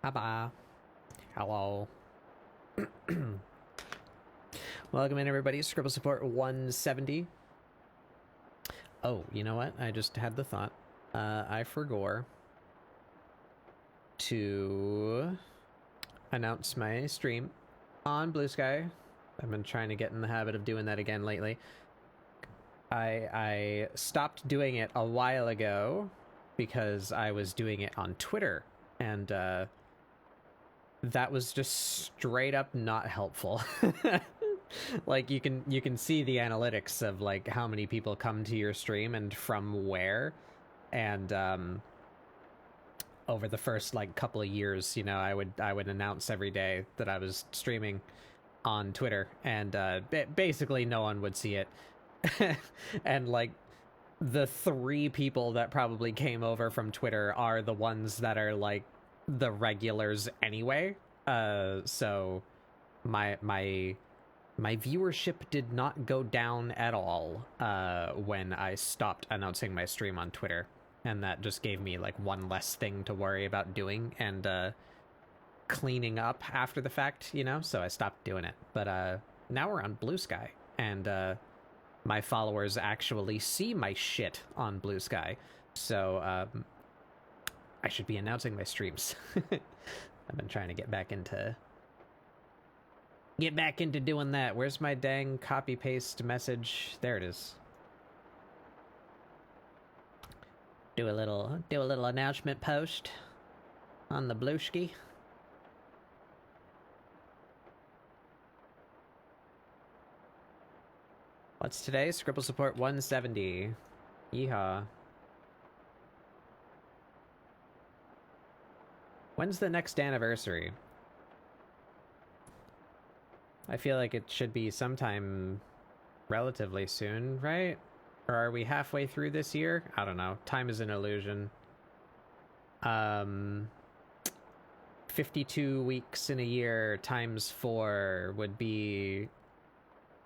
Haba. Hello. Welcome in, everybody. Scribble support 170. Oh, you know what? I just had the thought. I forgot to announce my stream on Blue Sky. I've been trying to get in the habit of doing that again lately. I stopped doing it a while ago because I was doing it on Twitter, and that was just straight up not helpful. Like you can see the analytics of like how many people come to your stream and from where, and over the first like couple of years, you know, I would announce every day that I was streaming on Twitter, and basically no one would see it. And like the 3 people that probably came over from Twitter are the ones that are like the regulars anyway. So my viewership did not go down at all when I stopped announcing my stream on Twitter, and that just gave me like one less thing to worry about doing and cleaning up after the fact, you know. So I stopped doing it. But now we're on Blue Sky, and my followers actually see my shit on Blue Sky, so I should be announcing my streams. I've been trying to get back into doing that. Where's my dang copy paste message? There it is. Do a little announcement post on the Blueski. What's today? Scribble support 170. Yeehaw. When's the next anniversary? I feel like it should be sometime relatively soon, right? Or are we halfway through this year? I don't know. Time is an illusion. 52 weeks in a year times 4 would be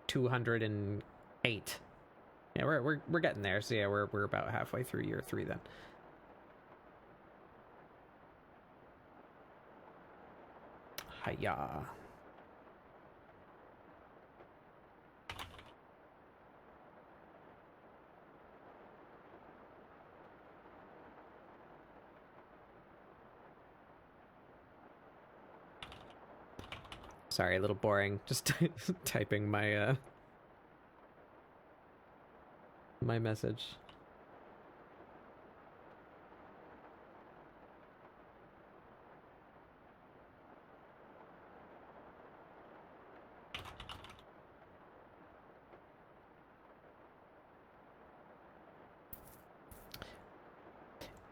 208. Yeah, we're getting there. So yeah, we're about halfway through year 3 then. Hiya. Sorry, a little boring. Just typing my my message.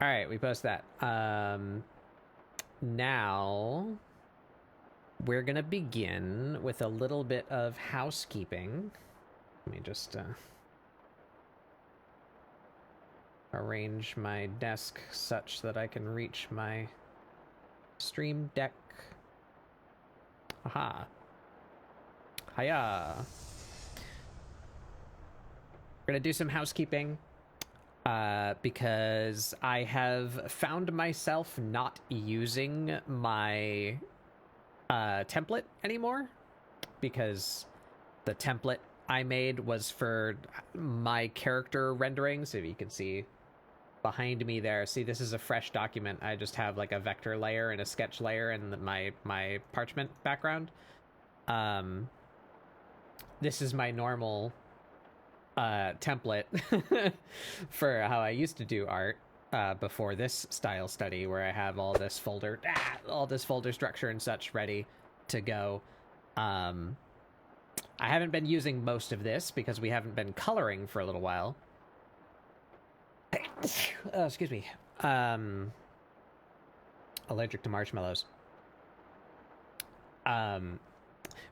All right, we post that. Now we're gonna begin with a little bit of housekeeping. Let me just arrange my desk such that I can reach my stream deck. Aha. Hiya. We're gonna do some housekeeping. Because I have found myself not using my template anymore, because the template I made was for my character rendering. So if you can see behind me there, see, this is a fresh document. I just have like a vector layer and a sketch layer and my parchment background. This is my normal template for how I used to do art before this style study, where I have all this folder structure and such ready to go. I haven't been using most of this because we haven't been coloring for a little while. Oh, excuse me. Allergic to marshmallows.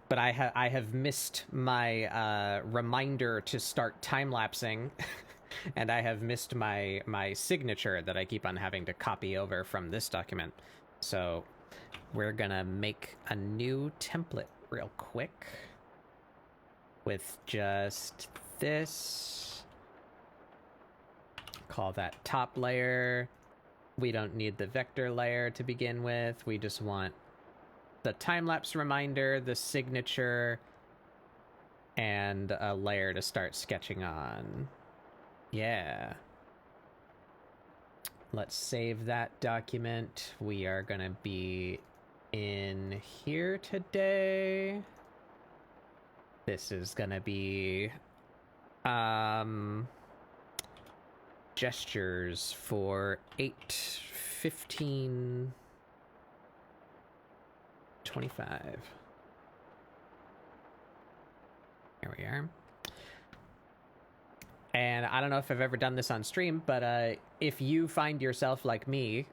But I have missed my reminder to start time-lapsing, and I have missed my signature that I keep on having to copy over from this document. So we're gonna make a new template real quick with just this. Call that top layer. We don't need the vector layer to begin with. We just want the time-lapse reminder, the signature, and a layer to start sketching on. Yeah. Let's save that document. We are going to be in here today. This is going to be gestures for 8/15/25. There we are. And I don't know if I've ever done this on stream, but if you find yourself like me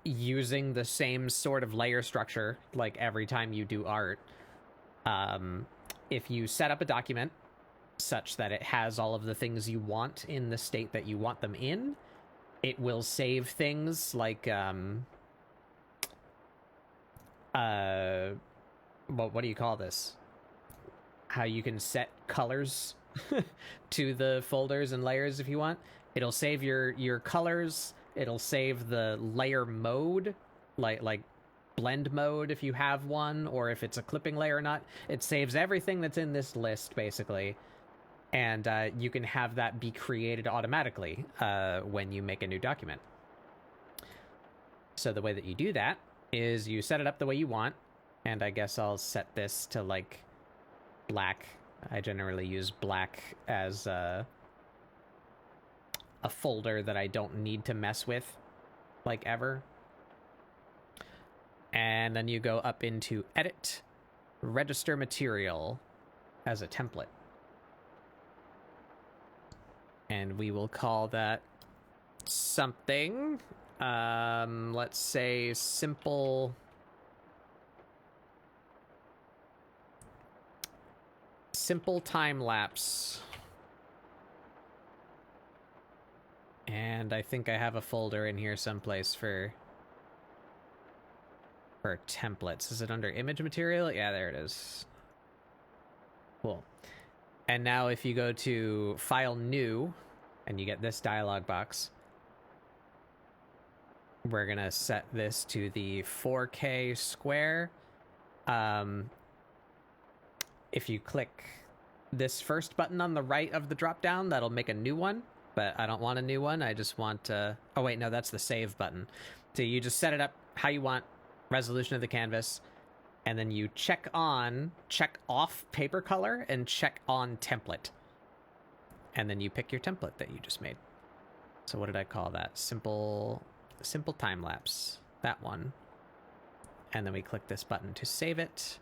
using the same sort of layer structure like every time you do art, if you set up a document such that it has all of the things you want in the state that you want them in, it will save things like what do you call this? How you can set colors to the folders and layers if you want. It'll save your colors. It'll save the layer mode, like blend mode if you have one, or if it's a clipping layer or not. It saves everything that's in this list basically, and you can have that be created automatically when you make a new document. So the way that you do that is you set it up the way you want, and I guess I'll set this to like black. I generally use black as a folder that I don't need to mess with, like, ever. And then you go up into Edit, Register Material as a template. And we will call that something. Let's say simple time lapse. And I think I have a folder in here someplace for templates. Is it under image material? Yeah, there it is. Cool. And now if you go to File New, and you get this dialog box, we're going to set this to the 4K square. If you click this first button on the right of the drop-down, that'll make a new one. But I don't want a new one. I just want... oh, wait, no, that's the save button. So you just set it up how you want, resolution of the canvas, and then you check off paper color and check on template. And then you pick your template that you just made. So what did I call that? Simple time lapse. That one. And then we click this button to save it.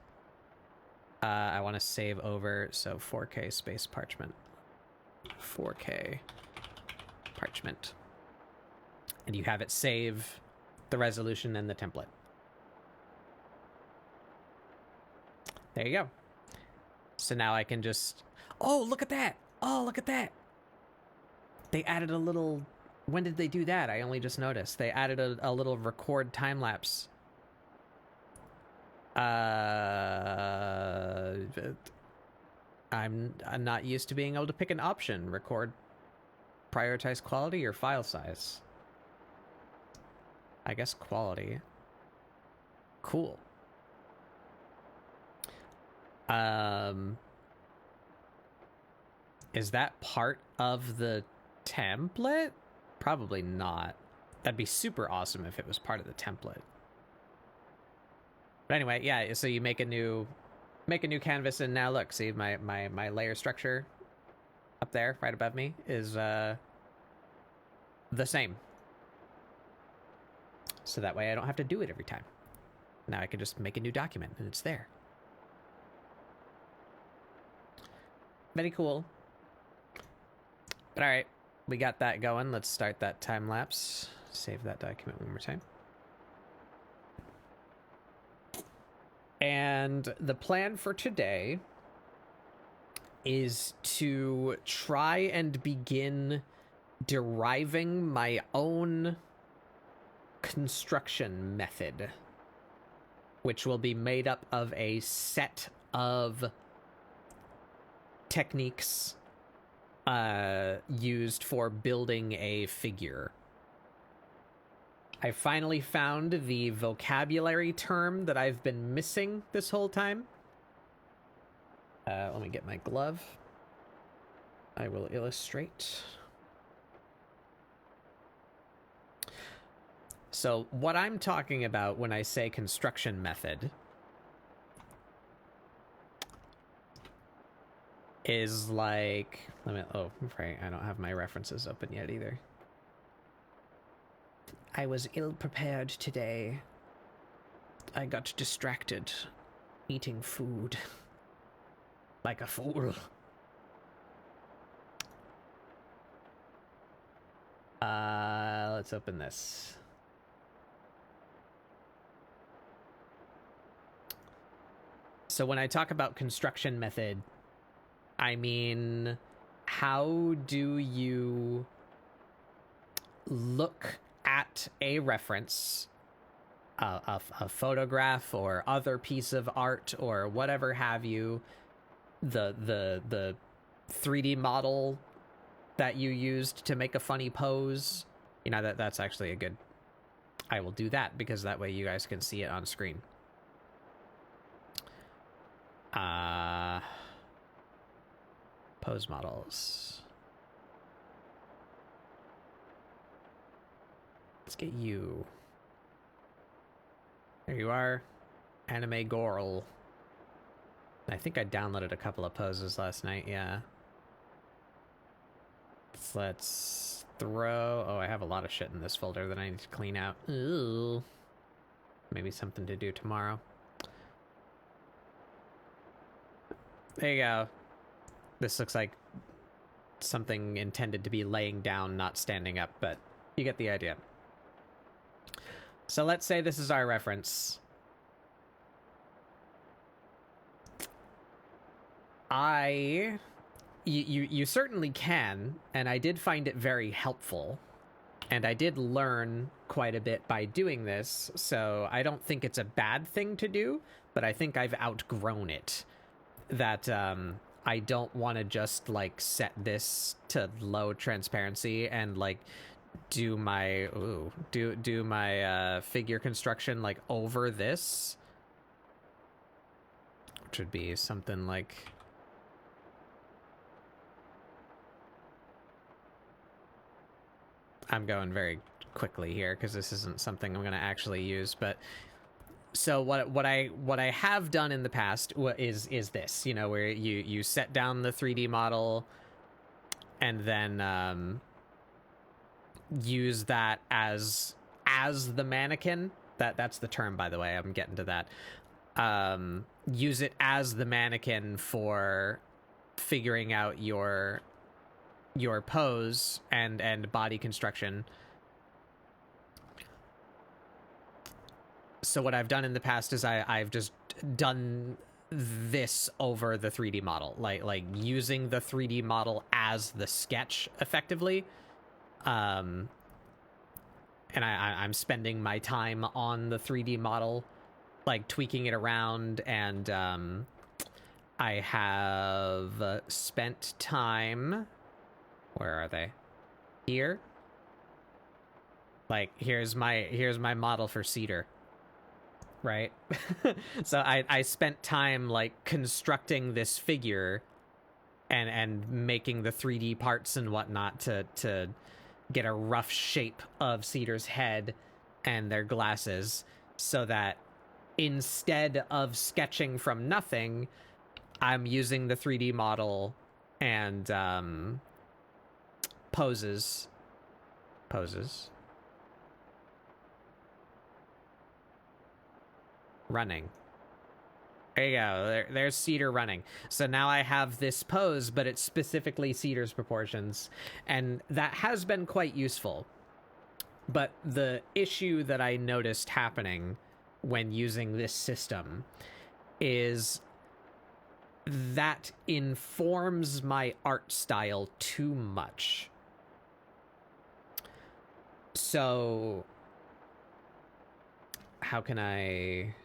I want to save over, so 4K space parchment. 4K parchment. And you have it save the resolution and the template. There you go. So now I can just... Oh, look at that! Oh, look at that! They added a little... When did they do that? I only just noticed. They added a little record time lapse. I'm not used to being able to pick an option. Record, prioritize quality or file size. I guess quality. Cool. Is that part of the template? Probably not. That'd be super awesome if it was part of the template. But anyway, yeah, so you make a new canvas, and now look, see my layer structure up there right above me is the same. So that way I don't have to do it every time. Now I can just make a new document and it's there. Very cool. But all right, we got that going. Let's start that time lapse. Save that document one more time. And the plan for today is to try and begin deriving my own construction method, which will be made up of a set of techniques used for building a figure. I finally found the vocabulary term that I've been missing this whole time. Let me get my glove. I will illustrate. So what I'm talking about when I say construction method is like, oh, right, I don't have my references open yet either. I was ill-prepared today. I got distracted, eating food. Like a fool. Let's open this. So when I talk about construction method, I mean, how do you look at a reference, a photograph or other piece of art or whatever have you, the 3D model that you used to make a funny pose? You know, that's actually a good... I will do that because that way you guys can see it on screen. Pose models. Let's get you. There you are. Anime Gorl. I think I downloaded a couple of poses last night, yeah. Let's throw... Oh, I have a lot of shit in this folder that I need to clean out. Ooh. Maybe something to do tomorrow. There you go. This looks like something intended to be laying down, not standing up, but you get the idea. So let's say this is our reference. You certainly can, and I did find it very helpful. And I did learn quite a bit by doing this, so I don't think it's a bad thing to do, but I think I've outgrown it. That I don't want to just like set this to low transparency and like do my figure construction like over this, which would be something like I'm going very quickly here because this isn't something I'm going to actually use, but so what I have done in the past is this, you know, where you set down the 3D model and then use that as the mannequin. That's the term, by the way. I'm getting to that. Use it as the mannequin for figuring out your pose and body construction. So what I've done in the past is I've just done this over the 3D model, like using the 3D model as the sketch effectively. And I'm spending my time on the 3D model, like tweaking it around, and I have spent time... Where are they? Here? Like, here's my model for Cedar. Right? So I spent time like constructing this figure and making the 3D parts and whatnot to get a rough shape of Cedar's head and their glasses, so that instead of sketching from nothing, I'm using the 3D model and poses. Running. There you go. There's Cedar running. So now I have this pose, but it's specifically Cedar's proportions. And that has been quite useful. But the issue that I noticed happening when using this system is that informs my art style too much. So how can I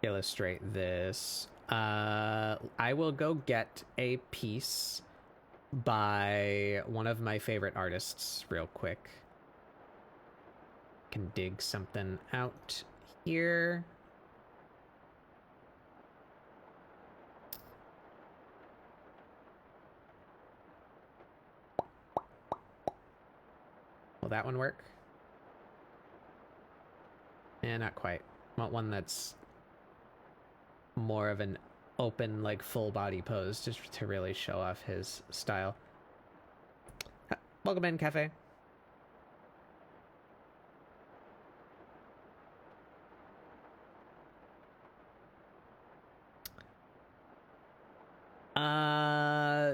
illustrate this? I will go get a piece by one of my favorite artists real quick. Can dig something out here. Will that one work? Eh, not quite. Want one that's more of an open, like, full body pose, just to really show off his style. Welcome in, Cafe.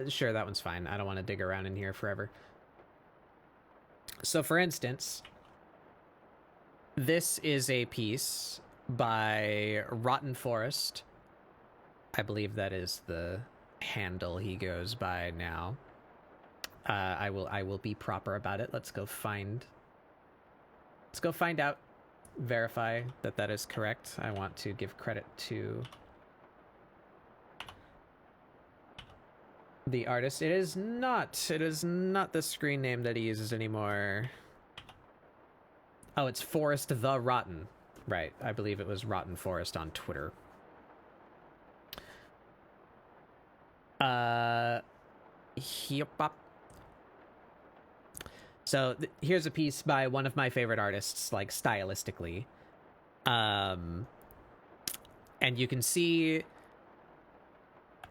Sure, that one's fine. I don't want to dig around in here forever. So, for instance, this is a piece by Rotten Forest. I believe that is the handle he goes by now. I will be proper about it. Let's go find out, verify that that is correct. I want to give credit to the artist. It is not the screen name that he uses anymore. Oh, it's Forest the Rotten. Right, I believe it was Rotten Forest on Twitter. So here's a piece by one of my favorite artists, like, stylistically. And you can see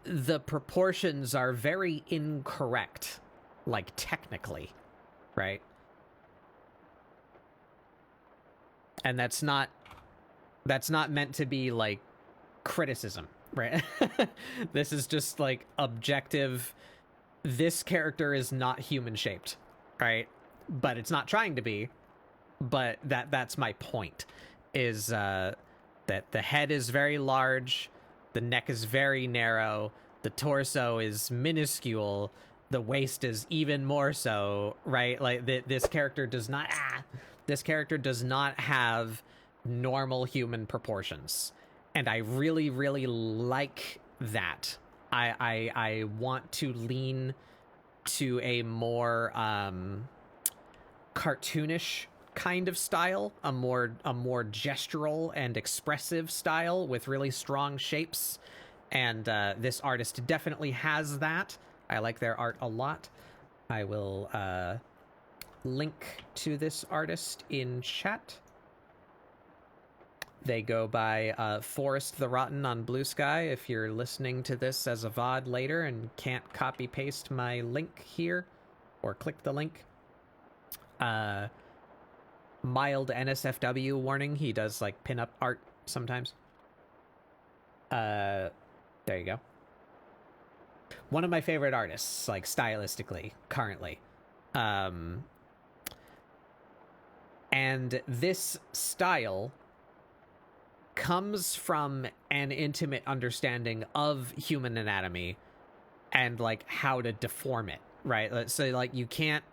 the proportions are very incorrect, like, technically, right? And that's not meant to be, like, criticism, right? This is just, like, objective. This character is not human shaped, right? But it's not trying to be. But that's my point, is that the head is very large, the neck is very narrow, the torso is minuscule, the waist is even more so, right? Like, this character does not have normal human proportions, and I really, really like that. I want to lean to a more cartoonish kind of style, a more gestural and expressive style with really strong shapes, and this artist definitely has that. I like their art a lot. I will link to this artist in chat. They go by Forest the Rotten on Blue Sky. If you're listening to this as a VOD later and can't copy paste my link here or click the link, mild NSFW warning. He does, like, pinup art sometimes. There you go. One of my favorite artists, like, stylistically, currently. And this style comes from an intimate understanding of human anatomy and, like, how to deform it, right? So, like, you can't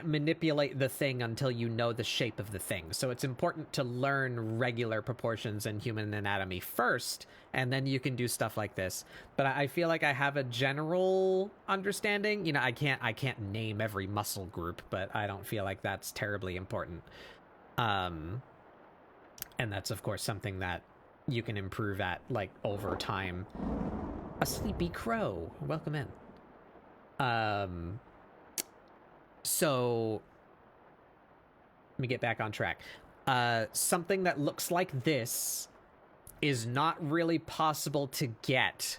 manipulate the thing until you know the shape of the thing. So it's important to learn regular proportions in human anatomy first, and then you can do stuff like this. But I feel like I have a general understanding. You know, I can't name every muscle group, but I don't feel like that's terribly important. And that's, of course, something that you can improve at, like, over time. A sleepy crow, welcome in. So let me get back on track. Something that looks like this is not really possible to get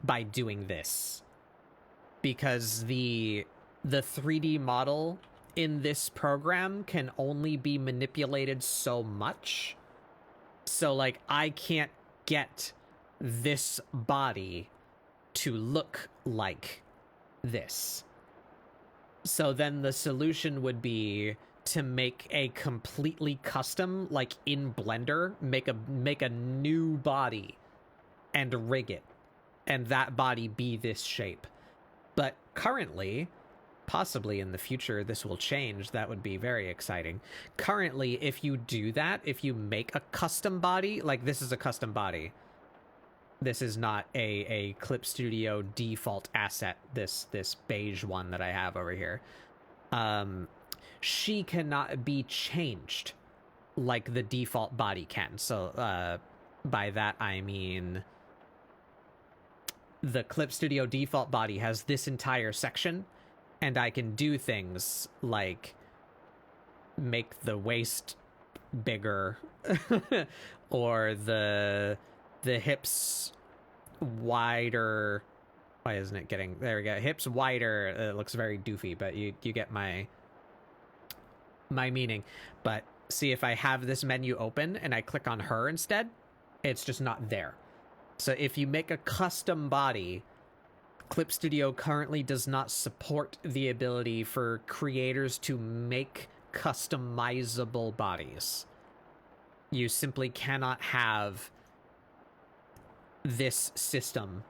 by doing this, because the 3D model in this program can only be manipulated so much. So, like, I can't get this body to look like this. So then the solution would be to make a completely custom, like, in Blender, make a new body and rig it, and that body be this shape. But currently, possibly in the future this will change. That would be very exciting. Currently, if you do that, if you make a custom body, like, this is a custom body. This is not a Clip Studio default asset, this beige one that I have over here. she cannot be changed like the default body can. So by that I mean the Clip Studio default body has this entire section, and I can do things like make the waist bigger or the hips wider. Why isn't it getting, there we go, hips wider. It looks very doofy, but you get my meaning. But see, if I have this menu open and I click on her instead, it's just not there. So if you make a custom body, Clip Studio currently does not support the ability for creators to make customizable bodies. You simply cannot have this system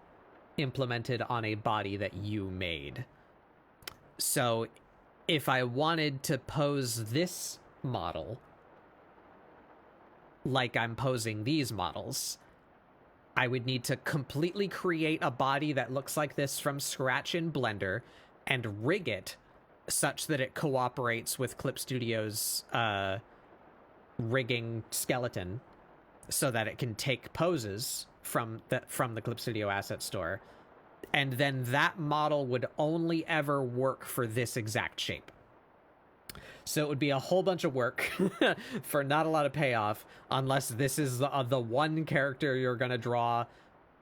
implemented on a body that you made. So if I wanted to pose this model like I'm posing these models, I would need to completely create a body that looks like this from scratch in Blender and rig it such that it cooperates with Clip Studio's rigging skeleton so that it can take poses from the Clip Studio asset store. And then that model would only ever work for this exact shape. So it would be a whole bunch of work for not a lot of payoff, unless this is the one character you're going to draw,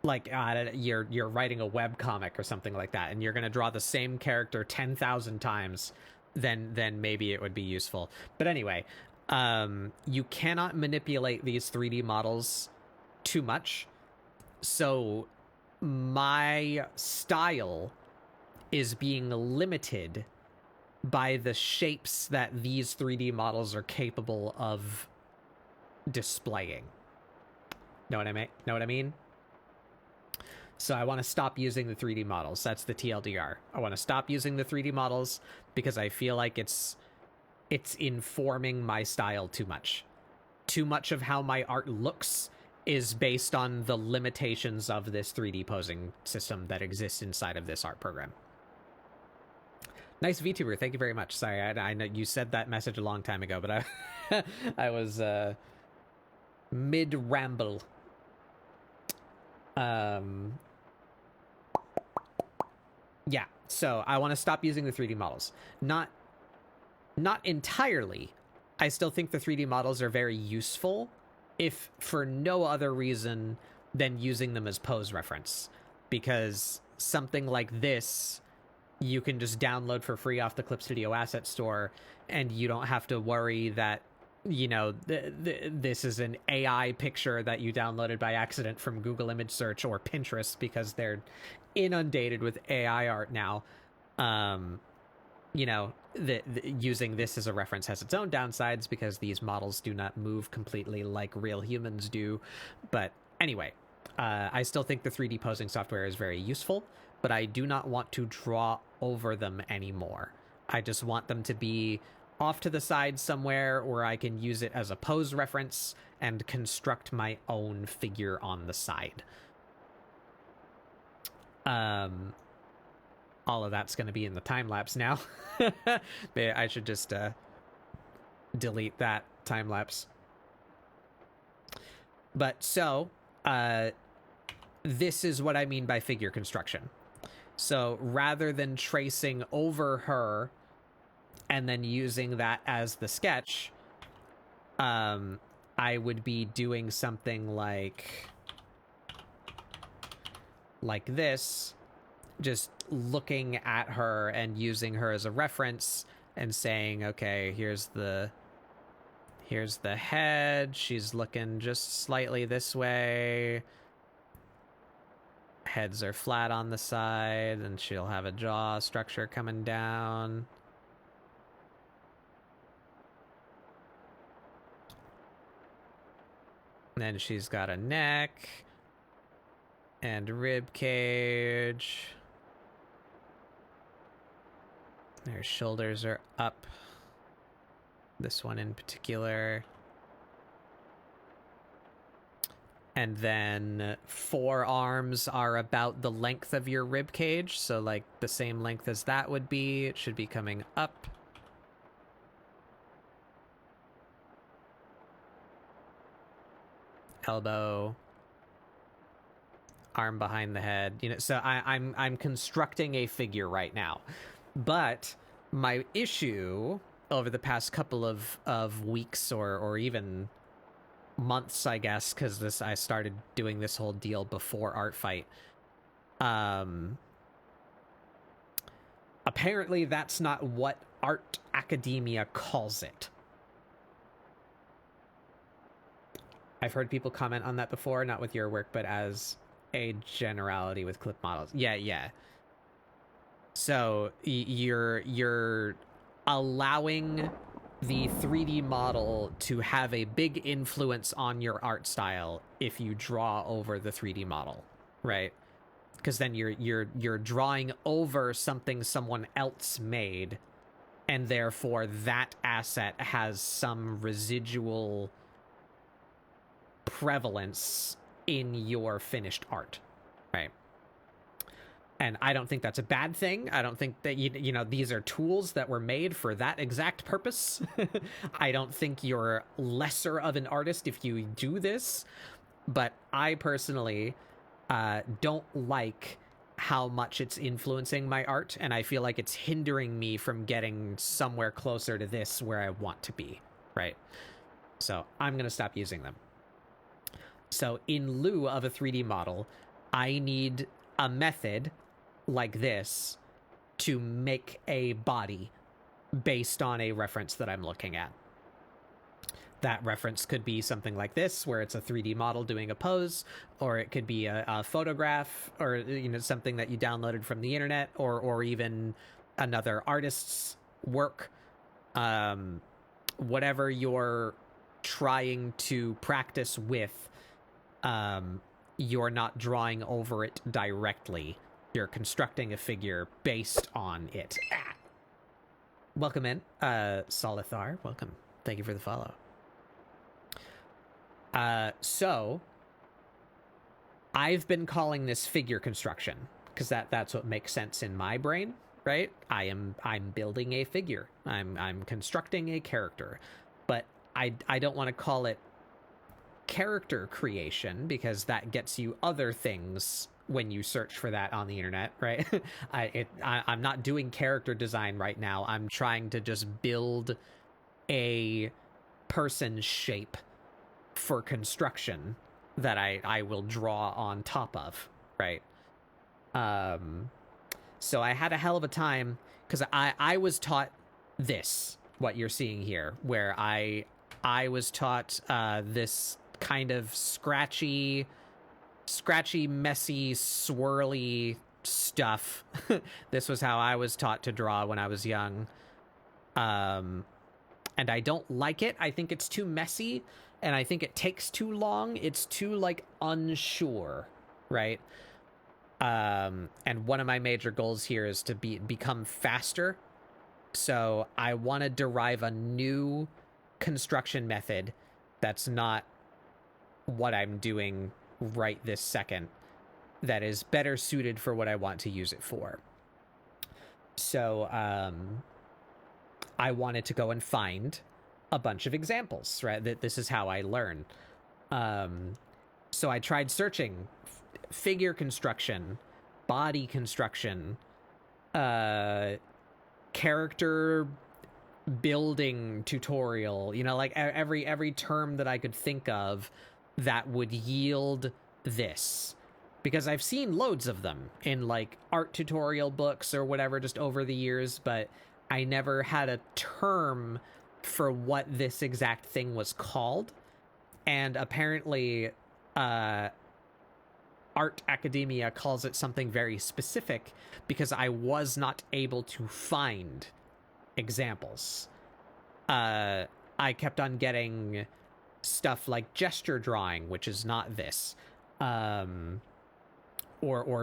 like you're writing a web comic or something like that, and you're going to draw the same character 10,000 times, then maybe it would be useful. But anyway, you cannot manipulate these 3D models too much. So my style is being limited by the shapes that these 3D models are capable of displaying. Know what I mean? So I want to stop using the 3D models. That's the TLDR. I want to stop using the 3D models because I feel like it's informing my style too much. Too much of how my art looks is based on the limitations of this 3D posing system that exists inside of this art program. Nice VTuber, thank you very much. Sorry, I know you said that message a long time ago, but I was mid-ramble. Yeah, so I want to stop using the 3D models. Not entirely. I still think the 3D models are very useful, if for no other reason than using them as pose reference. Because something like this, you can just download for free off the Clip Studio asset store, and you don't have to worry that, you know, this is an AI picture that you downloaded by accident from Google image search or Pinterest, because they're inundated with AI art now. You know, using this as a reference has its own downsides, because these models do not move completely like real humans do. But anyway, I still think the 3D posing software is very useful, but I do not want to draw over them anymore. I just want them to be off to the side somewhere where I can use it as a pose reference and construct my own figure on the side. All of that's going to be in the time lapse now. I should just delete that time lapse. But so, this is what I mean by figure construction. So rather than tracing over her and then using that as the sketch, I would be doing something like this, just looking at her and using her as a reference and saying, okay, here's the head, she's looking just slightly this way, heads are flat on the side, and she'll have a jaw structure coming down. And then she's got a neck and rib cage. Her shoulders are up. This one in particular. And then forearms are about the length of your rib cage, so like the same length as that would be. It should be coming up. elbow, arm behind the head. So I'm constructing a figure right now. But my issue over the past couple of weeks or even months, I guess, because I started doing this whole deal before Art Fight. Apparently that's not what art academia calls it. I've heard people comment on that before, not with your work, but as a generality with clip models. Yeah. So you're allowing the 3D model to have a big influence on your art style if you draw over the 3D model, right? Because then you're drawing over something someone else made, and therefore that asset has some residual prevalence in your finished art, right? And I don't think that's a bad thing. I don't think that, these are tools that were made for that exact purpose. I don't think you're lesser of an artist if you do this. But I personally don't like how much it's influencing my art. And I feel like it's hindering me from getting somewhere closer to this where I want to be, right? So I'm going to stop using them. So in lieu of a 3D model, I need a method like this to make a body based on a reference that I'm looking at. That reference could be something like this, where it's a 3D model doing a pose, or it could be a photograph, or something that you downloaded from the internet, or even another artist's work. Whatever you're trying to practice with, you're not drawing over it directly. You're constructing a figure based on it. Welcome in, Solithar. Welcome. Thank you for the follow. So I've been calling this figure construction because that's what makes sense in my brain, right? I'm building a figure. I'm constructing a character, but I don't want to call it character creation because that gets you other things when you search for that on the internet, right? I'm not doing character design right now. I'm trying to just build a person shape for construction that I will draw on top of, right? So I had a hell of a time because I was taught this, what you're seeing here, where I was taught this kind of scratchy, messy, swirly stuff. This was how I was taught to draw when I was young. And I don't like it. I think it's too messy, and I think it takes too long. It's too, like, unsure, right? And one of my major goals here is to become faster. So I want to derive a new construction method that's not what I'm doing right this second, that is better suited for what I want to use it for. So I wanted to go and find a bunch of examples, right? That this is how I learn. So I tried searching figure construction, body construction, character building tutorial, like every term that I could think of that would yield this, because I've seen loads of them in like art tutorial books or whatever just over the years, but I never had a term for what this exact thing was called. And apparently art academia calls it something very specific because I was not able to find examples. I kept on getting stuff like gesture drawing, which is not this, or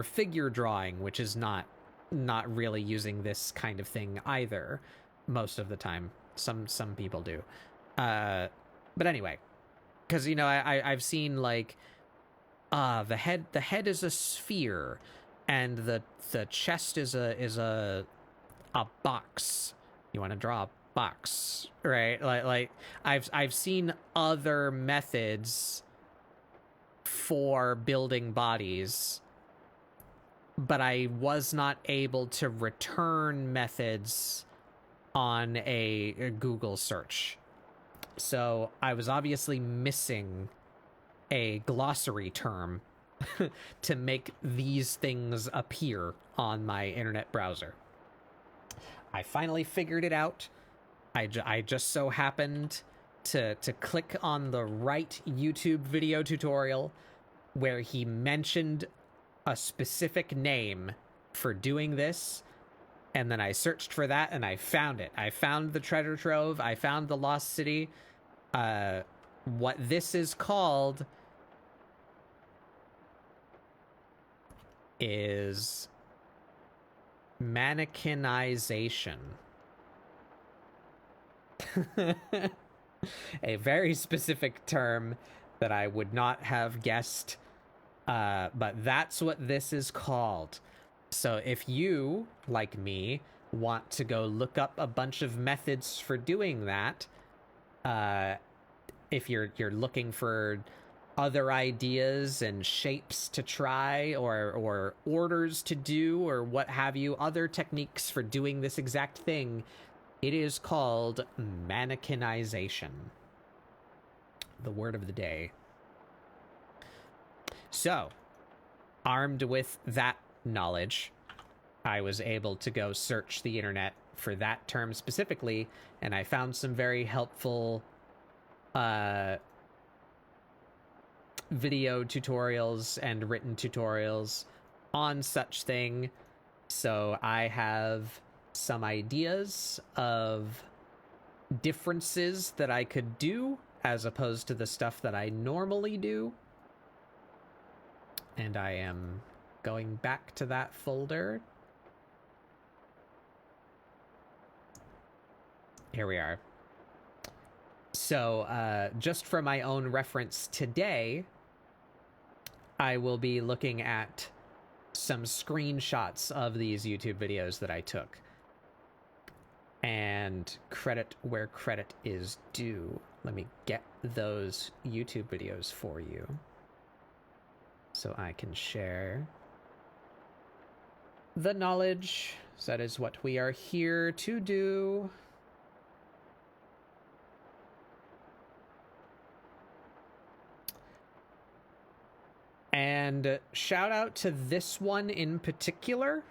figure drawing, which is not really using this kind of thing either. Most of the time, some people do, but anyway, because I've seen like the head is a sphere, and the chest is a box. You want to draw a box, right? Like I've seen other methods for building bodies, but I was not able to return methods on a Google search. So I was obviously missing a glossary term to make these things appear on my internet browser. I finally figured it out. I just so happened to click on the right YouTube video tutorial where he mentioned a specific name for doing this, and then I searched for that and I found it. I found the treasure trove. I found the lost city. What this is called is mannequinization. A very specific term that I would not have guessed, but that's what this is called. So if you, like me, want to go look up a bunch of methods for doing that, if you're looking for other ideas and shapes to try, or orders to do, or what have you, other techniques for doing this exact thing, it is called mannequinization. The word of the day. So, armed with that knowledge, I was able to go search the internet for that term specifically, and I found some very helpful video tutorials and written tutorials on such thing. So I have some ideas of differences that I could do as opposed to the stuff that I normally do. And I am going back to that folder. Here we are. So just for my own reference today, I will be looking at some screenshots of these YouTube videos that I took. And credit where credit is due. Let me get those YouTube videos for you so I can share the knowledge. So that is what we are here to do. And shout out to this one in particular.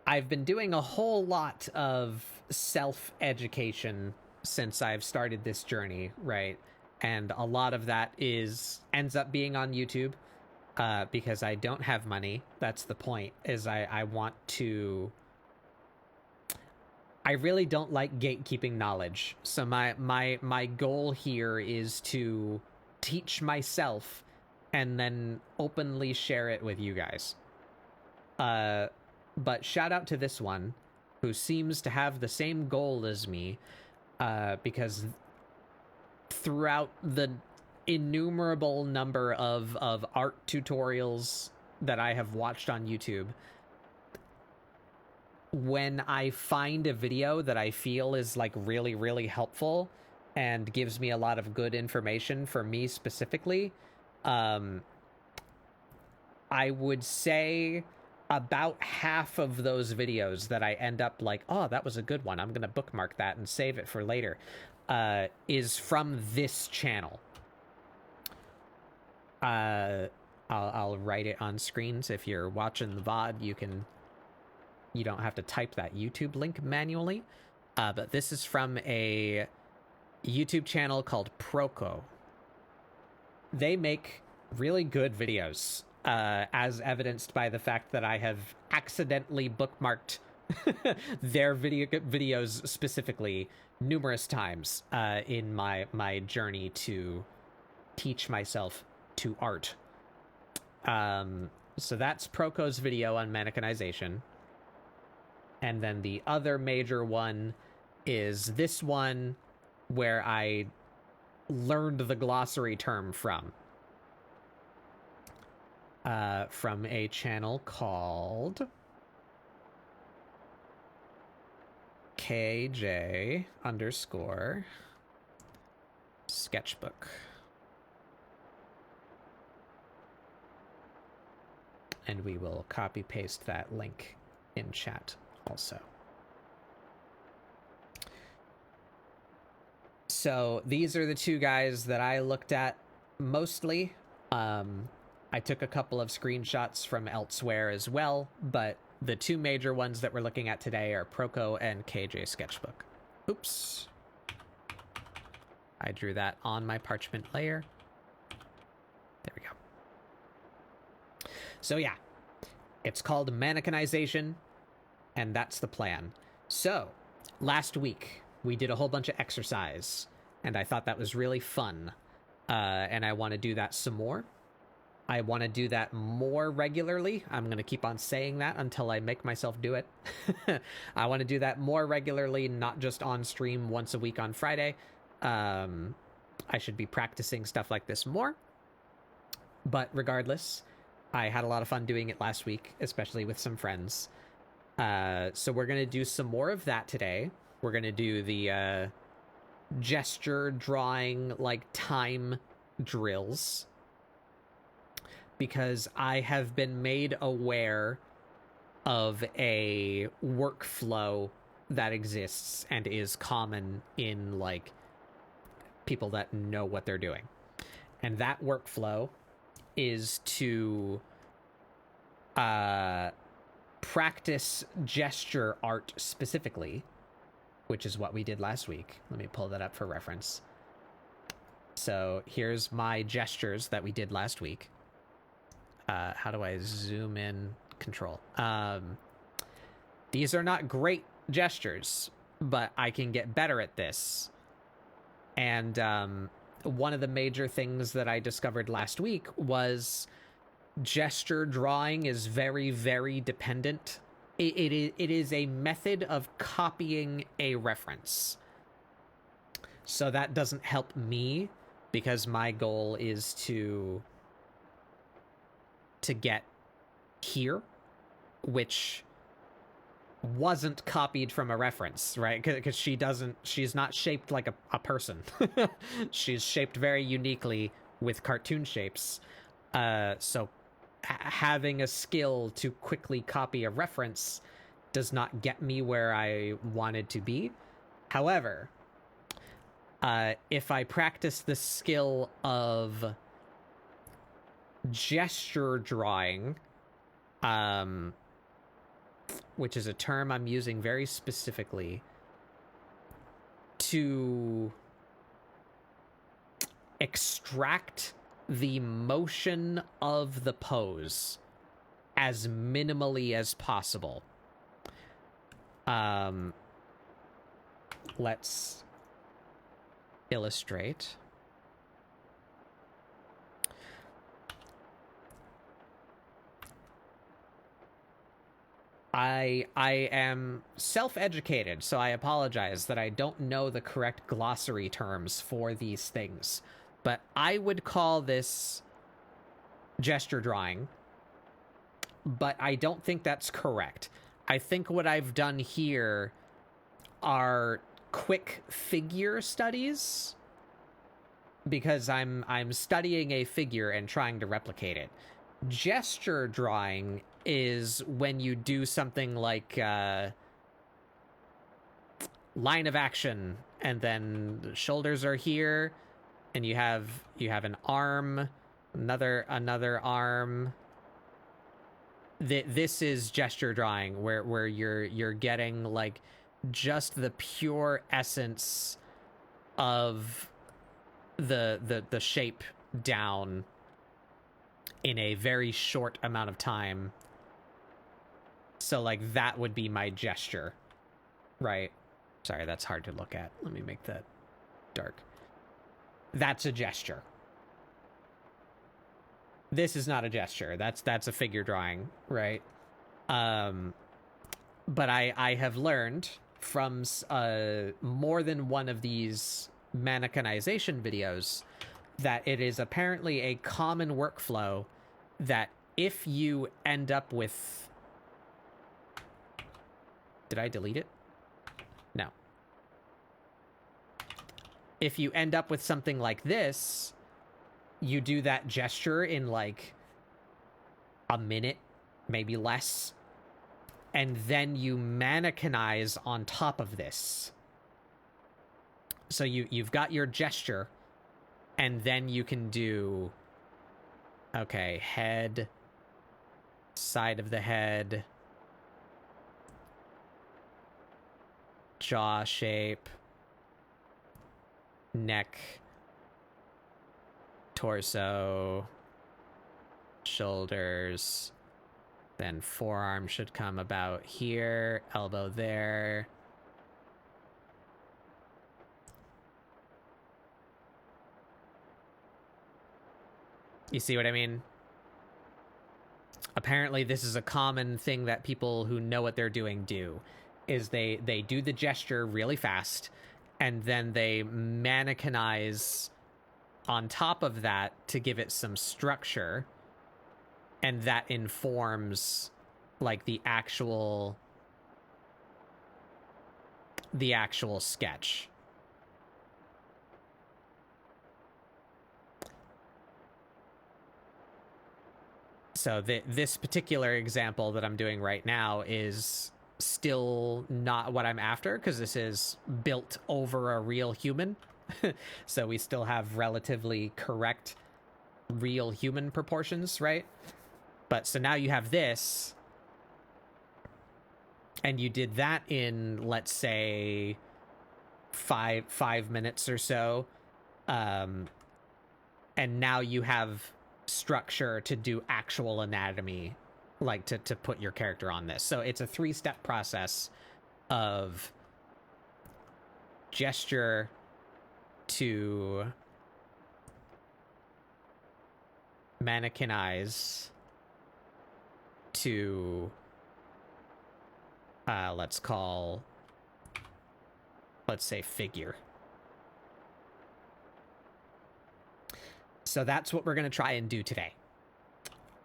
I've been doing a whole lot of self-education since I've started this journey, right? And a lot of that ends up being on YouTube, because I don't have money. That's the point, is I want to... I really don't like gatekeeping knowledge. So my goal here is to teach myself and then openly share it with you guys. But shout out to this one, who seems to have the same goal as me, because throughout the innumerable number of art tutorials that I have watched on YouTube, when I find a video that I feel is like really, really helpful and gives me a lot of good information for me specifically, I would say about half of those videos that I end up like, oh, that was a good one, I'm gonna bookmark that and save it for later, is from this channel. I'll write it on screen, so if you're watching the VOD, you don't have to type that YouTube link manually. But this is from a YouTube channel called Proco. They make really good videos, as evidenced by the fact that I have accidentally bookmarked their videos specifically numerous times in my journey to teach myself to art. So that's Proco's video on mannequinization. And then the other major one is this one, where I learned the glossary term from a channel called KJ_. sketchbook. And we will copy paste that link in chat also. So these are the two guys that I looked at mostly. I took a couple of screenshots from elsewhere as well, but the two major ones that we're looking at today are Proco and KJ Sketchbook. Oops. I drew that on my parchment layer. There we go. So yeah, it's called mannequinization, and that's the plan. So last week, we did a whole bunch of exercise, and I thought that was really fun. And I want to do that some more. I want to do that more regularly. I'm going to keep on saying that until I make myself do it. I want to do that more regularly, not just on stream once a week on Friday. I should be practicing stuff like this more. But regardless, I had a lot of fun doing it last week, especially with some friends. So we're going to do some more of that today. We're going to do the gesture drawing, like, time drills. Because I have been made aware of a workflow that exists and is common in, like, people that know what they're doing. And that workflow is to practice gesture art specifically, which is what we did last week. Let me pull that up for reference. So here's my gestures that we did last week. How do I zoom in? Control. These are not great gestures, but I can get better at this. And one of the major things that I discovered last week was gesture drawing is very, very dependent. It is a method of copying a reference. So that doesn't help me, because my goal is to get here, which wasn't copied from a reference, right? Because she's not shaped like a person. She's shaped very uniquely with cartoon shapes. So having a skill to quickly copy a reference does not get me where I wanted to be. However, if I practice the skill of gesture drawing, which is a term I'm using very specifically to extract the motion of the pose as minimally as possible. Let's illustrate. I am self-educated, so I apologize that I don't know the correct glossary terms for these things. But I would call this gesture drawing, but I don't think that's correct. I think what I've done here are quick figure studies, because I'm studying a figure and trying to replicate it. Gesture drawing is when you do something like line of action, and then the shoulders are here, and you have an arm, another arm. This is gesture drawing, where you're getting like just the pure essence of the shape down in a very short amount of time. So like that would be my gesture, right? Sorry, that's hard to look at. Let me make that dark. That's a gesture. This is not a gesture. That's a figure drawing, right? But I have learned from more than one of these mannequinization videos that it is apparently a common workflow that if you end up with... Did I delete it? No. if you end up with something like this, you do that gesture in like a minute, maybe less, and then you mannequinize on top of this. So you've got your gesture, and then you can do, okay, head, side of the head, jaw shape, neck, torso, shoulders, then forearm should come about here, elbow there. You see what I mean? Apparently this is a common thing that people who know what they're doing do, is they do the gesture really fast, and then they mannequinize on top of that to give it some structure, and that informs like the actual sketch. So this particular example that I'm doing right now is still not what I'm after, because this is built over a real human. So we still have relatively correct real human proportions, right? But so now you have this, and you did that in, let's say, five minutes or so, and now you have structure to do actual anatomy, like to put your character on this. So it's a 3-step process of gesture to mannequinize to let's say figure. So that's what we're going to try and do today.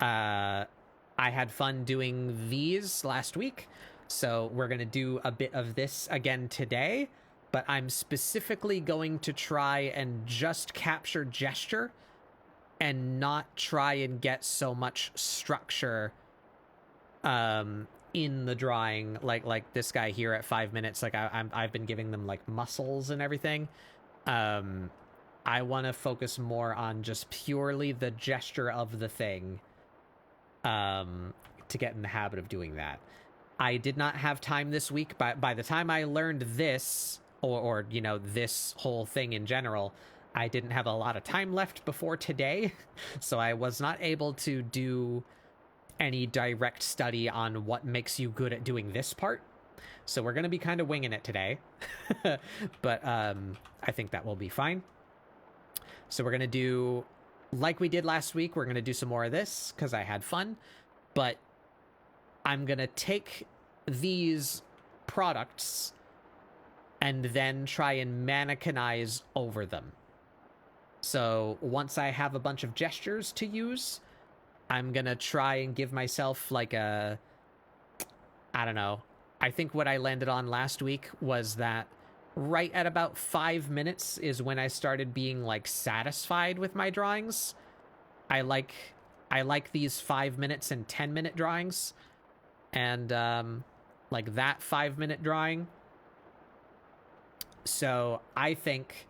I had fun doing these last week, so we're going to do a bit of this again today, but I'm specifically going to try and just capture gesture and not try and get so much structure in the drawing, like this guy here at 5 minutes. Like I've been giving them like muscles and everything. I want to focus more on just purely the gesture of the thing, to get in the habit of doing that. I did not have time this week, but by the time I learned this, or you know, this whole thing in general, I didn't have a lot of time left before today, so I was not able to do any direct study on what makes you good at doing this part. So we're going to be kind of winging it today, but I think that will be fine. So we're going to do, like we did last week, we're going to do some more of this because I had fun, but I'm going to take these products and then try and mannequinize over them. So once I have a bunch of gestures to use, I'm going to try and give myself like a, I don't know. I think what I landed on last week was that right at about 5 minutes is when I started being like satisfied with my drawings. I like these 5 minutes and 10-minute drawings, and like that 5-minute drawing. So I think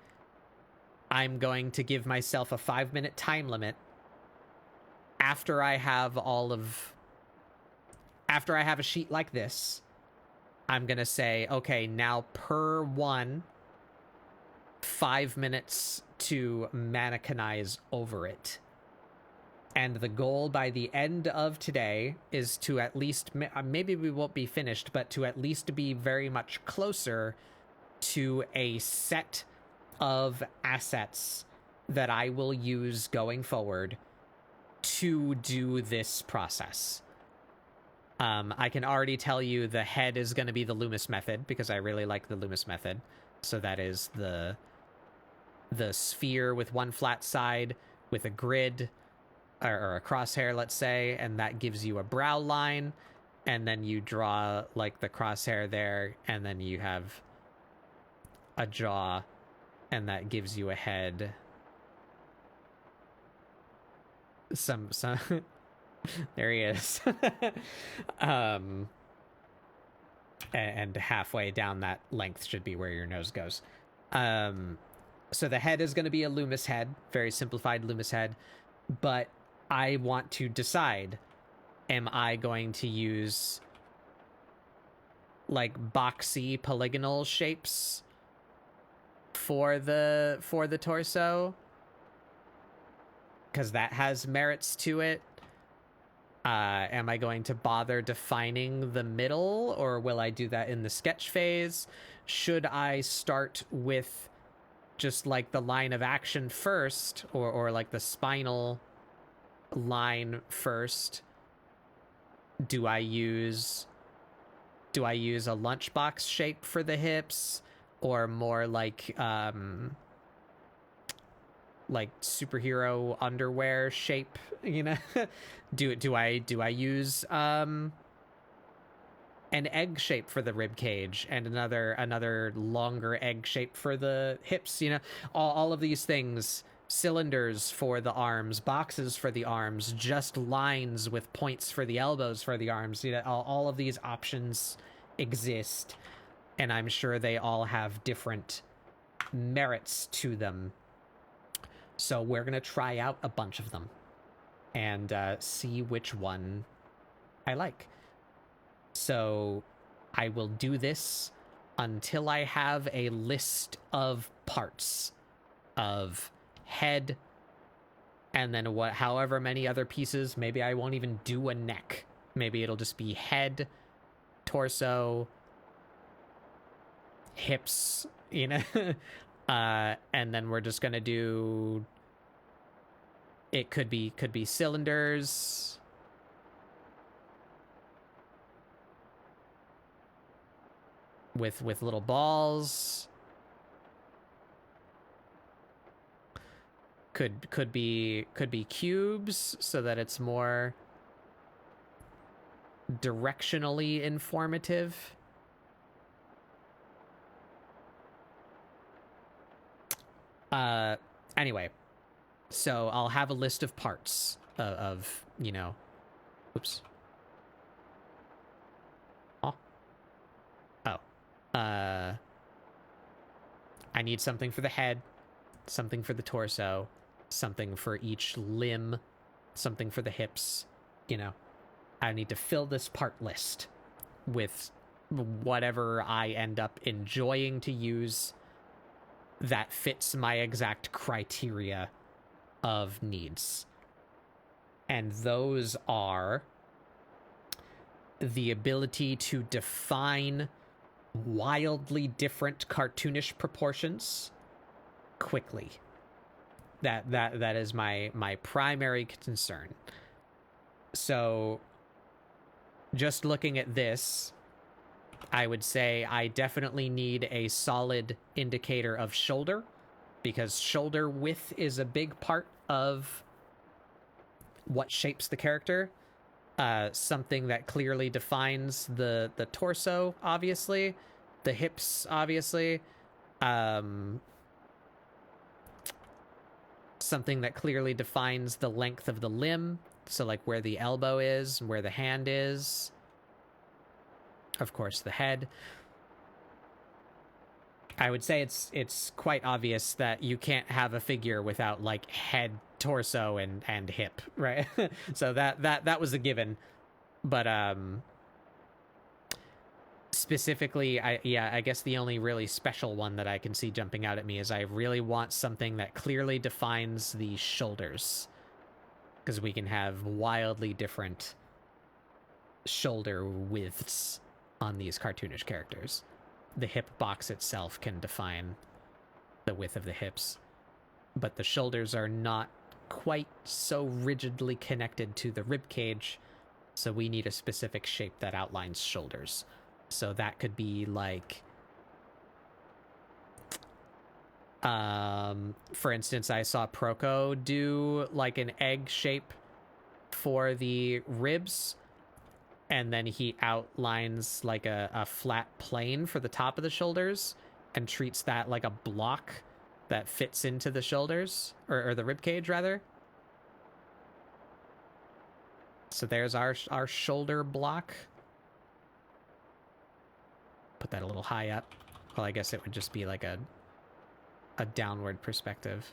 I'm going to give myself a 5-minute time limit after I have a sheet like this. I'm going to say, okay, now per one, 5 minutes to mannequinize over it. And the goal by the end of today is to at least, maybe we won't be finished, but to at least be very much closer to a set of assets that I will use going forward to do this process. I can already tell you the head is going to be the Loomis method, because I really like the Loomis method. So that is the sphere with one flat side with a grid or a crosshair, let's say, and that gives you a brow line, and then you draw like the crosshair there, and then you have a jaw and that gives you a head. Some there he is. And halfway down that length should be where your nose goes. So the head is going to be a Loomis head, very simplified Loomis head, but I want to decide, am I going to use like boxy polygonal shapes for the torso? Because that has merits to it. Am I going to bother defining the middle, or will I do that in the sketch phase? Should I start with just like the line of action first, or like the spinal line first? Do I use a lunchbox shape for the hips, or more like superhero underwear shape, you know? do I use an egg shape for the rib cage, and another longer egg shape for the hips, you know? All of these things, cylinders for the arms, boxes for the arms, just lines with points for the elbows for the arms, you know? All of these options exist, and I'm sure they all have different merits to them. So we're going to try out a bunch of them and see which one I like. So I will do this until I have a list of parts of head, and then however many other pieces. Maybe I won't even do a neck. Maybe it'll just be head, torso, hips, you know? And then we're just going to do, it could be cylinders, with little balls. Could be cubes, so that it's more directionally informative. Anyway, so I'll have a list of parts of you know, oops. Oh. I need something for the head, something for the torso, something for each limb, something for the hips, you know. I need to fill this part list with whatever I end up enjoying to use that fits my exact criteria of needs. And those are the ability to define wildly different cartoonish proportions quickly. That is my primary concern. So just looking at this, I would say I definitely need a solid indicator of shoulder, because shoulder width is a big part of what shapes the character. Something that clearly defines the torso, obviously, the hips, obviously. Something that clearly defines the length of the limb, so like where the elbow is, where the hand is. Of course, the head. I would say it's quite obvious that you can't have a figure without like head, torso, and hip, right? So that was a given. But specifically, I guess the only really special one that I can see jumping out at me is I really want something that clearly defines the shoulders, because we can have wildly different shoulder widths on these cartoonish characters. The hip box itself can define the width of the hips, but the shoulders are not quite so rigidly connected to the rib cage, so we need a specific shape that outlines shoulders. So that could be like, for instance, I saw Proco do like an egg shape for the ribs, and then he outlines like a flat plane for the top of the shoulders and treats that like a block that fits into the shoulders, or the rib cage rather. So there's our shoulder block. Put that a little high up. Well, I guess it would just be like a downward perspective.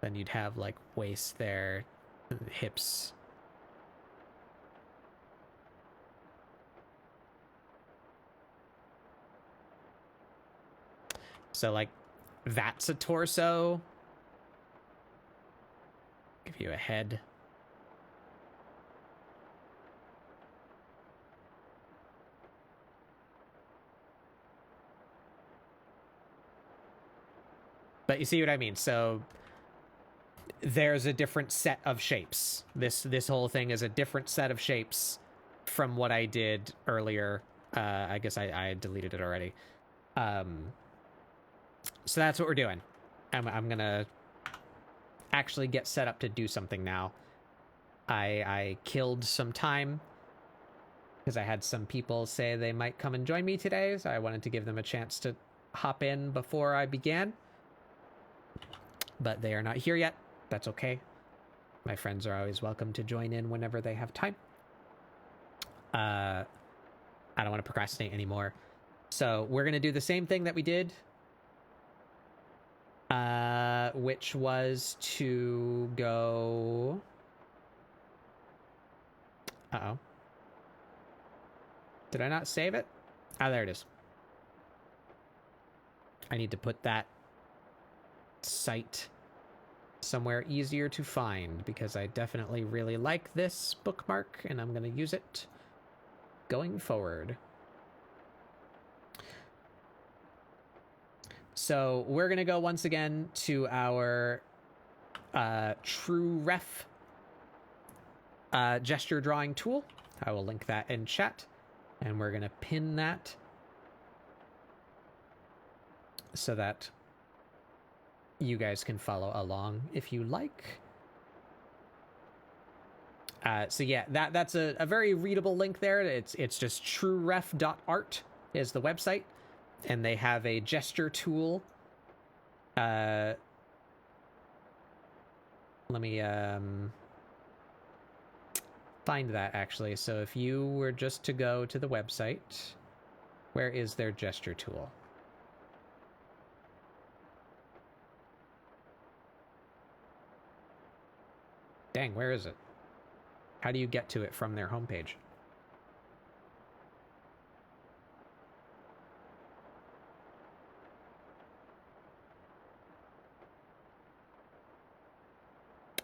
Then you'd have like waist there, and hips. So like that's a torso. Give you a head. But you see what I mean? So there's a different set of shapes. This whole thing is a different set of shapes from what I did earlier. I guess I deleted it already. So that's what we're doing. I'm gonna actually get set up to do something now. I killed some time because I had some people say they might come and join me today, so I wanted to give them a chance to hop in before I began. But they are not here yet. That's okay. My friends are always welcome to join in whenever they have time. I don't want to procrastinate anymore. So we're going to do the same thing that we did, which was to go... Uh-oh. Did I not save it? Ah, there it is. I need to put that site somewhere easier to find because I definitely really like this bookmark and I'm going to use it going forward. So we're going to go once again to our True Ref gesture drawing tool. I will link that in chat and we're going to pin that so that you guys can follow along if you like. So yeah, that's a very readable link there. It's just trueref.art is the website, and they have a gesture tool. Let me find that actually. So if you were just to go to the website, where is their gesture tool? Dang, where is it? How do you get to it from their homepage?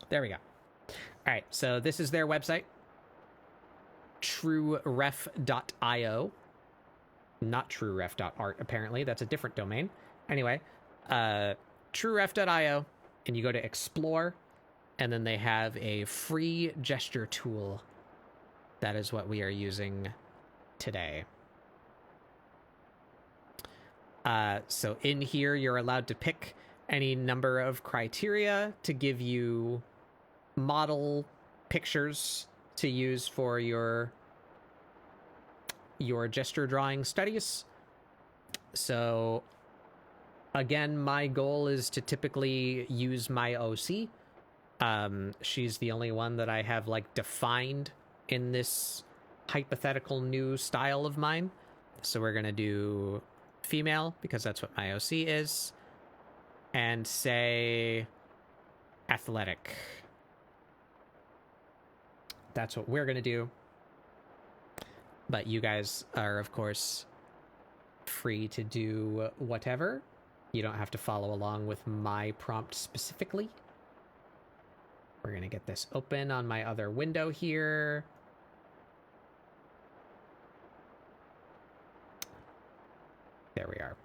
There we go. All right, so this is their website, trueref.io. Not trueref.art, apparently. That's a different domain. Anyway, trueref.io, and you go to explore, and then they have a free gesture tool. That is what we are using today. So in here, you're allowed to pick any number of criteria to give you model pictures to use for your gesture drawing studies. So again, my goal is to typically use my OC. She's the only one that I have like defined in this hypothetical new style of mine. So we're going to do female because that's what my OC is, and say athletic. That's what we're going to do. But you guys are, of course, free to do whatever. You don't have to follow along with my prompt specifically. We're going to get this open on my other window here. There we are.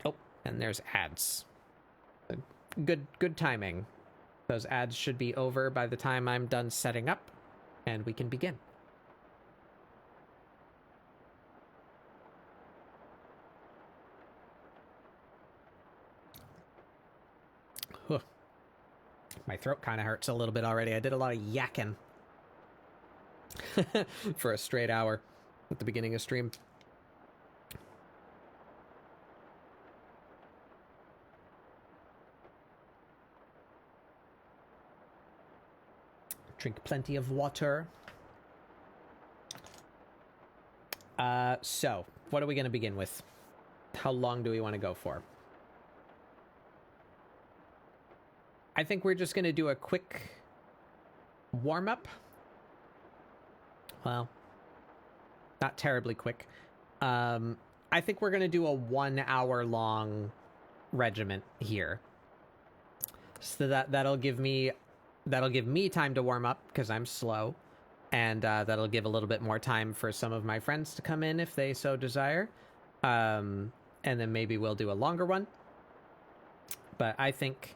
Oh, and there's ads. Good timing. Those ads should be over by the time I'm done setting up, and we can begin. Huh. My throat kind of hurts a little bit already. I did a lot of yakking for a straight hour. at the beginning of stream. Drink plenty of water. So, what are we going to begin with? How long do we want to go for? I think we're just going to do a quick warm-up. Well, not terribly quick. I think we're going to do a 1 hour long regiment here. So that'll give me time to warm up because I'm slow. And that'll give a little bit more time for some of my friends to come in if they so desire. And then maybe we'll do a longer one. But I think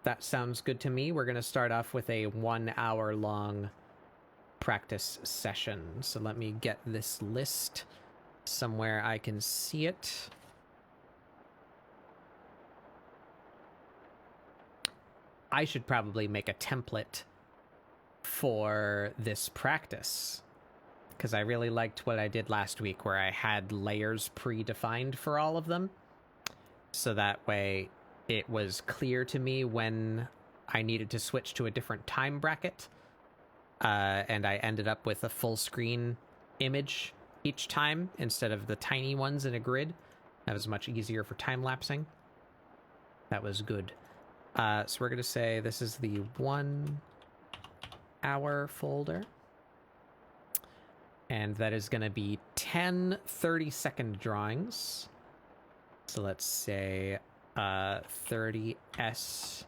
that sounds good to me. We're going to start off with a 1 hour long practice session. So let me get this list somewhere I can see it. I should probably make a template for this practice because I really liked what I did last week where I had layers predefined for all of them. So that way it was clear to me when I needed to switch to a different time bracket. And I ended up with a full screen image each time instead of the tiny ones in a grid. That was much easier for time lapsing. That was good. So we're going to say this is the 1 hour folder. And that is going to be 10 30-second drawings. So let's say 30S.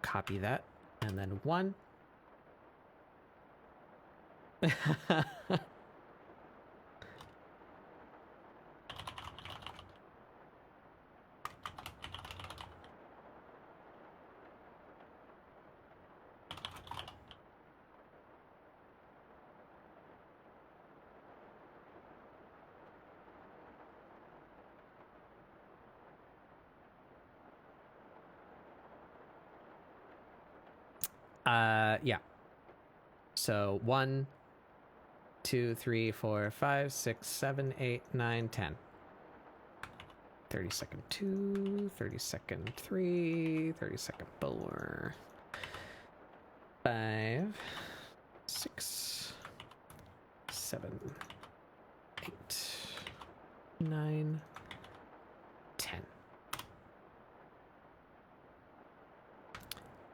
Copy that. And then 1. Yeah. So 1, 2, 3, 4, 5, 6, 7, 8, 9, 10. 30-second 2, 30-second 3, 30-second 4, 5, 6, 7, 8, 9, 10.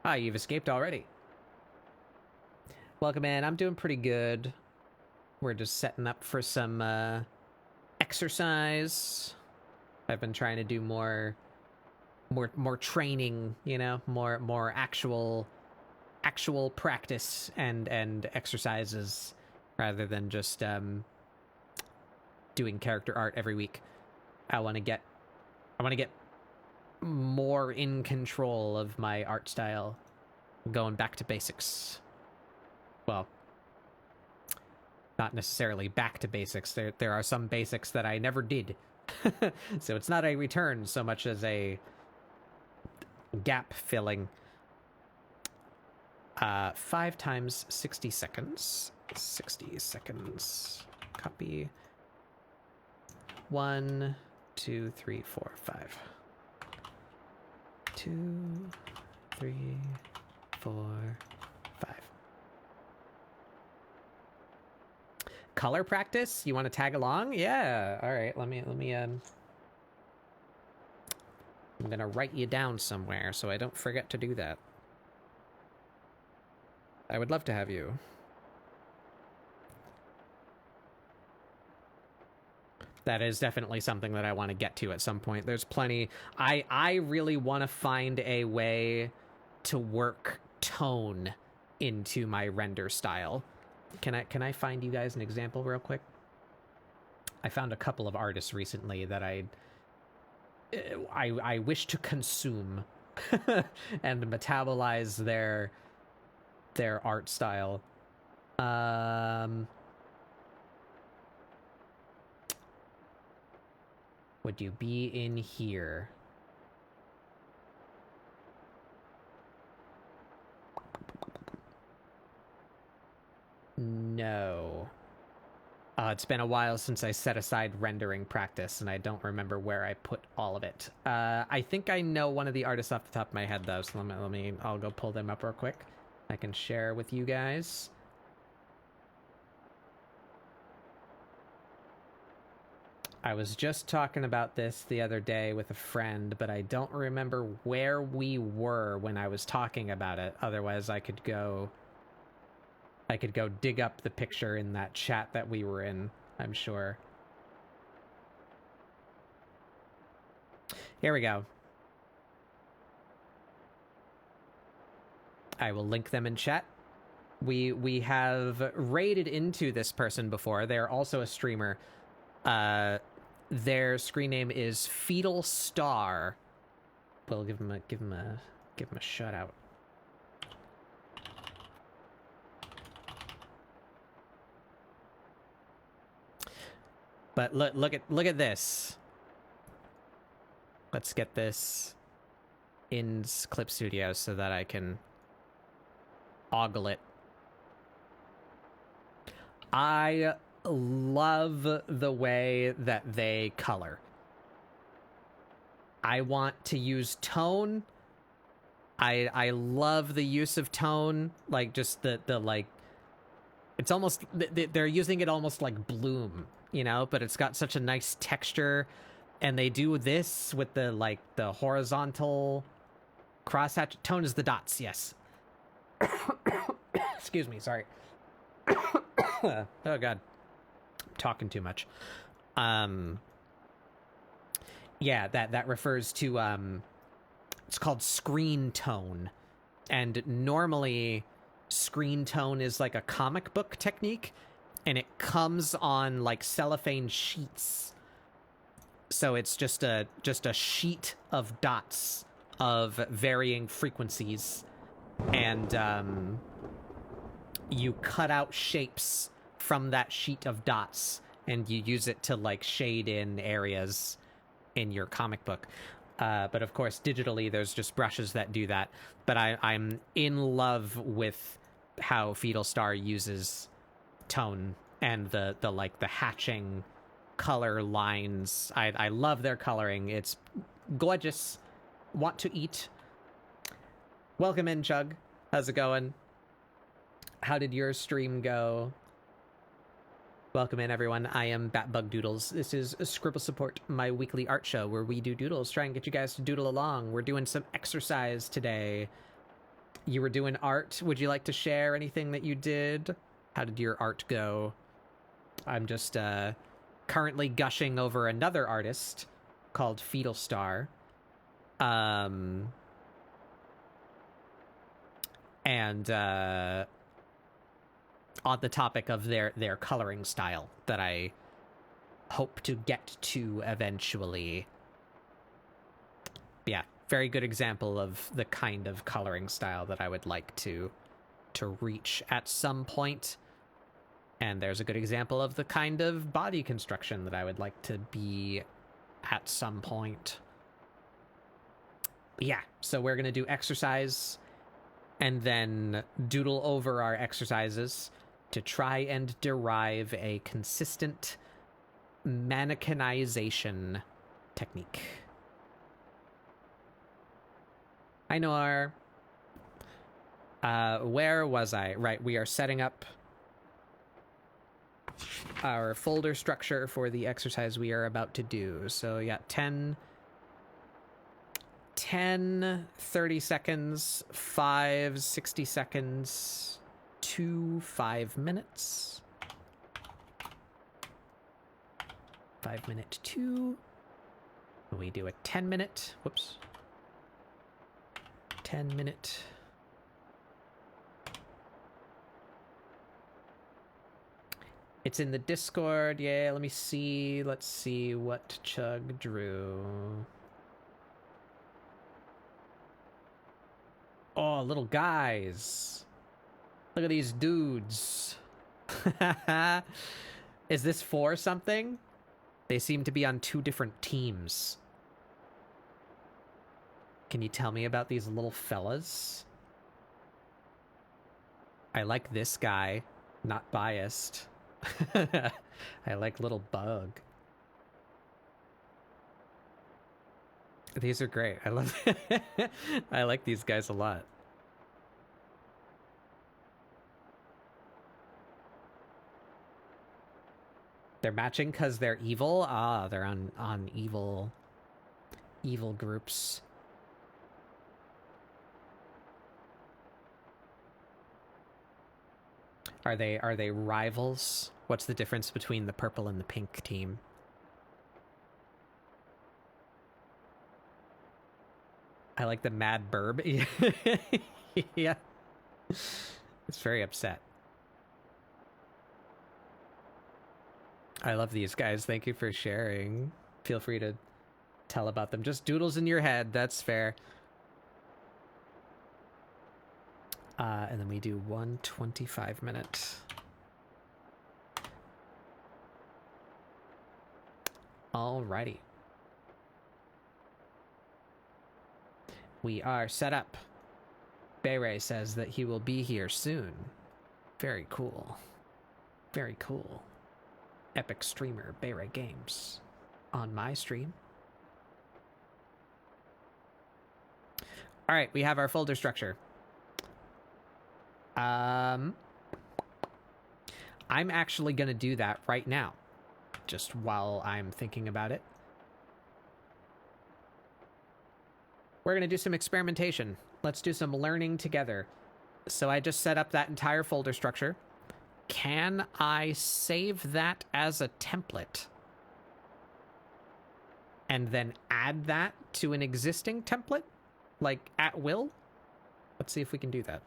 Ah, you've escaped already. Welcome in. I'm doing pretty good. We're just setting up for some exercise. I've been trying to do more training, you know, more actual practice and exercises rather than just doing character art every week. I want to get more in control of my art style, going back to basics. Well, not necessarily back to basics. There are some basics that I never did. So it's not a return so much as a gap filling. 5 times 60 seconds. 60 seconds. Copy. 1, 2, 3, 4, 5. 2, 3, 4, 5. Color practice? You want to tag along? Yeah. All right. Let me I'm going to write you down somewhere so I don't forget to do that. I would love to have you. That is definitely something that I want to get to at some point. There's plenty. I really want to find a way to work tone into my render style. Can I find you guys an example real quick? I found a couple of artists recently that I wish to consume and metabolize their art style. Would you be in here? No. It's been a while since I set aside rendering practice, and I don't remember where I put all of it. I think I know one of the artists off the top of my head, though, so I'll go pull them up real quick. I can share with you guys. I was just talking about this the other day with a friend, but I don't remember where we were when I was talking about it. Otherwise, I could go dig up the picture in that chat that we were in, I'm sure. Here we go. I will link them in chat. We have raided into this person before. They're also a streamer. Their screen name is Fetal Star. We'll give him a shout out. But look at this. Let's get this in Clip Studio so that I can ogle it. I love the way that they color. I want to use tone. I love the use of tone, like just the like, it's almost, they're using it almost like bloom, you know, but it's got such a nice texture. And they do this with the like the horizontal crosshatch. Tone is the dots, yes. Excuse me, sorry. Oh god, I'm talking too much. Yeah, that refers to it's called screen tone, and normally screen tone is like a comic book technique, and it comes on like cellophane sheets. So it's just a sheet of dots of varying frequencies, and you cut out shapes from that sheet of dots, and you use it to like shade in areas in your comic book. But of course, digitally, there's just brushes that do that. But I'm in love with how Fetal Star uses tone and the like the hatching color lines. I love their coloring. It's gorgeous. Want to eat. Welcome in, Chug. How's it going? How did your stream go? Welcome in, everyone. I am Batbug Doodles. This is Scribble Support, my weekly art show where we do doodles, try and get you guys to doodle along. We're doing some exercise today. You were doing art. Would you like to share anything that you did? How did your art go? I'm just currently gushing over another artist called Fetal Star. And on the topic of their coloring style that I hope to get to eventually. Yeah, very good example of the kind of coloring style that I would like to reach at some point. And there's a good example of the kind of body construction that I would like to be at some point. But yeah, so we're going to do exercise and then doodle over our exercises to try and derive a consistent mannequinization technique. Hi, Noir. Where was I? Right, we are setting up our folder structure for the exercise we are about to do. So yeah, 10, 30 seconds, 5, 60 seconds, 2, 5 minutes. 5 minute 2. We do a 10 minute, whoops. 10 minute. It's in the Discord. Yeah, let me see. Let's see what Chug drew. Oh, little guys. Look at these dudes. Is this for something? They seem to be on 2 different teams. Can you tell me about these little fellas? I like this guy. Not biased. I like little bug. These are great. I love I like these guys a lot. They're matching because they're evil? Ah, they're on evil groups. Are they rivals? What's the difference between the purple and the pink team? I like the mad burb. Yeah. It's very upset. I love these guys. Thank you for sharing. Feel free to tell about them. Just doodles in your head. That's fair. And then we do 125 minutes. Alrighty. We are set up. Beret says that he will be here soon. Very cool. Very cool. Epic streamer Beret Games on my stream. All right, we have our folder structure. I'm actually going to do that right now, just while I'm thinking about it. We're going to do some experimentation. Let's do some learning together. So I just set up that entire folder structure. Can I save that as a template and then add that to an existing template, like at will? Let's see if we can do that.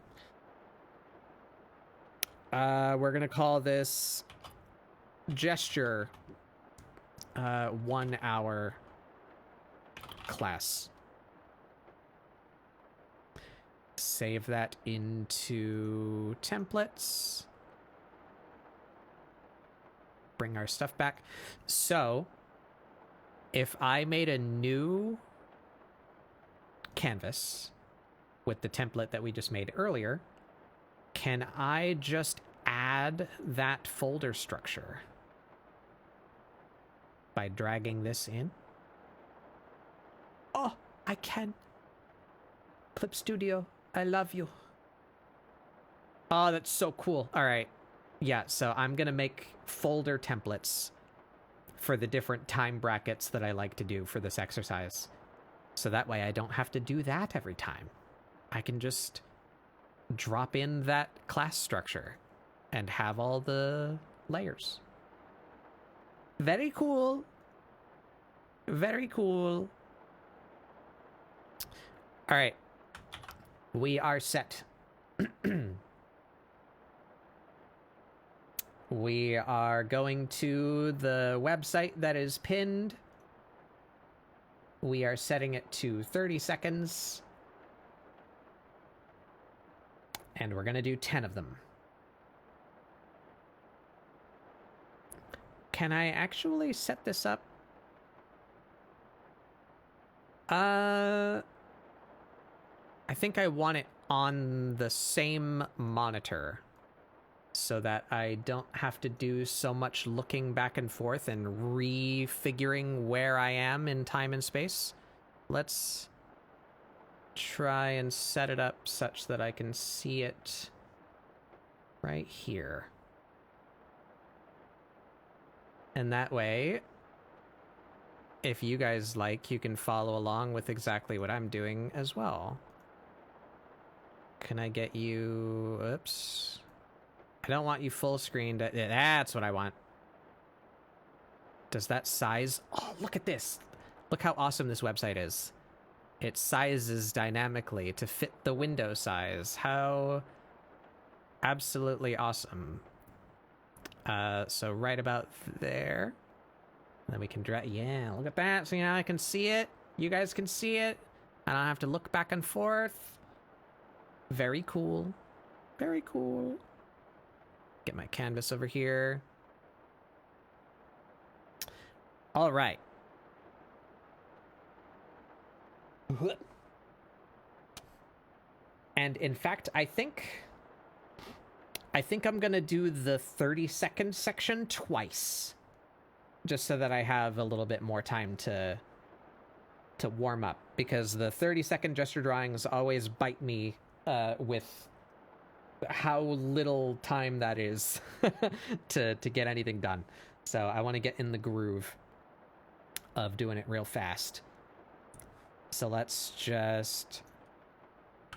We're gonna call this gesture 1 hour class. Save that into templates. Bring our stuff back. So if I made a new canvas with the template that we just made earlier, can I just add that folder structure by dragging this in? Oh, I can. Clip Studio, I love you. Oh, that's so cool. All right. Yeah, so I'm going to make folder templates for the different time brackets that I like to do for this exercise. So that way I don't have to do that every time. I can just drop in that class structure and have all the layers. Very cool. Very cool. All right. We are set. We are going to the website that is pinned. We are setting it to 30 seconds. And we're going to do 10 of them. Can I actually set this up? I think I want it on the same monitor so that I don't have to do so much looking back and forth and refiguring where I am in time and space. Let's try and set it up such that I can see it right here. And that way, if you guys like, you can follow along with exactly what I'm doing as well. Can I get you... Oops. I don't want you full screen. That's what I want. Does that size... Oh, look at this. Look how awesome this website is. It sizes dynamically to fit the window size. How absolutely awesome. So right about there. And then we can drag... Yeah, look at that. So now I can see it. You guys can see it. I don't have to look back and forth. Very cool. Very cool. Get my canvas over here. All right. And in fact, I think I think I'm gonna do the 30-second section twice, just so that I have a little bit more time to warm up, because the 30-second gesture drawings always bite me with how little time that is to get anything done. So I want to get in the groove of doing it real fast. So let's just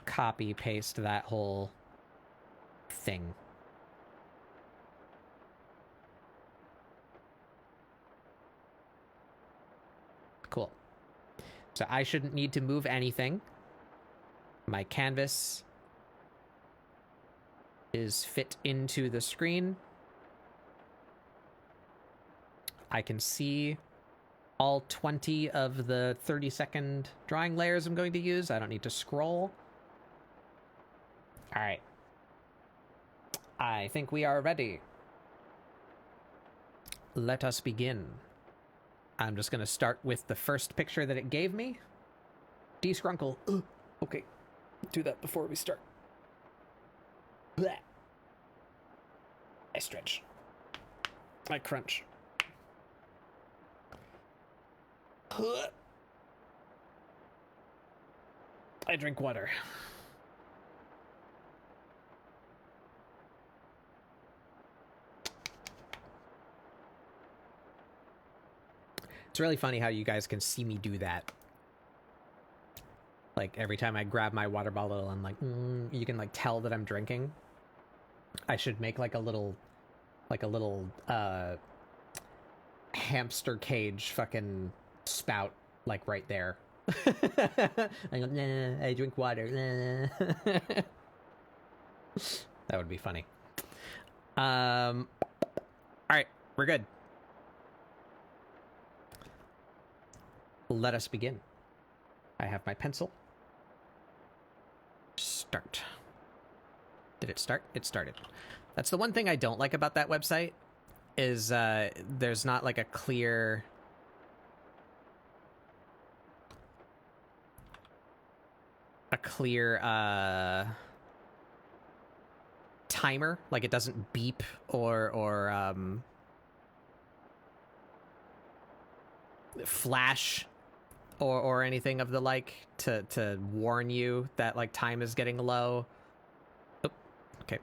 copy paste that whole thing. Cool. So I shouldn't need to move anything. My canvas is fit into the screen. I can see all 20 of the 30-second drawing layers I'm going to use. I don't need to scroll. All right. I think we are ready. Let us begin. I'm just going to start with the first picture that it gave me. Descrunkle. Okay. Do that before we start. Blech. I stretch. I crunch. I drink water. It's really funny how you guys can see me do that. Like, every time I grab my water bottle and, like, you can, like, tell that I'm drinking. I should make, like a little, hamster cage fucking spout, like, right there. I go, nah, I drink water. That would be funny. All right, we're good. Let us begin. I have my pencil. Start. Did it start? It started. That's the one thing I don't like about that website, is there's not like a clear timer. Like, it doesn't beep or flash or anything of the like to warn you that, like, time is getting low. Oh, okay.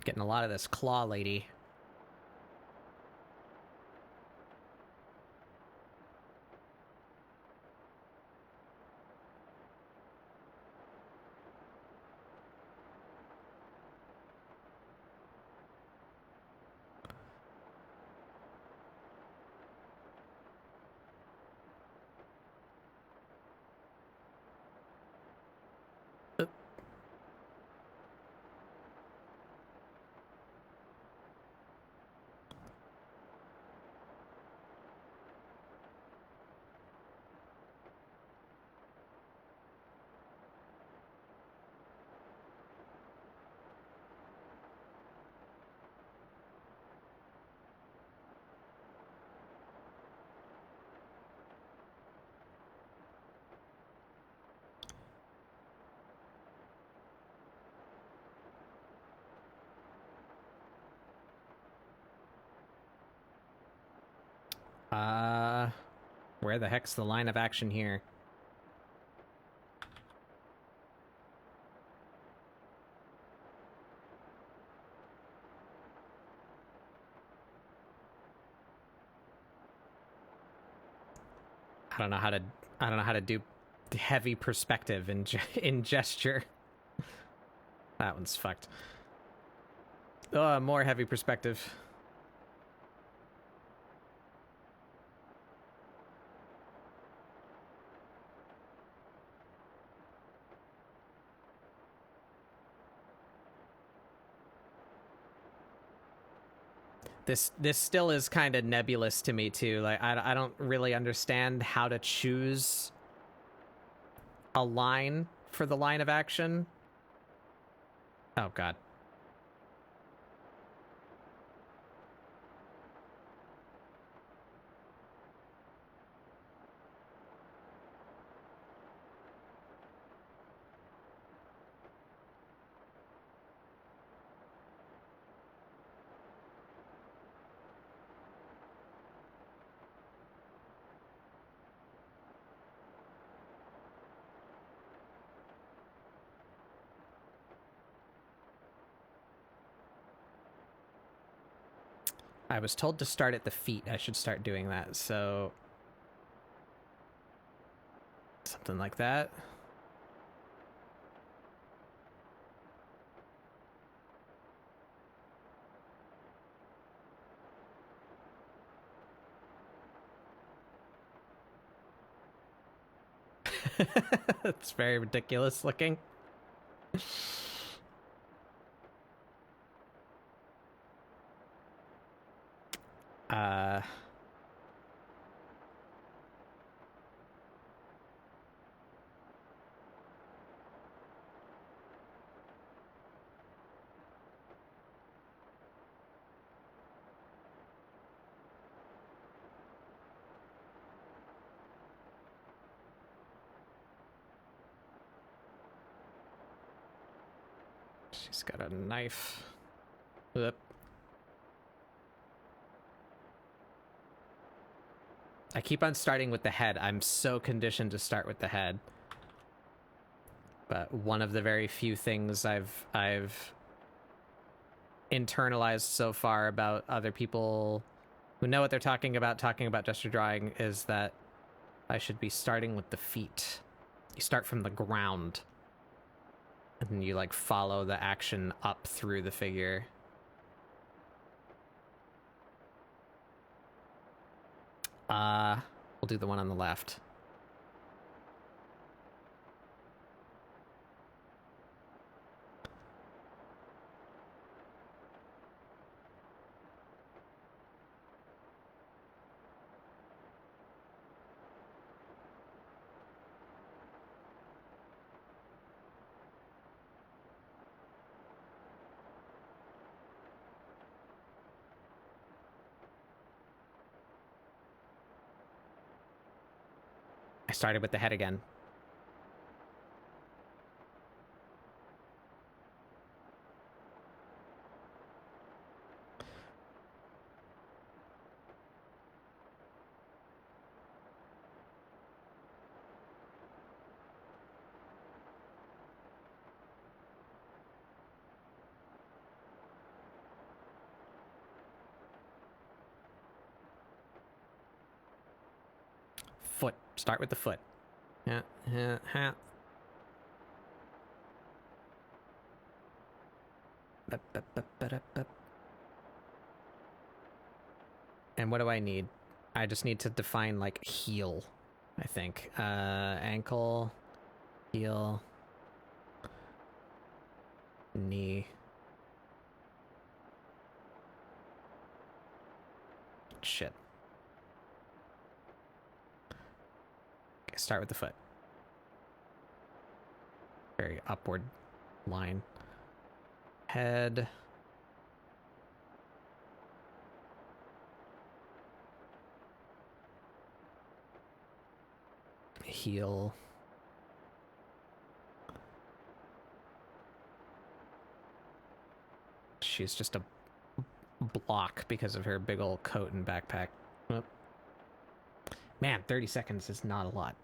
Getting a lot of this claw lady. Where the heck's the line of action here? I don't know how to do heavy perspective in gesture. That one's fucked. Oh, more heavy perspective. This still is kind of nebulous to me too. Like, I don't really understand how to choose a line for the line of action. Oh god. I was told to start at the feet. I should start doing that, so... something like that. It's very ridiculous looking. She's got a knife. Oop. I keep on starting with the head. I'm so conditioned to start with the head. But one of the very few things I've internalized so far about other people who know what they're talking about gesture drawing is that I should be starting with the feet. You start from the ground. And then you, like, follow the action up through the figure. We'll do the one on the left. I started with the head again. Foot. Start with the foot. Yeah, yeah, yeah. And what do I need? I just need to define, like, heel, I think. Ankle, heel, knee. Shit. Okay, start with the foot. Very upward line. Head. Heel. She's just a block because of her big old coat and backpack. Oh. Man, 30 seconds is not a lot.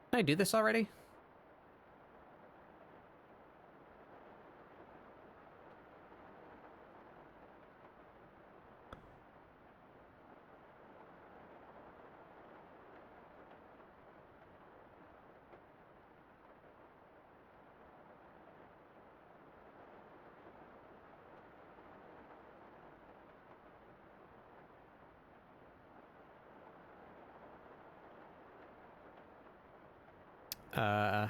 Did I do this already? Uh...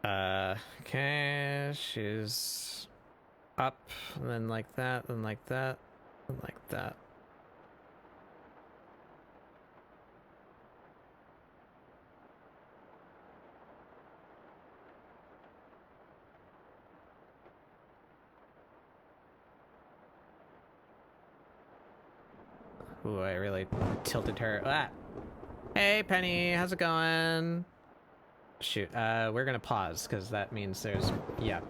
Okay, she's up, and then like that, and like that, and like that. Ooh, I really tilted her. Ah! Hey, Penny, how's it going? Shoot, we're gonna pause, because that means there's... yeah.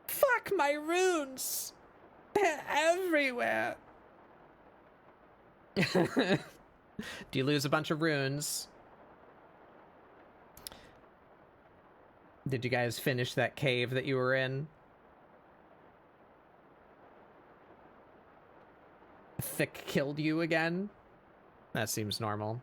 Fuck my runes! They're everywhere! Do you lose a bunch of runes? Did you guys finish that cave that you were in? Thick killed you again? That seems normal.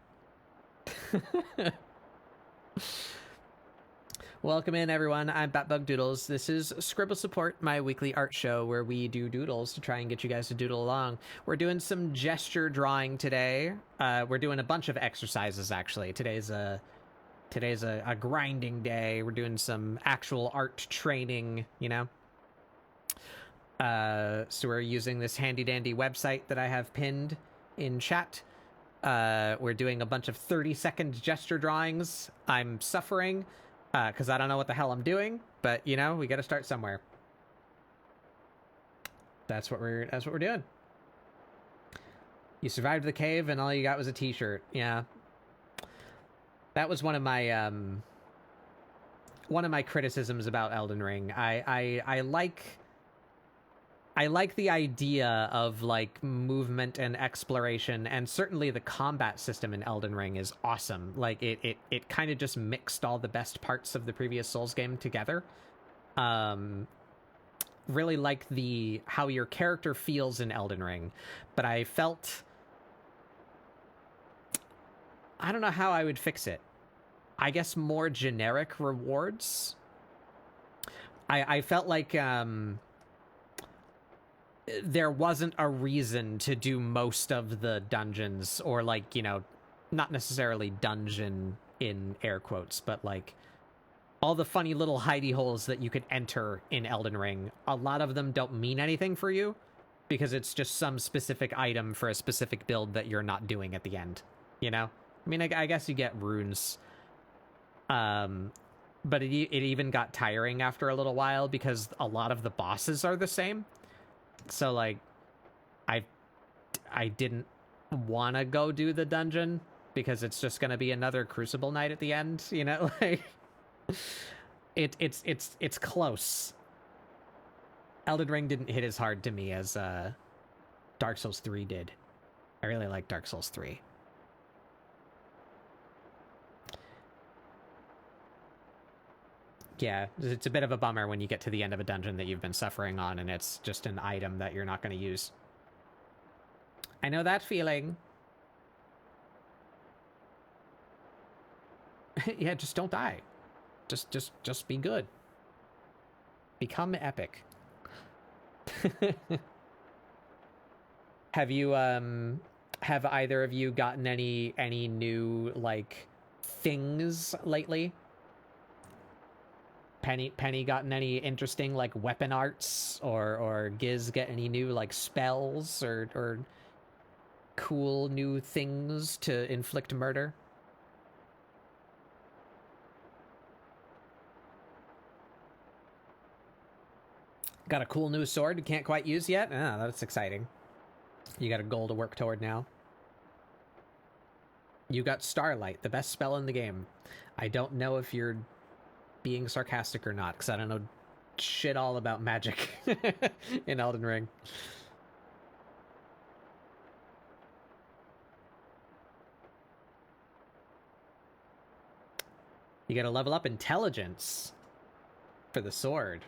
Welcome in, everyone. I'm Batbug Doodles. This is Scribble Support, my weekly art show where we do doodles to try and get you guys to doodle along. We're doing some gesture drawing today. We're doing a bunch of exercises, actually. Today's a grinding day. We're doing some actual art training, you know? So we're using this handy-dandy website that I have pinned in chat. We're doing a bunch of 30-second gesture drawings. I'm suffering because I don't know what the hell I'm doing, but you know, we got to start somewhere. That's what we're doing. You survived the cave, and all you got was a T-shirt. Yeah, that was one of my criticisms about Elden Ring. I like the idea of like movement and exploration, and certainly the combat system in Elden Ring is awesome. Like it kind of just mixed all the best parts of the previous Souls game together. Really like how your character feels in Elden Ring, but I felt, I don't know how I would fix it. I guess more generic rewards. I felt like there wasn't a reason to do most of the dungeons, or like, you know, not necessarily dungeon in air quotes, but like all the funny little hidey holes that you could enter in Elden Ring. A lot of them don't mean anything for you because it's just some specific item for a specific build that you're not doing at the end, you know? I mean, I guess you get runes, but it even got tiring after a little while because a lot of the bosses are the same. So like I didn't want to go do the dungeon because it's just going to be another Crucible night at the end, you know? Like it's close. Elden Ring didn't hit as hard to me as Dark Souls 3 did. I really like Dark Souls 3. Yeah, it's a bit of a bummer when you get to the end of a dungeon that you've been suffering on and it's just an item that you're not going to use. I know that feeling. Yeah, just don't die. Just be good. Become epic. Have you have either of you gotten any new like things lately? Penny gotten any interesting like weapon arts, or Giz get any new like spells or cool new things to inflict murder? Got a cool new sword you can't quite use yet? Ah, that's exciting. You got a goal to work toward now. You got Starlight, the best spell in the game. I don't know if you're being sarcastic or not, because I don't know shit all about magic in Elden Ring. You gotta level up intelligence for the sword.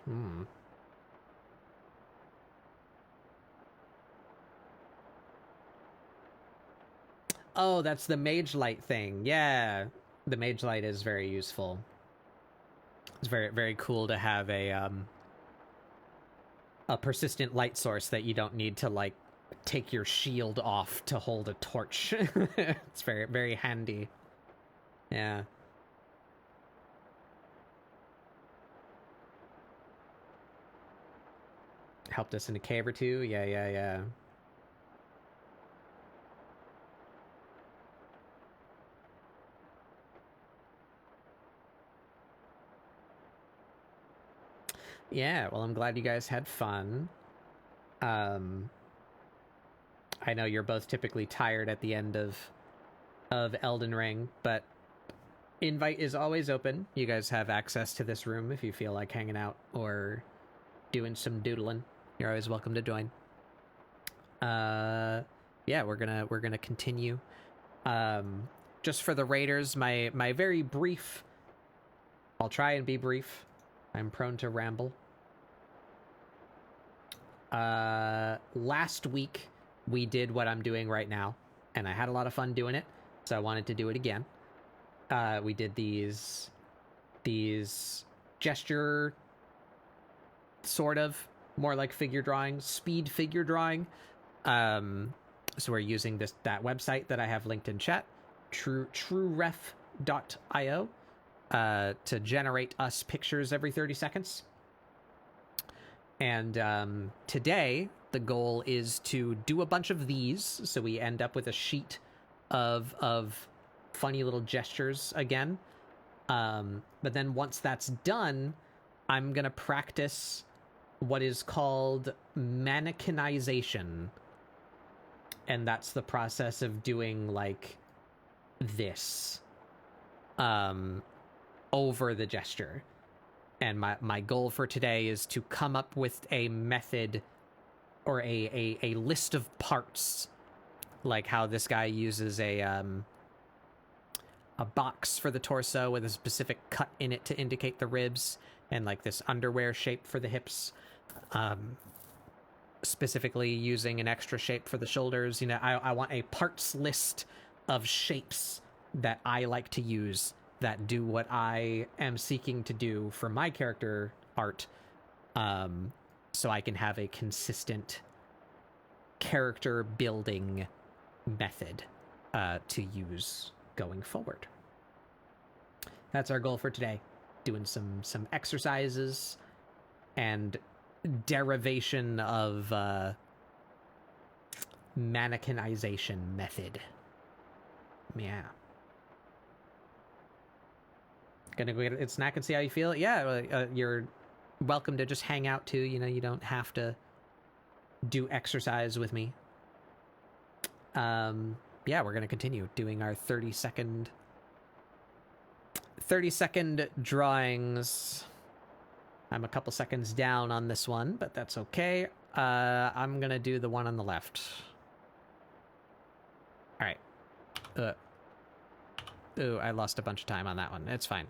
Oh, that's the Mage Light thing. Yeah, the Mage Light is very useful. It's very, very cool to have a persistent light source that you don't need to like take your shield off to hold a torch. It's very, very handy. Yeah. Helped us in a cave or two. Yeah, yeah, yeah. Yeah, well, I'm glad you guys had fun. Um, I know you're both typically tired at the end of Elden Ring, but invite is always open. You guys have access to this room if you feel like hanging out or doing some doodling. You're always welcome to join. Yeah, we're gonna continue. Just for the raiders, my very brief. I'll try and be brief. I'm prone to ramble. Last week we did what I'm doing right now, and I had a lot of fun doing it, so I wanted to do it again. We did these gesture, sort of more like figure drawing, speed figure drawing. So we're using that website that I have linked in chat, trueref.io, to generate us pictures every 30 seconds. And today, the goal is to do a bunch of these, so we end up with a sheet of funny little gestures again. But then once that's done, I'm going to practice what is called mannequinization. And that's the process of doing, like, this over the gesture. And my goal for today is to come up with a method or a list of parts, like how this guy uses a box for the torso with a specific cut in it to indicate the ribs, and like this underwear shape for the hips, specifically using an extra shape for the shoulders. You know, I want a parts list of shapes that I like to use that do what I am seeking to do for my character art, so I can have a consistent character building method to use going forward. That's our goal for today. Doing some exercises and derivation of mannequinization method. Yeah. Gonna go get a snack and see how you feel. Yeah, you're welcome to just hang out too. You know, you don't have to do exercise with me. Yeah, we're gonna continue doing our 30-second drawings. I'm a couple seconds down on this one, but that's okay. I'm gonna do the one on the left. All right. Ooh, I lost a bunch of time on that one. It's fine.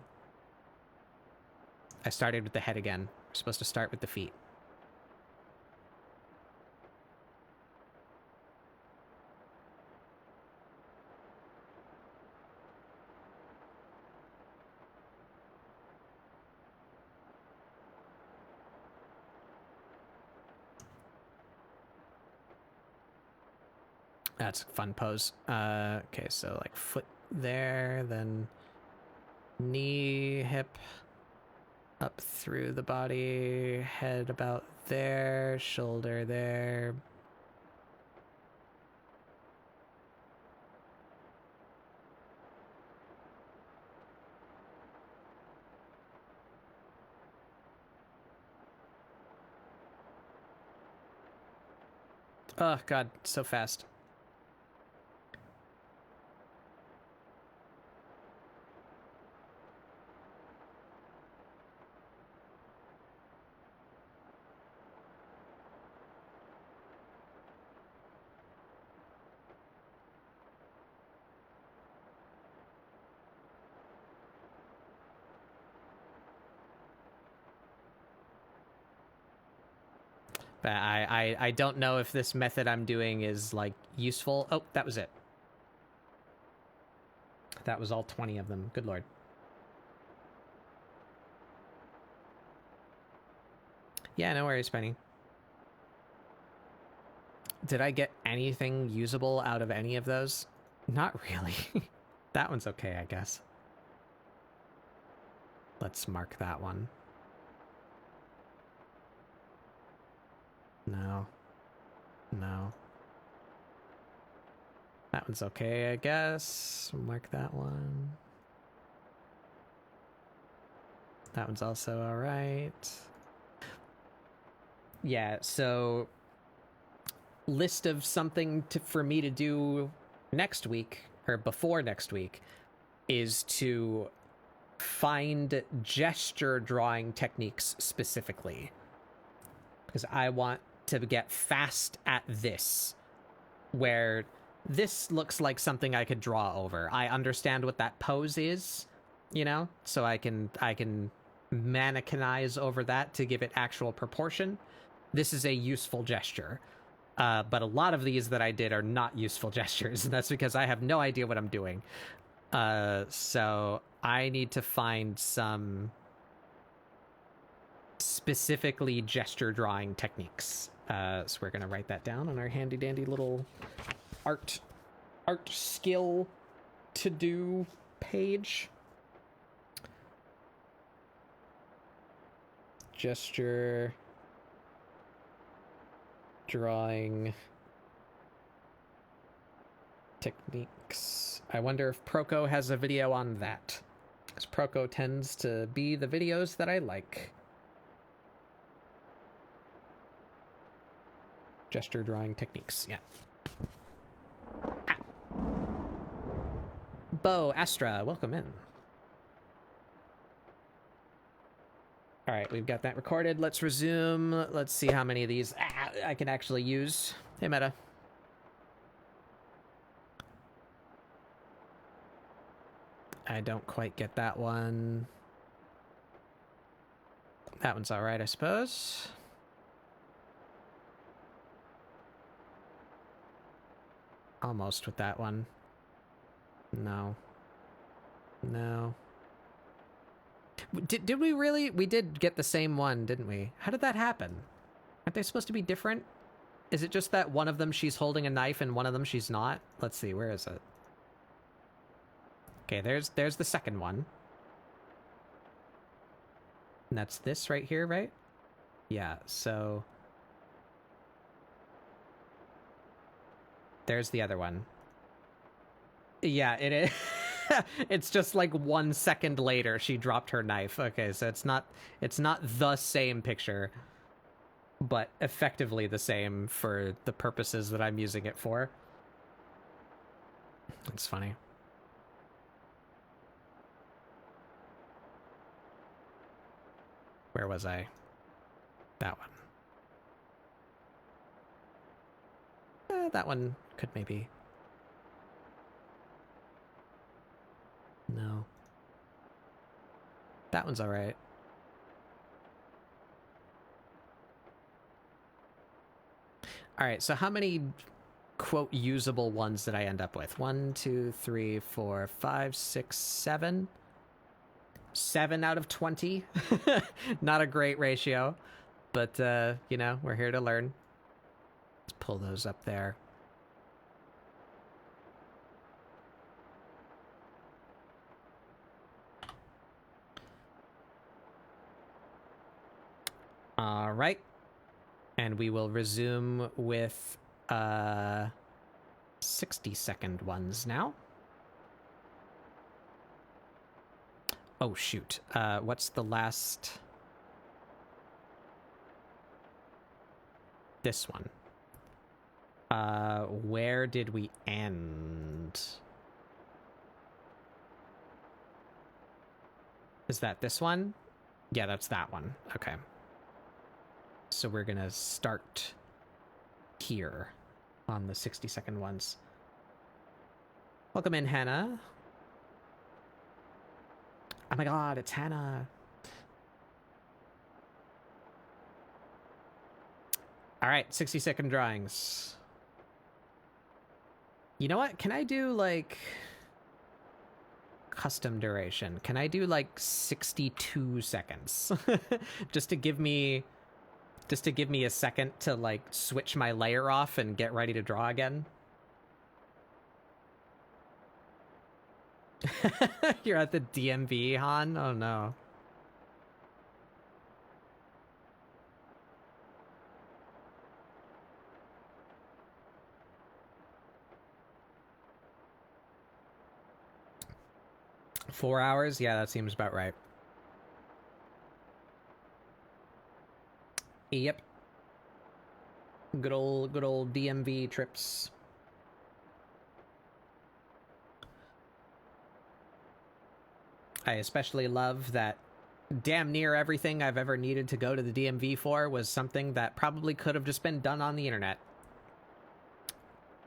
I started with the head again. We're supposed to start with the feet. That's a fun pose. Okay, so like foot there, then knee, hip, up through the body, head about there, shoulder there. Oh god, so fast. But I don't know if this method I'm doing is, like, useful. Oh, that was it. That was all 20 of them. Good lord. Yeah, no worries, Penny. Did I get anything usable out of any of those? Not really. That one's okay, I guess. Let's mark that one. No. No. That one's okay, I guess. Mark that one. That one's also alright. Yeah, so list of something for me to do next week, or before next week, is to find gesture drawing techniques specifically. Because I want to get fast at this, where this looks like something I could draw over. I understand what that pose is, you know, so I can mannequinize over that to give it actual proportion. This is a useful gesture. But a lot of these that I did are not useful gestures, and that's because I have no idea what I'm doing. So I need to find some specifically gesture drawing techniques. So we're going to write that down on our handy dandy little art skill to do page. Gesture drawing techniques. I wonder if Proco has a video on that, because Proco tends to be the videos that I like. Gesture drawing techniques, yeah. Ah. Bo Astra, welcome in. All right, we've got that recorded. Let's resume. Let's see how many of these I can actually use. Hey, Meta. I don't quite get that one. That one's all right, I suppose. Almost with that one. No. No. Did we really? We did get the same one, didn't we? How did that happen? Aren't they supposed to be different? Is it just that one of them she's holding a knife and one of them she's not? Let's see, where is it? Okay, there's the second one. And that's this right here, right? Yeah, so... There's the other one. Yeah, it is. It's just like 1 second later she dropped her knife. Okay, so it's not the same picture, but effectively the same for the purposes that I'm using it for. It's funny. Where was I? That one. That one could maybe... No. That one's alright. Alright, so how many, quote, usable ones did I end up with? 1, 2, 3, 4, 5, 6, 7? 7 out of 20? Not a great ratio, but, you know, we're here to learn. Let's pull those up there. All right. And we will resume with 60-second ones now. Oh, shoot. What's the last... This one. Where did we end? Is that this one? Yeah, that's that one. Okay. So we're gonna start here on the 60-second ones. Welcome in, Hannah. Oh my god, it's Hannah. All right, 60-second drawings. You know what? Can I do, like, custom duration? Can I do, like, 62 seconds? Just to give me a second to, like, switch my layer off and get ready to draw again. You're at the DMV, Han? Oh, no. 4 hours? Yeah, that seems about right. Yep. Good old DMV trips. I especially love that damn near everything I've ever needed to go to the DMV for was something that probably could have just been done on the internet.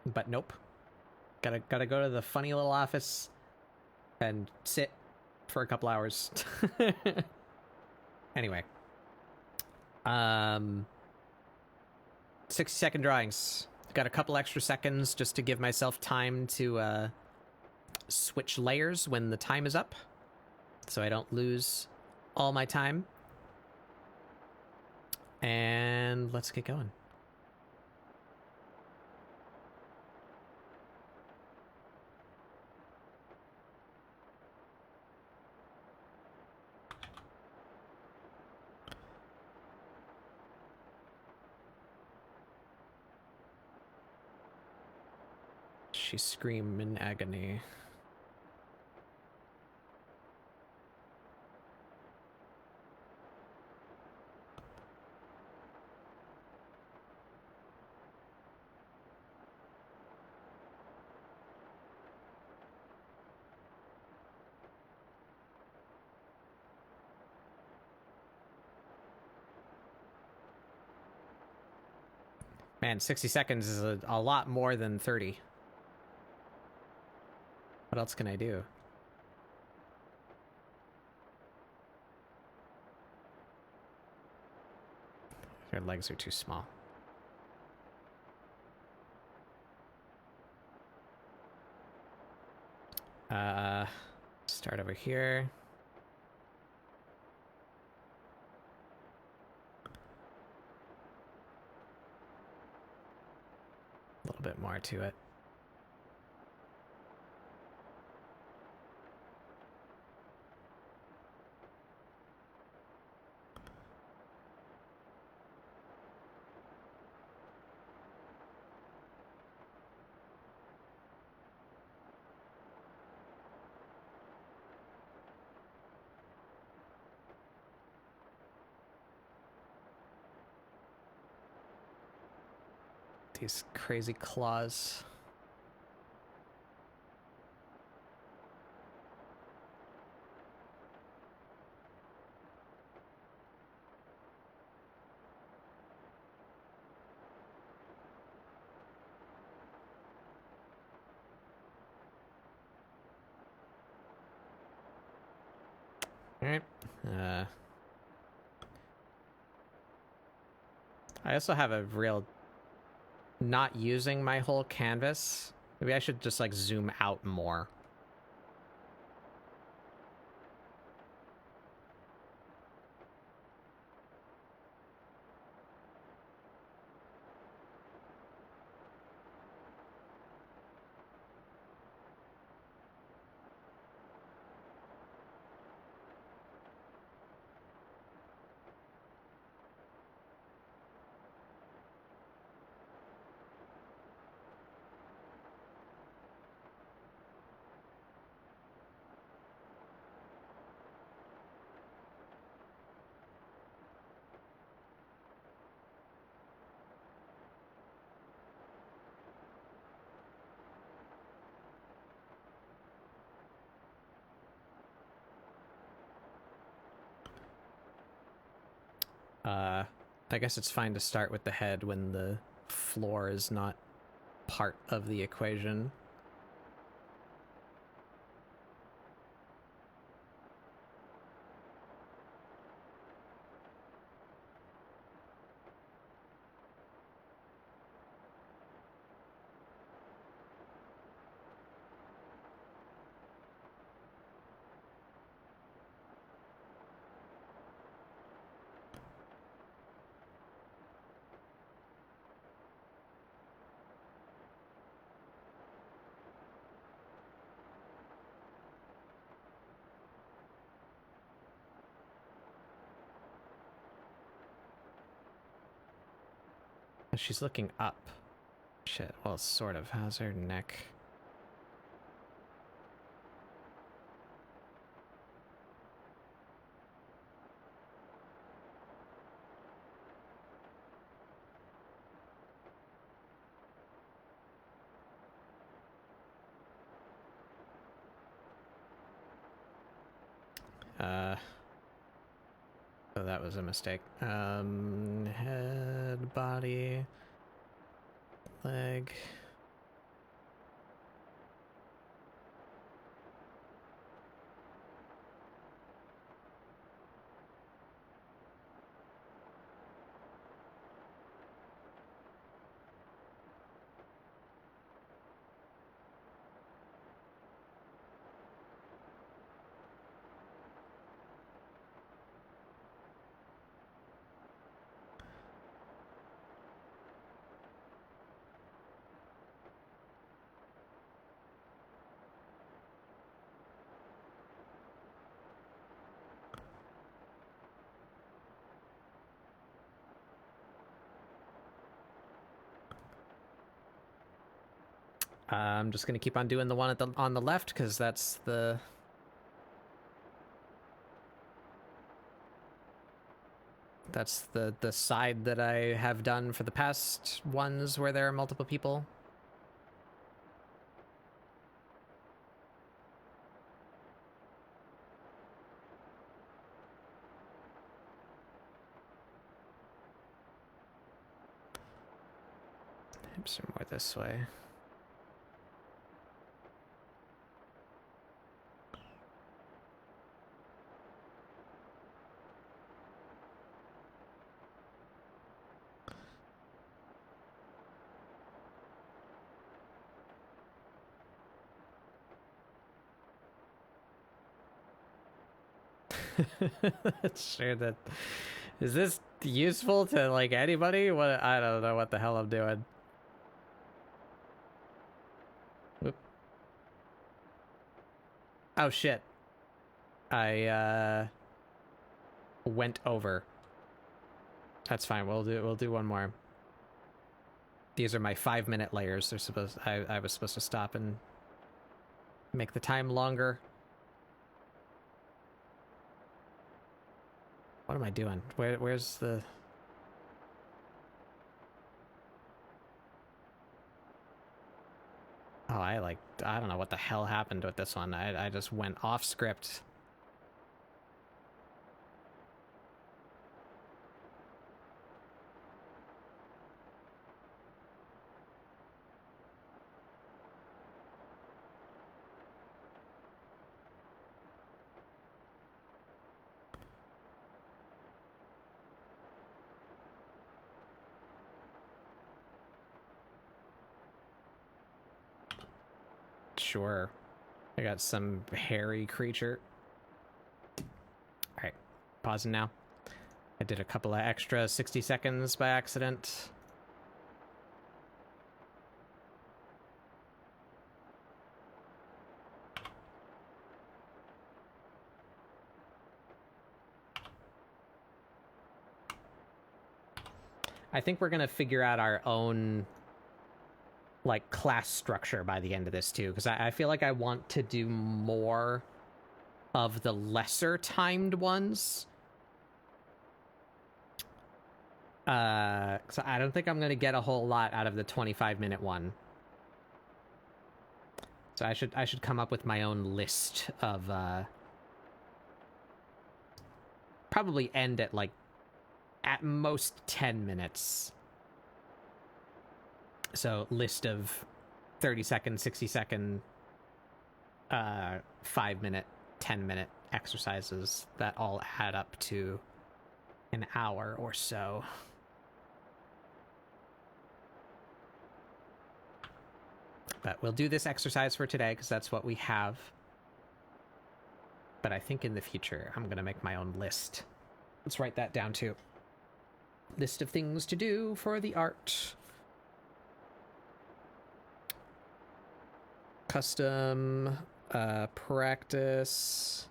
But nope. Gotta go to the funny little office and sit for a couple hours. Anyway. 60-second drawings. Got a couple extra seconds just to give myself time to switch layers when the time is up, so I don't lose all my time. And let's get going. She screamed in agony. Man, 60 seconds is a lot more than 30. What else can I do? Her legs are too small. Start over here. A little bit more to it. These crazy claws. Alright. I also have a real not using my whole canvas. Maybe I should just like zoom out more. I guess it's fine to start with the head when the floor is not part of the equation. She's looking up. Shit, well, sort of. How's her neck? Oh, that was a mistake. Head, body, leg. I'm just gonna keep on doing the one on the left because that's the side that I have done for the past ones where there are multiple people. Hips are more this way. Sure, that is this useful to like anybody? What, I don't know what the hell I'm doing. Whoop. Oh shit. I went over. That's fine. We'll do one more. These are my 5-minute layers. They're supposed I was supposed to stop and make the time longer. What am I doing? Where's the... Oh, I don't know what the hell happened with this one. I just went off script. Sure. I got some hairy creature. Alright, pausing now. I did a couple of extra 60 seconds by accident. I think we're gonna figure out our own like class structure by the end of this too, because I feel like I want to do more of the lesser timed ones. So I don't think I'm gonna get a whole lot out of the 25-minute one. So I should come up with my own list of probably end at like at most 10 minutes. So list of 30-second, 60-second, 5-minute, 10-minute exercises that all add up to an hour or so. But we'll do this exercise for today because that's what we have. But I think in the future, I'm going to make my own list. Let's write that down too. List of things to do for the art. Custom practice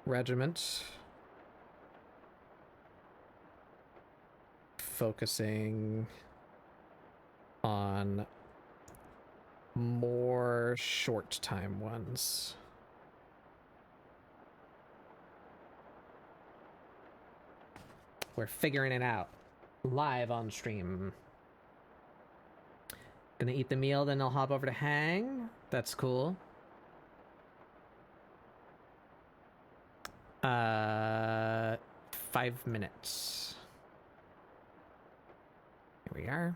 regiment. Focusing on more short time ones. We're figuring it out live on stream. Gonna eat the meal, then I'll hop over to hang. That's cool. Uh, 5 minutes. Here we are.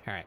All right.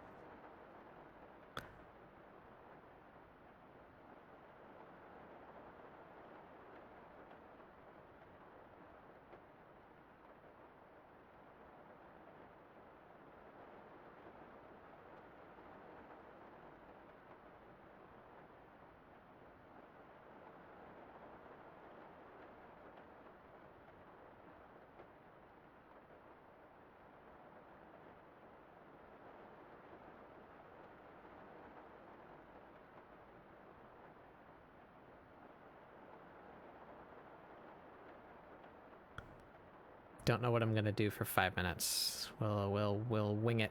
Don't know what I'm gonna do for 5 minutes. We'll wing it.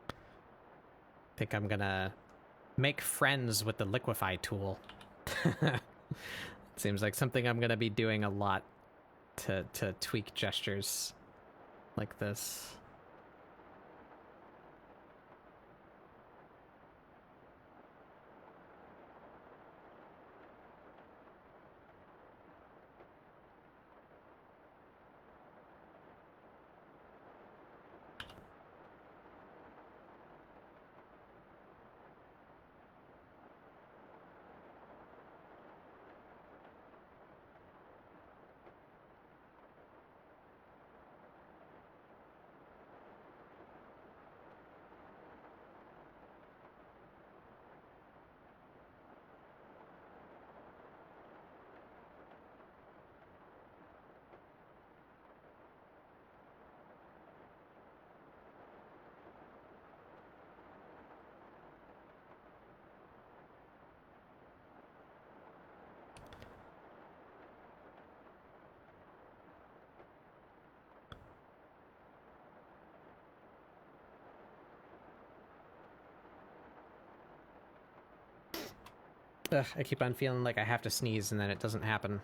I think I'm gonna make friends with the liquefy tool. Seems like something I'm gonna be doing a lot to tweak gestures like this. Ugh, I keep on feeling like I have to sneeze and then it doesn't happen.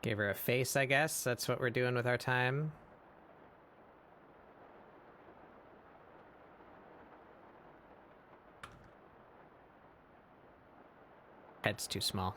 Gave her a face, I guess. That's what we're doing with our time. Head's too small.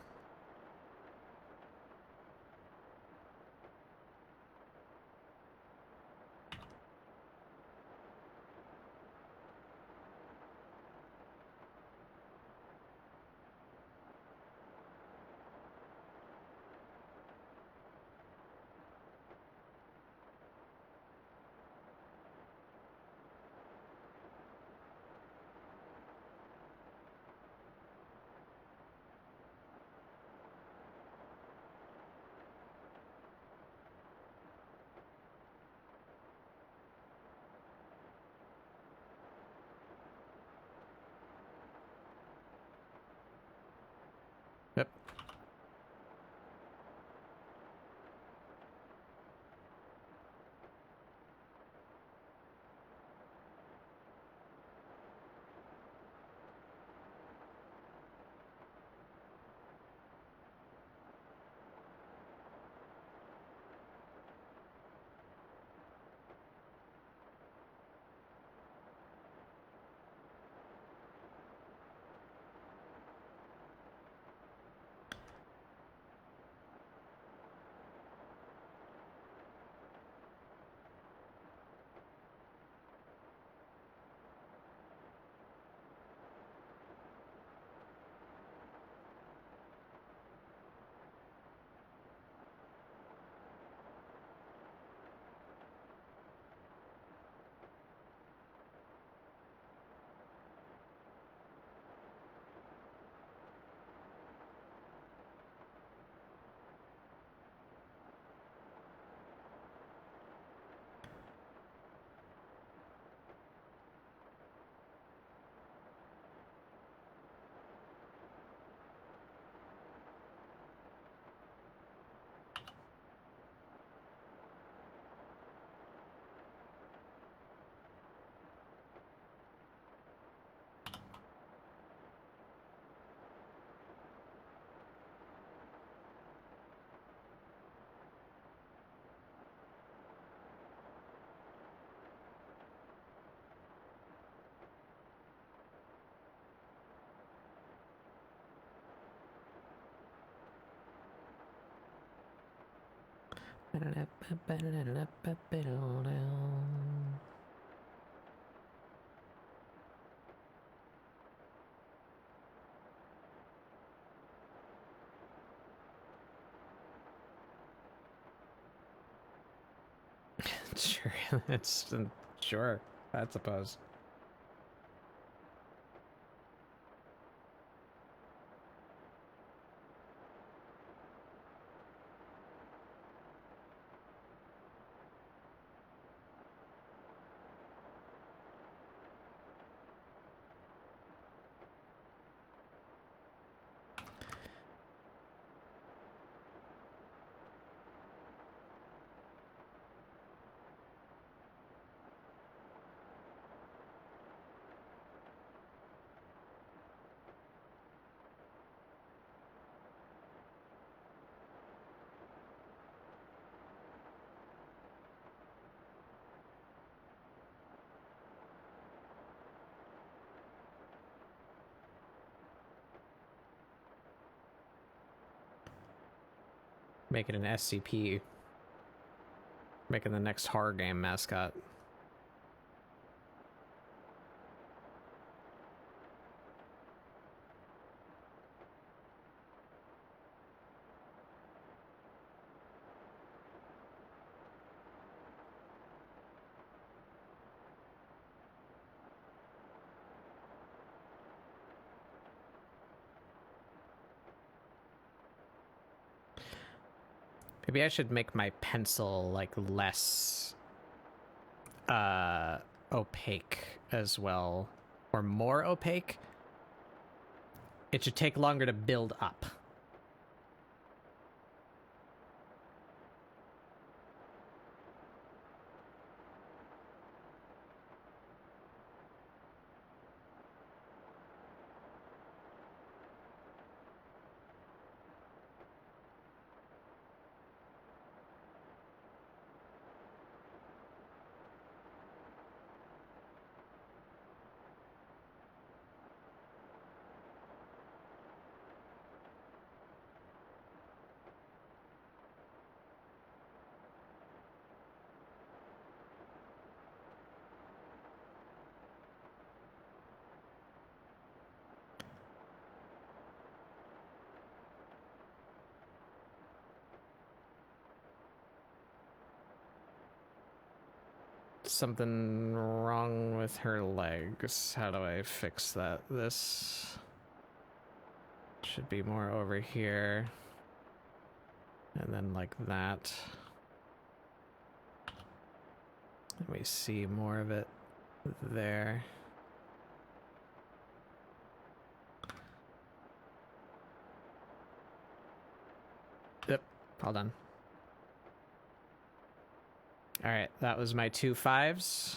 Sure, it's sure, I suppose. Make it an SCP. Making the next horror game mascot. Maybe I should make my pencil like less opaque as well, or more opaque. It should take longer to build up. Something wrong with her legs. How do I fix that? This should be more over here. And then like that. Let me see more of it there. Yep, all done. All right, that was my 2 5s.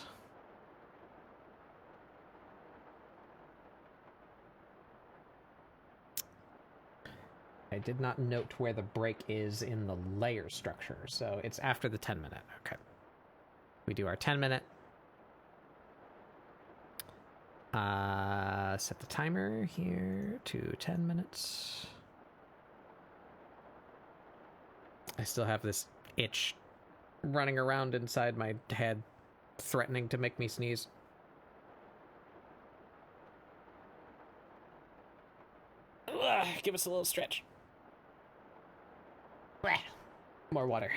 I did not note where the break is in the layer structure, so it's after the 10-minute. Okay. We do our 10-minute. Set the timer here to 10 minutes. I still have this itch running around inside my head, threatening to make me sneeze. Ugh, give us a little stretch. More water.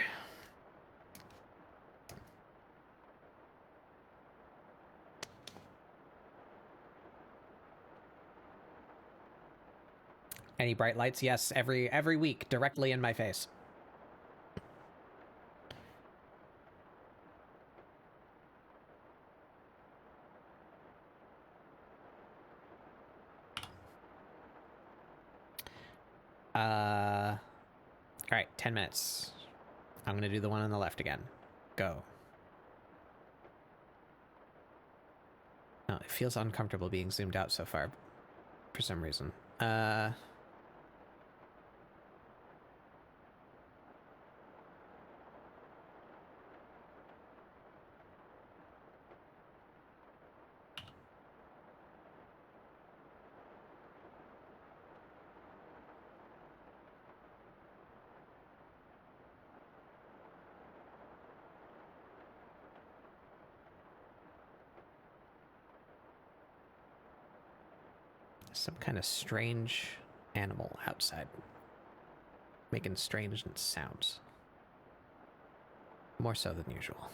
Any bright lights? Yes, every week, directly in my face. All right, 10 minutes. I'm gonna do the one on the left again. Go. Oh, it feels uncomfortable being zoomed out so far, for some reason. Some kind of strange animal outside, making strange sounds. More so than usual.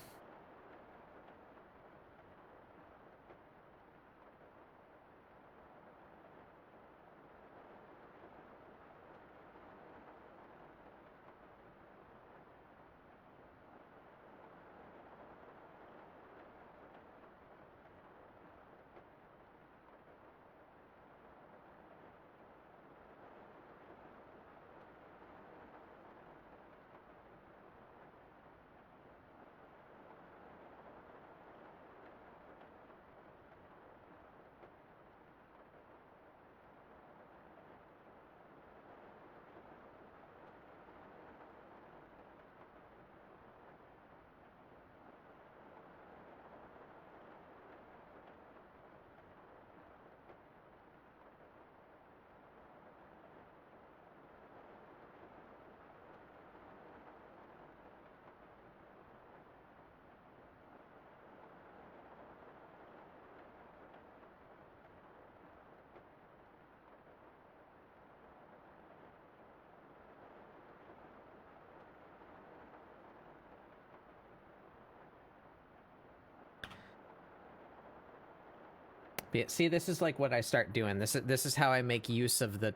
Yeah, see, this is like what I start doing. This is how I make use of the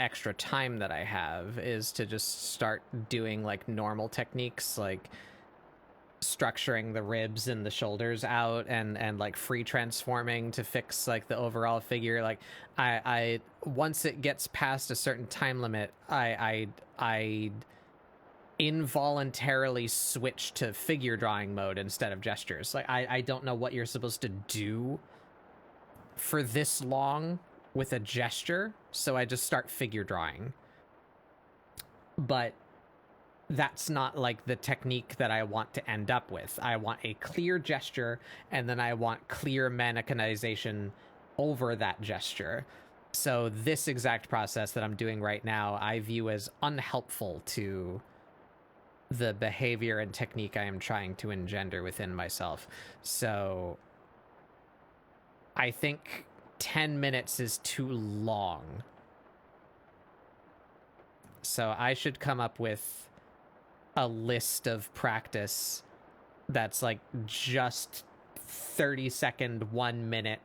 extra time that I have, is to just start doing like normal techniques, like structuring the ribs and the shoulders out, and like free transforming to fix like the overall figure. Like I once it gets past a certain time limit, I involuntarily switch to figure drawing mode instead of gestures. Like I don't know what you're supposed to do for this long with a gesture, so I just start figure drawing. But that's not like the technique that I want to end up with. I want a clear gesture, and then I want clear mannequinization over that gesture. So this exact process that I'm doing right now, I view as unhelpful to the behavior and technique I am trying to engender within myself. So I think 10 minutes is too long. So I should come up with a list of practice that's like just 30-second, 1 minute,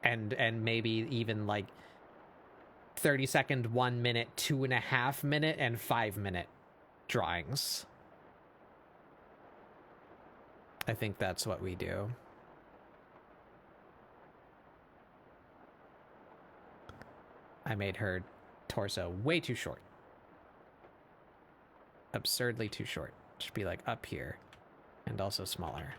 and maybe even like 30-second, 1 minute, 2.5 minute, and 5-minute drawings. I think that's what we do. I made her torso way too short. Absurdly too short. Should be like up here, and also smaller.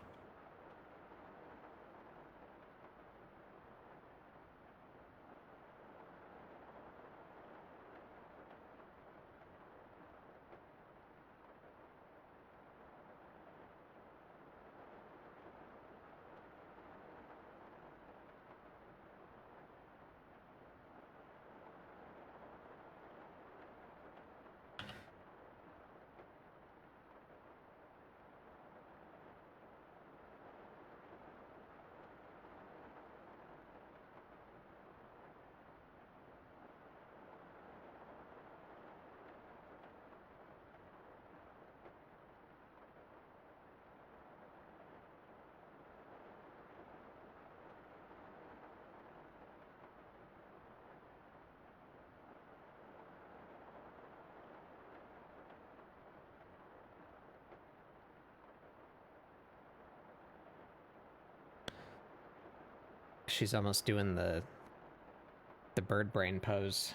She's almost doing the bird brain pose.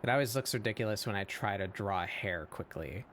It always looks ridiculous when I try to draw hair quickly.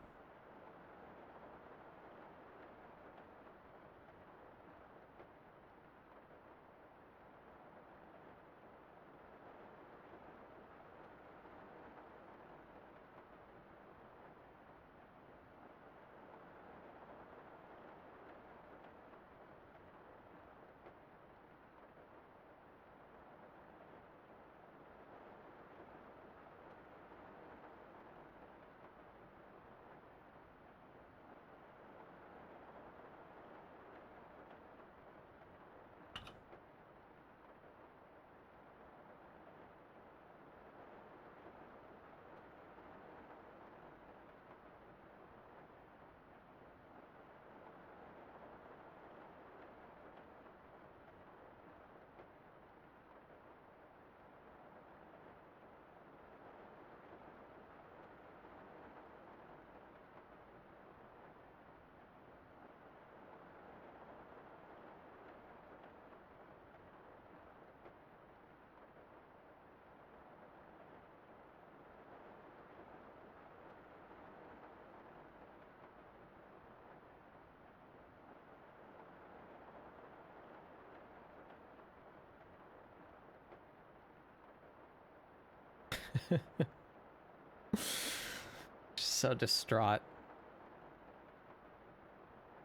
So distraught.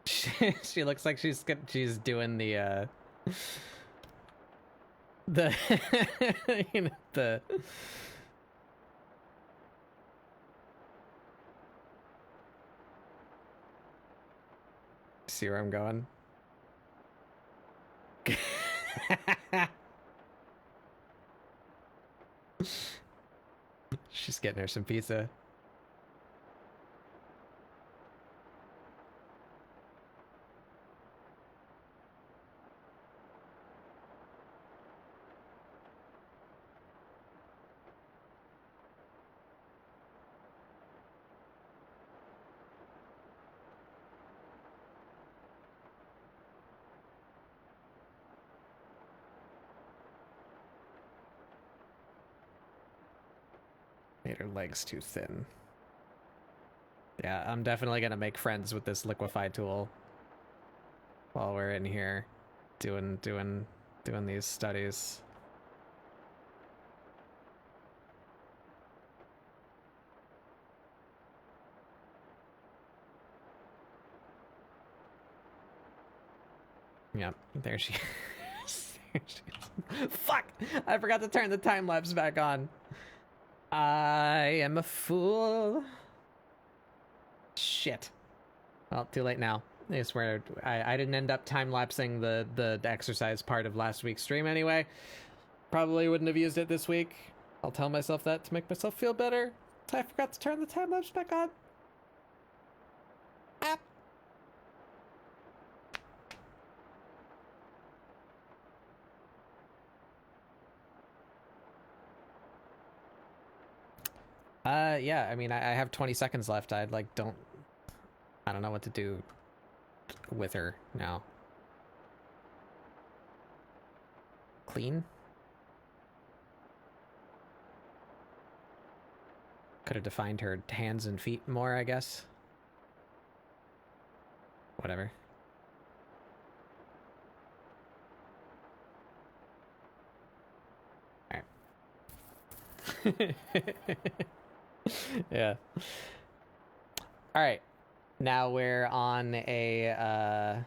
She looks like she's doing the you know, the see where I'm going. She's getting her some pizza. Made her legs too thin. Yeah, I'm definitely gonna make friends with this liquefy tool while we're in here doing these studies. Yep, there she is. Fuck! I forgot to turn the time lapse back on. I am a fool. Shit. Well, too late now. I swear I didn't end up time-lapsing the exercise part of last week's stream anyway. Probably wouldn't have used it this week. I'll tell myself that to make myself feel better. I forgot to turn the time-lapse back on. Ah. Yeah, I mean, I have 20 seconds left. I don't know what to do with her now. Clean? Could have defined her hands and feet more, I guess. Whatever. Alright. Yeah. Alright. Now we're on a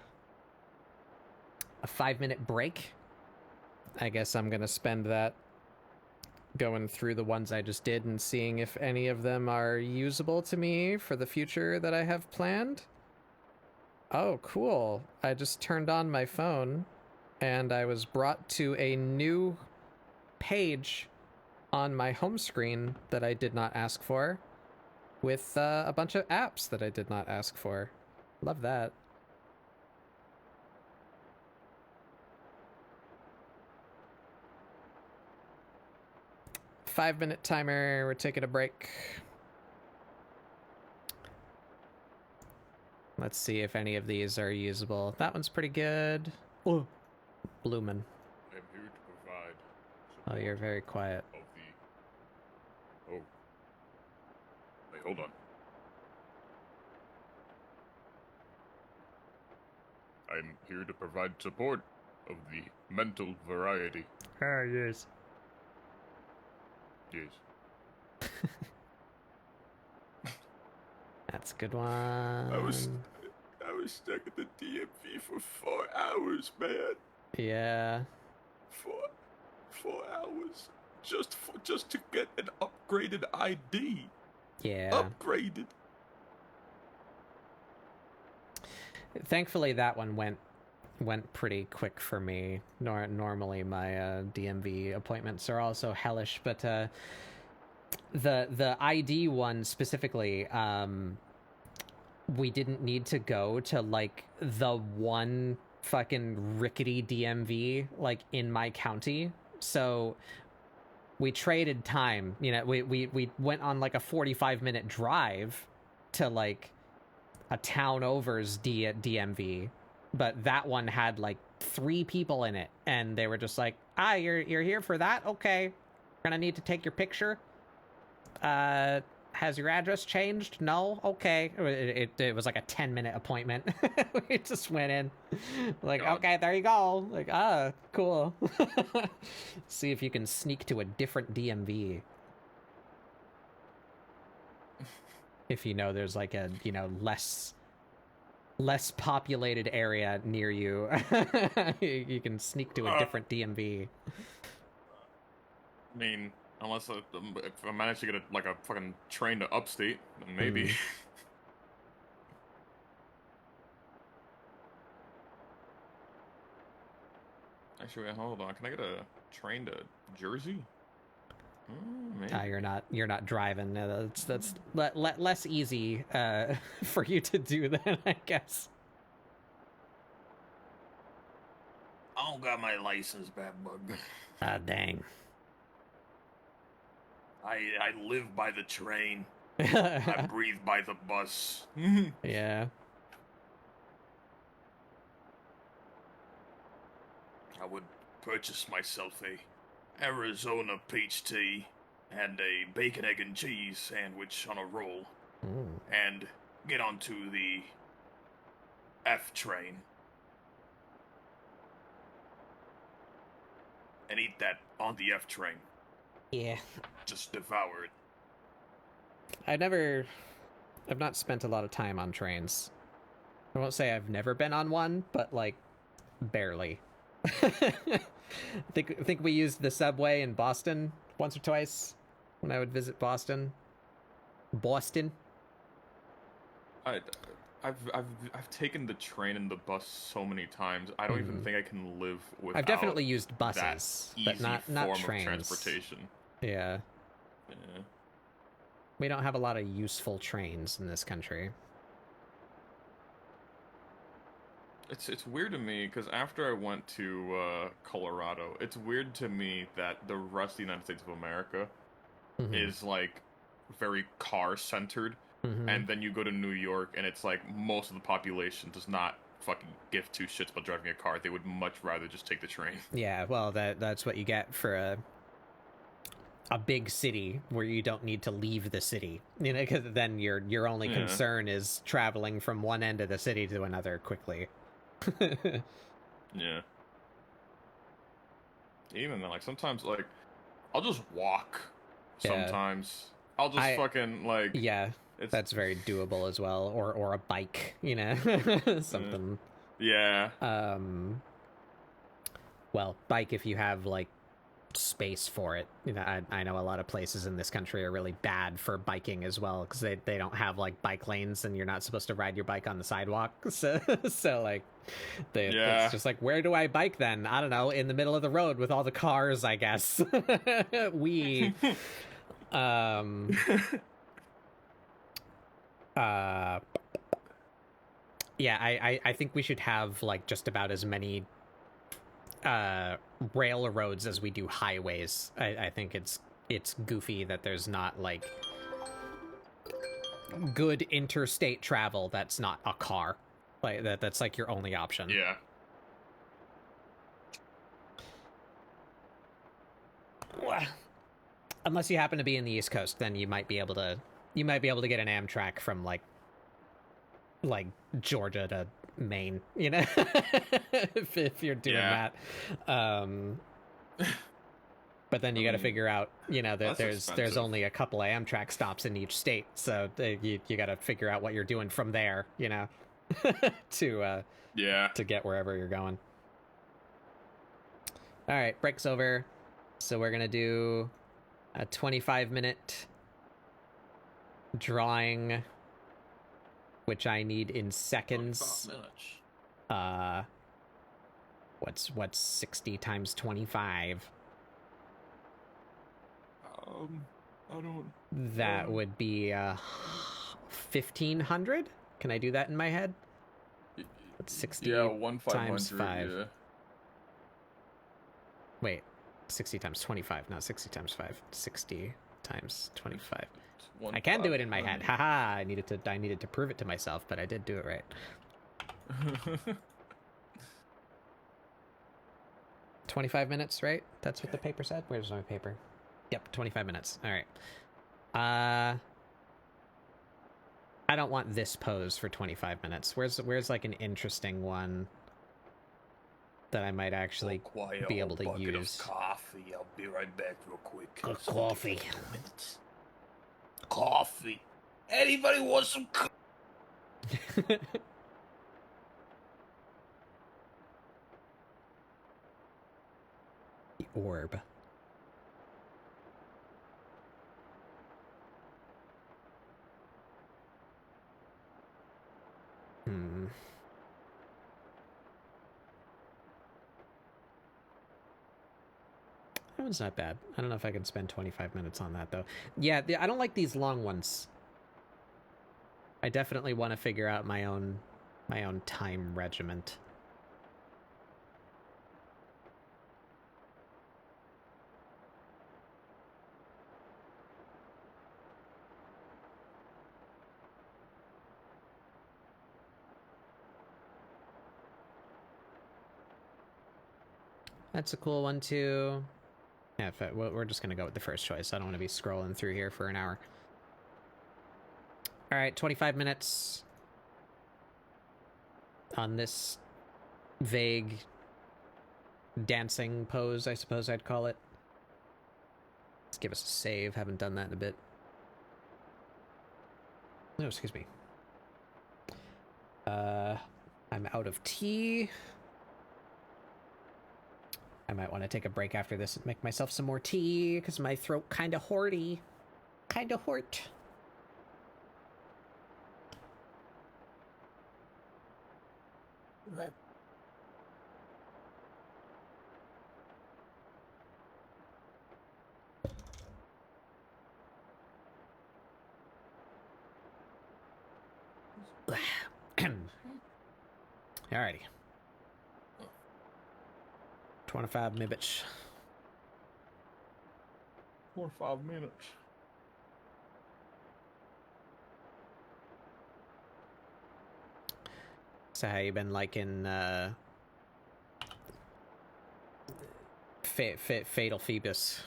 5-minute break. I guess I'm gonna spend that going through the ones I just did and seeing if any of them are usable to me for the future that I have planned. Oh, cool. I just turned on my phone and I was brought to a new page on my home screen that I did not ask for, with a bunch of apps that I did not ask for. Love that. Five-minute timer. We're taking a break. Let's see if any of these are usable. That one's pretty good. Oh, Bloomin'. I'm here to provide. Oh, you're very quiet. Oh, Wait, hold on. I'm here to provide support of the mental variety. Ah, yes. Yes. That's a good one. I was stuck at the DMV for 4 hours, man. Yeah. 4 hours just to get an upgraded ID. Yeah. Upgraded. Thankfully, that one went pretty quick for me. Normally, my DMV appointments are also hellish, but the ID one specifically, we didn't need to go to like the one fucking rickety DMV like in my county, so we traded time. You know, we went on like a 45-minute drive to like a town over's DMV, but that one had like 3 people in it, and they were just like, you're here for that? Okay, gonna need to take your picture. Has your address changed? No? Okay. It was like a 10-minute appointment. We just went in. Like, God. Okay, there you go. Like, cool. See if you can sneak to a different DMV. If you know there's like a, less populated area near you, you can sneak to a different DMV. I mean, unless if I manage to get a fucking train to upstate, then maybe. Actually, wait, hold on. Can I get a train to Jersey? You're not driving. That's less easy for you to do then, I guess. I don't got my license, bad bug. Dang. I live by the train. I breathe by the bus. Yeah. I would purchase myself a Arizona peach tea and a bacon, egg, and cheese sandwich on a roll. And get onto the F train. And eat that on the F train. Yeah. Just devour it. I've not spent a lot of time on trains. I won't say I've never been on one, but like barely. I think we used the subway in Boston once or twice when I would visit Boston. I've taken the train and the bus so many times. I don't even think I can live without. I've definitely used buses, but not trains. Of transportation. Yeah. We don't have a lot of useful trains in this country. It's weird to me because after I went to Colorado, it's weird to me that the rest of the United States of America is like very car centered. And then you go to New York, and it's like most of the population does not fucking give 2 shits about driving a car. They would much rather just take the train. Yeah, well, that's what you get for a big city where you don't need to leave the city. You know, because then your only concern is traveling from one end of the city to another quickly. Yeah. Even then, like sometimes, like I'll just walk. Sometimes I'll just fucking like. Yeah. That's very doable as well, or a bike, you know, something. Yeah. Well, bike if you have like space for it. You know, I know a lot of places in this country are really bad for biking as well because they don't have like bike lanes, and you're not supposed to ride your bike on the sidewalk. So like, it's just like, where do I bike then? I don't know, in the middle of the road with all the cars, I guess. Yeah, I think we should have like just about as many railroads as we do highways. I think it's goofy that there's not like good interstate travel that's not a car. Like that's like your only option. Yeah. Unless you happen to be in the East Coast, then you might be able to you might be able to get an Amtrak from like Georgia to Maine, you know, if you're doing that. But then you got to figure out, you know, that there's only a couple of Amtrak stops in each state, so you got to figure out what you're doing from there, you know, to get wherever you're going. All right, break's over, so we're gonna do a 25-minute drawing, which I need in seconds. What's 60 times 25? I don't. That would be 1,500. Can I do that in my head? That's 60 times 5. Yeah. Wait, 60 times 25, not 60 times 5. 60 times 25. I can do it in my head. Haha! I needed to prove it to myself, but I did do it right. 25 minutes, right? That's what the paper said. Where's my paper? Yep, 25 minutes. All right. I don't want this pose for 25 minutes. Where's like an interesting one that I might actually be able to use? Coffee. I'll be right back real quick. Coffee. Coffee. Anybody want some coffee? The orb. That one's not bad. I don't know if I can spend 25 minutes on that, though. Yeah, I don't like these long ones. I definitely want to figure out my own time regiment. That's a cool one, too. Yeah, we're just going to go with the first choice. I don't want to be scrolling through here for an hour. All right, 25 minutes on this vague dancing pose, I suppose I'd call it. Let's give us a save. Haven't done that in a bit. No, excuse me. I'm out of tea. I might want to take a break after this and make myself some more tea, because my throat kind of horty. Kind of hort. Right. Alrighty. 25 minutes. 4 or 5 minutes. So how you been liking Fatal Phoebus?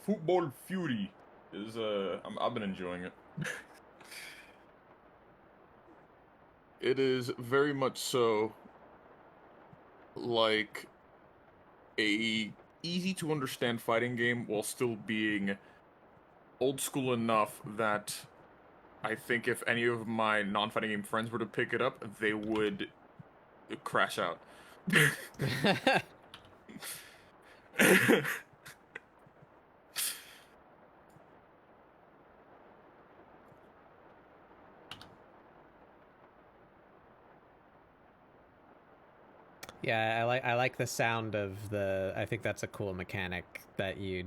Football Fury is I've been enjoying it. It is very much so like a easy to understand fighting game while still being old school enough that I think if any of my non-fighting game friends were to pick it up, they would crash out. Yeah, I like the sound of the. I think that's a cool mechanic that you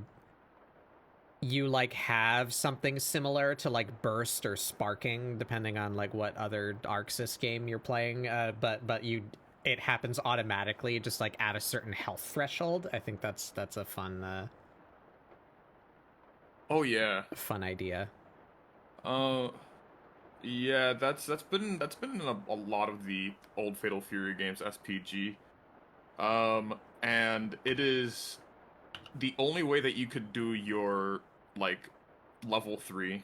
like have something similar to like burst or sparking, depending on like what other Arxis game you're playing. But it happens automatically, just like at a certain health threshold. I think that's a fun. Oh yeah. Fun idea. Yeah, that's been in a lot of the old Fatal Fury games, SPG. And it is the only way that you could do your like level 3,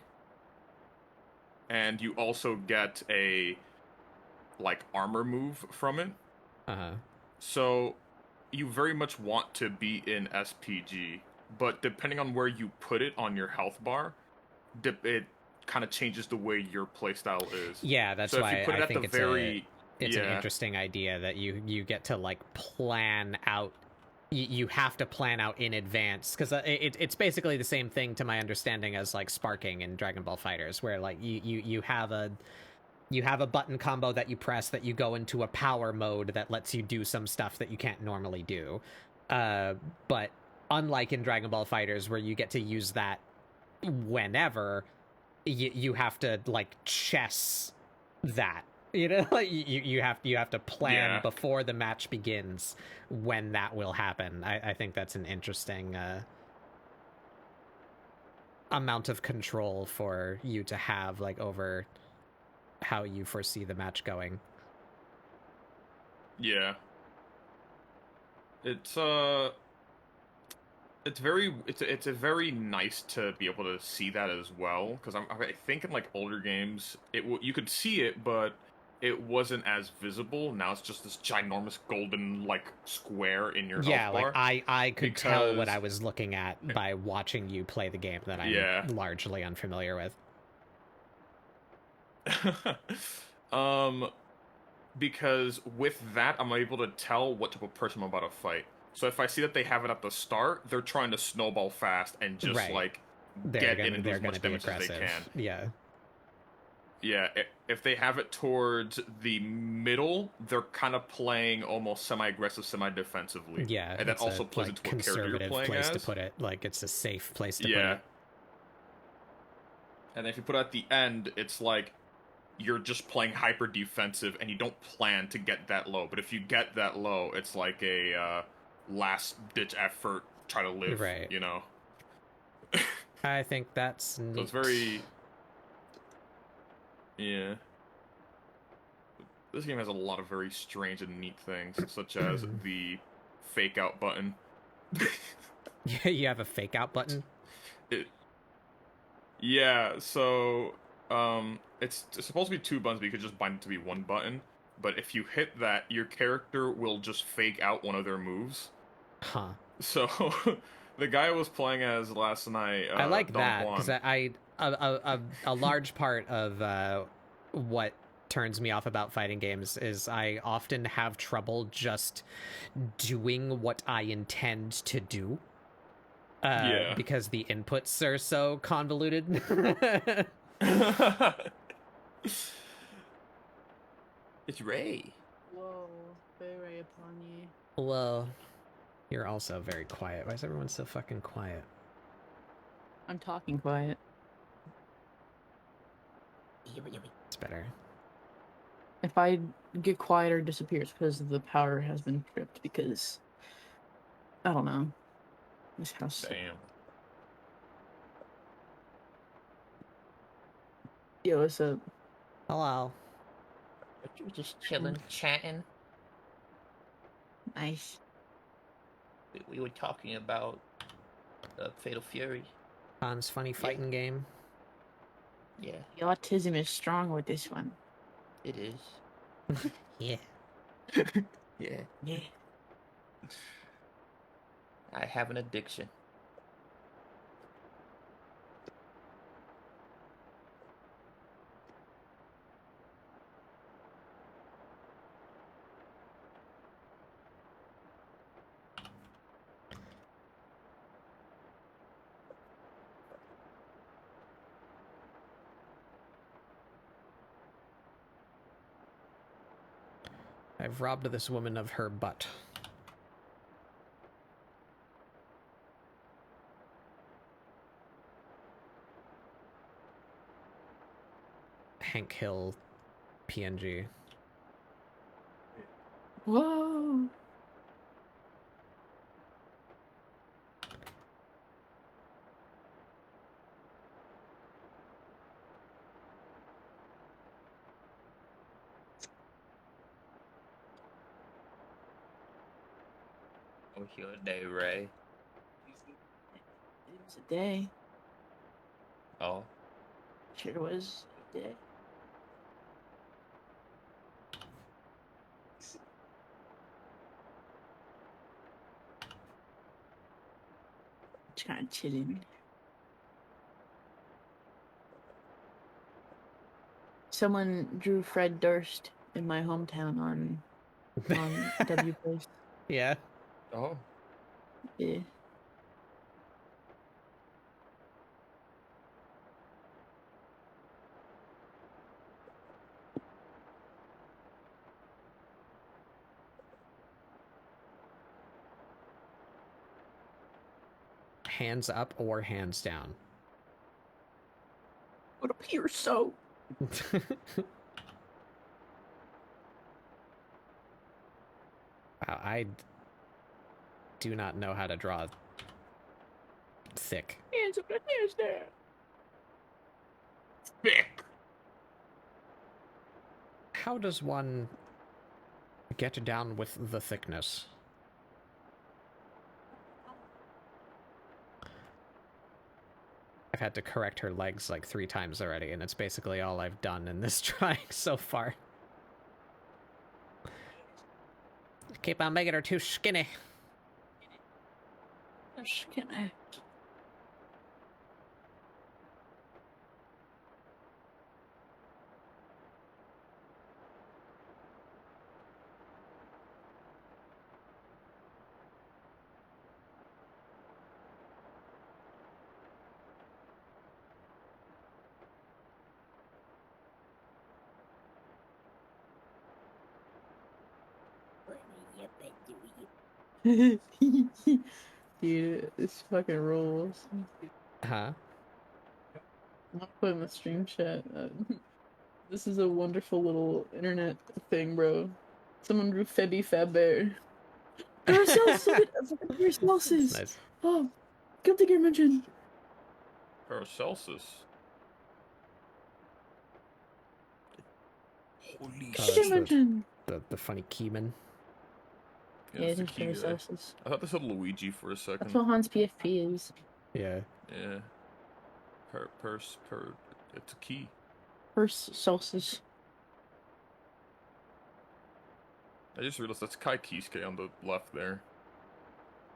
and you also get a like armor move from it. Uh-huh. So you very much want to be in SPG, but depending on where you put it on your health bar, it kind of changes the way your playstyle is. Yeah, that's So if you why put it I at the think very it's an interesting idea that you get to like plan out. You have to plan out in advance because it's basically the same thing to my understanding as like sparking in Dragon Ball Fighters, where like you have a button combo that you press that you go into a power mode that lets you do some stuff that you can't normally do. But unlike in Dragon Ball Fighters, where you get to use that whenever, you have to like chess that. You know, like you have to plan before the match begins when that will happen. I think that's an interesting amount of control for you to have like over how you foresee the match going. Yeah. It's it's a very nice to be able to see that as well, because I think in like older games you could see it, but it wasn't as visible. Now it's just this ginormous golden like square in your health bar. Like I could tell what I was looking at by watching you play the game that I'm largely unfamiliar with. Because with that, I'm able to tell what type of person I'm about to fight. So if I see that they have it at the start, they're trying to snowball fast and just like get in and do as much damage as they can. Yeah. Yeah, if they have it towards the middle, they're kind of playing almost semi-aggressive, semi-defensively. Yeah, and that also plays into what character you're playing place as. to put it. Like it's a safe place to put it. And if you put it at the end, it's like you're just playing hyper defensive and you don't plan to get that low. But if you get that low, it's like a last ditch effort, try to live, right? You know. I think that's neat. So it's very. Yeah. This game has a lot of very strange and neat things, such as the fake out button. Yeah, you have a fake out button? Yeah, so it's supposed to be 2 buttons, but you could just bind it to be 1 button. But if you hit that, your character will just fake out one of their moves. Huh. So the guy I was playing as last night, I like that because a large part of what turns me off about fighting games is I often have trouble just doing what I intend to do. Because the inputs are so convoluted. It's Ray. Whoa, Ray upon you. Well, you're also very quiet. Why is everyone so fucking quiet? I'm talking quiet. It's better. If I get quieter, it disappears because the power has been tripped because I don't know. This house. Damn. Yo, what's up? Hello. You were just chilling, chatting. Nice. We were talking about Fatal Fury. Khan's funny fighting game. Yeah. The autism is strong with this one. It is. Yeah. Yeah. Yeah. I have an addiction. I've robbed this woman of her butt. Hank Hill PNG. Whoa. What's your day, Ray? was a day. Oh. Sure was a day. Just kind of chilling. Someone drew Fred Durst in my hometown on W Place. Yeah. Oh. Yeah. Hands up or hands down? It appears so. Wow, I do not know how to draw thick. Hands up and hands down. Thick. How does one get down with the thickness? I've had to correct her legs like 3 times already, and it's basically all I've done in this drawing so far. Keep on making her too skinny. Skinny. Dude, this fucking rules. Huh? I'll put in the stream chat. This is a wonderful little internet thing, bro. Someone drew Febby Fab Bear. Paracelsus! Look at Paracelsus! Nice. Oh, good to get mentioned. Paracelsus. Holy Oh, Good that's to get shit. mentioned. The funny Keyman. Yeah, it's it's the key guy. Paracelsus. I thought they said Luigi for a second. That's what Hans PFP is. Yeah. Yeah. It's a key. Paracelsus. I just realized that's Kai Kisuke on the left there.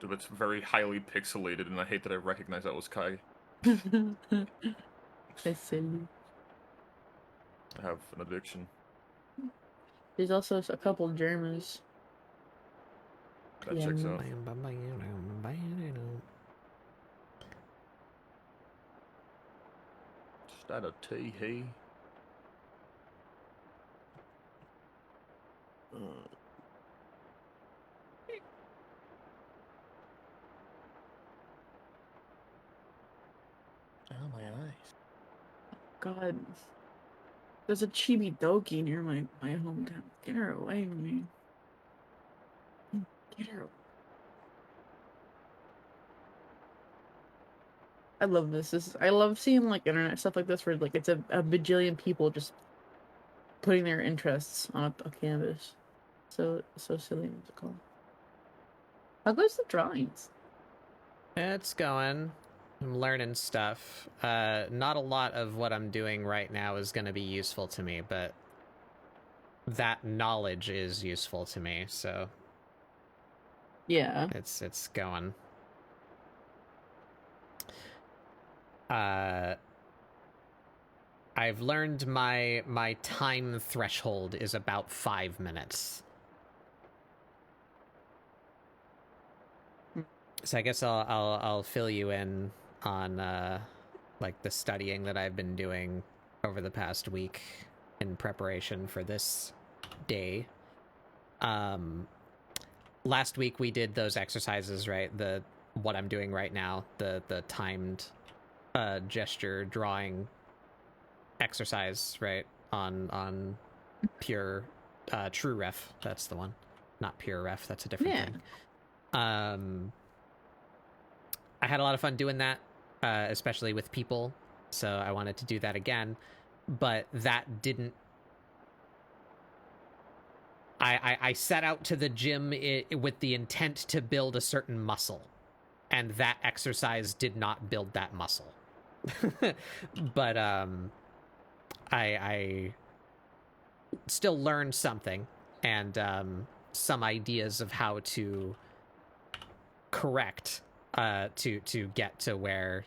It's very highly pixelated, and I hate that I recognize that was Kai. That's silly. I have an addiction. There's also a couple Germans. That Yeah, checks out. Is that a T, hey? Oh, my eyes. God. There's a chibi dogi near my hometown. Get her away from me. Get her away. I love this. I love seeing like internet stuff like this where like it's a bajillion people just putting their interests on a canvas. So silly and musical. How goes the drawings? It's going. I'm learning stuff. Not a lot of what I'm doing right now is going to be useful to me, but that knowledge is useful to me, so Yeah. it's going. I've learned my time threshold is about 5 minutes. So I guess I'll fill you in on like the studying that I've been doing over the past week in preparation for this day. Last week we did those exercises, right? What I'm doing right now, the timed gesture drawing exercise, right? On pure true ref, that's the one. Not pure ref, that's a different thing. I had a lot of fun doing that, especially with people, so I wanted to do that again, but that didn't... I set out to the gym with the intent to build a certain muscle, and that exercise did not build that muscle. But I still learned something, and some ideas of how to correct to get to where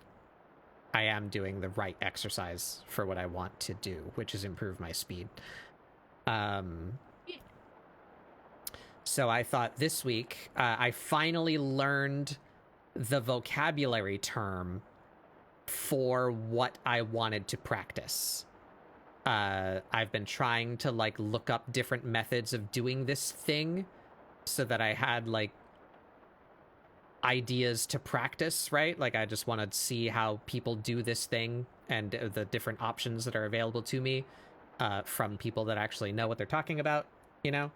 I am doing the right exercise for what I want to do, which is improve my speed. So I thought this week I finally learned the vocabulary term for what I wanted to practice. I've been trying to like look up different methods of doing this thing so that I had like ideas to practice, right? Like I just want to see how people do this thing and the different options that are available to me from people that actually know what they're talking about, you know?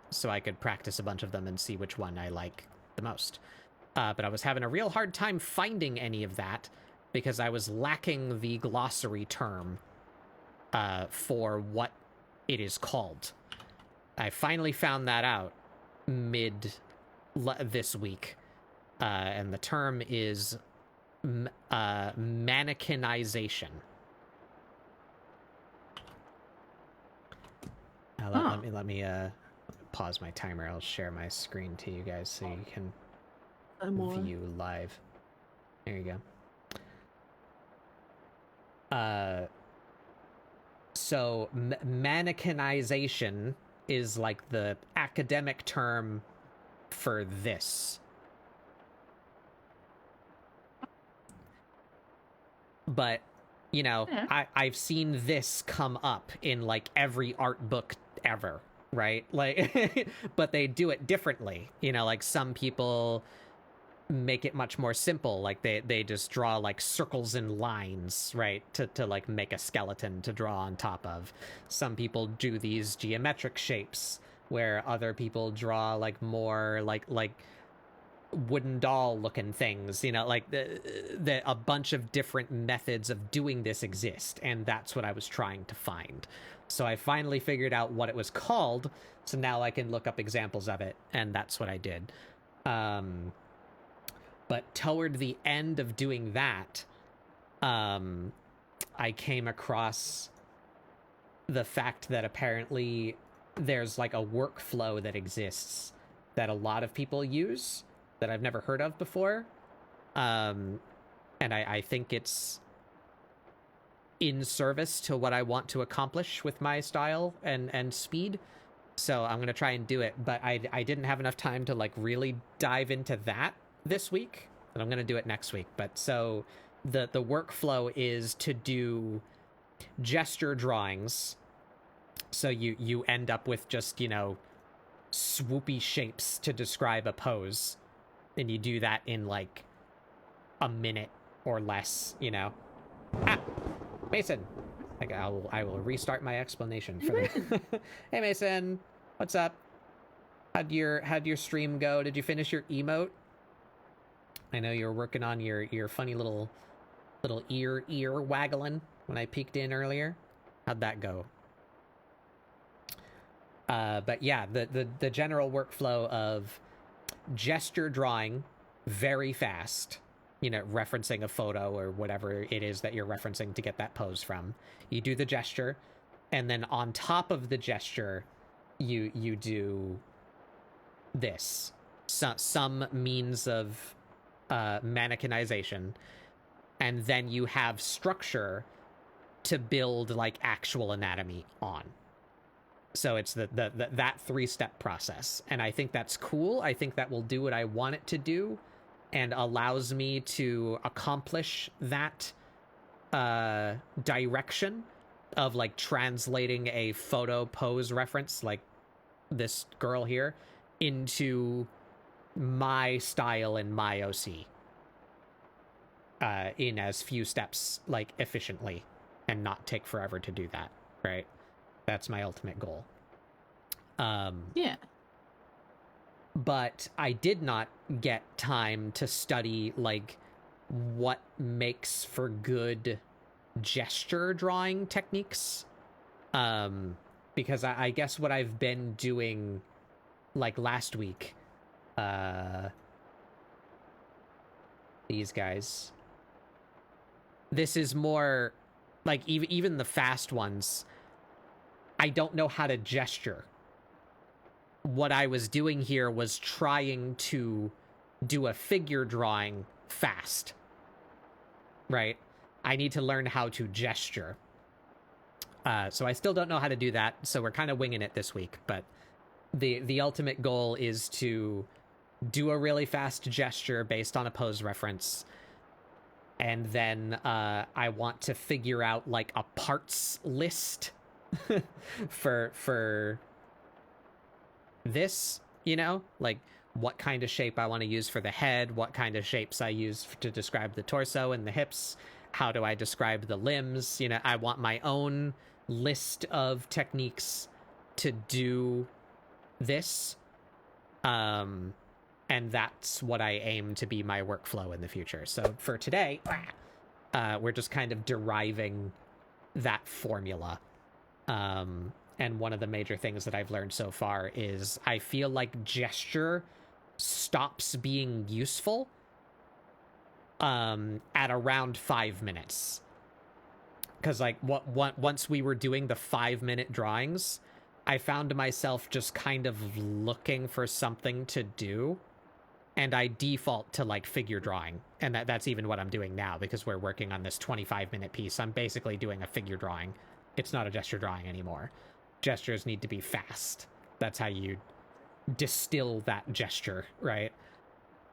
So I could practice a bunch of them and see which one I like the most. But I was having a real hard time finding any of that because I was lacking the glossary term for what it is called. I finally found that out mid this week, and the term is mannequinization. Let me pause my timer. I'll share my screen to you guys so you can view live. There you go. So mannequinization is like the academic term for this. But, you know, yeah. I've seen this come up in like every art book ever, right? Like, but they do it differently. You know, like some people make it much more simple. Like they just draw like circles and lines, right? To like make a skeleton to draw on top of. Some people do these geometric shapes where other people draw like more like wooden doll looking things, you know, like a bunch of different methods of doing this exist. And that's what I was trying to find. So I finally figured out what it was called. So now I can look up examples of it. And that's what I did. But toward the end of doing that, I came across the fact that apparently there's like a workflow that exists that a lot of people use that I've never heard of before. And I think it's in service to what I want to accomplish with my style and speed. So I'm going to try and do it. But I didn't have enough time to like really dive into that this week, and I'm going to do it next week. But so the workflow is to do gesture drawings. So you end up with just, you know, swoopy shapes to describe a pose. And you do that in like a minute or less, you know. Ah, Mason. Like I will restart my explanation for that. Hey Mason, what's up? How'd your stream go? Did you finish your emote? I know you were working on your funny little ear waggling when I peeked in earlier. How'd that go? But yeah, the general workflow of gesture drawing very fast, you know, referencing a photo or whatever it is that you're referencing to get that pose from. You do the gesture, and then on top of the gesture, you do this. Some means of mannequinization, and then you have structure to build like actual anatomy on. So it's that 3-step process. And I think that's cool. I think that will do what I want it to do and allows me to accomplish that direction of like translating a photo pose reference like this girl here into my style and my OC in as few steps, like efficiently, and not take forever to do that, right? That's my ultimate goal. Yeah. But I did not get time to study, like, what makes for good gesture drawing techniques. Because I guess what I've been doing, like, last week, these guys. This is more like even the fast ones. I don't know how to gesture. What I was doing here was trying to do a figure drawing fast. Right? I need to learn how to gesture. So I still don't know how to do that, so we're kind of winging it this week, but the ultimate goal is to do a really fast gesture based on a pose reference, and then I want to figure out like a parts list for this, you know, like what kind of shape I want to use for the head, what kind of shapes I use to describe the torso and the hips, how do I describe the limbs, you know. I want my own list of techniques to do this, and that's what I aim to be my workflow in the future. So for today, we're just kind of deriving that formula. And one of the major things that I've learned so far is I feel like gesture stops being useful at around 5 minutes. Because like once we were doing the 5-minute drawings, I found myself just kind of looking for something to do, and I default to like figure drawing, and that's even what I'm doing now because we're working on this 25-minute piece. I'm basically doing a figure drawing. It's not a gesture drawing anymore. Gestures need to be fast. That's how you distill that gesture, right?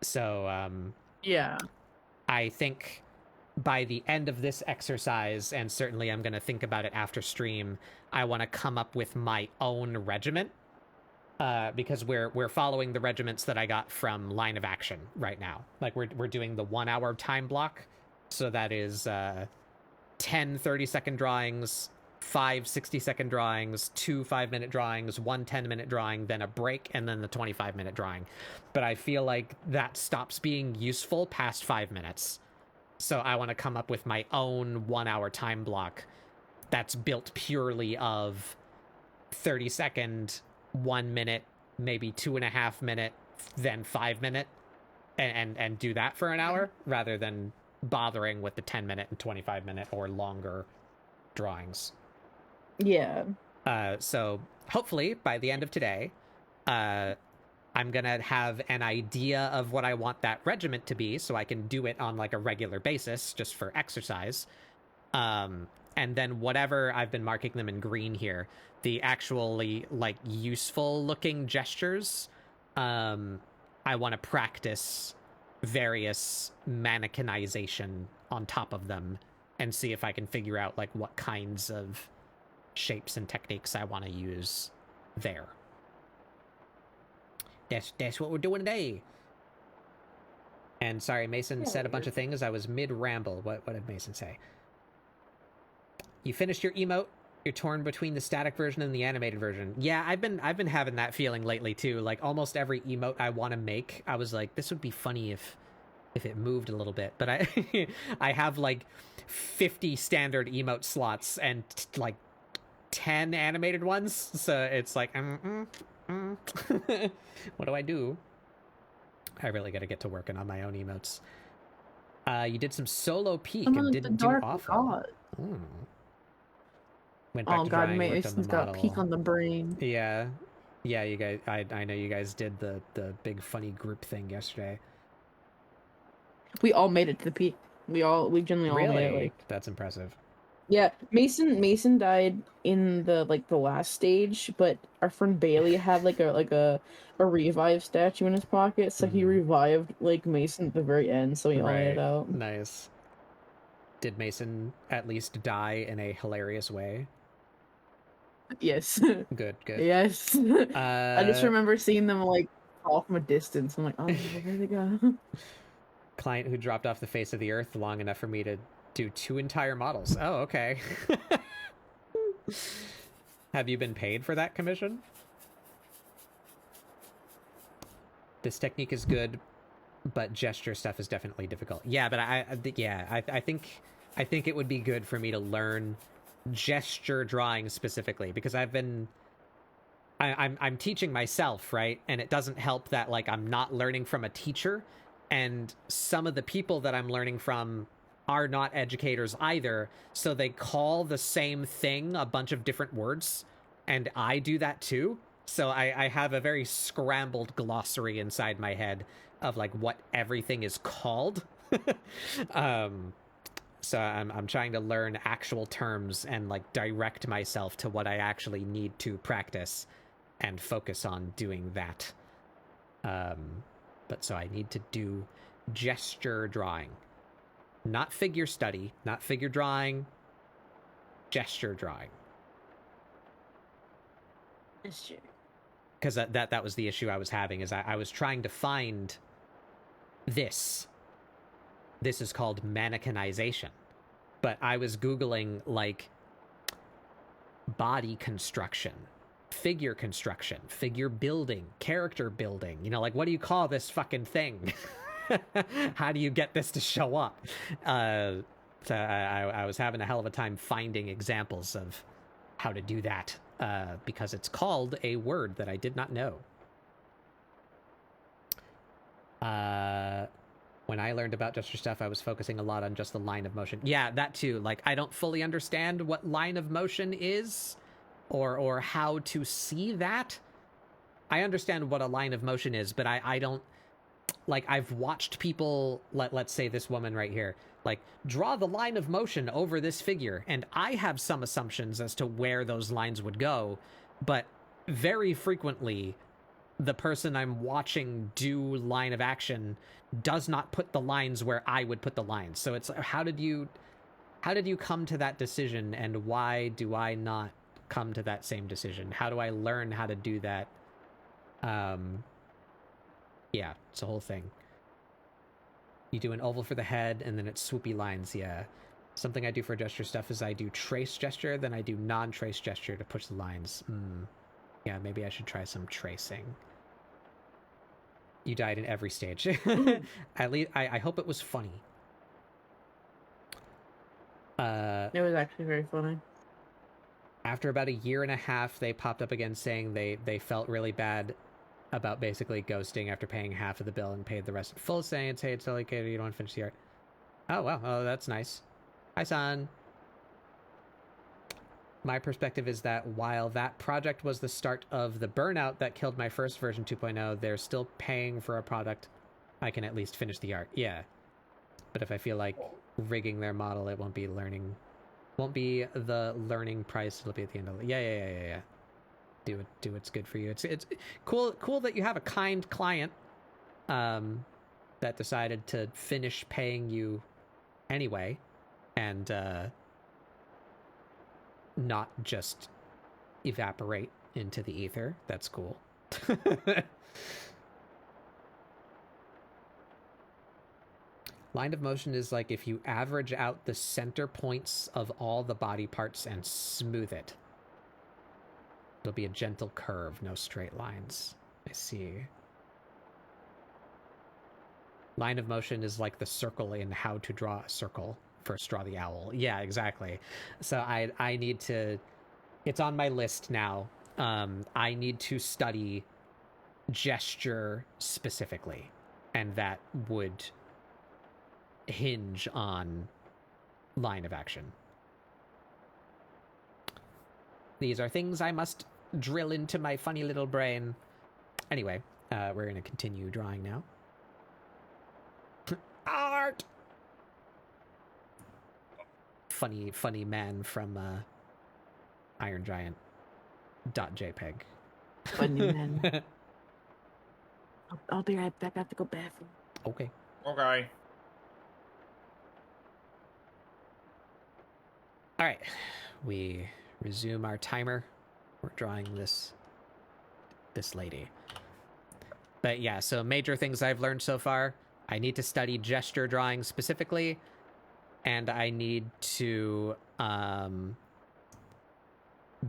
So Yeah. I think by the end of this exercise, and certainly I'm going to think about it after stream, I want to come up with my own regiment, because we're following the regiments that I got from Line of Action right now. Like we're doing the 1 hour time block, so that is 10 30-second drawings, 5 60-second drawings, 2 5-minute drawings, 1 10-minute drawing, then a break, and then the 25-minute drawing. But I feel like that stops being useful past 5 minutes. So I want to come up with my own 1 hour time block that's built purely of 30-second, 1 minute, maybe 2.5 minute, then 5 minute, and do that for an hour rather than bothering with the 10-minute and 25-minute or longer drawings. Yeah. So hopefully by the end of today, I'm gonna have an idea of what I want that regiment to be, so I can do it on like a regular basis just for exercise. And then whatever, I've been marking them in green here, the actually like useful looking gestures, I want to practice various mannequinization on top of them and see if I can figure out like what kinds of shapes and techniques I want to use there. That's what we're doing today. And sorry, Mason said a bunch of things. I was mid-ramble. What did Mason say? You finished your emote. You're torn between the static version and the animated version. Yeah, I've been having that feeling lately too. Like almost every emote I want to make, I was like, this would be funny if it moved a little bit. But I I have like 50 standard emote slots and like 10 animated ones. So it's like what do I do? I really got to get to working on my own emotes. You did some solo peek and didn't do awful. Went back to drawing, Mason's got peek on the brain. Yeah, you guys. I know you guys did the big funny group thing yesterday. We all made it to the peak. We generally all made it. Like, that's impressive. Yeah, Mason died in the last stage, but our friend Bailey had like a revive statue in his pocket, so he revived like Mason at the very end, so we all made it out. Nice. Did Mason at least die in a hilarious way? Yes. Good. Yes. I just remember seeing them like fall from a distance. I'm like, oh, where did they go? Client who dropped off the face of the earth long enough for me to do 2 entire models. Oh, okay. Have you been paid for that commission? This technique is good, but gesture stuff is definitely difficult. Yeah, but I think it would be good for me to learn gesture drawing specifically, because I'm teaching myself, right? And it doesn't help that like I'm not learning from a teacher. And some of the people that I'm learning from are not educators either, so they call the same thing a bunch of different words, and I do that too. So I have a very scrambled glossary inside my head of like what everything is called. um, so I'm trying to learn actual terms and like direct myself to what I actually need to practice and focus on doing that. But so I need to do gesture drawing. Not figure study, not figure drawing, gesture drawing. Gesture. Because that was the issue I was having, is I was trying to find this. This is called mannequinization. But I was Googling, like, body construction, figure building, character building. You know, like, what do you call this fucking thing? How do you get this to show up? So I was having a hell of a time finding examples of how to do that, because it's called a word that I did not know. When I learned about gesture stuff, I was focusing a lot on just the line of motion. Yeah, that too. Like, I don't fully understand what line of motion is, or how to see that. I understand what a line of motion is, but I don't... Like, I've watched people, let's say this woman right here, like, draw the line of motion over this figure, and I have some assumptions as to where those lines would go, but very frequently, the person I'm watching do line of action does not put the lines where I would put the lines. So it's, how did you come to that decision, and why do I not come to that same decision? How do I learn how to do that? Yeah, it's a whole thing. You do an oval for the head, and then it's swoopy lines, yeah. Something I do for gesture stuff is I do trace gesture, then I do non-trace gesture to push the lines. Yeah, maybe I should try some tracing. You died in every stage. At least, I hope it was funny. It was actually very funny. After about a year and a half, they popped up again saying they felt really bad about basically ghosting after paying half of the bill and paid the rest in full, saying, hey, it's totally okay, you don't want to finish the art. Oh, wow. Oh, that's nice. Hi, son. My perspective is that while that project was the start of the burnout that killed my first version 2.0, they're still paying for a product. I can at least finish the art. Yeah. But if I feel like rigging their model, it won't be the learning price. It'll be at the end of it. Yeah. Do what's good for you. It's cool that you have a kind client that decided to finish paying you anyway, and not just evaporate into the ether. That's cool. Line of motion is like if you average out the center points of all the body parts and smooth it. It'll be a gentle curve, no straight lines. I see. Line of motion is like the circle in How to Draw a Circle. First draw the owl. Yeah, exactly. So I need to... It's on my list now. I need to study gesture specifically. And that would hinge on line of action. These are things I must drill into my funny little brain. Anyway, we're going to continue drawing now. Art! Funny man from Iron Giant .jpg. Funny man. I'll be right back. I have to go bathroom. Okay. Okay. All right. We resume our timer. We're drawing this lady. But yeah, so major things I've learned so far. I need to study gesture drawing specifically, and I need to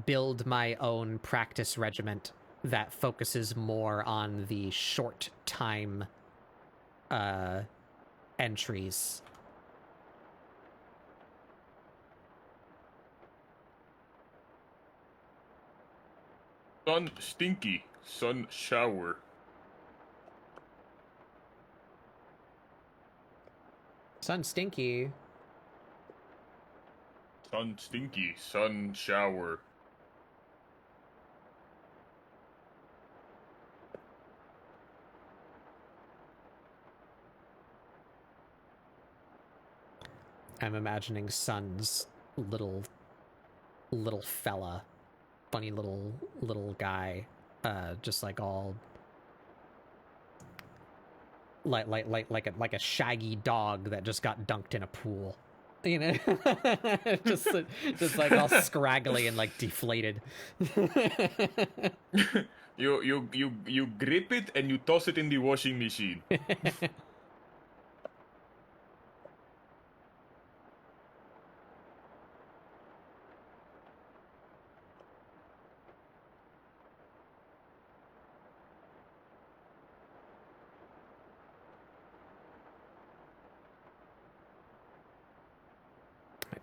build my own practice regiment that focuses more on the short time entries. Sun stinky. Sun shower. Sun Stinky. Sun stinky, sun shower. I'm imagining Sun's little fella, funny little guy, just like all like a shaggy dog that just got dunked in a pool, you know, just like all scraggly and like deflated. You grip it and you toss it in the washing machine.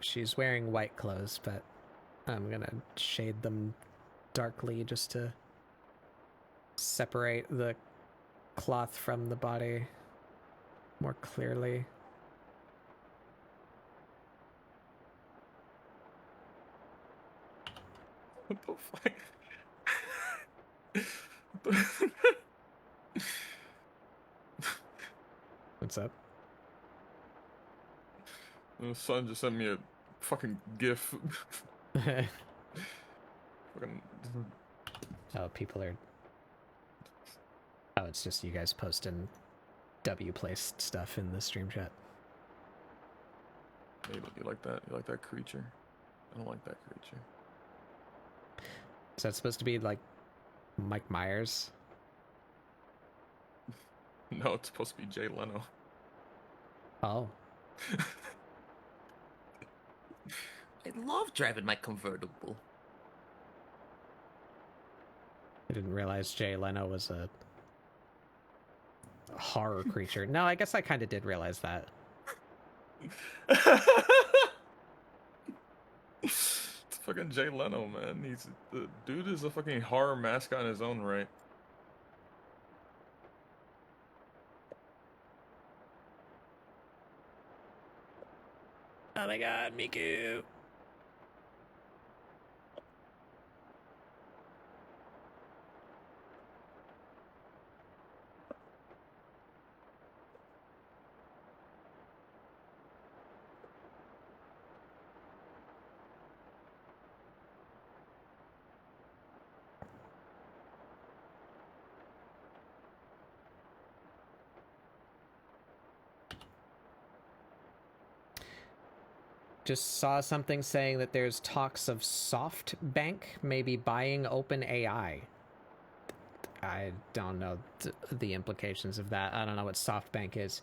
She's wearing white clothes, but I'm gonna shade them darkly just to separate the cloth from the body more clearly. What the fuck? What's up? The son just sent me a fucking GIF. Fucking. Oh, people are. Oh, it's just you guys posting W placed stuff in the stream chat. You like that? You like that creature? I don't like that creature. Is that supposed to be like Mike Myers? No, it's supposed to be Jay Leno. Oh. I love driving my convertible. I didn't realize Jay Leno was a horror creature. No, I guess I kind of did realize that. It's fucking Jay Leno, man. The dude is a fucking horror mascot in his own right. Oh my god, Miku. Just saw something saying that there's talks of SoftBank maybe buying OpenAI. I don't know the implications of that. I don't know what SoftBank is.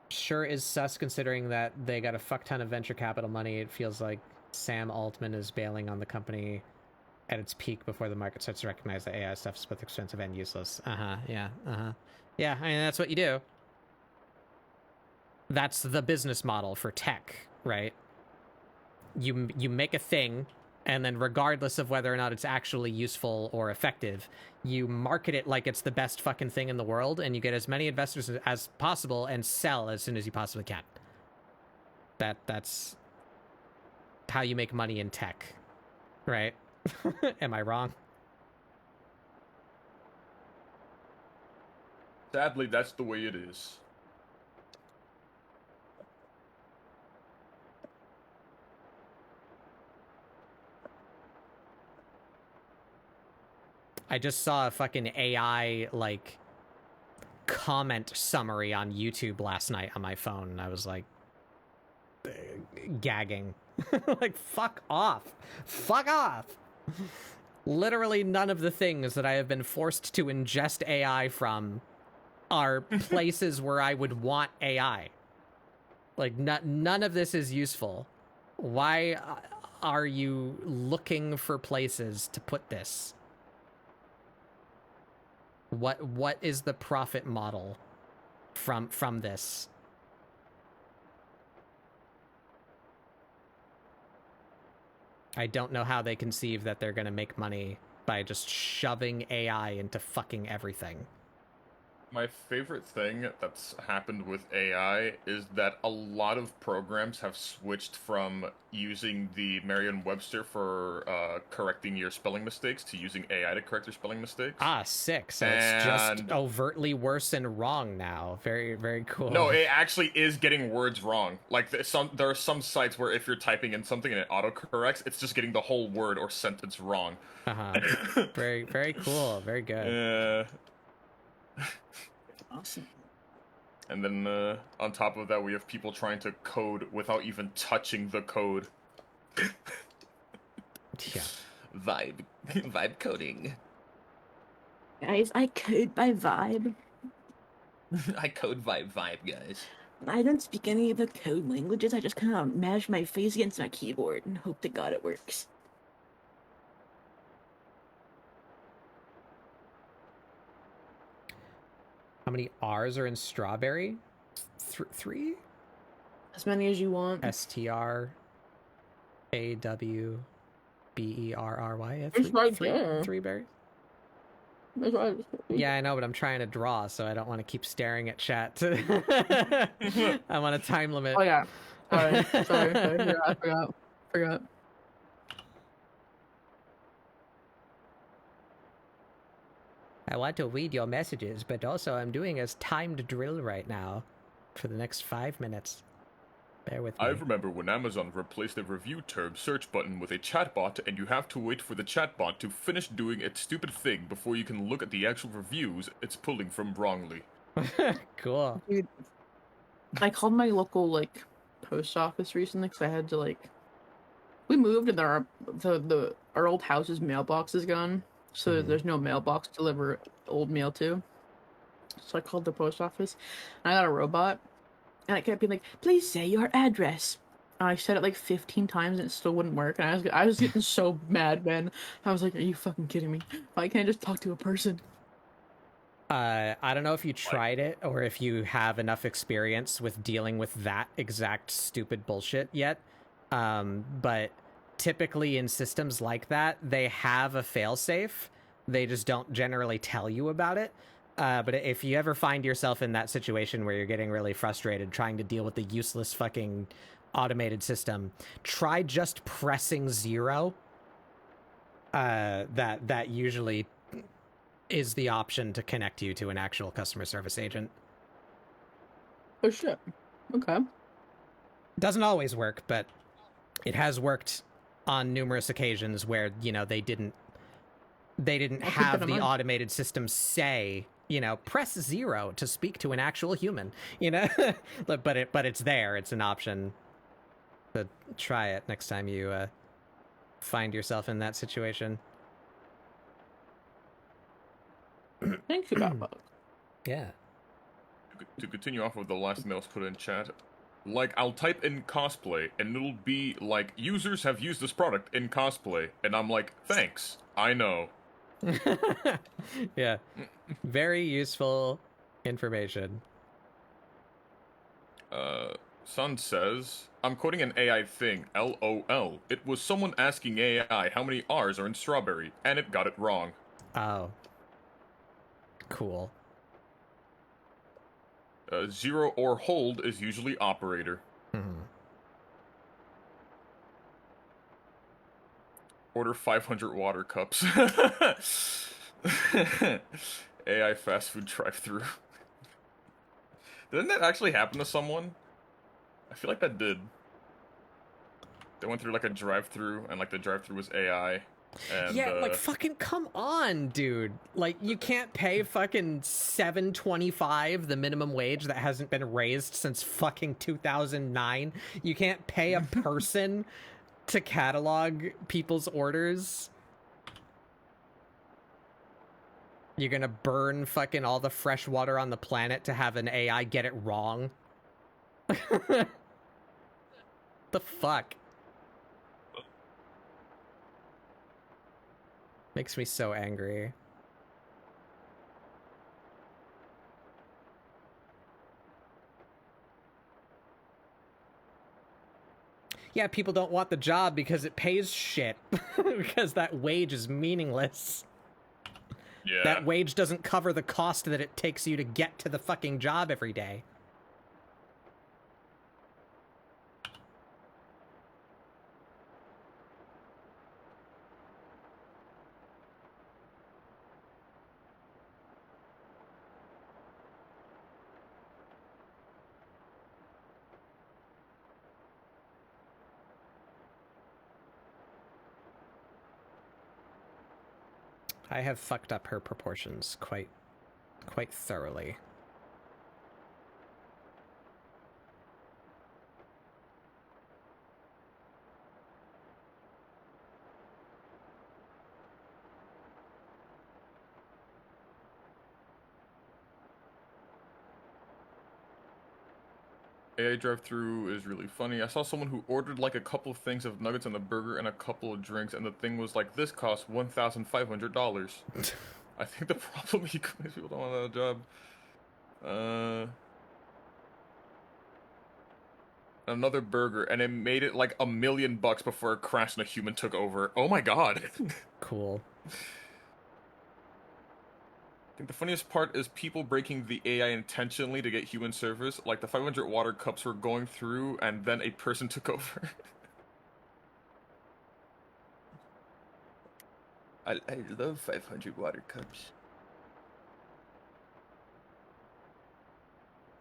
Sure is sus considering that they got a fuck ton of venture capital money. It feels like Sam Altman is bailing on the company at its peak before the market starts to recognize that AI stuff is both expensive and useless. Yeah, Yeah, I mean, that's what you do. That's the business model for tech, right? You make a thing, and then regardless of whether or not it's actually useful or effective, you market it like it's the best fucking thing in the world, and you get as many investors as possible and sell as soon as you possibly can. That's how you make money in tech, right? Am I wrong? Sadly, that's the way it is. I just saw a fucking AI, like, comment summary on YouTube last night on my phone, and I was, like, gagging. Like, fuck off. Fuck off! Literally none of the things that I have been forced to ingest AI from are places where I would want AI. Like, none of this is useful. Why are you looking for places to put this? What is the profit model from this? I don't know how they conceive that they're going to make money by just shoving AI into fucking everything. My favorite thing that's happened with AI is that a lot of programs have switched from using the Merriam-Webster for correcting your spelling mistakes to using AI to correct your spelling mistakes. Ah, sick. So it's just overtly worse and wrong now. Very, very cool. No, it actually is getting words wrong. Like there are some sites where if you're typing in something and it autocorrects, it's just getting the whole word or sentence wrong. Very, very cool. Very good. Awesome. And then on top of that, we have people trying to code without even touching the code. Yeah. Vibe coding. Guys, I code by vibe. I code vibe, guys. I don't speak any of the code languages. I just kind of mash my face against my keyboard and hope to God it works. How many R's are in strawberry? 3? As many as you want. STRAWBERRY. It's right there. 3 berries? That's right. Yeah, I know, but I'm trying to draw, so I don't want to keep staring at chat. I'm on a time limit. Oh yeah. Sorry. I forgot. I want to read your messages, but also I'm doing a timed drill right now for the next 5 minutes. Bear with me. I remember when Amazon replaced the review term search button with a chatbot, and you have to wait for the chatbot to finish doing its stupid thing before you can look at the actual reviews it's pulling from wrongly. Cool. Dude, I called my local post office recently because I had to we moved and our old house's mailbox is gone, so there's no mailbox to deliver old mail to. So I called the post office, and I got a robot, and it kept being like, "Please say your address." And I said it like 15 times, and it still wouldn't work. And I was getting so mad, man. I was like, "Are you fucking kidding me? Why can't I just talk to a person?" I don't know if you tried it or if you have enough experience with dealing with that exact stupid bullshit yet. But typically in systems like that, they have a failsafe. They just don't generally tell you about it. But if you ever find yourself in that situation where you're getting really frustrated trying to deal with the useless fucking automated system, try just pressing 0. That usually is the option to connect you to an actual customer service agent. Oh shit. Okay. Doesn't always work, but it has worked on numerous occasions where, they didn't have the automated system say, press 0 to speak to an actual human, but it's there. It's an option. So try it next time you find yourself in that situation. Thank you, Baba. Yeah. To continue off of the last mails put in chat, I'll type in cosplay, and it'll be like, users have used this product in cosplay, and I'm like, thanks, I know. Yeah. Very useful information. Sun says, I'm quoting an AI thing, LOL. It was someone asking AI how many R's are in strawberry, and it got it wrong. Oh. Cool. 0 or hold is usually operator. Order 500 water cups. AI fast food drive-thru. Didn't that actually happen to someone? I feel like that did. They went through a drive-thru, and the drive-thru was AI. And, yeah, fucking come on, dude. You can't pay fucking $7.25 the minimum wage that hasn't been raised since fucking 2009. You can't pay a person to catalog people's orders. You're gonna burn fucking all the fresh water on the planet to have an AI get it wrong. The fuck? Makes me so angry. Yeah, people don't want the job because it pays shit. Because that wage is meaningless. Yeah. That wage doesn't cover the cost that it takes you to get to the fucking job every day. I have fucked up her proportions quite thoroughly. AI drive-through is really funny. I saw someone who ordered like a couple of things of nuggets and a burger and a couple of drinks, and the thing was like, this costs $1,500. I think the problem is people don't want that job. Another burger, and it made it like $1 million before it crashed and a human took over. Oh my god. Cool. I think the funniest part is people breaking the AI intentionally to get human service. Like the 500 water cups were going through, and then a person took over. I love 500 water cups.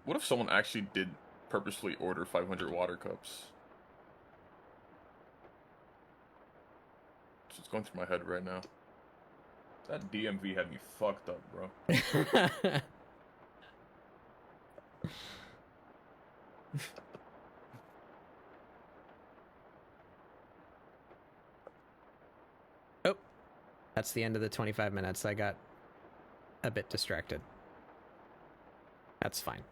What if someone actually did purposely order 500 water cups? It's going through my head right now. That DMV had me fucked up, bro. Oh, that's the end of the 25 minutes. I got a bit distracted. That's fine.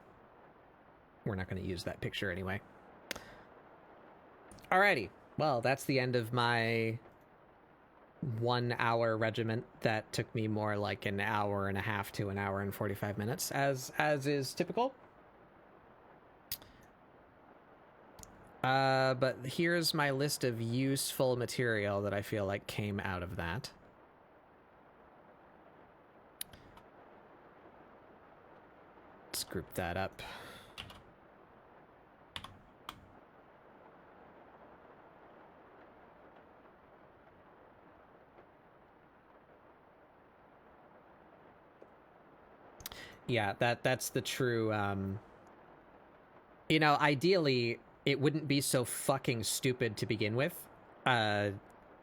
We're not going to use that picture anyway. Alrighty. Well, that's the end of my 1 hour regiment that took me more like an hour and a half to an hour and 45 minutes, as is typical. But here's my list of useful material that I feel like came out of that. Let's group that up. Yeah, that's the true, you know, ideally, it wouldn't be so fucking stupid to begin with,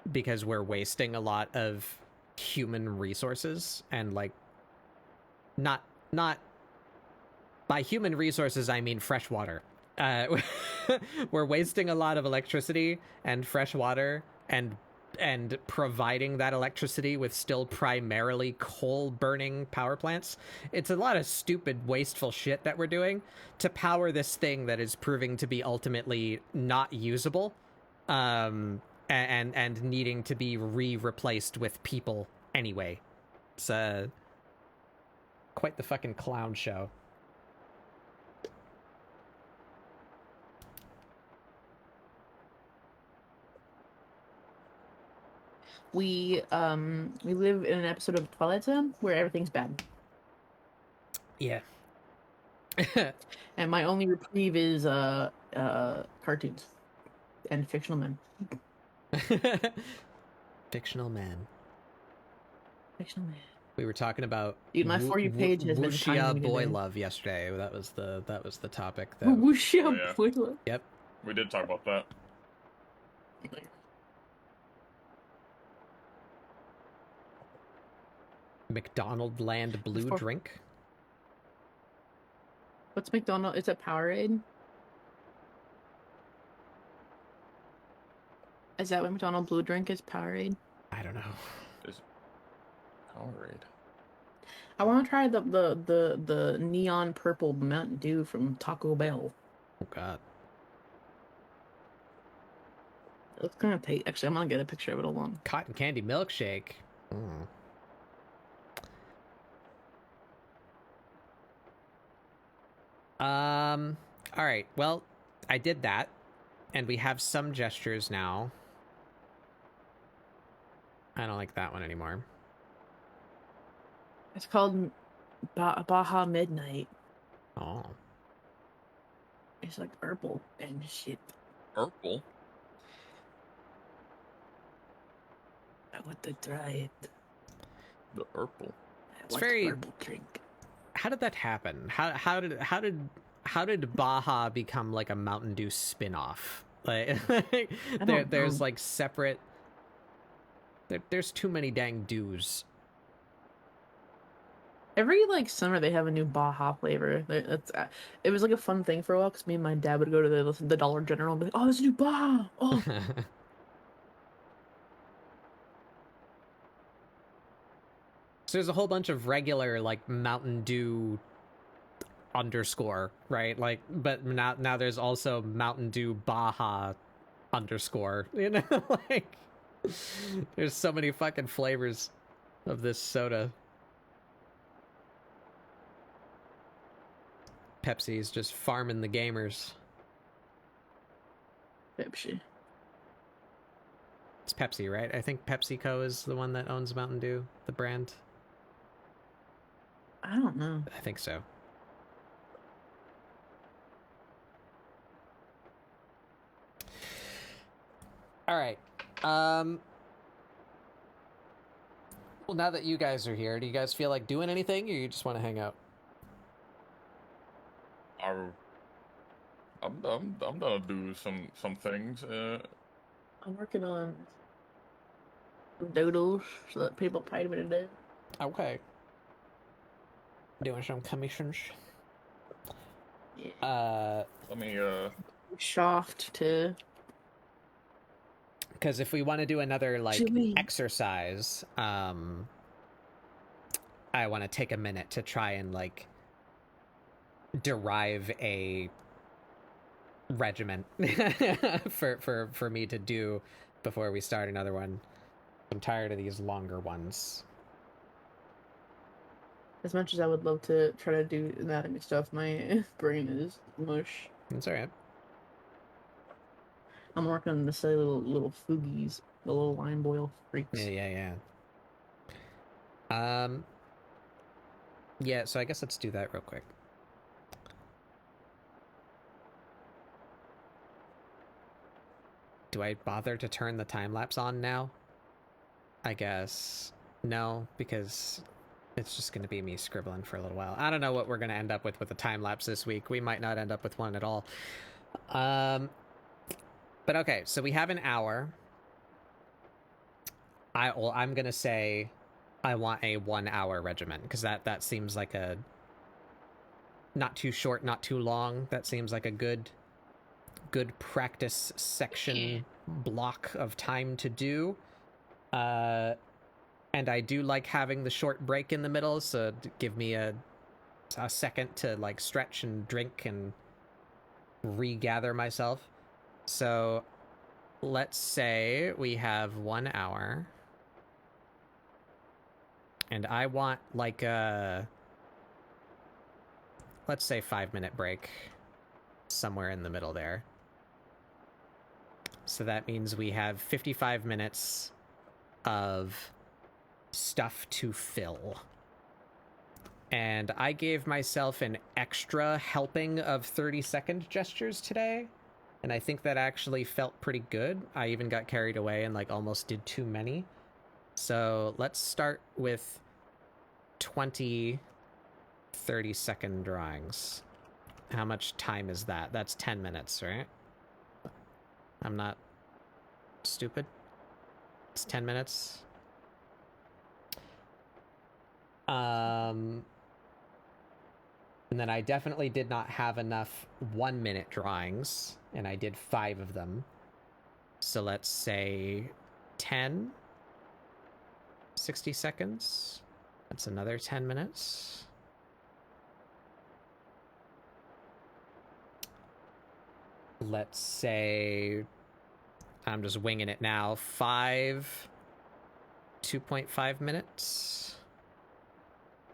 because we're wasting a lot of human resources, and, like, not, by human resources, I mean fresh water. We're wasting a lot of electricity and fresh water, and providing that electricity with still primarily coal-burning power plants. It's a lot of stupid, wasteful shit that we're doing to power this thing that is proving to be ultimately not usable, and needing to be replaced with people anyway. It's quite the fucking clown show. We live in an episode of Twilight Zone where everything's bad. Yeah. And my only reprieve is cartoons and fictional men. Fictional men. Fictional men. We were talking about Dude, my For You page has been wuxia timing me boy today. love yesterday. That was the topic. That, Wuxia Oh, yeah. boy love. yep. We did talk about that. McDonald Land blue For- drink. What's McDonald? Is it Powerade? Is that what McDonald blue drink is? Powerade? I don't know. Is Powerade. I want to try the neon purple Mountain Dew from Taco Bell. Oh god. It looks kind of tasty. Actually, I'm gonna get a picture of it. Hold on. Cotton candy milkshake. Mm. All right. Well, I did that, and we have some gestures now. I don't like that one anymore. It's called Baja Midnight. Oh. It's like purple and shit. Purple. I want to try it. The purple. It's very. Purple drink. How did that happen? How did Baja become like a Mountain Dew spin-off? Like there's like separate. There's too many dang dews. Every like summer they have a new Baja flavor. That's it was like a fun thing for a while because me and my dad would go to the Dollar General and be like, "Oh, there's a new Baja! Oh." So there's a whole bunch of regular like Mountain Dew underscore, right? Like, but now there's also Mountain Dew Baja underscore. You know, like there's so many fucking flavors of this soda. Pepsi's just farming the gamers. Pepsi. It's Pepsi, right? I think PepsiCo is the one that owns Mountain Dew, the brand. I don't know. I think so. All right. Well, now that you guys are here, do you guys feel like doing anything, or you just want to hang out? I'm gonna do some things. I'm working on some doodles so that people paid me to do. Okay. Doing some commissions. Yeah. Let me Shaft to. Because if we want to do another like Jimmy. exercise, I want to take a minute to try and like derive a regiment for me to do before we start another one. I'm tired of these longer ones. As much as I would love to try to do anatomy stuff, my brain is mush. It's all right. I'm working on the silly little foogies, the little lime boil freaks. Yeah. Yeah, so I guess let's do that real quick. Do I bother to turn the time lapse on now? I guess no, because it's just going to be me scribbling for a little while. I don't know what we're going to end up with the time lapse this week. We might not end up with one at all. But okay, so we have an hour. I'm going to say I want a 1 hour regiment because that seems like a not too short, not too long. That seems like a good practice section block of time to do. And I do like having the short break in the middle, so give me a second to like stretch and drink and regather myself. So let's say we have 1 hour. And I want like a, let's say 5-minute break somewhere in the middle there. So that means we have 55 minutes of stuff to fill. And I gave myself an extra helping of 30-second gestures today. And I think that actually felt pretty good. I even got carried away and like almost did too many. So let's start with 20 30-second drawings. How much time is that? That's 10 minutes, right? I'm not stupid. It's 10 minutes. And then I definitely did not have enough 1-minute drawings, and I did 5 of them. So let's say 10, 60 seconds. That's another 10 minutes. Let's say, I'm just winging it now, 2.5 minutes,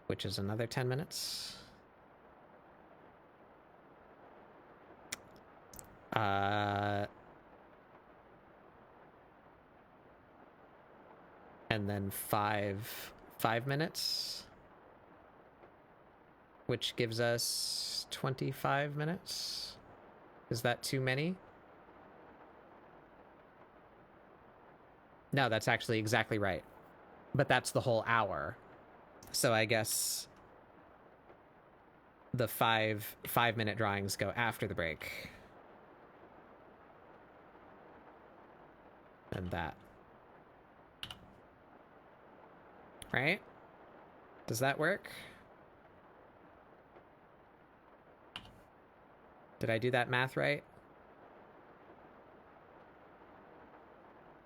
which is another 10 minutes. And then 5 minutes. which gives us 25 minutes. Is that too many? No, that's actually exactly right. But that's the whole hour. So I guess the 5-minute drawings go after the break. And that. Right? Does that work? Did I do that math right?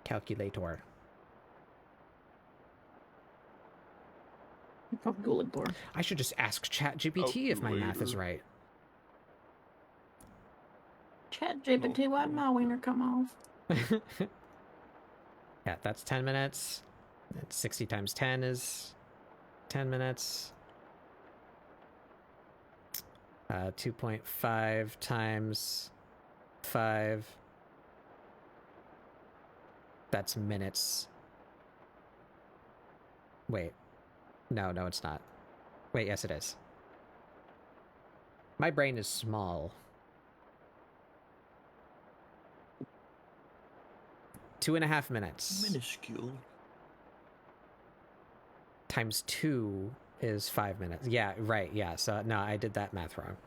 Calculator. Calculator. I should just ask ChatGPT if my math is right. Chat GPT, why did my wiener come off? Yeah, that's 10 minutes. 60 times 10 is 10 minutes. 2.5 times 5. That's minutes. Wait. No, it's not. Wait, yes, it is. My brain is small. 2.5 minutes. Minuscule. Times 2 is 5 minutes. Yeah, right, yeah. So, no, I did that math wrong.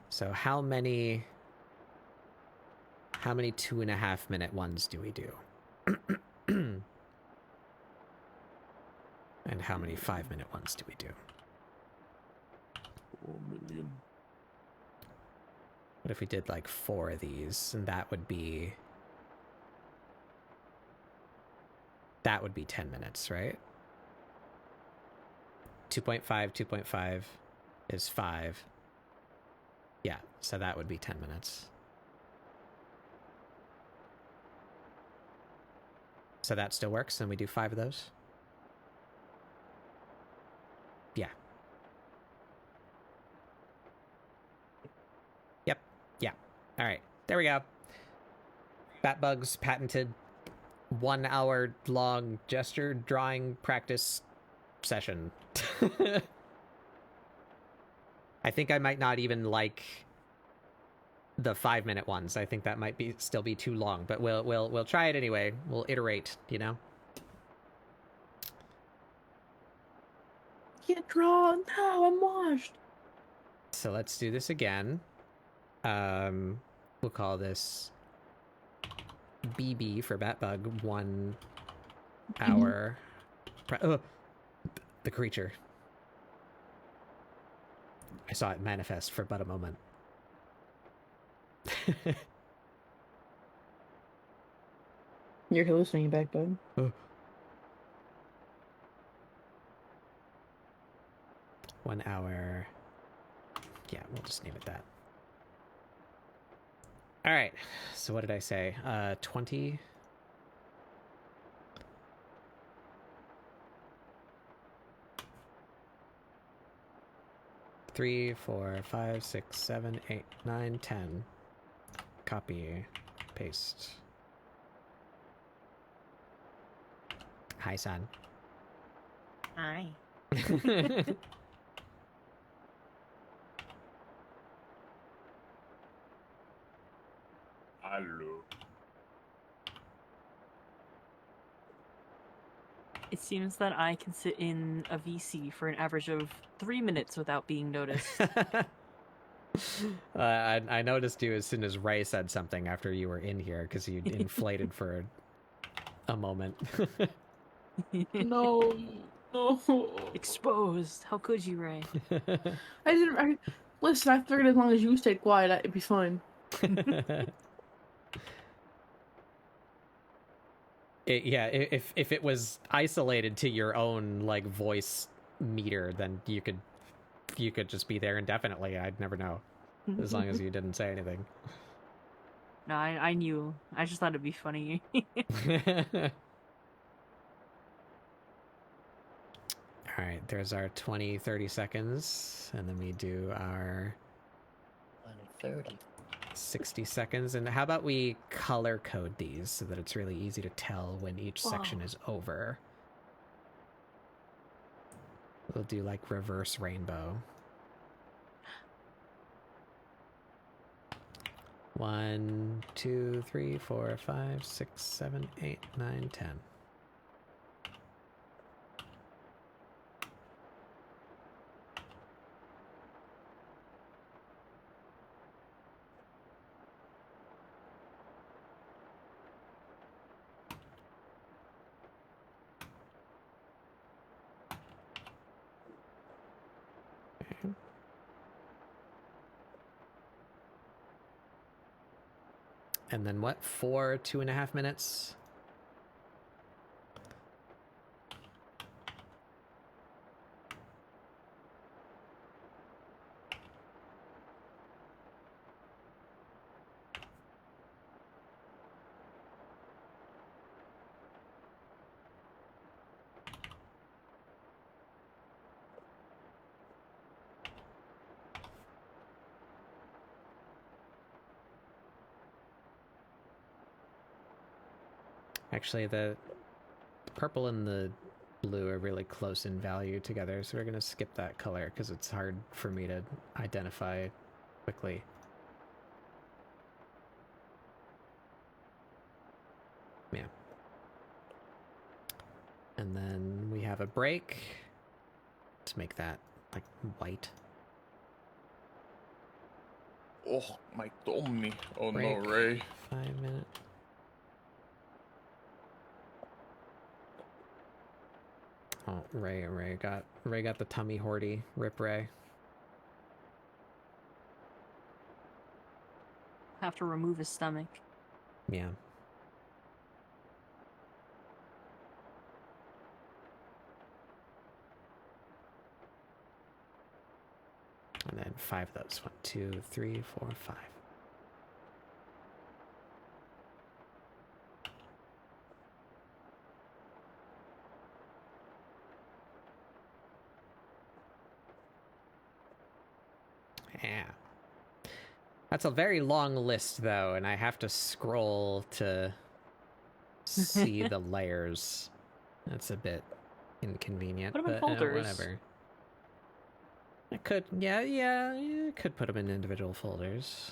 So, how many 2.5 minute ones do we do? And how many 5-minute ones do we do? 4 million. What if we did like 4 of these? And that would be 10 minutes, right? 2.5 is 5. Yeah, so that would be 10 minutes. So that still works, and we do 5 of those? Yeah. Yep. Yeah. All right. There we go. Batbug's patented 1 hour long gesture drawing practice session. I think I might not even like the 5-minute ones. I think that might still be too long, but we'll try it anyway. We'll iterate, you know. Can't draw. No, I'm washed. So let's do this again. We'll call this BB for Batbug 1 hour. The creature. I saw it manifest for but a moment. You're hallucinating, Backbone. 1 hour. Yeah, we'll just name it that. All right. So what did I say? 20. Three, 4, 5, 6, 7, 8, 9, 10. Copy, paste. Hi, son. Hi. Hello. It seems that I can sit in a VC for an average of 3 minutes without being noticed. I noticed you as soon as Ray said something after you were in here because you inflated for a moment. No. Exposed. How could you, Ray? Listen, I figured as long as you stayed quiet, it'd be fine. If it was isolated to your own like voice meter, then you could just be there indefinitely. I'd never know, as long as you didn't say anything. No, I knew. I just thought it'd be funny. All right, there's our 20-30 seconds, and then we do our 30. 60 seconds. And how about we color code these so that it's really easy to tell when each section is over? We'll do like reverse rainbow. 1, 2, 3, 4, 5, 6, 7, 8, 9, 10. And then what? 4 2.5 minutes? Actually, the purple and the blue are really close in value together, so we're going to skip that color because it's hard for me to identify quickly. Yeah. And then we have a break. Let's make that like white. Oh, my tummy. Oh Break. no, Ray. 5 minutes. Oh, Ray got the tummy horty. Rip Ray. Have to remove his stomach. Yeah. And then 5 of those. 1, 2, 3, 4, 5. Yeah. That's a very long list, though, and I have to scroll to see the layers. That's a bit inconvenient, Put 'em in but folders. whatever. I could, I could put them in individual folders.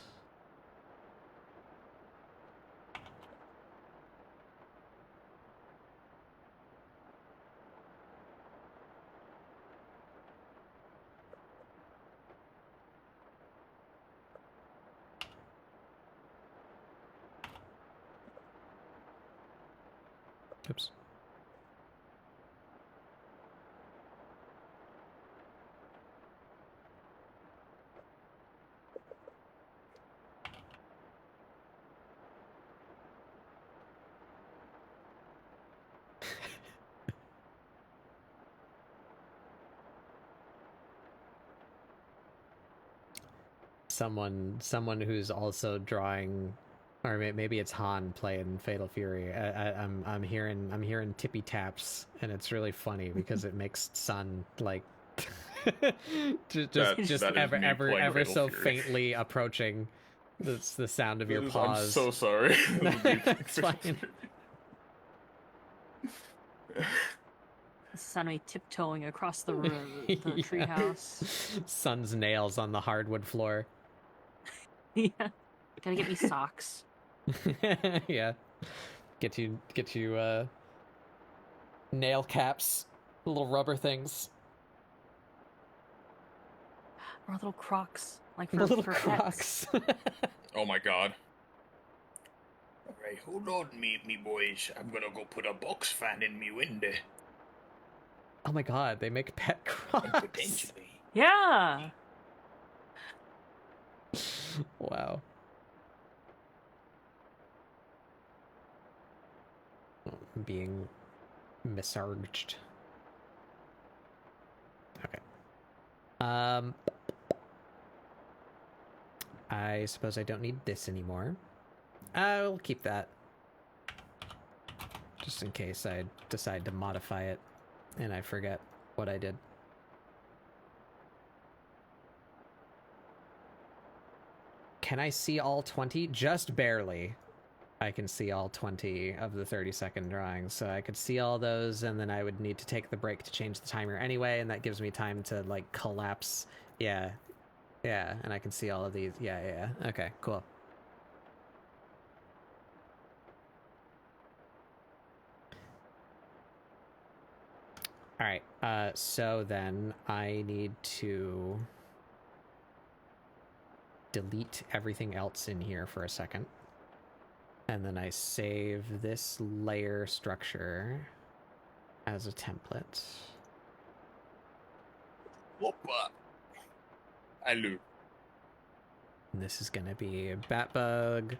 Oops. Someone who's also drawing, or maybe it's Han playing Fatal Fury. I'm hearing tippy taps, and it's really funny because it makes Sun like just That is me playing ever Fatal so Fury. faintly approaching the sound of your paws. I'm so sorry. It's fine. Sunny tiptoeing across the room, the Yeah. treehouse. Sun's nails on the hardwood floor. Yeah. Gotta get me socks. Yeah. Get you nail caps, little rubber things. Or little Crocs. Like The for, little for pets. Crocs. Oh my god. Alright, hold on, me boys. I'm gonna go put a box fan in me window. Oh my god, they make pet And Crocs. potentially. Yeah. Wow. Being misarged. Okay. I suppose I don't need this anymore. I'll keep that. Just in case I decide to modify it and I forget what I did. Can I see all 20? Just barely. I can see all 20 of the 30-second drawings. So I could see all those, and then I would need to take the break to change the timer anyway, and that gives me time to, like, collapse. Yeah. Yeah, and I can see all of these. Yeah. Okay, cool. All right, so then I need to delete everything else in here for a second. And then I save this layer structure as a template. Whoopa. Hello. And this is going to be Batbug,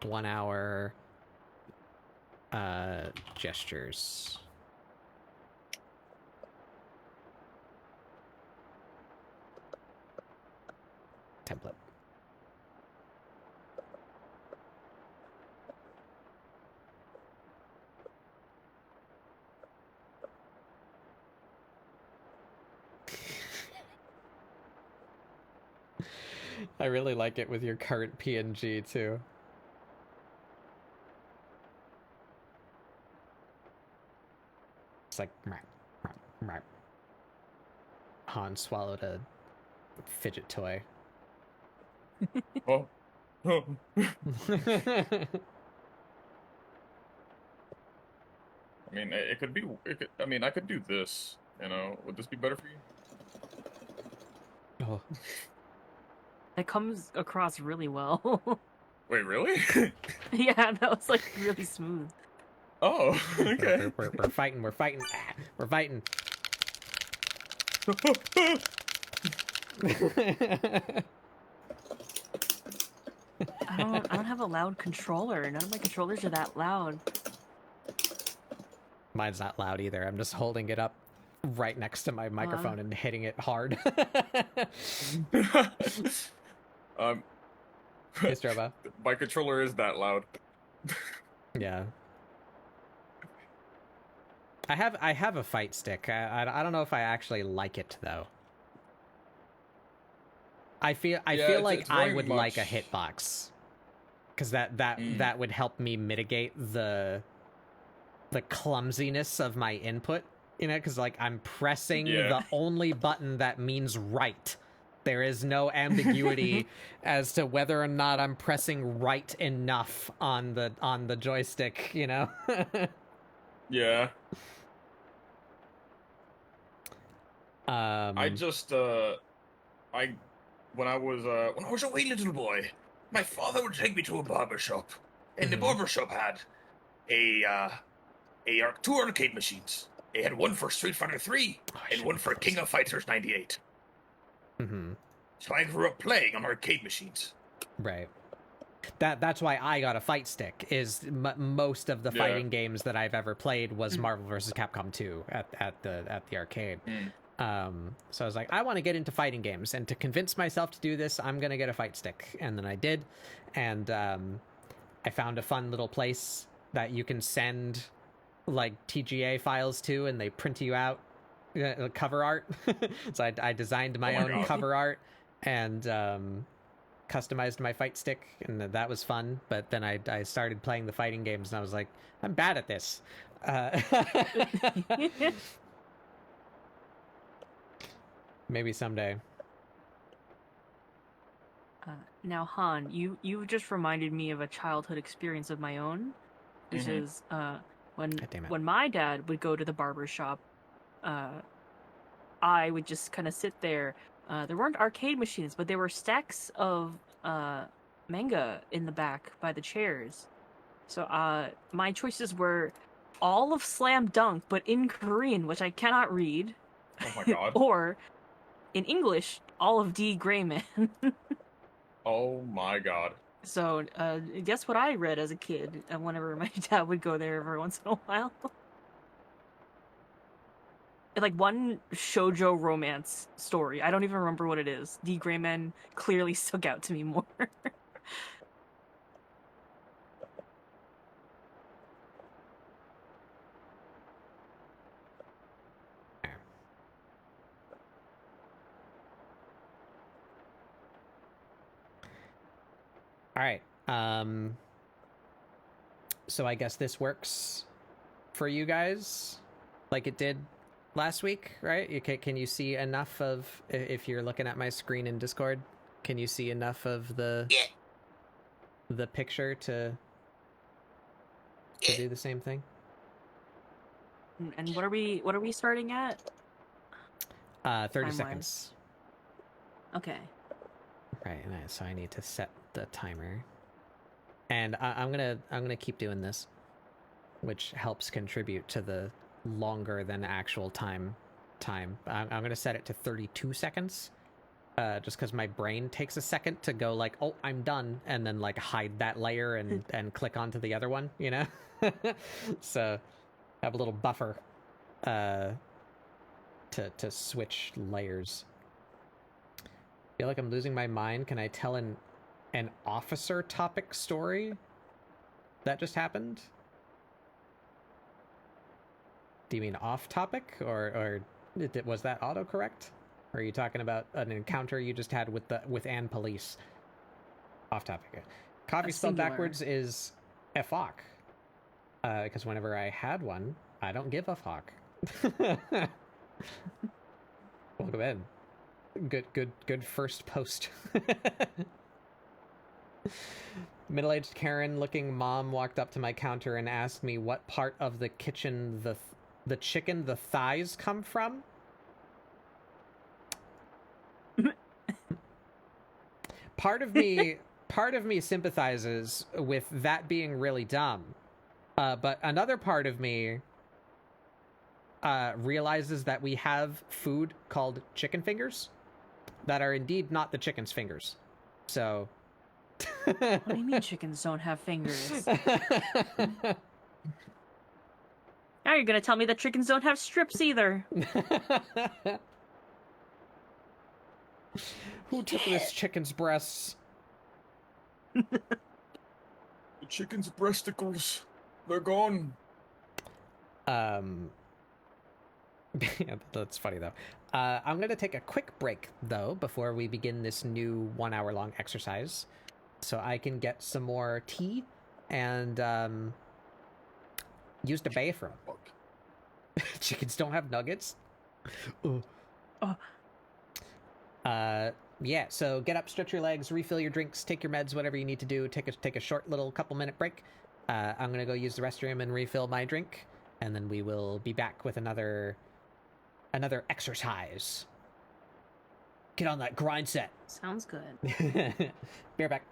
1 hour, gestures. Template. I really like it with your current PNG too. It's like Han swallowed a fidget toy. Oh. Oh. I mean, it could be. I mean, I could do this. You know, would this be better for you? Oh. It comes across really well. Wait, really? Yeah, that was like really smooth. Oh, okay. We're fighting. We're fighting. Ah, we're fighting. I don't have a loud controller. None of my controllers are that loud. Mine's not loud either. I'm just holding it up right next to my microphone and hitting it hard. Hey, Stroba. My controller is that loud. Yeah. I have a fight stick. I don't know if I actually like it though. I feel like it's I very would like a much- hitbox, because that would help me mitigate the clumsiness of my input. You know, because like I'm pressing the only button that means right. There is no ambiguity as to whether or not I'm pressing right enough on the joystick. You know. Yeah. Um, I just when I was a wee little boy, my father would take me to a barber shop, and the Mhm. barber shop had two arcade machines. They had one for Street Fighter 3 Oh, I and should one have for those. King of Fighters 98. Mhm. So I grew up playing on arcade machines. Right. That's why I got a fight stick. Is most of the Yeah. fighting games that I've ever played was Marvel vs. Capcom 2 at the arcade. So I was like, I want to get into fighting games, and to convince myself to do this, I'm gonna get a fight stick, and then I did, and I found a fun little place that you can send like TGA files to, and they print you out cover art. So I designed my Oh my own God. cover art and customized my fight stick, and that was fun. But then I started playing the fighting games, and I was like, I'm bad at this. Maybe someday. Now, Han, you just reminded me of a childhood experience of my own, which Mhm. is when God damn it. when my dad would go to the barber shop, I would just kind of sit there. There weren't arcade machines, but there were stacks of manga in the back by the chairs. So my choices were all of Slam Dunk, but in Korean, which I cannot read, Oh my God. or in English, all of D. Grayman. Oh my God. So, guess what I read as a kid? Whenever my dad would go there every once in a while, like one shoujo romance story. I don't even remember what it is. D. Grayman clearly stuck out to me more. All right. So I guess this works for you guys like it did last week, right? Can you see enough of, if you're looking at my screen in Discord, can you see enough of the picture to do the same thing? And what are we starting at? 30 Time-wise. seconds. Okay. Right, and so I need to set the timer. And I'm gonna keep doing this, which helps contribute to the longer than actual time. I'm gonna set it to 32 seconds, just because my brain takes a second to go like, oh, I'm done, and then like hide that layer and click onto the other one, you know. So have a little buffer, to switch layers. Feel like I'm losing my mind. Can I tell an officer topic story that just happened? Do you mean off topic, or was that autocorrect? Or are you talking about an encounter you just had with Ann police? Off topic. Coffee spelled Singular. backwards is FOC. Because whenever I had one, I don't give a fuck. Welcome in. Good first post. Middle-aged Karen-looking mom walked up to my counter and asked me what part of the kitchen the chicken the thighs come from. Part of me sympathizes with that being really dumb, but another part of me realizes that we have food called chicken fingers that are indeed not the chicken's fingers. So What do you mean chickens don't have fingers? Now you're gonna tell me that chickens don't have strips either. Who took this chicken's breasts? The chicken's breasticles. They're gone. Yeah, that's funny though. I'm going to take a quick break though before we begin this new 1 hour long exercise, so I can get some more tea and use the bathroom. Chickens don't have nuggets. Yeah. So get up, stretch your legs, refill your drinks, take your meds, whatever you need to do. Take a short little couple-minute break. I'm gonna go use the restroom and refill my drink, and then we will be back with another exercise. Get on that grind set. Sounds good. Be right back.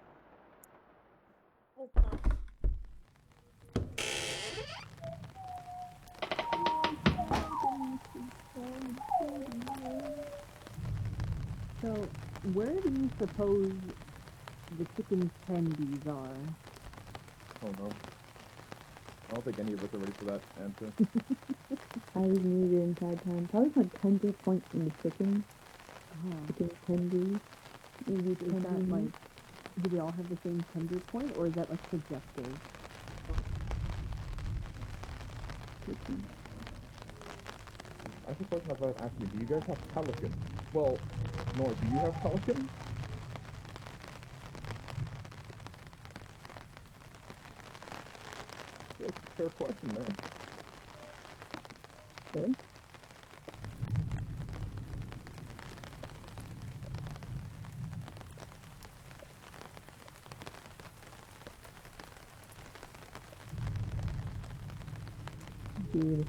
So, where do you suppose the chicken tendies are? Oh no. I don't think any of us are ready for that answer. I was needed inside time. Probably my tender point in the chicken. Chicken tendies. Maybe Is that like, do they all have the same tender point, or is that like subjective? I think question I was asking you, do you guys have pelican? Well, Nora, do you have pelican? That's a fair question, man. Okay. Dude,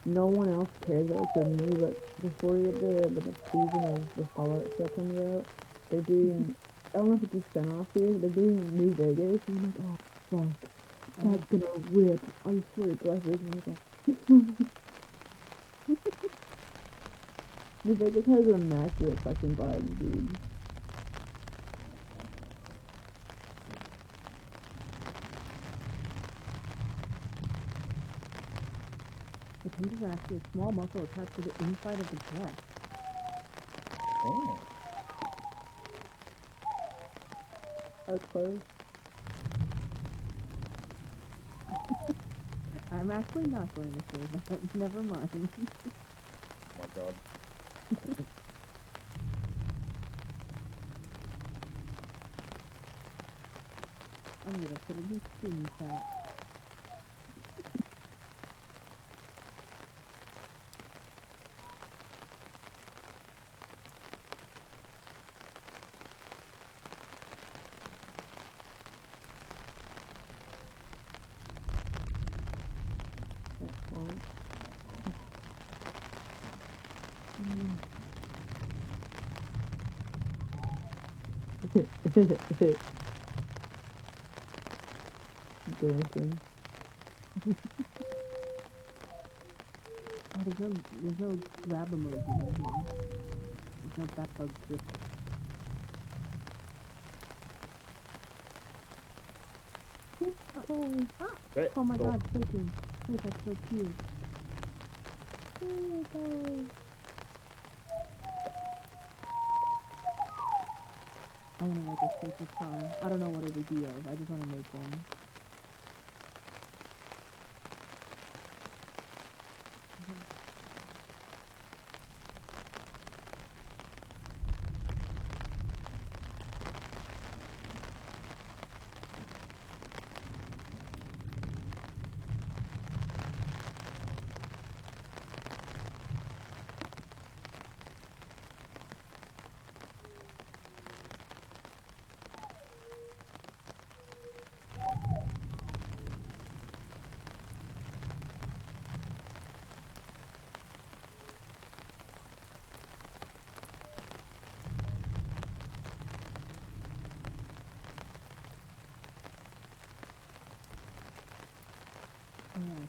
no one else cares about it than me, but before the next season of the Fallout stuff comes out, they're doing, I don't know if it's a spin-off series, they're doing New Vegas, and I'm like, oh, fuck, that's gonna rip, I swear to God, New Vegas has an immaculate fucking vibe, dude. The tenders are actually a small muscle attached to the inside of the breast. Oh. That's close. I'm actually not going to say that. Never mind. Oh my god. I'm gonna put a new screen chat. Dancing. Oh, there's no grab emoji in here. There's no backup grip. Oh my god, shaking. Wait, that's so cute. I want to make a sacred car. I don't know what it would be of. I just want to make one.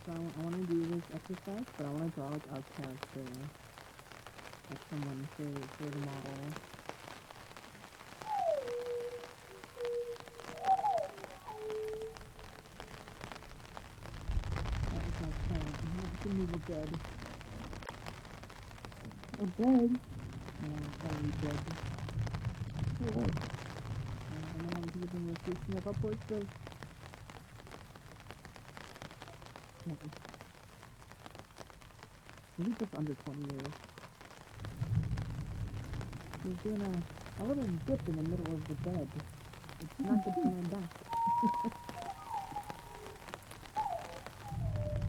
So I want to do this exercise, but I want to draw like a character, like someone for the model. That was my plan. I have to move a bed. A bed? Yeah, probably bed. Oh, and then I'm giving a facing up upwards of. Maybe just under 20 years. He's doing a little dip in the middle of the bed. It's not good for my back.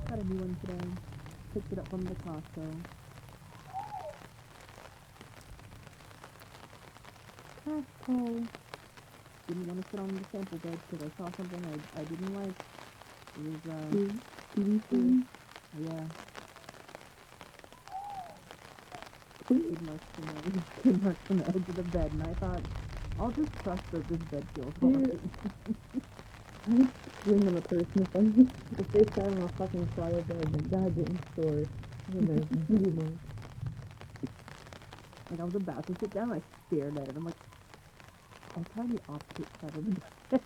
Got a new one today. Picked it up from the Costco. Costco. Didn't want to sit on the sample bed because I saw something I didn't like. It was, PVC? Yeah. Skid marks from the edge of the bed, and I thought, I'll just trust that this bed feels right. I swing on a person if they sat on a fucking flower bed and died in store. Like I was about to sit down, I stared at it. I'm like, I'll try the opposite side of the bed.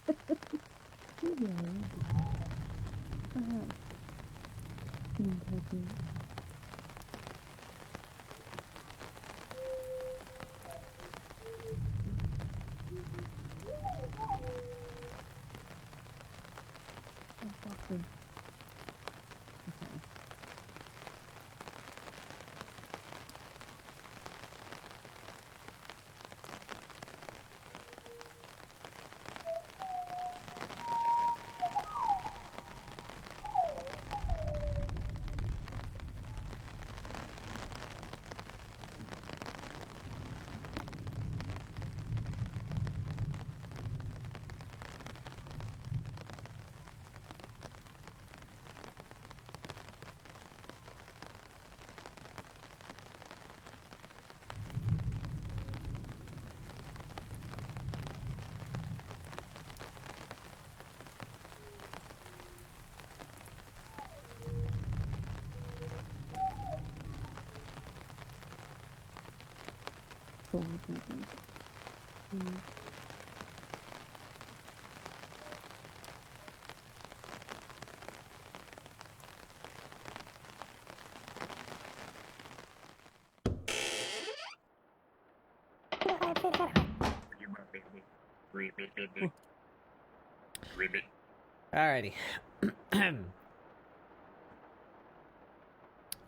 Alrighty.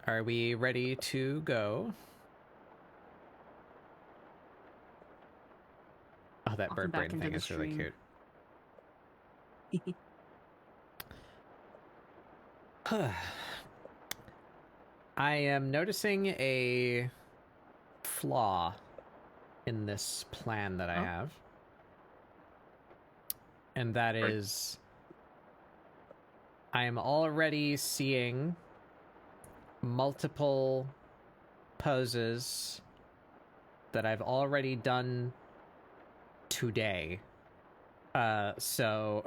Are we ready to go? Oh, that bird brain thing is really cute. I am noticing a flaw in this plan that I have. And that is, I am already seeing multiple poses that I've already done today. So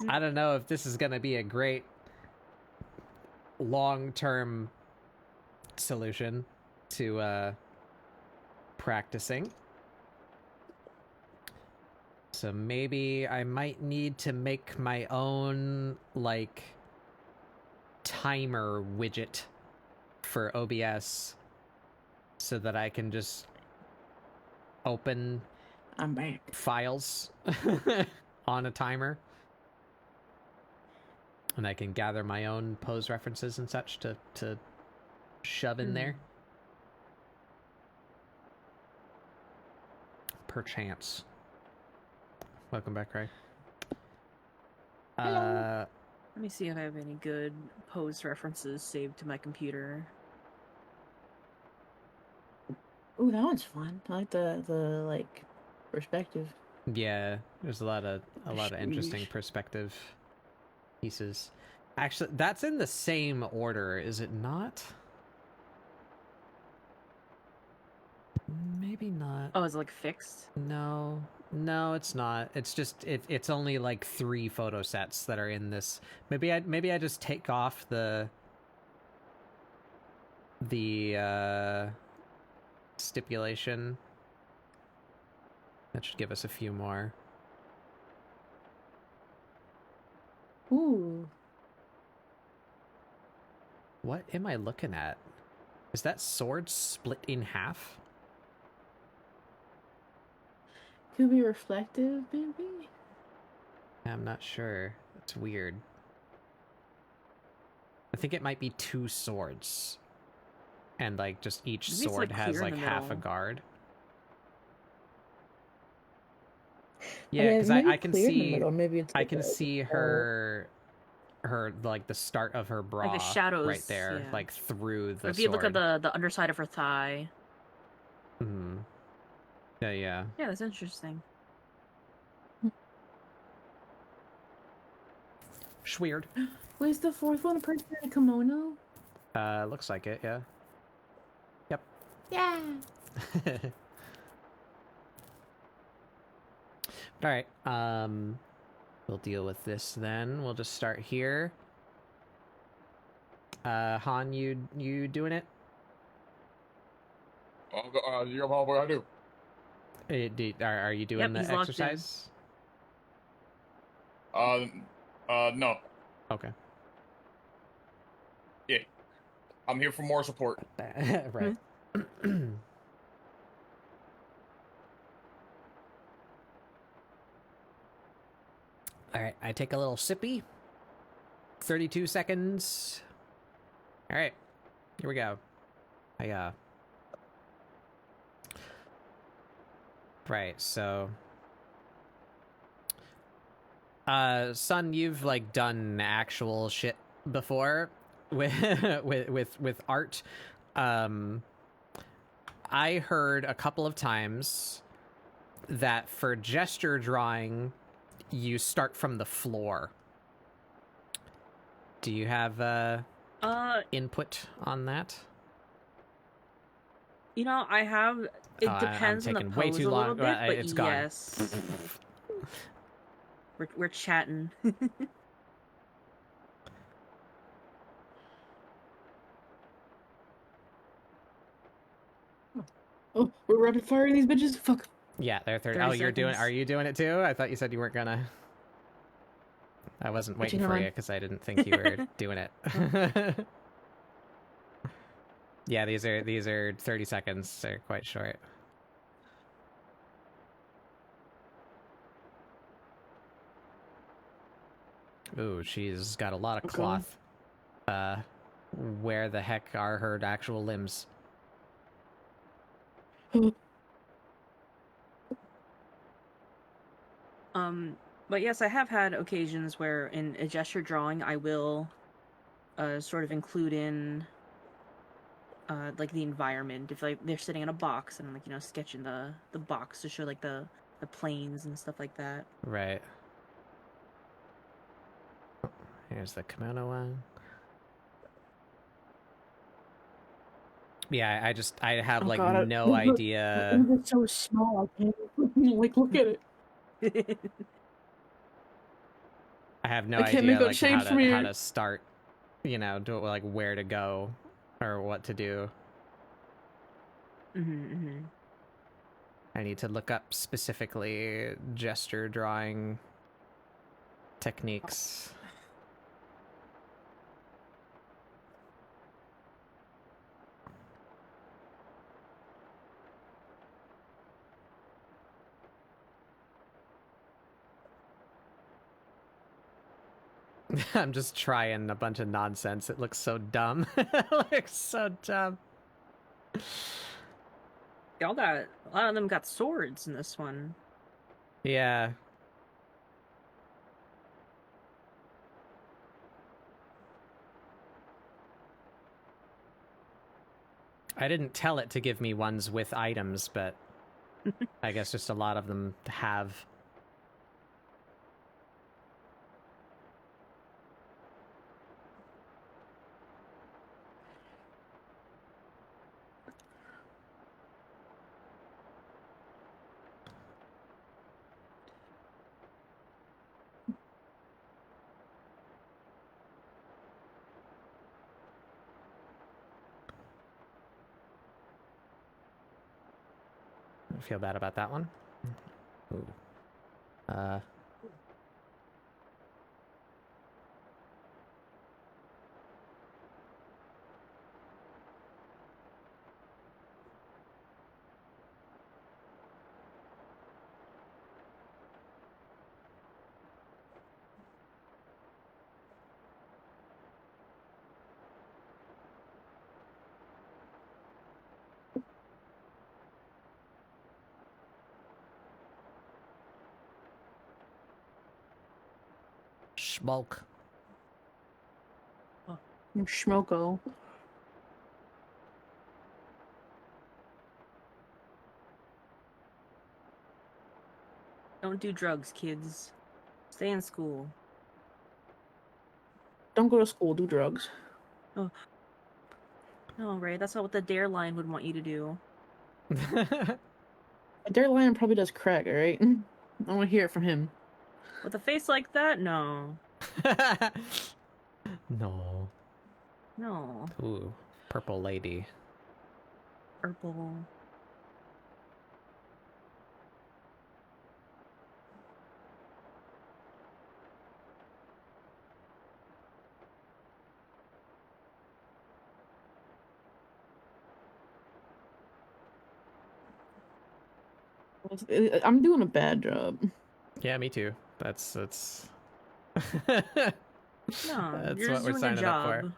I don't know if this is gonna be a great long-term solution to practicing. So maybe I might need to make my own, like, timer widget for OBS so that I can just open I'm back. files on a timer. And I can gather my own pose references and such to shove in there. Perchance. Welcome back, Ray. Let me see if I have any good pose references saved to my computer. Ooh, that one's fun. I like the like perspective. Yeah, there's a lot of interesting Sheesh. perspective pieces. Actually, that's in the same order, is it not? Maybe not. Oh, is it like fixed? No, it's not. It's just it's only like 3 photo sets that are in this. Maybe I just take off the stipulation. That should give us a few more. Ooh. What am I looking at? Is that sword split in half? Could be reflective, maybe? I'm not sure. It's weird. I think it might be 2 swords. And, like, just each Maybe it's, sword like, has, clear in like, the half a middle. guard. I Yeah, mean, because maybe I can clear in the see middle, maybe it's I like can a see her like the start of her bra Like the shadows, right there, yeah. like through the Or if you sword. look at the underside of her thigh. Hmm. Yeah. Yeah, that's interesting. Schweird. Was the fourth one a person in a kimono? Looks like it, yeah. Yep. Yeah. All right. We'll deal with this then. We'll just start here. Han, you doing it? Yeah, what I do? Are you doing Yep, the he's locked in. exercise? No. Okay. Yeah. I'm here for more support. Right. All right, I take a little sippy. 32 seconds. All right, here we go. Right, so son, you've like done actual shit before with with art. I heard a couple of times that for gesture drawing you start from the floor. Do you have input on that? You know, I have. It I'm depends on the taking pose way too a little long. bit, but It's gone. yes. We're chatting. Oh, we're rapid firing these bitches? Fuck. Yeah, they're 30. 30 Oh, you're doing. Are seconds. you doing it too? I thought you said you weren't gonna. I wasn't waiting for you because I didn't think you were doing it. Yeah, these are 30 seconds. They're quite short. Ooh, she's got a lot of cloth. Where the heck are her actual limbs? But yes, I have had occasions where in a gesture drawing I will sort of include in like the environment. If like they're sitting in a box and I'm like, you know, sketching the box to show like the planes and stuff like that. Right. Here's the kimono one. Yeah, I have Oh like God, no idea. It's so small. I can't. like look at it. I have no I can't make idea out like shapes from how here. to start, you know, do like where to go or what to do. Mm-hmm. I need to look up specifically gesture drawing techniques. I'm just trying a bunch of nonsense. It looks so dumb. It looks so dumb. Y'all got a lot of them got swords in this one. Yeah. I didn't tell it to give me ones with items, but I guess just a lot of them have. I feel bad about that one. Ooh. Schmulk. Schmoko. Don't do drugs, kids. Stay in school. Don't go to school. Do drugs. Oh. No, Ray, that's not what the Dare line would want you to do. Dare Lion probably does crack. All right. I want to hear it from him. With a face like that? No. No. No. Ooh, purple lady. Purple. I'm doing a bad job. Yeah, me too. That's No, that's you're what just we're doing a signing up for. job.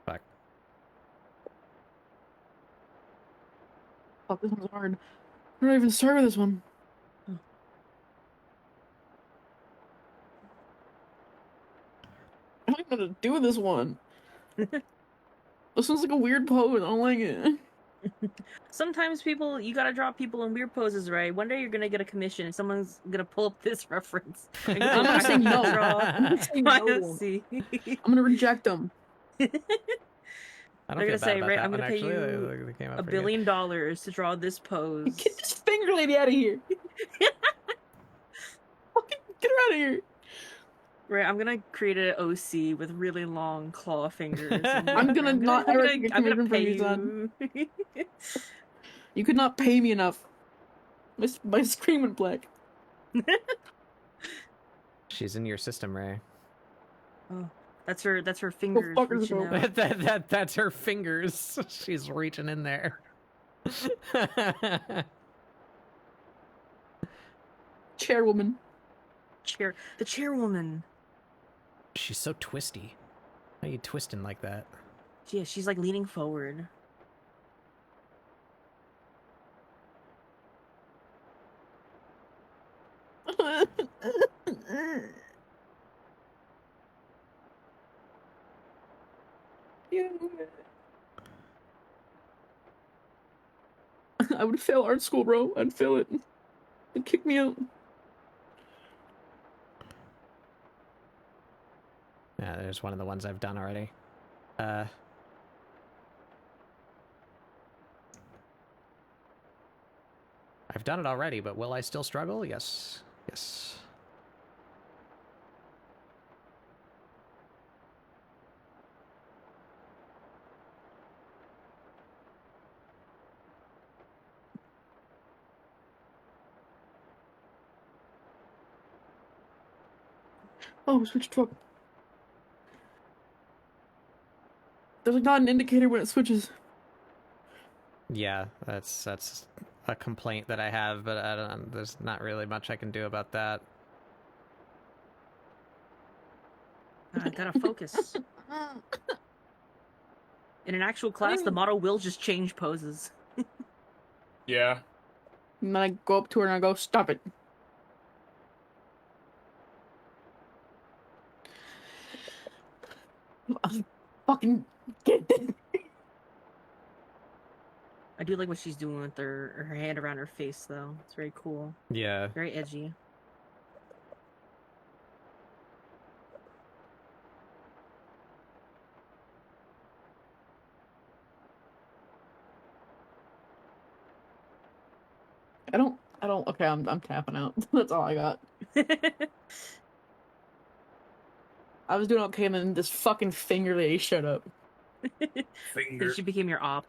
Fuck. Fuck, this one's hard. I don't even start with this one. Hmm. I don't even know what to do with this one. This one's like a weird pose. I don't like it. Sometimes people, you gotta draw people in weird poses, right? One day you're gonna get a commission and someone's gonna pull up this reference. And go, I'm gonna say no. Draw I'm gonna say my no. OC. I'm gonna reject them. I don't They're feel gonna bad say, about right, that I'm one, gonna pay actually. you They came out $1 pretty good. billion to draw this pose. Get this finger lady out of here. Fucking get her out of here. Right, I'm gonna create an OC with really long claw fingers. And I'm gonna not ever get I'm gonna commission from pay you, son. you. You could not pay me enough. My screaming black. She's in your system, Ray. Oh, that's her fingers fuck reaching herself. out. That's her fingers. She's reaching in there. Chairwoman. The chairwoman. She's so twisty. How are you twisting like that? Yeah, she's like leaning forward. I would fail art school, bro. I'd fail it. They'd kick me out. Yeah, there's one of the ones I've done already. I've done it already, but will I still struggle? Yes. Yes. Oh, switch truck. There's like not an indicator when it switches. Yeah, that's a complaint that I have, but I don't. There's not really much I can do about that. I gotta focus. In an actual class, the model will just change poses. Yeah. And then I go up to her and I go, "Stop it." Fucking get this. I do like what she's doing with her hand around her face, though. It's very cool. Yeah. Very edgy. I don't. Okay, I'm tapping out. That's all I got. I was doing okay, and then this fucking finger lady showed up. Finger. She became your op.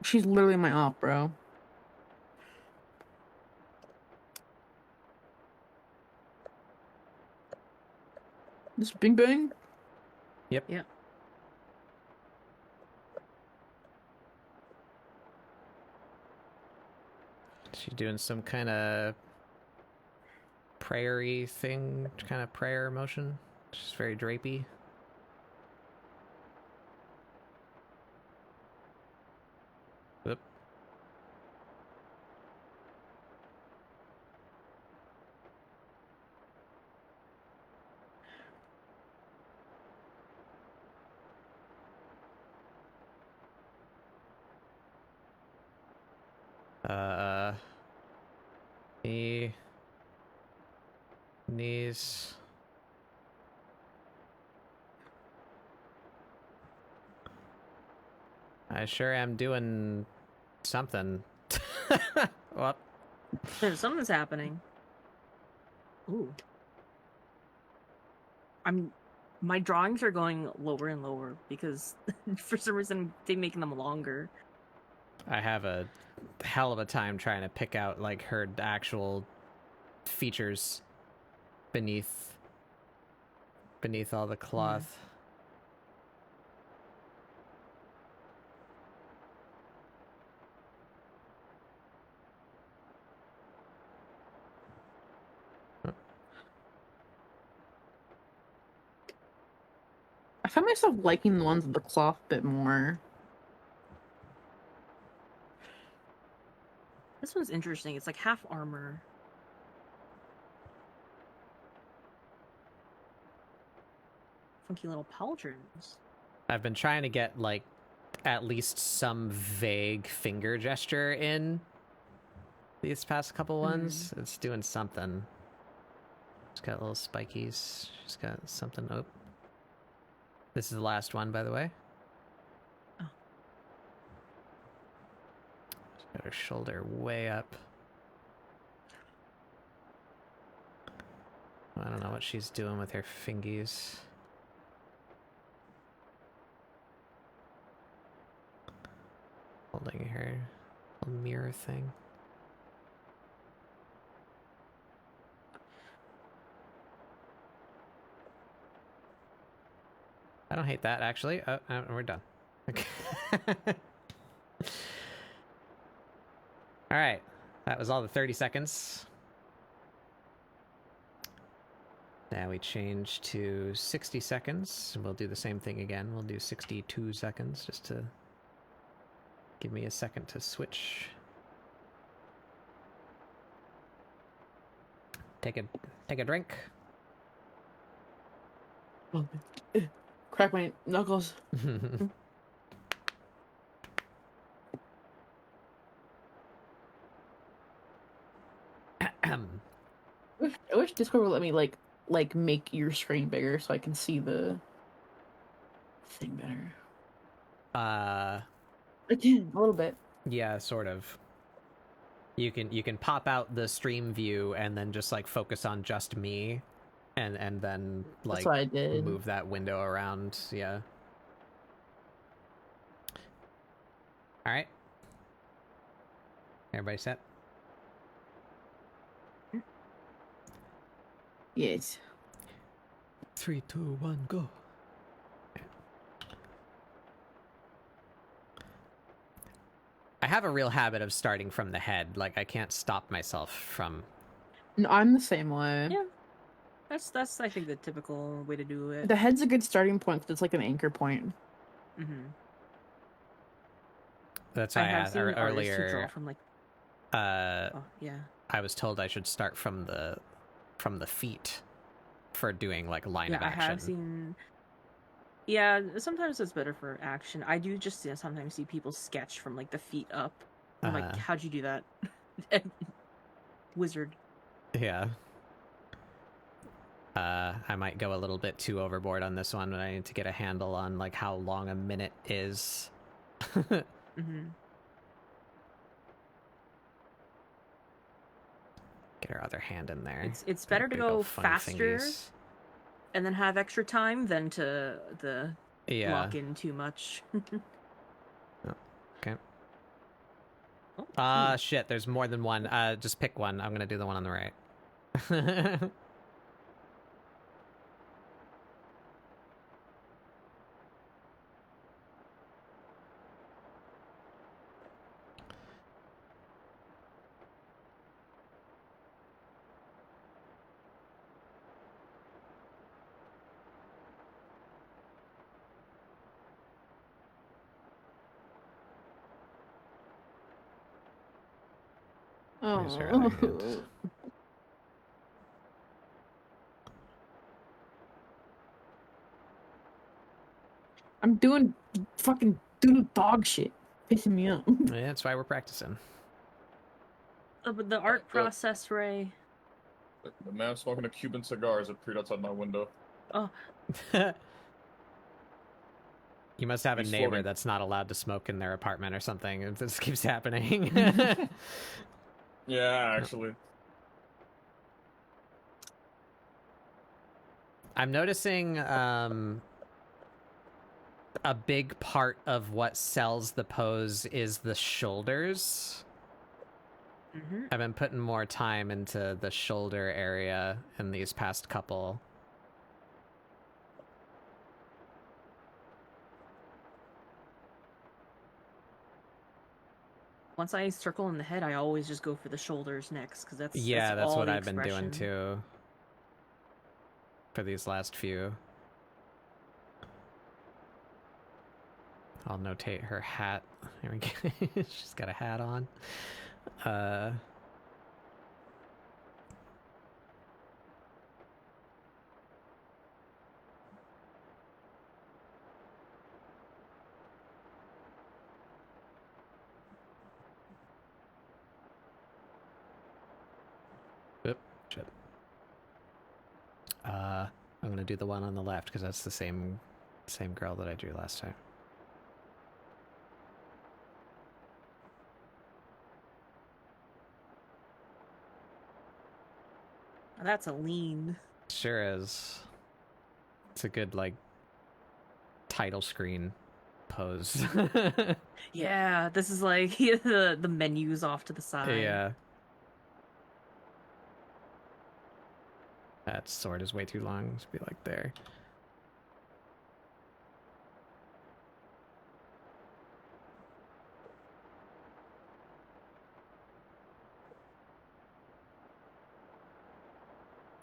She's literally my op, bro. This Bing Bang? Yep. Yeah. She's doing some kind of prayer-y thing, kind of prayer motion. She's very drapey. Oop. Knees. I sure am doing something. What? Something's happening. Ooh. My drawings are going lower and lower because for some reason they're making them longer. I have a hell of a time trying to pick out like her actual features beneath all the cloth. I find myself liking the ones with the cloth a bit more. This one's interesting. It's like half armor. Funky little pauldrons. I've been trying to get like at least some vague finger gesture in these past couple ones. It's doing something. She's got little spikies. She's got something. Oh, this is the last one, by the way. Oh. She's got her shoulder way up. I don't know what she's doing with her fingies. Holding her little mirror thing. I don't hate that, actually. Oh, we're done. Okay. All right. That was all the 30 seconds. Now we change to 60 seconds. We'll do the same thing again. We'll do 62 seconds just to give me a second to switch. Take a drink. Crack my knuckles. I wish Discord would let me like make your screen bigger so I can see the thing better. I can a little bit. Yeah, sort of. You can pop out the stream view and then just like focus on just me, and then like That's what I did. move that window around. Yeah. All right. Everybody set? Yes. 3, 2, 1, go. I have a real habit of starting from the head. Like, I can't stop myself from... No, I'm the same way. Yeah. That's I think the typical way to do it. The head's a good starting point because it's like an anchor point. Mm-hmm. That's I why I have asked seen artists who draw earlier. from like. Uh, Oh yeah. I was told I should start from the feet for doing like line Yeah, of I action. have seen. Yeah, sometimes it's better for action. I do just sometimes see people sketch from like the feet up. I'm like, how'd you do that? Wizard. Yeah. I might go a little bit too overboard on this one, but I need to get a handle on like how long a minute is. Mm-hmm. Get our other hand in there. It's better to Big ol' go funny faster fingies. and then have extra time than to Yeah. lock in too much. Okay. Oh, Shit, there's more than one. Just pick one. I'm gonna do the one on the right. Here's her other hand. Oh. I'm doing fucking dog shit. Pissing me off. Yeah, that's why we're practicing. but the art process, Ray. The man smoking a Cuban cigar as it appeared outside my window. Oh, You must have a He's neighbor floating. that's not allowed to smoke in their apartment or something if this keeps happening. Yeah, actually. I'm noticing a big part of what sells the pose is the shoulders. mm-hmm. I've been putting more time into the shoulder area in these past couple. Once I circle in the head, I always just go for the shoulders next because that's Yeah, that's all what the I've been doing expression. too. For these last few. I'll notate her hat. Here we go. She's got a hat on. Oop, shit. I'm gonna do the one on the left because that's the same girl that I drew last time. That's a lean. Sure is. It's a good like title screen pose. Yeah, this is like the menus off to the side. Yeah. That sword is way too long to be like there.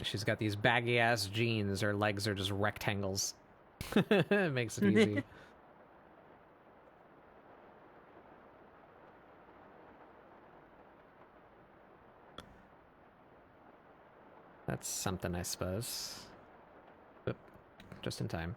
She's got these baggy ass jeans. Her legs are just rectangles. It makes it easy. That's something, I suppose. Oop, just in time.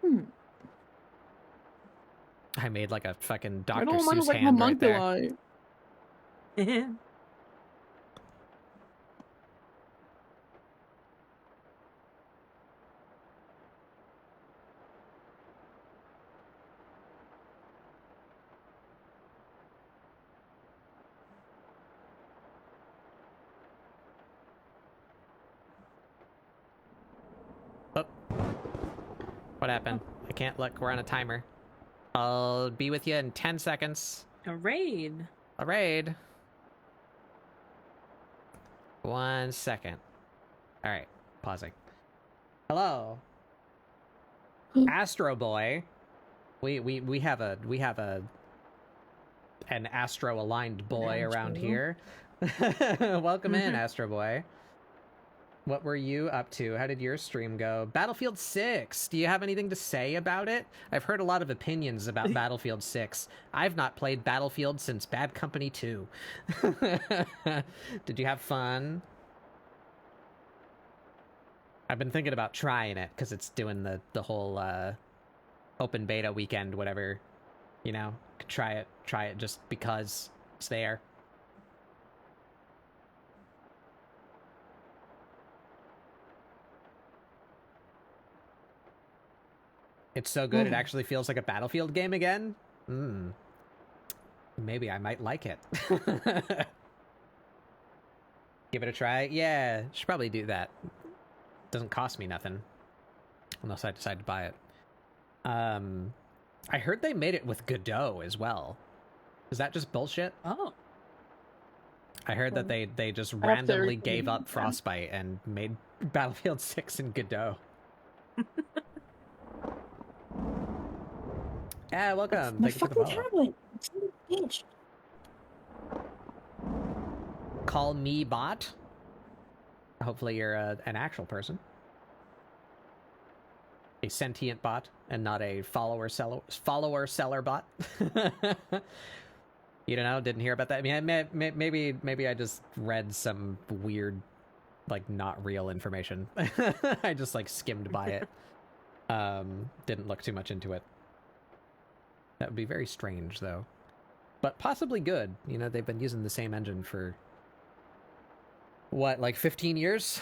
Hmm. I made like a fucking I Dr. don't mind Seuss like hand right there. homunculi. Oh. What happened? I can't look. We're on a timer. I'll be with you in 10 seconds. A raid. A raid. 1 second. All right. Pausing. Hello. Astro Boy. We have an Astro aligned boy around here. Welcome in, Astro Boy. What were you up to? How did your stream go? Battlefield 6. Do you have anything to say about it? I've heard a lot of opinions about Battlefield 6. I've not played Battlefield since Bad Company 2. Did you have fun? I've been thinking about trying it because it's doing the whole open beta weekend, whatever. You know, could try it just because it's there. It's so good, it actually feels like a Battlefield game again? Maybe I might like it. Give it a try? Yeah, should probably do that. Doesn't cost me nothing. Unless I decide to buy it. I heard they made it with Godot as well. Is that just bullshit? Oh. I heard that they just randomly gave up Frostbite and made Battlefield 6 in Godot. Yeah, welcome. My Thank you for the fucking follow. tablet. It's in the bitch. Call me bot. Hopefully you're an actual person. A sentient bot and not a follower seller bot. You don't know? Didn't hear about that? I mean, maybe I just read some weird, like, not real information. I just, like, skimmed by it. Didn't look too much into it. That would be very strange, though. But possibly good. You know, they've been using the same engine for, what, like 15 years?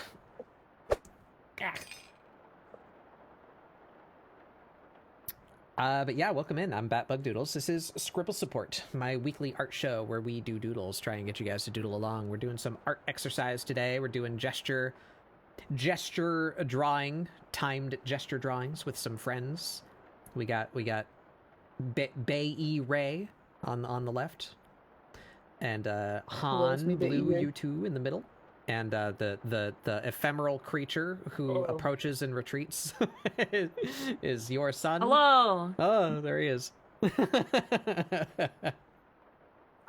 But yeah, welcome in. I'm Batbug Doodles. This is Scribble Support, my weekly art show where we do doodles, try and get you guys to doodle along. We're doing some art exercise today. We're doing gesture drawing, timed gesture drawings with some friends. We got Bay Ray on the left, and Han Blue U2 in the middle, and the ephemeral creature who approaches and retreats is your son. Hello. Oh, there he is. My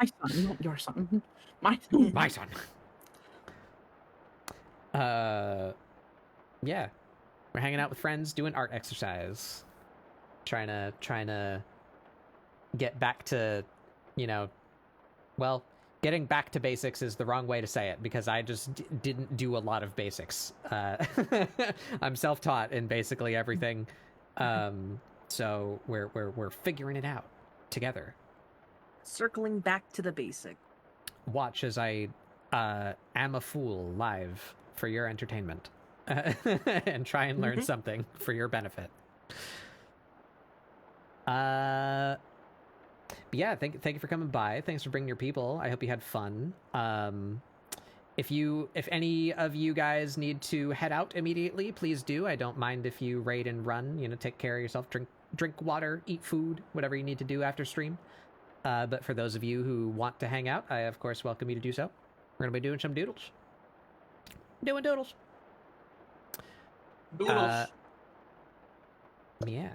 son, not your son. My son. My son. Yeah, we're hanging out with friends, doing art exercise, trying to get back to, you know, well, getting back to basics is the wrong way to say it because I just didn't do a lot of basics. I'm self-taught in basically everything, so we're figuring it out together. Circling back to the basic. Watch as I am a fool live for your entertainment, and try and learn something for your benefit. But yeah, thank you for coming by. Thanks for bringing your people. I hope you had fun. If any of you guys need to head out immediately, please do. I don't mind if you raid and run. You know, take care of yourself. Drink water, eat food, whatever you need to do after stream. But for those of you who want to hang out, I of course welcome you to do so. We're gonna be doing some doodles. Doing doodles. Doodles. Yeah.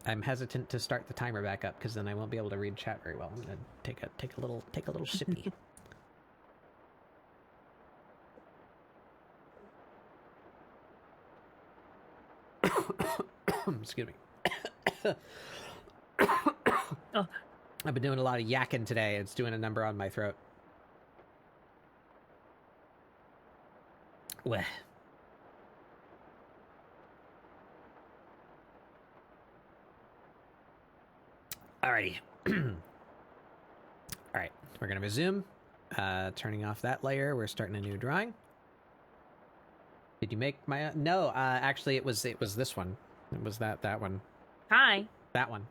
I'm hesitant to start the timer back up because then I won't be able to read chat very well. I'm gonna take a little sippy. Excuse me. Oh. I've been doing a lot of yakking today. It's doing a number on my throat. Weh. Alrighty. Alright, we're gonna resume. Turning off that layer, we're starting a new drawing. Did you make my... No, actually it was this one. It was that one. Hi. That one.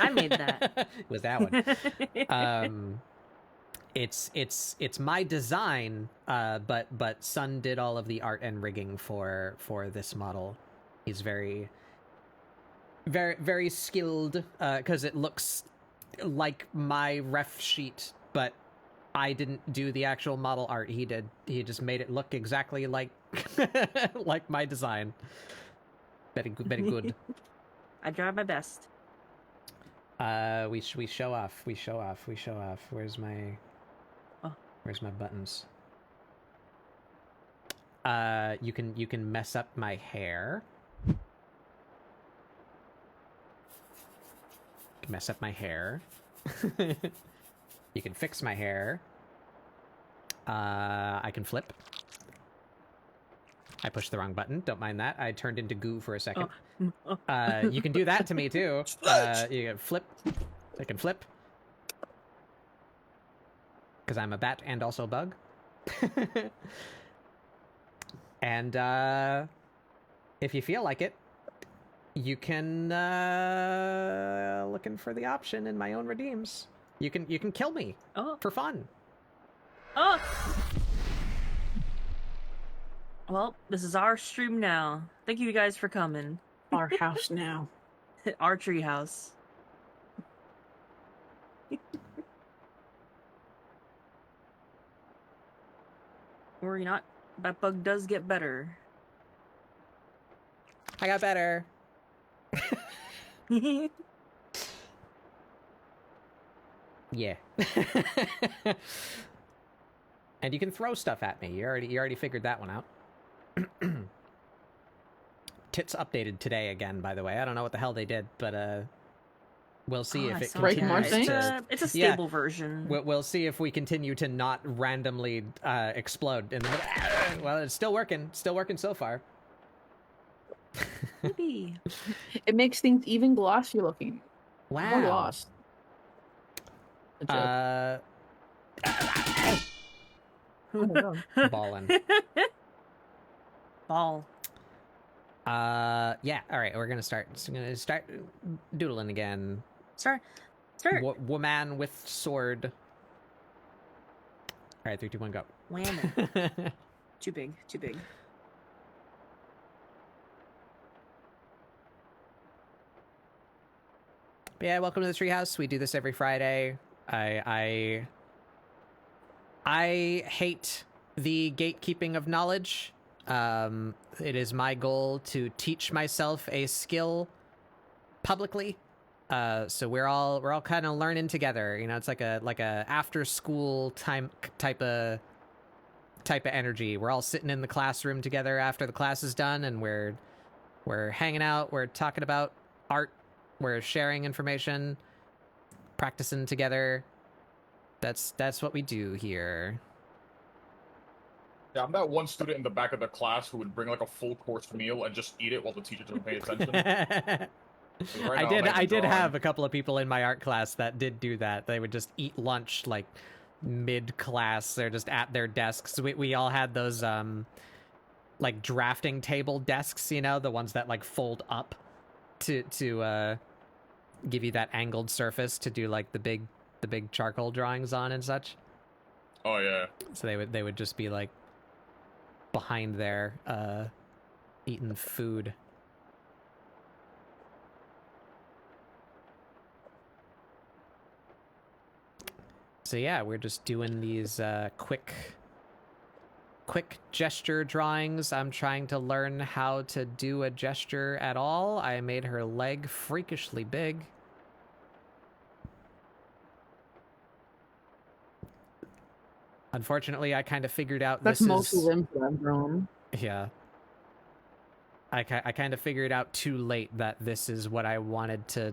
I made that. It was that one. It's my design, but Sun did all of the art and rigging for this model. He's very skilled, because it looks like my ref sheet, but I didn't do the actual model art. He did. He just made it look exactly like like my design. Very good. I tried my best. We show off. Where's my buttons? You can mess up my hair. Mess up my hair. You can fix my hair. I can flip. I pushed the wrong button. Don't mind that. I turned into goo for a second. You can do that to me too. You can flip. I can flip. Because I'm a bat and also bug. And if you feel like it, you can looking for the option in my own redeems. You can kill me for fun. Oh. Well, this is our stream now. Thank you guys for coming. Our house now. Our tree house. Worry not. That bug does get better. I got better. Yeah. And you can throw stuff at me. You already figured that one out. Tits updated today again, by the way. I don't know what the hell they did, but we'll see if it continues to... It's a stable version. We'll see if we continue to not randomly explode in the middle. Well, it's still working. Still working so far. Maybe. It makes things even glossier looking. Wow. More gloss. Oh my god. Ballin'. Ball. Yeah. All right. We're gonna start doodling again. Start. Woman with sword. All right. 3, 2, 1, go. Whammy. Too big. But yeah. Welcome to the treehouse. We do this every Friday. I hate the gatekeeping of knowledge. It is my goal to teach myself a skill publicly. So we're all kind of learning together. You know, it's like a after school type of energy. We're all sitting in the classroom together after the class is done, and we're hanging out. We're talking about art. We're sharing information, practicing together. That's what we do here. Yeah, I'm that one student in the back of the class who would bring like a full course meal and just eat it while the teacher doesn't pay attention. I did have a couple of people in my art class that did do that. They would just eat lunch like mid-class. They're just at their desks. We all had those like drafting table desks, you know, the ones that like fold up to give you that angled surface to do like the big charcoal drawings on and such. Oh yeah. So they would just be like behind there eating food. So yeah, we're just doing these quick gesture drawings. I'm trying to learn how to do a gesture at all. I made her leg freakishly big. Unfortunately, I kind of figured out That's this mostly is... limbs that I've drawn. Yeah. I kind of figured out too late that this is what I wanted to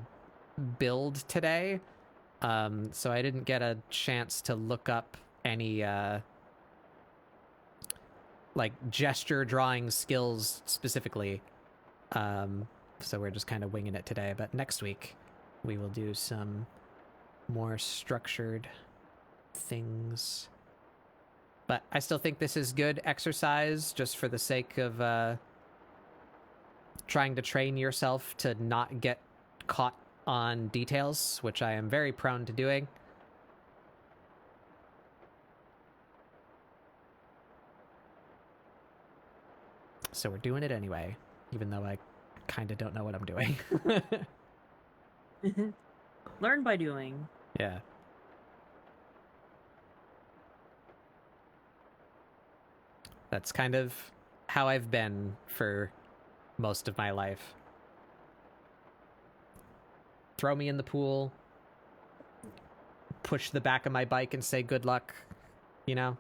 build today. So I didn't get a chance to look up any like gesture drawing skills specifically. So we're just kind of winging it today, but next week we will do some more structured things. But I still think this is good exercise just for the sake of trying to train yourself to not get caught on details, which I am very prone to doing. So we're doing it anyway, even though I kind of don't know what I'm doing. Learn by doing. Yeah. That's kind of how I've been for most of my life. Throw me in the pool, push the back of my bike and say good luck, you know?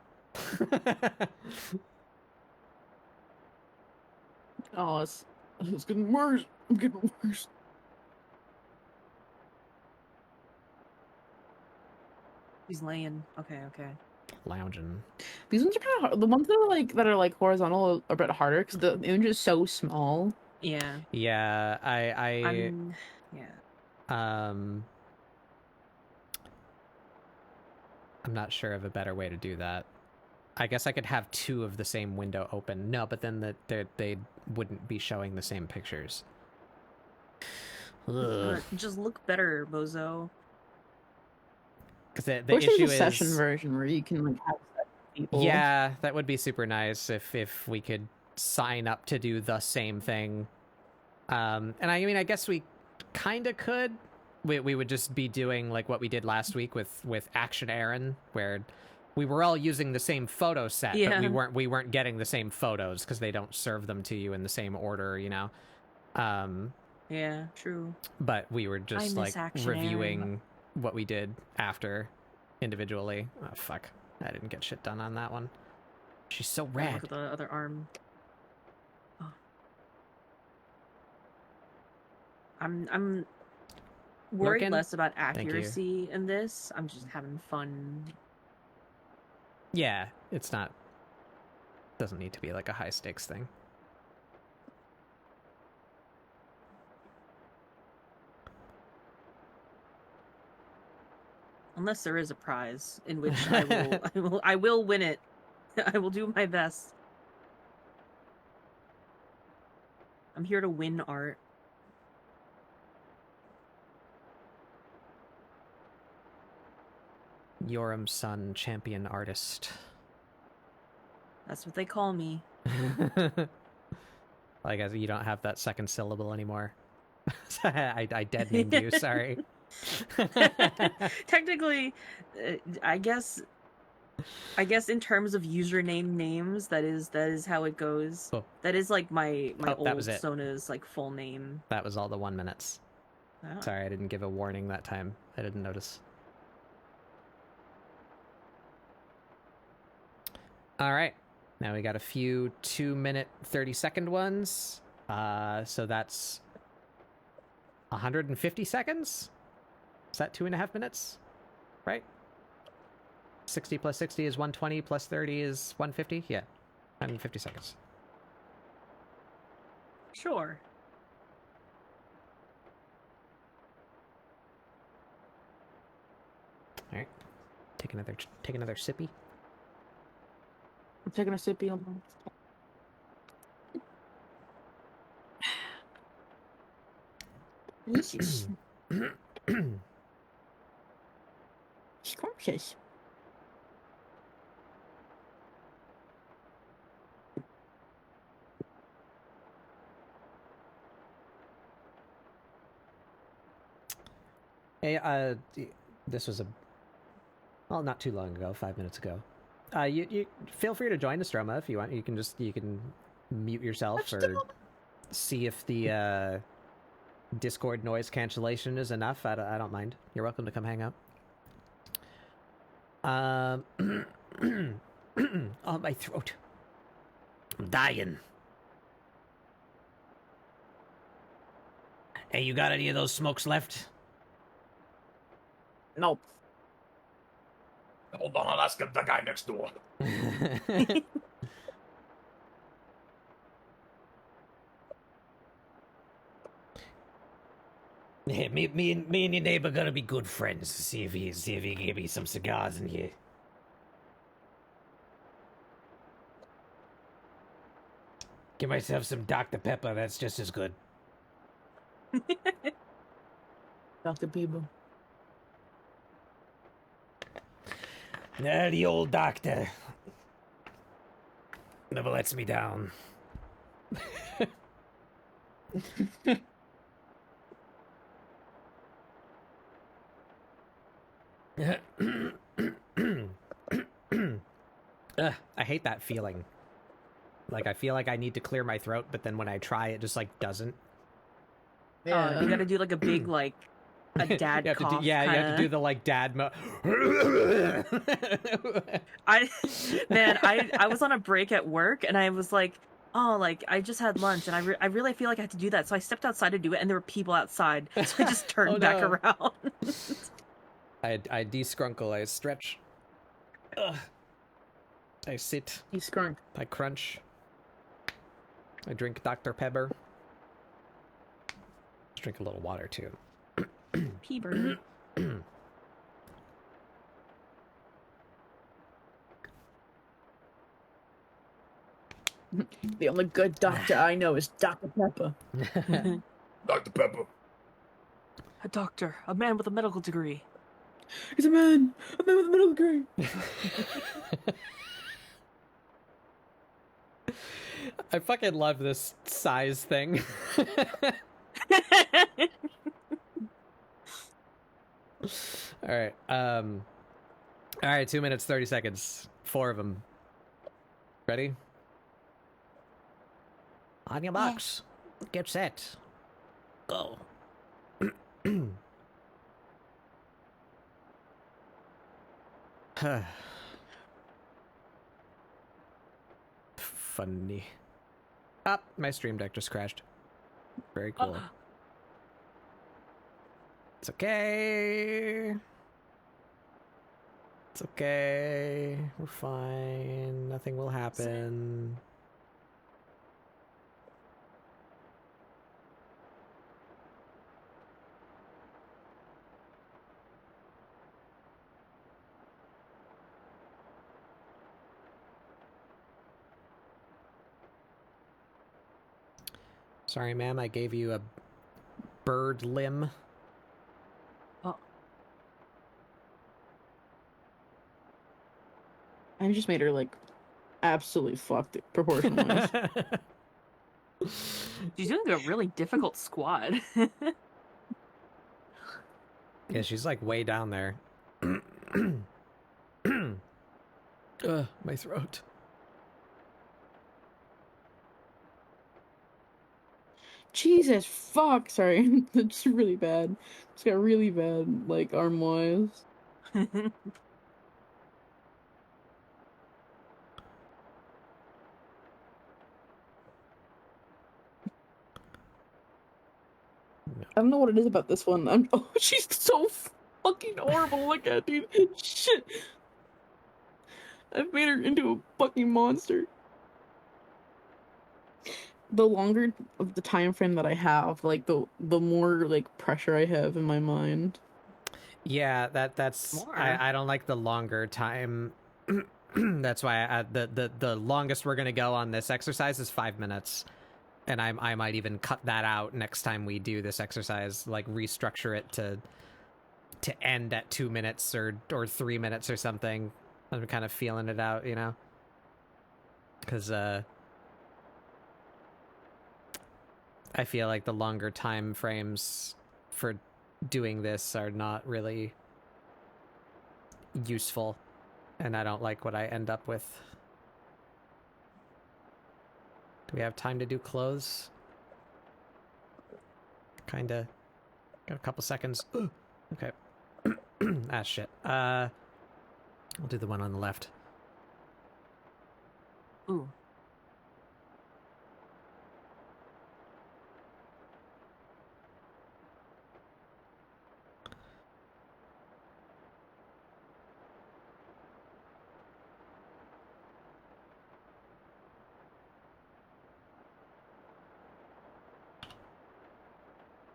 Oh, it's getting worse. I'm getting worse. He's laying. Okay. Lounging. These ones are kind of hard. The ones that are like horizontal are a bit harder because the image is so small. Yeah. Yeah, Yeah. I'm not sure of a better way to do that. I guess I could have two of the same window open. No, but then they wouldn't be showing the same pictures. Just look better, bozo. Because the Wish issue there's a is session version where you can like have people. Yeah, that would be super nice if we could sign up to do the same thing. And I mean, I guess we kind of could. We would just be doing like what we did last week with Action Aaron, where we were all using the same photo set, Yeah. but we weren't getting the same photos because they don't serve them to you in the same order, you know. Yeah, true. But we were just miss like Action reviewing Aaron. what we did after individually. Oh fuck, I didn't get shit done on that one. She's so rad. Look at the other arm. Oh. I'm worried Lurkin? less about you. accuracy in this. I'm just having fun. Yeah, it's not. Doesn't need to be like a high stakes thing. Unless there is a prize, in which I will win it. I will do my best. I'm here to win art. Yoram's son, champion artist. That's what they call me. I guess you don't have that second syllable anymore. I dead named you. Sorry. Technically, I guess in terms of username names, that is how it goes. Oh. That is like my Oh, that old was it. Sona's like full name. That was all the 1 minutes. Oh. Sorry, I didn't give a warning that time. I didn't notice. All right. Now we got a few 2-minute, 30-second ones. So that's 150 seconds? Is that 2.5 minutes? Right? 60 plus 60 is 120 plus 30 is 150? Yeah. 150 seconds. Sure. All right. Take another sippy. I'm taking a sippy on. Delicious. Scrumptious. Hey, this was not too long ago, 5 minutes ago. You feel free to join the Stroma if you want. You can mute yourself or see if the Discord noise cancellation is enough. I don't mind. You're welcome to come hang out. Oh, my throat. I'm dying. Hey, you got any of those smokes left? Nope. Hold on, I'll ask the guy next door. Yeah, me and your neighbor gonna be good friends. See if he can give me some cigars in here. Get myself some Dr. Pepper. That's just as good. Dr. Bieber. The old doctor never lets me down. I hate that feeling. Like, I feel like I need to clear my throat, but then when I try, it just, like, doesn't. You gotta do like a big like a dad you have cough. to do, you have to do the, like, dad I was on a break at work and I was like, oh, like I just had lunch and I really feel like I had to do that, so I stepped outside to do it and there were people outside, so I just turned back around. I de-scrunkle, I stretch. Ugh. I sit. De-scrunk. I crunch. I drink Dr. Pepper. Drink a little water too. Peeber. The only good doctor I know is Dr. Pepper. Dr. Pepper. A doctor, a man with a medical degree. He's a man with a medical degree. I fucking love this size thing. Alright, alright, 2 minutes, 30 seconds. 4 of them. Ready? On your marks. Get set. Go. Funny. Ah, my stream deck just crashed. Very cool. It's okay. It's okay. We're fine. Nothing will happen. Sorry, ma'am, I gave you a bird limb. Oh. I just made her like absolutely fucked proportion-wise. She's doing a really difficult squat. Yeah, she's like way down there. My throat. Jesus fuck, sorry. That's really bad. It's got really bad, like, arm-wise. I don't know what it is about this one. Oh, she's so fucking horrible to look at, dude. Shit. I've made her into a fucking monster. The longer of the time frame that I have, like the more like pressure I have in my mind. Yeah, that's I don't like the longer time. That's why the longest we're gonna go on this exercise is 5 minutes, and I might even cut that out next time we do this exercise, like restructure it to end at 2 minutes or 3 minutes or something. I'm kind of feeling it out, you know, because I feel like the longer time frames for doing this are not really useful, and I don't like what I end up with. Do we have time to do clothes? Kinda. Got a couple seconds. Okay. Ah, shit. I'll do the one on the left. Ooh.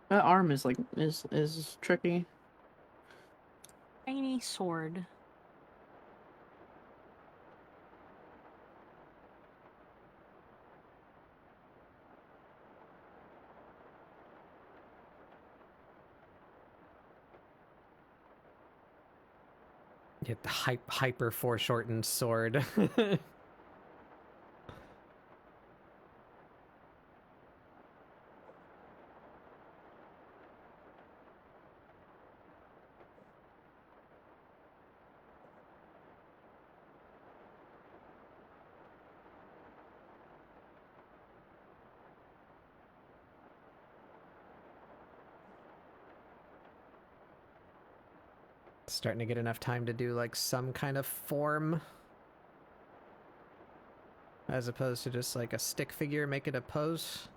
That arm is like is tricky. Tiny sword. Get the hyper foreshortened sword. Starting to get enough time to do like some kind of form, as opposed to just like a stick figure, make it a pose.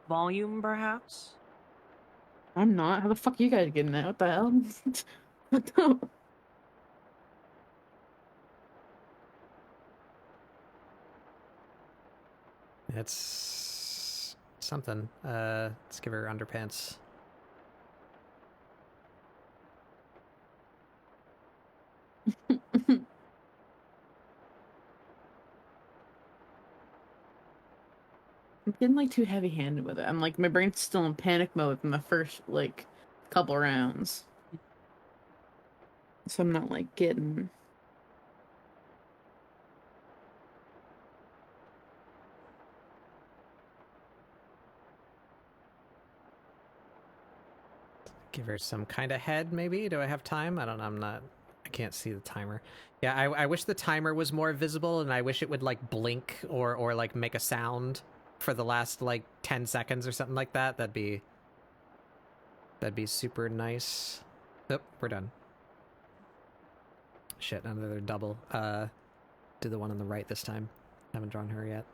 Volume, perhaps? I'm not. How the fuck are you guys getting that? What the hell? What the? It's something. Let's give her underpants. I'm getting like too heavy-handed with it. I'm like my brain's still in panic mode from the first like couple rounds, so I'm not like getting. Give her some kind of head, maybe? Do I have time? I don't know. I'm not... I can't see the timer. Yeah, I wish the timer was more visible, and I wish it would, like, blink or like, make a sound for the last, like, 10 seconds or something like that. That'd be super nice. Oh, we're done. Shit, another double. Do the one on the right this time. Haven't drawn her yet.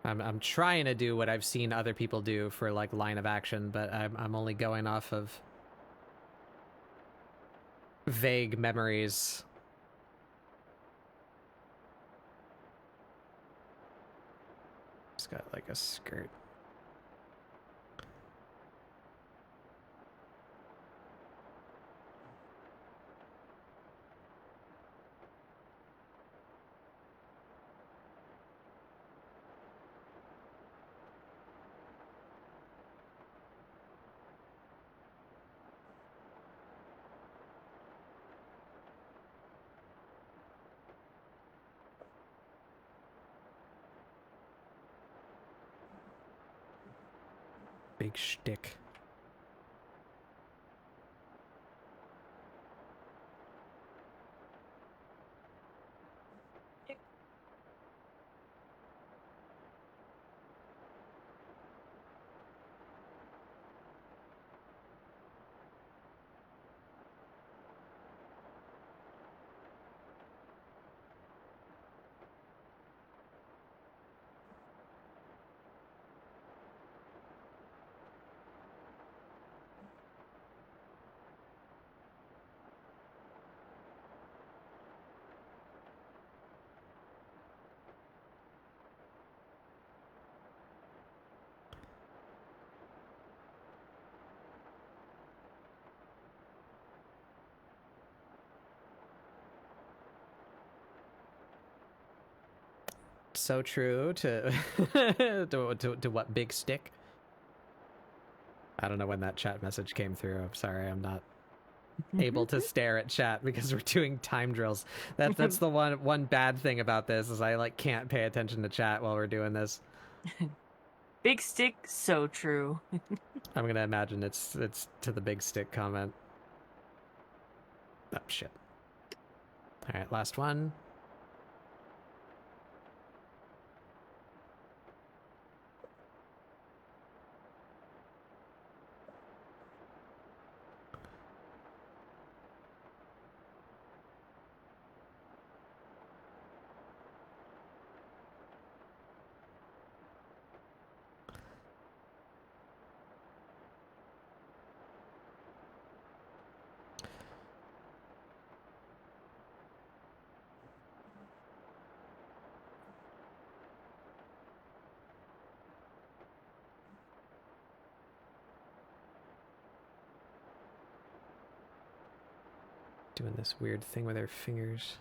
I'm trying to do what I've seen other people do for like line of action, but I'm only going off of vague memories. It's got like a skirt. Big shtick. So true to to what big stick? I don't know when that chat message came through. I'm sorry, I'm not able to stare at chat because we're doing time drills. That's the one bad thing about this is I like can't pay attention to chat while we're doing this. Big stick, so true. I'm gonna imagine it's to the big stick comment. Oh shit. Alright, last one. doing this weird thing with her fingers.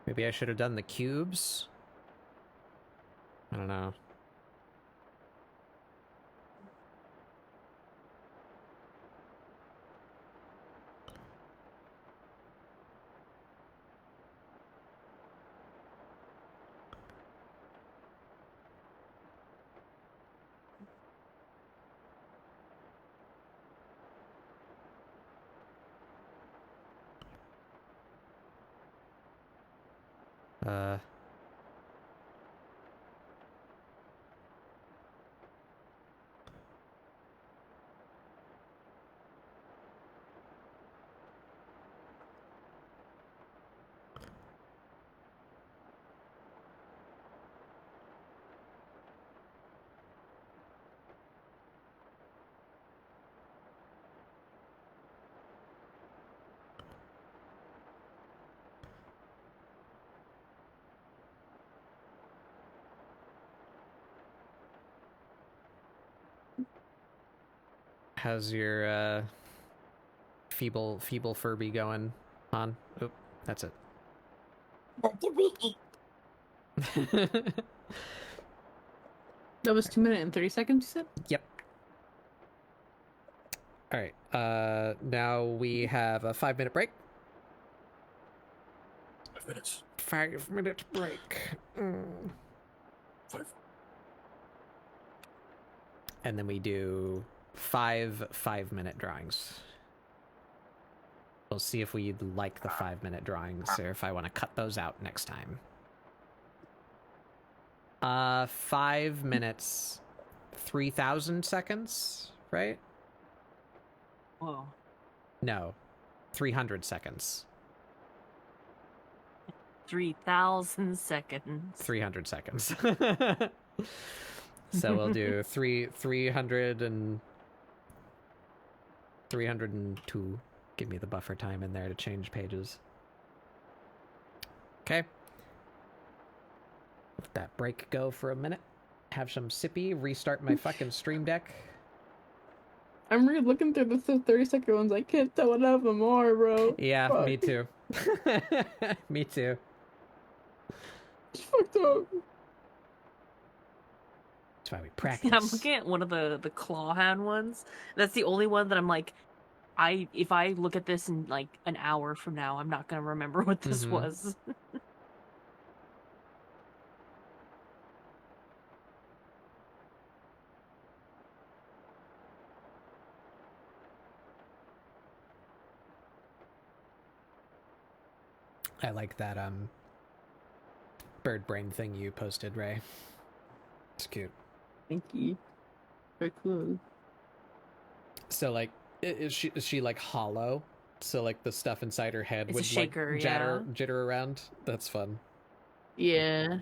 Maybe I should have done the cubes? I don't know. Uh... How's your feeble Furby going on? Oop, that's it. That was 2 minutes and 30 seconds, you said? Yep. All right. Now we have a 5-minute break. 5 minutes. 5-minute break. 5. And then we do 5-minute drawings. We'll see if we like the 5-minute drawings or if I want to cut those out next time. 5 minutes, 3,000 seconds, right? Whoa. No, 300 seconds. 3,000 seconds. 300 seconds. So we'll do 300 and 302. Give me the buffer time in there to change pages. Okay. Let that break go for a minute. Have some sippy. Restart my fucking stream deck. I'm looking through the 30-second ones. I can't tell what of them are, bro. Yeah, Fuck. me too. Me too. It's fucked up. That's why we practice. I'm looking at one of the claw hand ones. That's the only one that I'm like, if I look at this in like an hour from now, I'm not gonna remember what this was. I like that bird brain thing you posted, Ray. It's cute. Thank you. Very cool. So like, is she like hollow? So like the stuff inside her head It's a would shaker, like jitter around. That's fun. Yeah.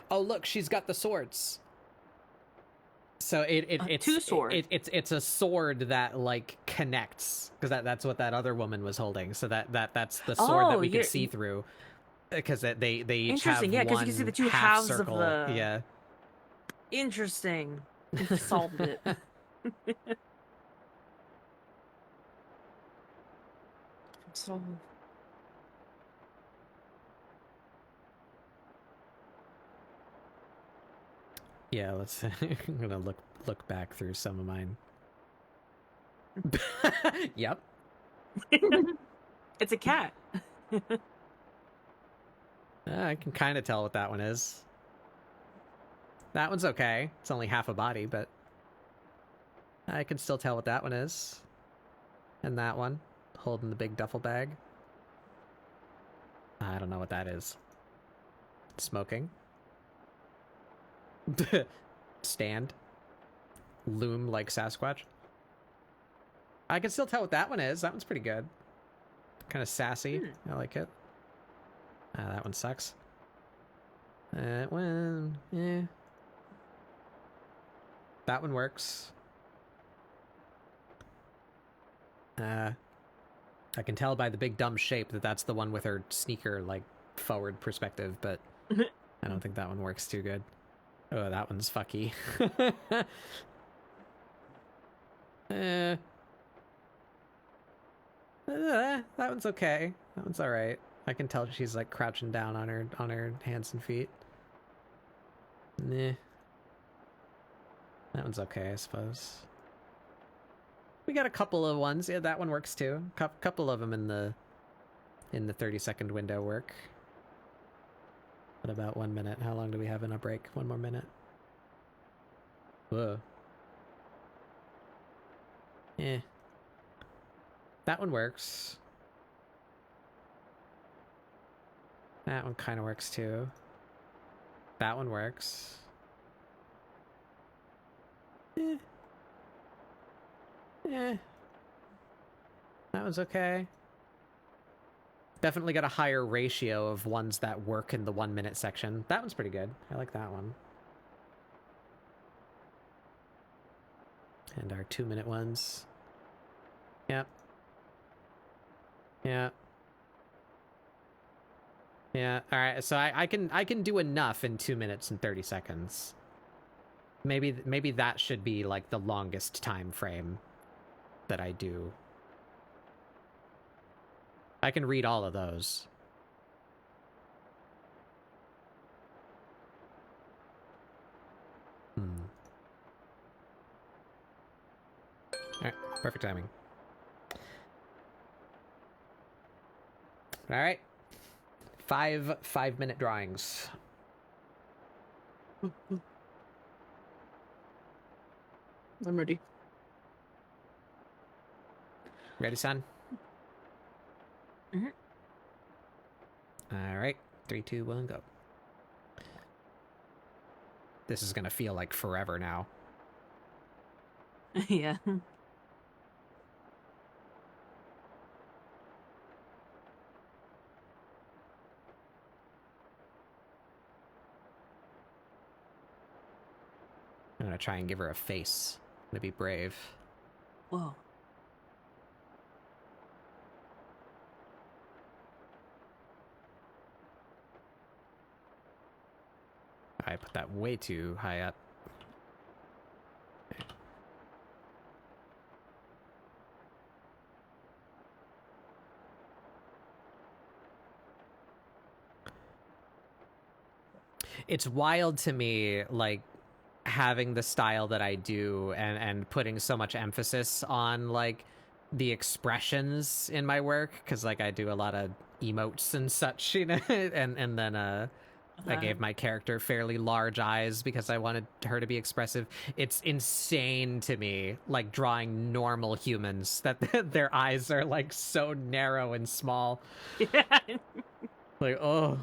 Oh look, she's got the swords. So it's two swords. It's a sword that like connects, because that's what that other woman was holding. So that's the sword that we could see through, because they each have Interesting, yeah, because you can see the two half halves circle. of the. Yeah. Interesting. Solved it. So Yeah, let's. I'm gonna look back through some of mine. Yep. It's a cat. I can kind of tell what that one is. That one's okay. It's only half a body, but I can still tell what that one is. And that one, holding the big duffel bag. I don't know what that is. Smoking. Stand. Loom like Sasquatch. I can still tell what that one is. That one's pretty good. Kind of sassy. I like it. That one sucks. That one, yeah. That one works. I can tell by the big dumb shape that that's the one with her sneaker, like, forward perspective, but I don't think that one works too good. Oh, that one's fucky. That one's okay. That one's alright. I can tell she's, like, crouching down on her hands and feet. Nah. That one's okay, I suppose. We got a couple of ones. Yeah, that one works too. Couple of them in the 30-second window work. What about 1 minute? How long do we have in a break? 1 more minute. Whoa. Eh. That one works. That one kind of works too. That one works. Eh. Eh. That one's okay. Definitely got a higher ratio of ones that work in the 1 minute section. That one's pretty good. I like that one. And our 2 minute ones. Yep. Yeah. Yeah. All right. So I can do enough in 2 minutes and 30 seconds. Maybe that should be like the longest time frame that I do. I can read all of those. All right, perfect timing. All right, 5-minute drawings. I'm ready. Ready, son? Mhm. All right, 3, 2, 1, go. This is gonna feel like forever now. Yeah. I'm gonna try and give her a face. I'm gonna be brave. Whoa. I put that way too high up. It's wild to me, like, having the style that I do and putting so much emphasis on, like, the expressions in my work, because, like, I do a lot of emotes and such, you know, and then, I gave my character fairly large eyes because I wanted her to be expressive. It's insane to me, like, drawing normal humans, that their eyes are, like, so narrow and small. Yeah. Like, oh.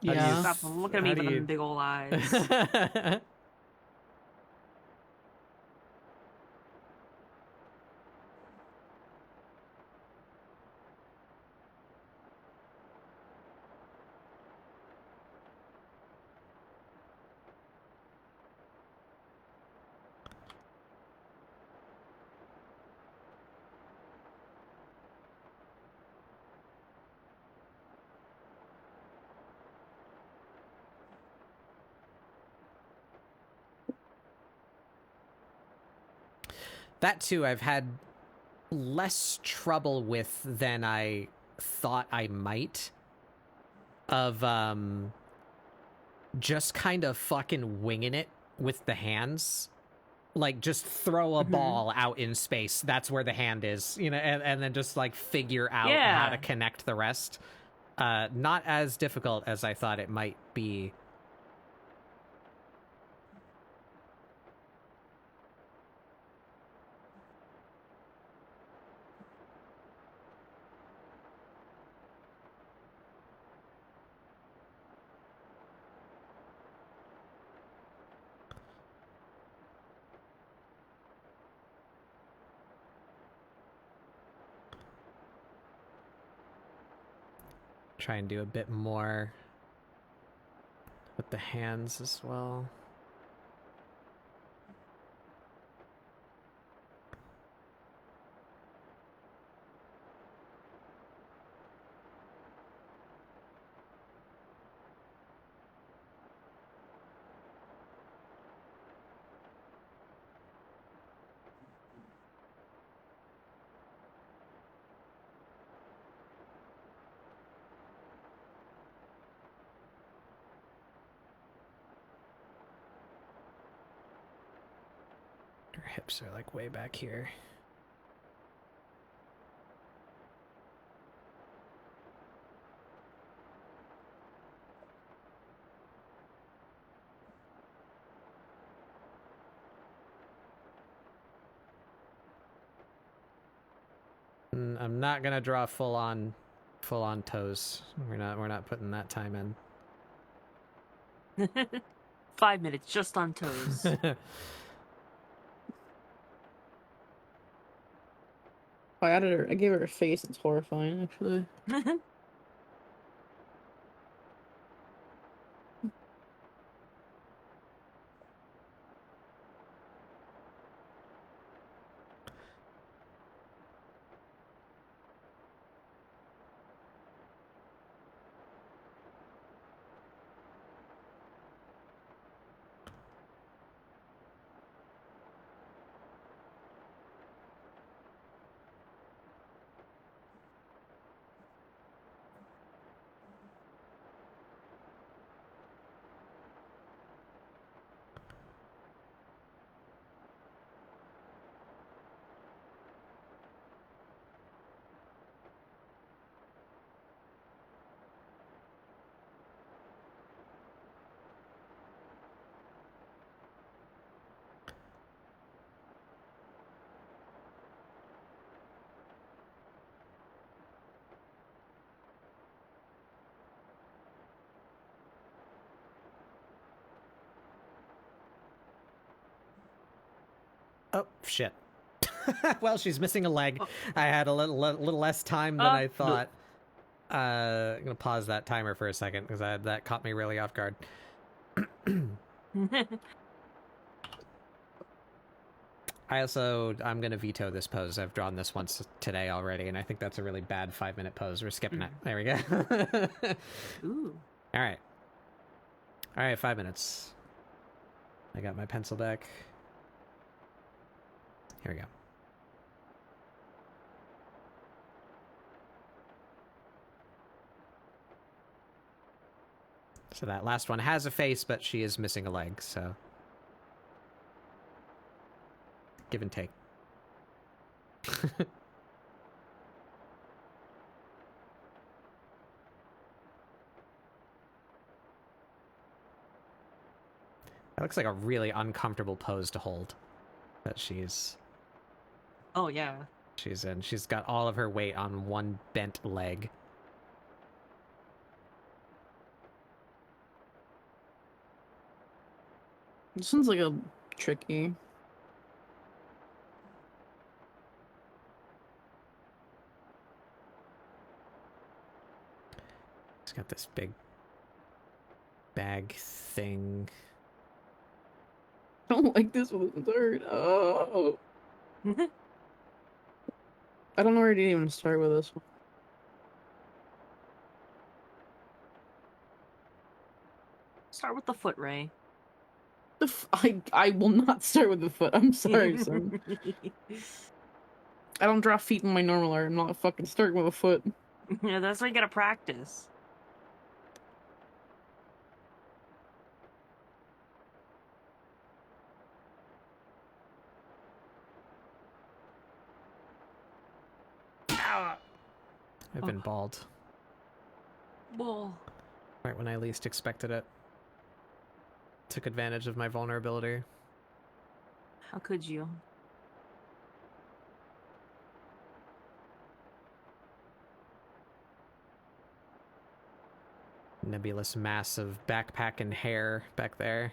Yeah. Stop looking at me with them big old eyes. That too, I've had less trouble with than I thought I might. Of just kind of fucking winging it with the hands. Like, just throw a ball out in space. That's where the hand is, you know, and then just, like, figure out how to connect the rest. Not as difficult as I thought it might be. Try and do a bit more with the hands as well. Her hips are like way back here. I'm not gonna draw full on toes. We're not putting that time in. 5 minutes just on toes. I added her. I gave her a face. It's horrifying, actually. Oh, shit. Well, she's missing a leg. Oh. I had a little less time than I thought. I'm gonna pause that timer for a second because that caught me really off guard. I'm gonna veto this pose. I've drawn this once today already, and I think that's a really bad 5-minute pose. We're skipping it. There we go. Ooh. All right, 5 minutes. I got my pencil deck. Here we go. So that last one has a face, but she is missing a leg, so give and take. That looks like a really uncomfortable pose to hold that she's Oh, yeah. in. She's got all of her weight on one bent leg. This one's like a tricky. She's got this big bag thing. I don't like this one. It's hard. Oh. I don't know where to even start with this one. Start with the foot, Ray. I will not start with the foot. I'm sorry, son. I don't draw feet in my normal art. I'm not fucking starting with a foot. Yeah, that's why you gotta practice. I've been bald. Whoa. Right when I least expected it. Took advantage of my vulnerability. How could you? Nebulous mass of backpack and hair back there.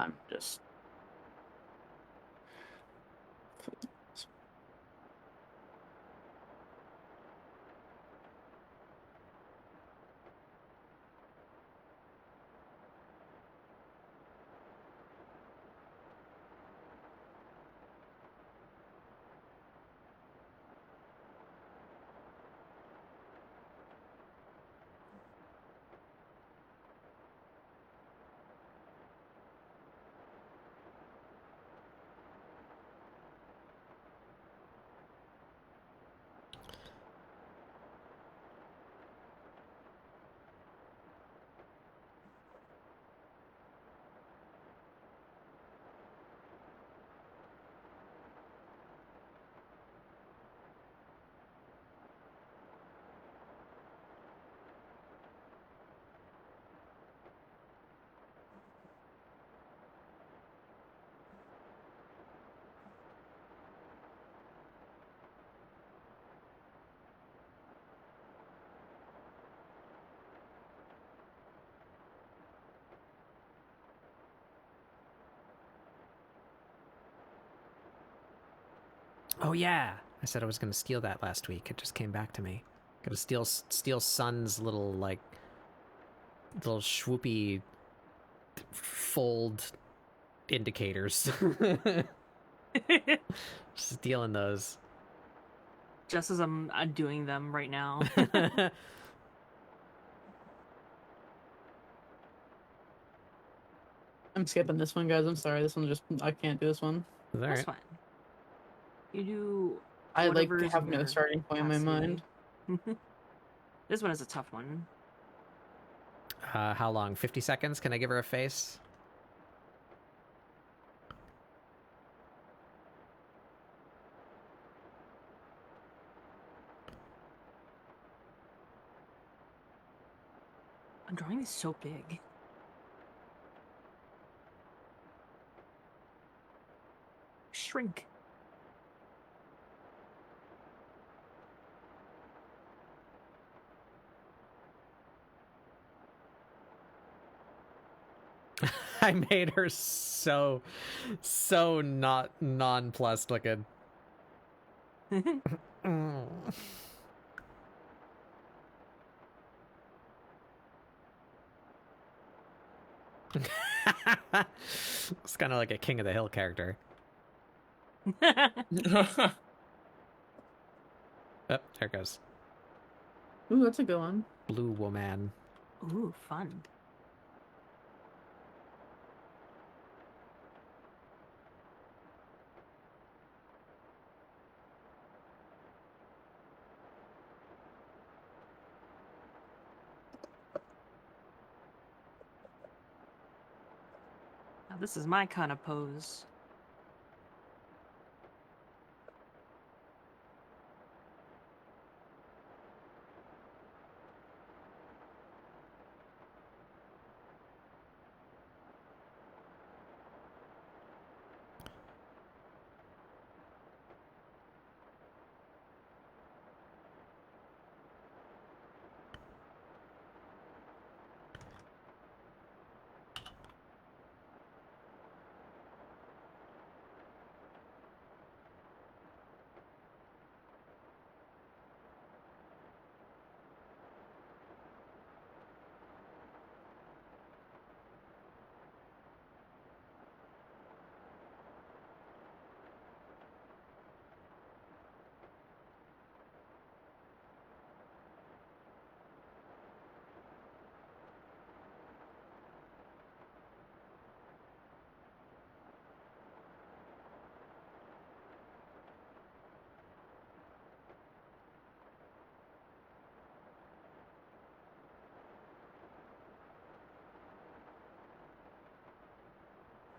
time. Just Oh yeah, I said I was gonna steal that last week. It just came back to me. Gotta steal Sun's little swoopy fold indicators. Stealing those. Just as I'm doing them right now. I'm skipping this one, guys. I'm sorry. This one just I can't do this one. All That's right. fine. You do. I whatever's have in no your starting point in my mind. capacity. This one is a tough one. How long? 50 seconds? Can I give her a face? I'm drawing these so big. Shrink. I made her so not nonplussed looking. It's kind of like a King of the Hill character. Oh, there it goes. Ooh, that's a good one. Blue woman. Ooh, fun. Now, this is my kind of pose.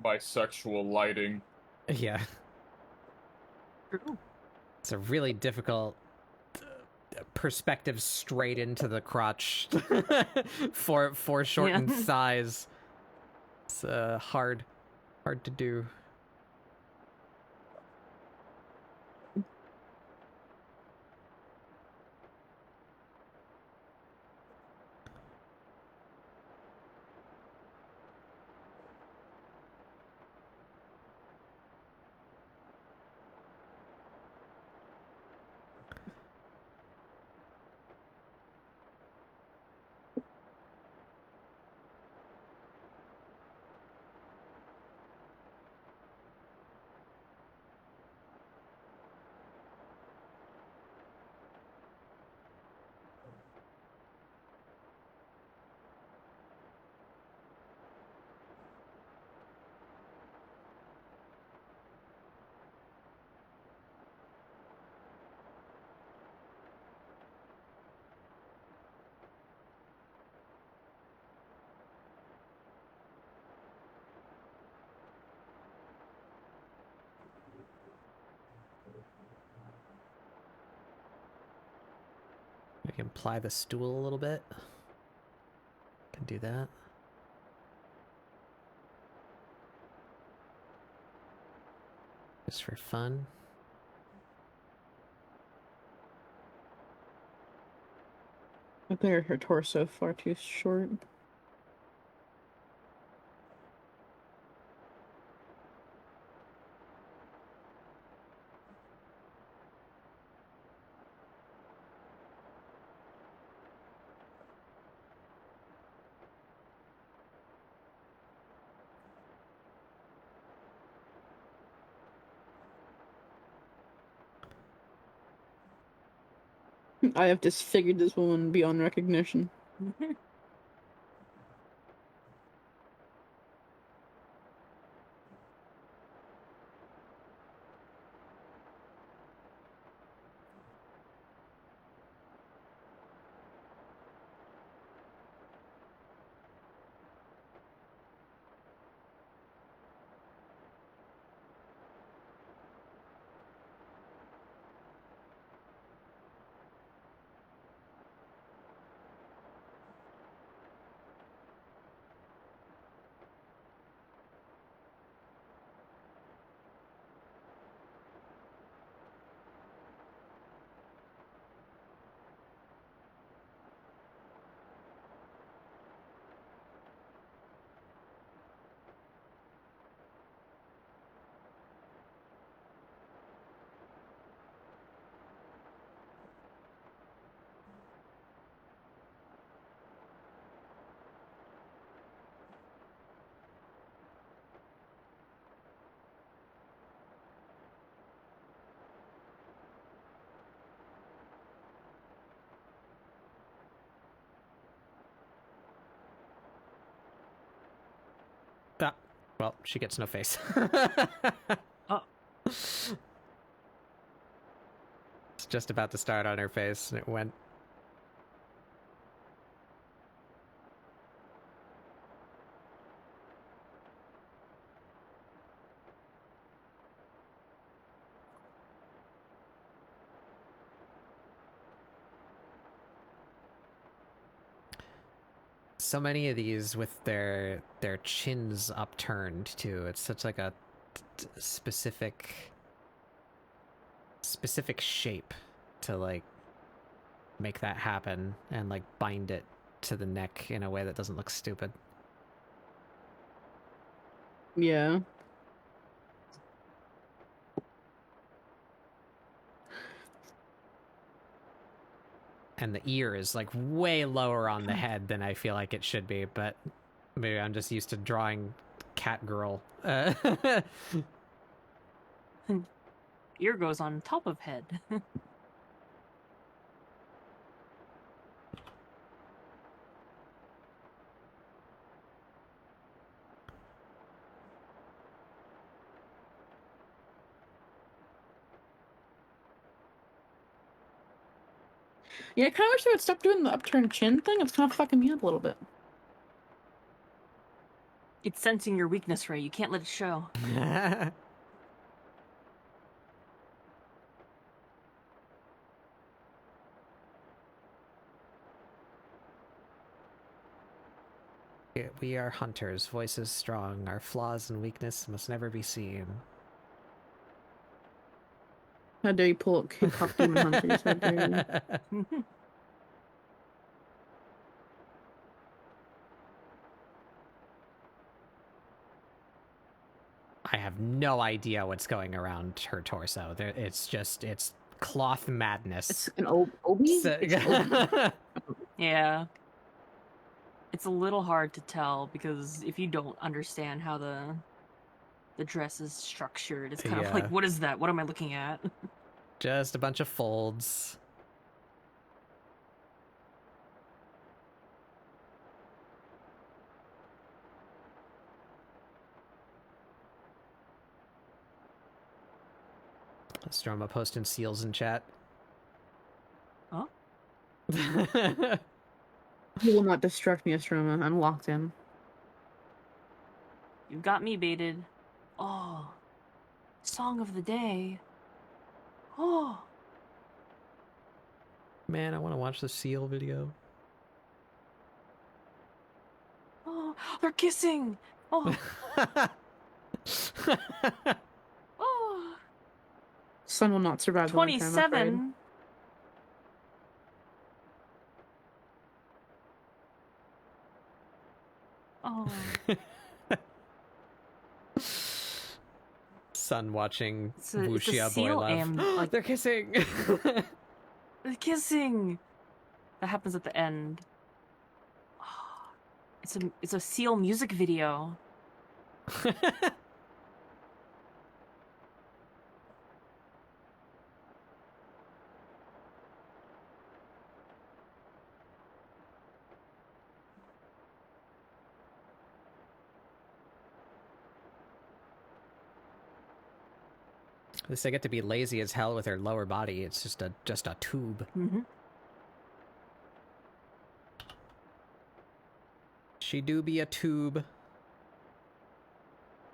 Bisexual lighting. Yeah. True. It's a really difficult perspective straight into the crotch for shortened thighs. It's hard to do. can ply the stool a little bit. Can do that. Just for fun. I think her torso far too short. I have disfigured this woman beyond recognition. Ah, well, she gets no face. Oh. It's just about to start on her face, and it went. So many of these with their chins upturned too. It's such like a specific shape to like make that happen and like bind it to the neck in a way that doesn't look stupid. Yeah. And the ear is like way lower on the head than I feel like it should be, but maybe I'm just used to drawing cat girl. Ear goes on top of head. Yeah, I kind of wish they would stop doing the upturned chin thing. It's kind of fucking me up a little bit. It's sensing your weakness, Ray. You can't let it show. We are hunters, voices strong, our flaws and weakness must never be seen. How dare you pull up Hip Hop Demon Hunters? How dare you? I have no idea what's going around her torso. It's cloth madness. It's an Obi? So- It's Obi. Yeah. It's a little hard to tell because if you don't understand how the dress is structured, it's kind of like, Yeah. what is that? What am I looking at? Just a bunch of folds. Stroma posting seals in chat. Huh? You will not distract me, Astroma. I'm locked in. You've got me baited. Oh. Song of the day. Oh. Man, I want to watch the seal video. Oh, they're kissing. Oh, oh. Sun will not survive the winter, I'm afraid. 27. Oh, Sun watching it's a Wuxia boy seal love. like They're kissing. they're kissing. That happens at the end. It's a seal music video. At least they get to be lazy as hell with their lower body. It's just a tube. Mm-hmm. She do be a tube.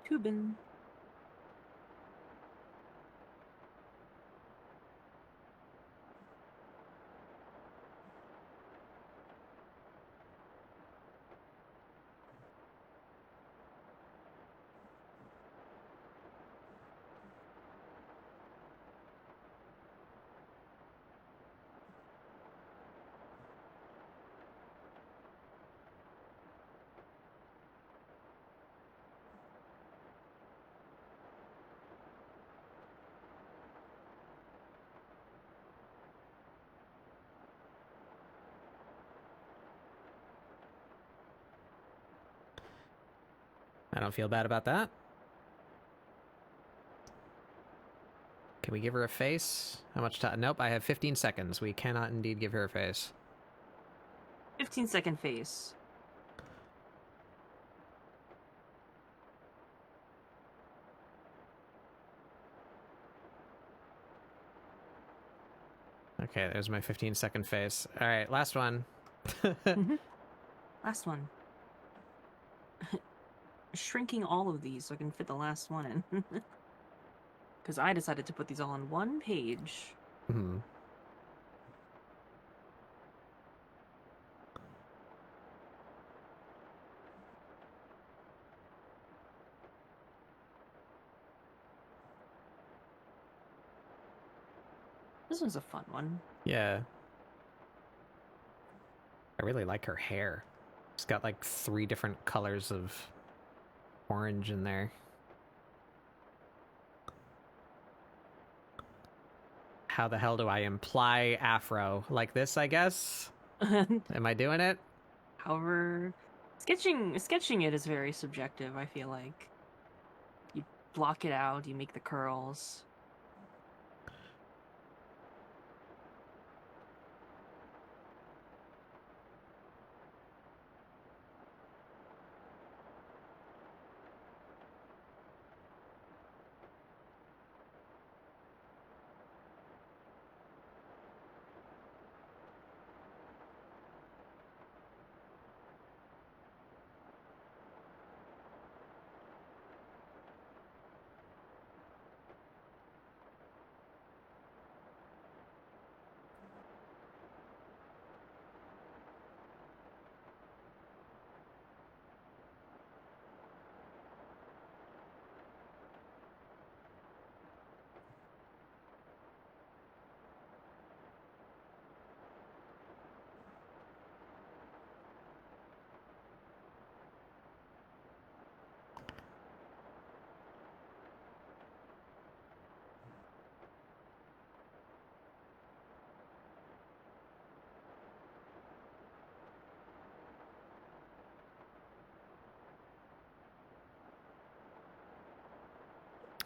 Tubin. I don't feel bad about that. Can we give her a face? How much time? Nope, I have 15 seconds. We cannot indeed give her a face. 15-second face. Okay, there's my 15-second face. All right, last one. Last one. Shrinking all of these so I can fit the last one in. Because I decided to put these all on one page. Hmm. This one's a fun one. Yeah. I really like her hair. She's got like 3 different colors of orange in there. How the hell do I imply afro? Like this, I guess? Am I doing it? However, sketching it is very subjective, I feel like. You block it out, you make the curls.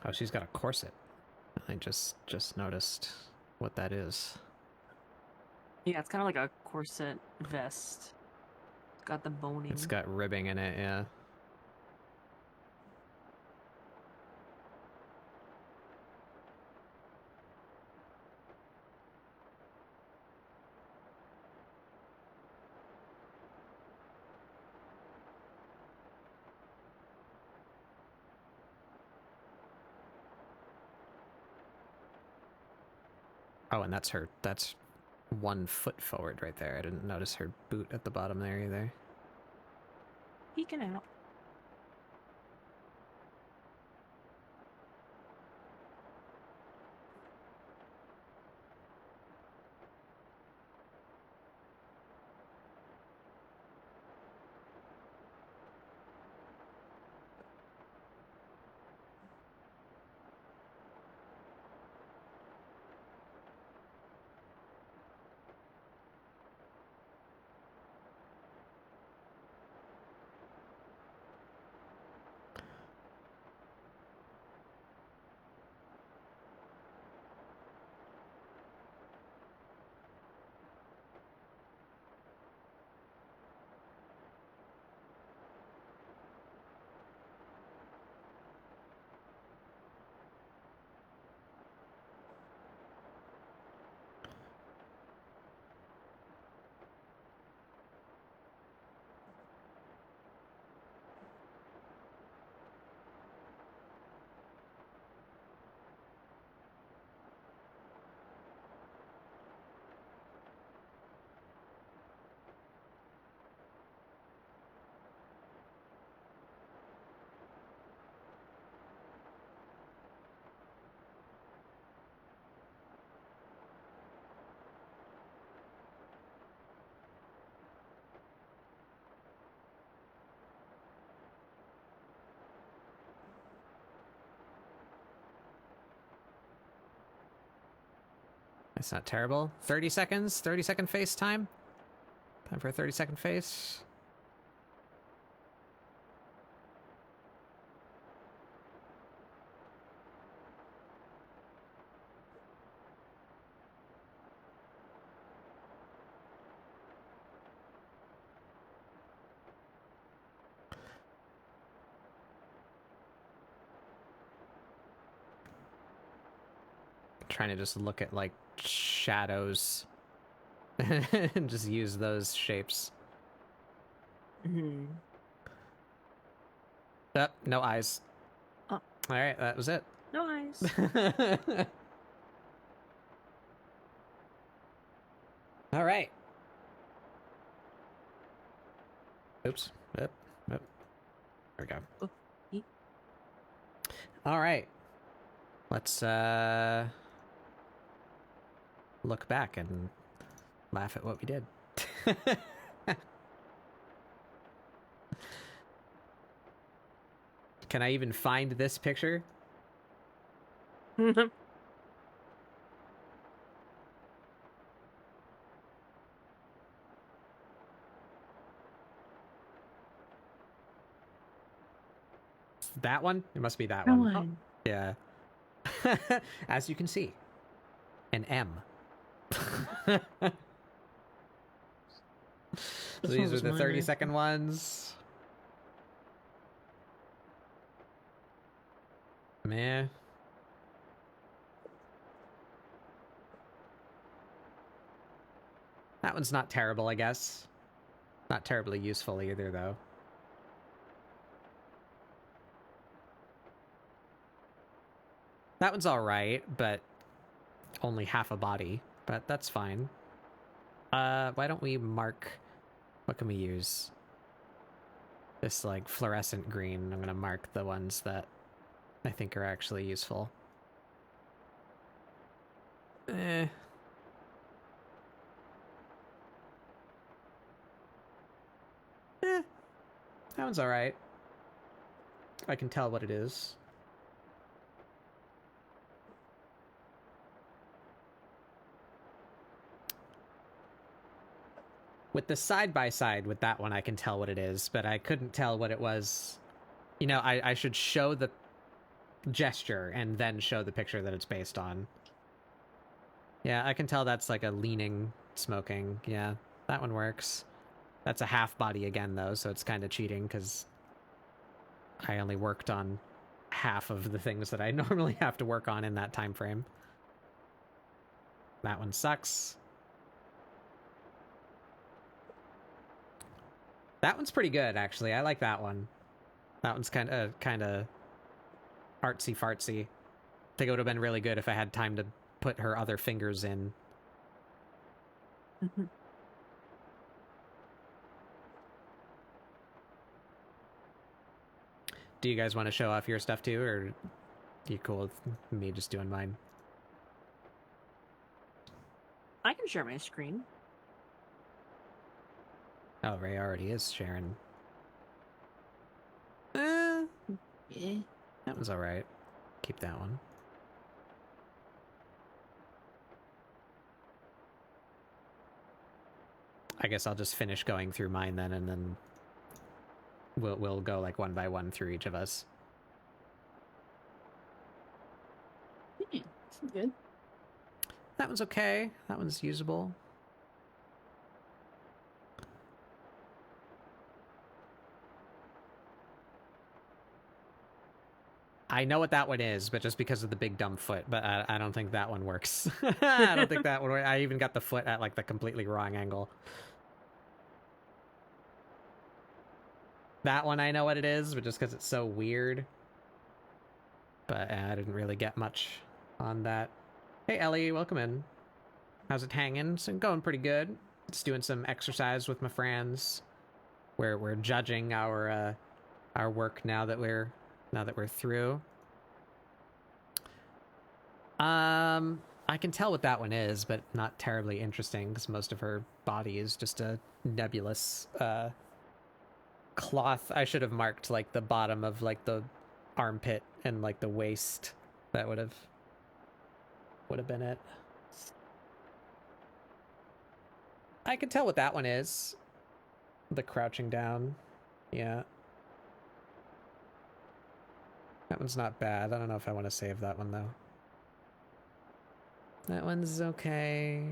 Oh, she's got a corset. I just noticed what that is. Yeah, it's kind of like a corset vest. It's got the boning. It's got ribbing in it, yeah. Oh, and that's 1 foot forward right there. I didn't notice her boot at the bottom there either. Peeking out. That's not terrible. 30 seconds? 30-second face time? Time for a 30-second face. Trying to just look at like shadows and just use those shapes. Mm-hmm. No eyes. Oh. All right, that was it. No eyes. All right. Oops. Yep. There we go. Oh, yeet. All right. Let's look back and laugh at what we did. Can I even find this picture? That one? It must be that That one. one. Yeah. As you can see, an M. So This these one are was the mine, 30-second ones. Meh. That one's not terrible, I guess. Not terribly useful either, though. That one's alright, but only half a body. But that's fine. Why don't we mark... What can we use? This, like, fluorescent green. I'm gonna mark the ones that I think are actually useful. Eh. That one's alright. I can tell what it is. With the side-by-side with that one, I can tell what it is, but I couldn't tell what it was. You know, I should show the gesture and then show the picture that it's based on. Yeah, I can tell that's like a leaning smoking. Yeah, that one works. That's a half body again, though, so it's kind of cheating because I only worked on half of the things that I normally have to work on in that time frame. That one sucks. That one's pretty good, actually. I like that one. That one's kind of artsy-fartsy. I think it would have been really good if I had time to put her other fingers in. That one's kind of artsy-fartsy. I think it would have been really good if I had time to put her other fingers in. That one's kind of artsy-fartsy. I think it would have been really good if I had time to put her other fingers in. That one's kind of artsy-fartsy. I think it would have been really good if I had time to put her other fingers in. Do you guys want to show off your stuff too, or are you cool with me just doing mine? I can share my screen. Oh, Ray already is sharing. Eh, Yeah. that was alright. Keep that one. I guess I'll just finish going through mine then, and then we'll go like one by one through each of us. This is good. That one's okay. That one's usable. I know what that one is, but just because of the big dumb foot, but I don't think that one works. I don't think that one. I even got the foot at like the completely wrong angle. That one I know what it is, but just because it's so weird. But I didn't really get much on that. Hey Ellie, welcome in. How's it hanging? It's going pretty good. Just doing some exercise with my friends. We're judging our work now that we're through. I can tell what that one is, but not terribly interesting because most of her body is just a nebulous cloth. I should have marked like the bottom of like the armpit and like the waist. That would have been it. I can tell what that one is. The crouching down. Yeah. That one's not bad. I don't know if I want to save that one, though. That one's okay.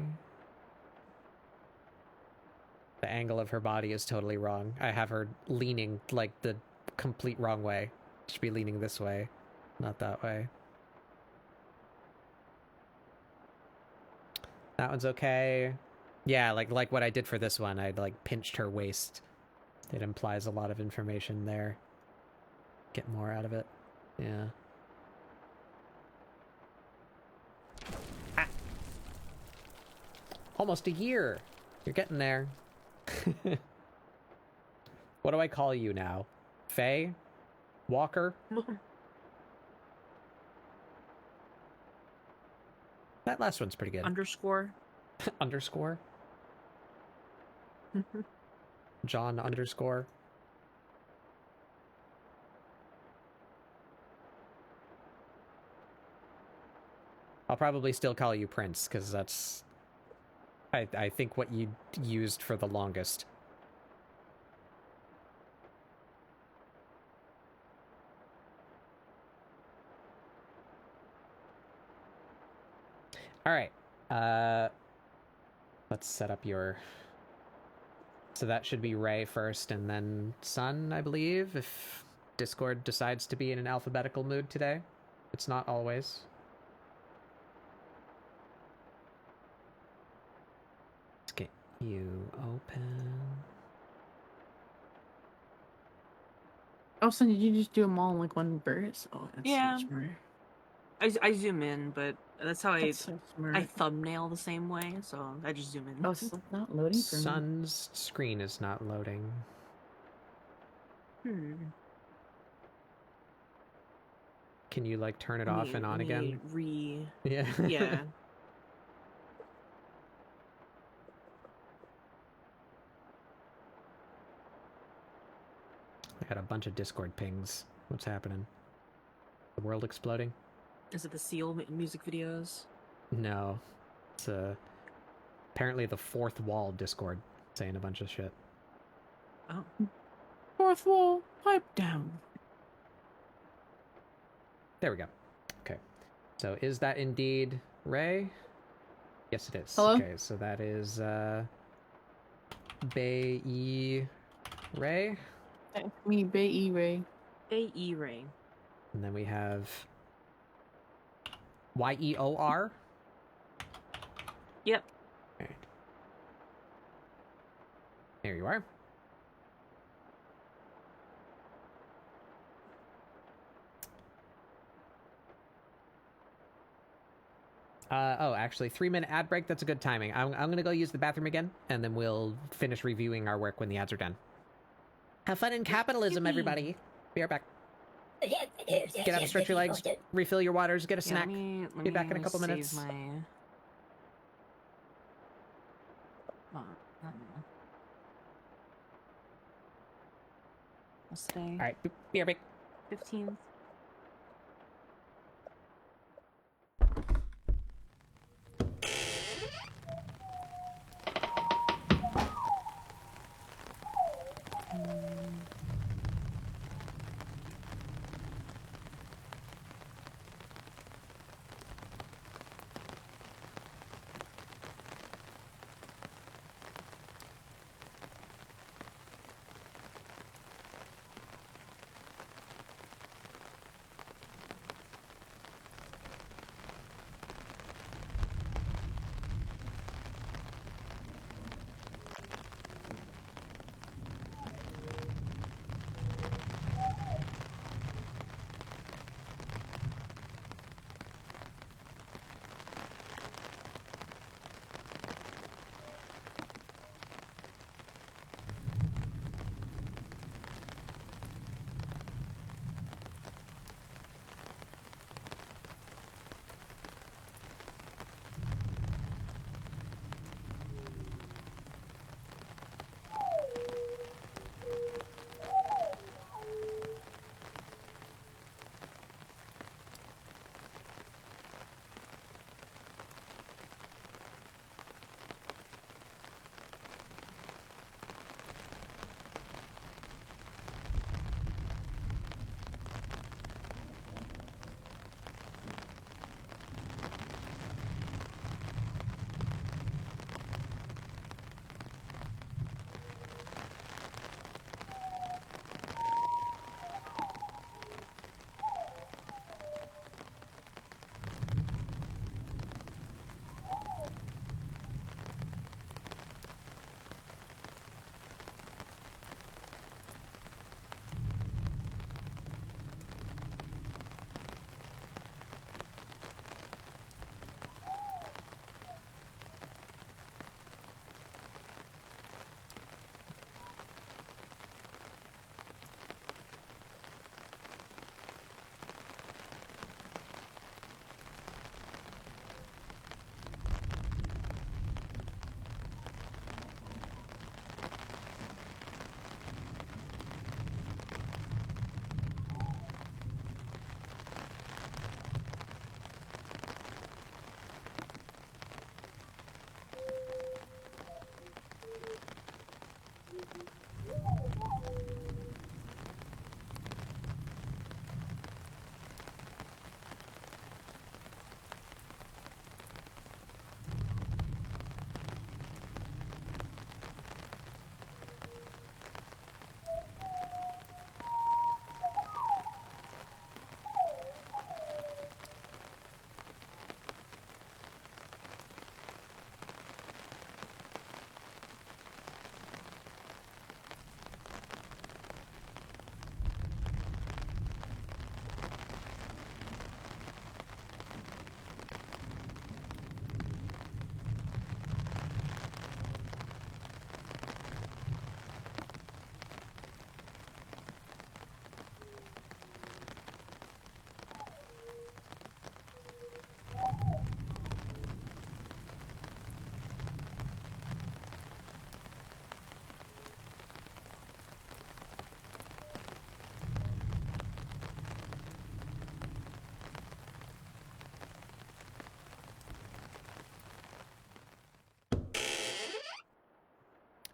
The angle of her body is totally wrong. I have her leaning, like, the complete wrong way. She should be leaning this way, not that way. That one's okay. Yeah, like what I did for this one, I like pinched her waist. It implies a lot of information there. Get more out of it. Yeah. Ah. Almost a year. You're getting there. What do I call you now? Faye? Walker? That last one's pretty good. Underscore. Underscore? John underscore? I'll probably still call you Prince, because that's... I think what you used for the longest. Alright. Let's set up your... So that should be Ray first, and then Sun, I believe, if Discord decides to be in an alphabetical mood today. It's not always. Let's get you open. Oh, so did you just do them all in like one burst? Oh, that's Yeah. so smart. I zoom in, but that's how That's so smart. I thumbnail the same way, so I just zoom in. Oh, it's not loading for me. Sun's screen is not loading. Can you like turn it off and on again? Yeah. Yeah. I got a bunch of Discord pings. What's happening? The world exploding? Is it the Seal music videos? No. It's apparently the fourth wall Discord saying a bunch of shit. Oh. Fourth wall, pipe down. There we go. Okay. So is that indeed Ray? Yes, it is. Hello? Okay, so that is Bay Ray. That's me, Bay Ray. A.E. Ray. And then we have Yeor. Yep. Okay. There you are. Oh, actually, 3-minute ad break. That's a good timing. I'm gonna go use the bathroom again, and then we'll finish reviewing our work when the ads are done. Have fun in capitalism, everybody. Be right back. Get up, stretch your legs, refill your waters, get a Yeah, snack. let Be back in a couple save minutes. My... I don't know. What's today? All right, be right back. 15th.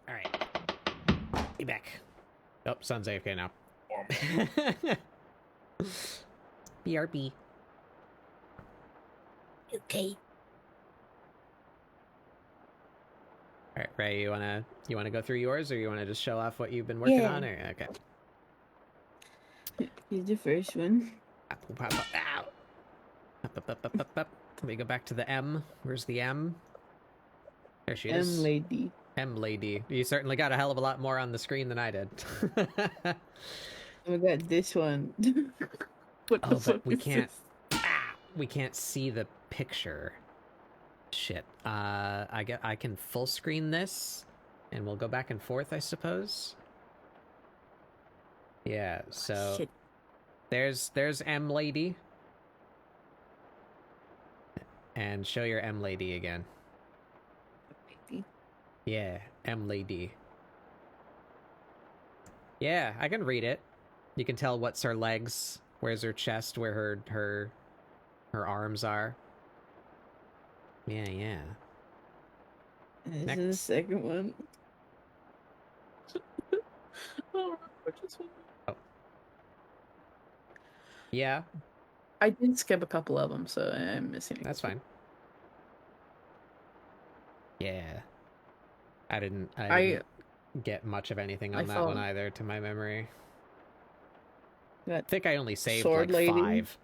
All right, be back. Oh, sun's AFK now. BRB. Okay. All right, Ray, you wanna go through yours, or you wanna just show off what you've been working on? Or okay. Here's the first one. Apple pop up. Ow. Up. Let me go back to the M. Where's the M? There she is. Lady. M lady. You certainly got a hell of a lot more on the screen than I did. Oh my god, this one. What the Oh, fuck but we is can't. this? We can't see the picture. Shit. I can full screen this, and we'll go back and forth, I suppose. Yeah. So Shit. there's M Lady, and show your M Lady again. Maybe. Yeah, M Lady. Yeah, I can read it. You can tell what's her legs, where's her chest, where her arms are. Yeah, yeah. This Next. is the second one. Oh, which is one? Oh. Yeah, I did skip a couple of them, so I'm missing. that's fine. Yeah. I didn't get much of anything on I that one thought- either, to my memory. I That think I only saved Sword like Lady? 5.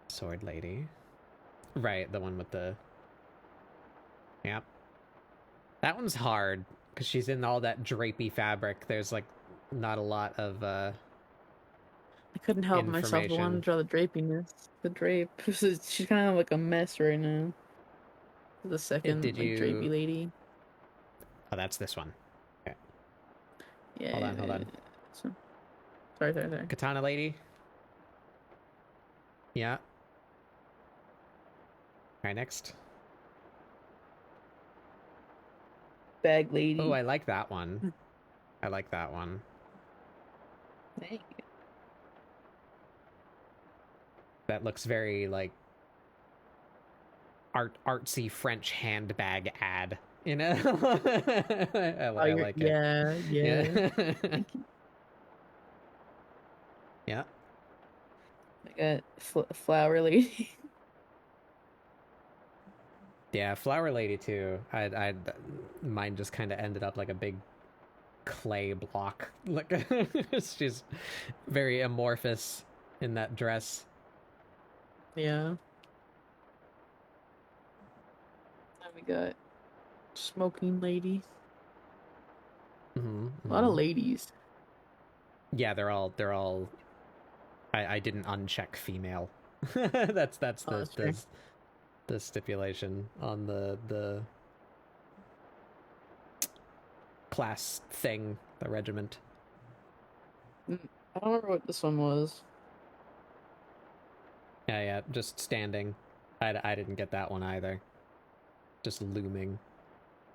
Sword Lady. Right, the one with the... Yep. That one's hard, because she's in all that drapey fabric. There's, like, not a lot of, I couldn't help myself. I wanted to draw the drapiness. The drape. She's kind of like a mess right now. The second did like you- drapey lady. Oh, that's this one. Yeah. Hold on. So, sorry. Katana Lady. Yeah. Alright, next. Bag lady. Oh, I like that one. I like that one. Thank you. That looks very, like, artsy French handbag ad. You know? I like it. Yeah. Yeah. Like a flower lady. Yeah, Flower Lady too. Mine just kind of ended up like a big clay block. Like she's very amorphous in that dress. Yeah. Then we got smoking lady. Mm-hmm, A lot of ladies. Yeah, they're all. I didn't uncheck female. that's Oh, that's the stipulation on the class thing, the regiment. I don't remember what this one was. Yeah, just standing. I didn't get that one either. Just looming.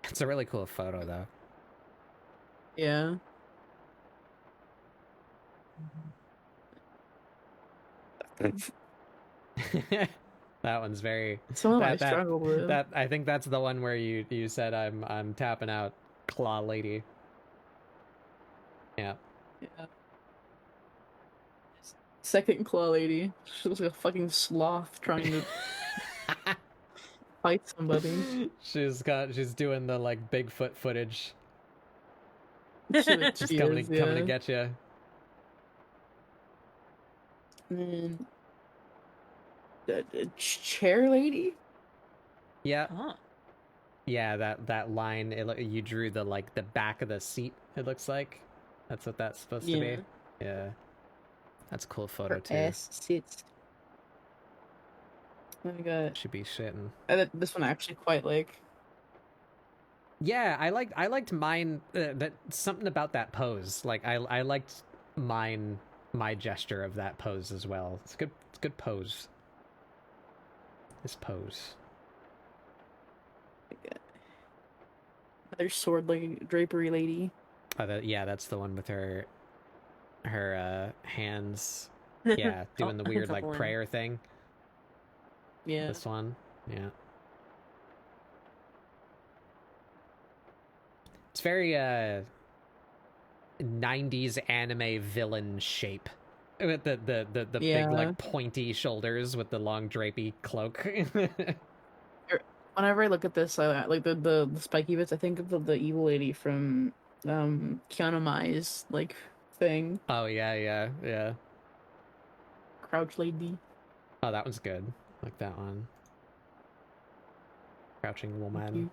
It's a really cool photo, though. Yeah. That one's very. Some of them I that, struggled with. that I think that's the one where you said I'm tapping out Claw Lady. Yeah. Yeah. Second claw lady. She looks like a fucking sloth trying to fight somebody. She's doing the like Bigfoot footage. She Just coming to yeah. get you. And then the chair lady. Yeah. Huh. Yeah, that line. You drew the like the back of the seat. It looks like that's what that's supposed to be. Yeah, that's a cool photo Her too. ass sits. Then we got Should be shitting. this one I actually quite like. Yeah, I liked mine. That something about that pose. Like I liked my gesture of that pose as well. It's good. It's a good pose. This pose. Another sword like drapery lady. Yeah, that's the one with her hands. Yeah, doing the weird like Double in. prayer thing. Yeah. This one. Yeah. It's very 90s anime villain shape. With the big Yeah. like pointy shoulders with the long drapey cloak. Whenever I look at this, I like the spiky bits. I think of the evil lady from Keanu Mai's like thing. Oh yeah. Crouch lady. Oh, that one's good. Like that one. Crouching Thank woman. you.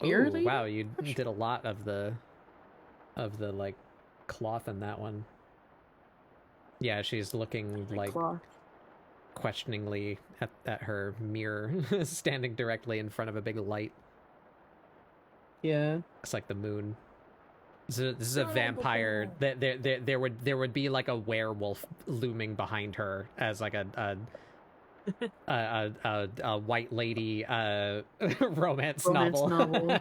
Ear Ooh, lady? wow, you did a lot of the like cloth in that one. Yeah, she's looking like Clock. questioningly at her mirror, standing directly in front of a big light. Yeah. It's like the moon. This is a vampire. There would be like a werewolf looming behind her as like a white lady romance novel.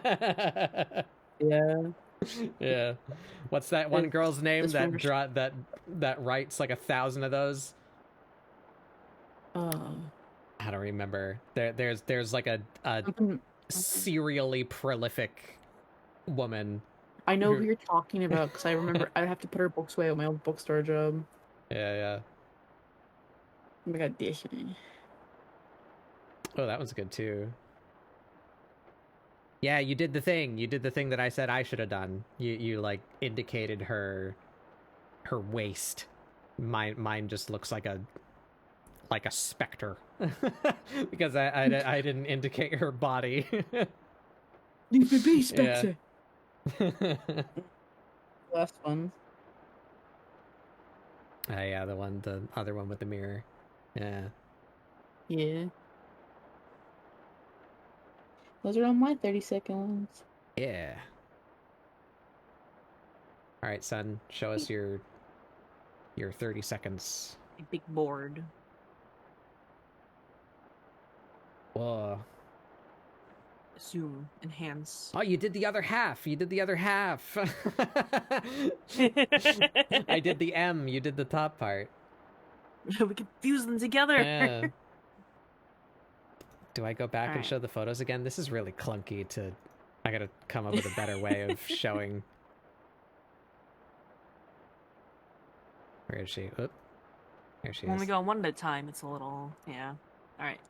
Yeah. Yeah. What's that one It's girl's name this that one that writes like 1,000 of those? Oh. I don't remember. There's like a serially prolific woman. I know who you're talking about because I remember I have to put her books away at my old bookstore job. Yeah. Oh my god, Disney. Oh, that was good too. Yeah, you did the thing. You did the thing that I said I should have done. You like indicated her waist. Mine just looks like a specter because I didn't indicate her body. DPP Spectre. Last one. Yeah, the other one with the mirror. Yeah. Yeah. Those are all my 30-second ones. Yeah. All right, son, show us your 30 seconds. A big board. Whoa. Zoom. Enhance. Oh, you did the other half. You did the other half. I did the M. You did the top part. We can fuse them together. Yeah. Do I go back and Alright. show the photos again? This is really clunky to... I gotta come up with a better way of showing... Where is she? Oop. There she When we is. go one at a time, it's a little... Yeah. Alright.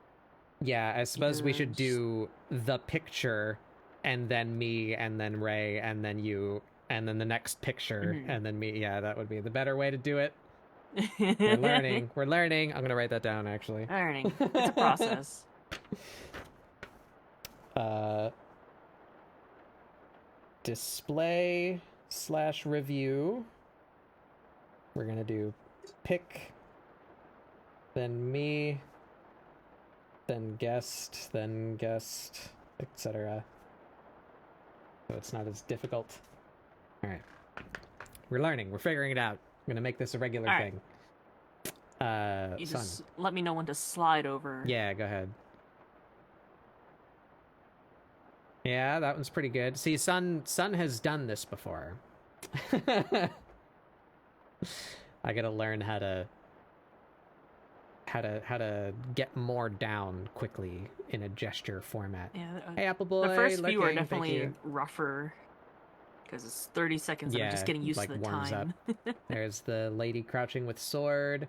Yeah, I suppose we should Yours. do the picture, and then me, and then Ray, and then you, and then the next picture, Mhm. and then me. Yeah, that would be the better way to do it. We're learning. We're learning. I'm gonna write that down, actually. Learning. It's a process. Display / review. We're gonna do pick, then me, then guest, etc. So it's not as difficult. All right. We're learning. We're figuring it out. I'm gonna make this a regular All right. thing. You Son. just let me know when to slide over. Yeah, go ahead. Yeah, that one's pretty good. See, Sun has done this before. I gotta learn how to get more down quickly in a gesture format. Yeah. Hey, Apple Boy. The first few are lurking, thank definitely you. rougher. Because it's 30 seconds and I'm just getting used like to the warms time. up. There's the lady crouching with sword.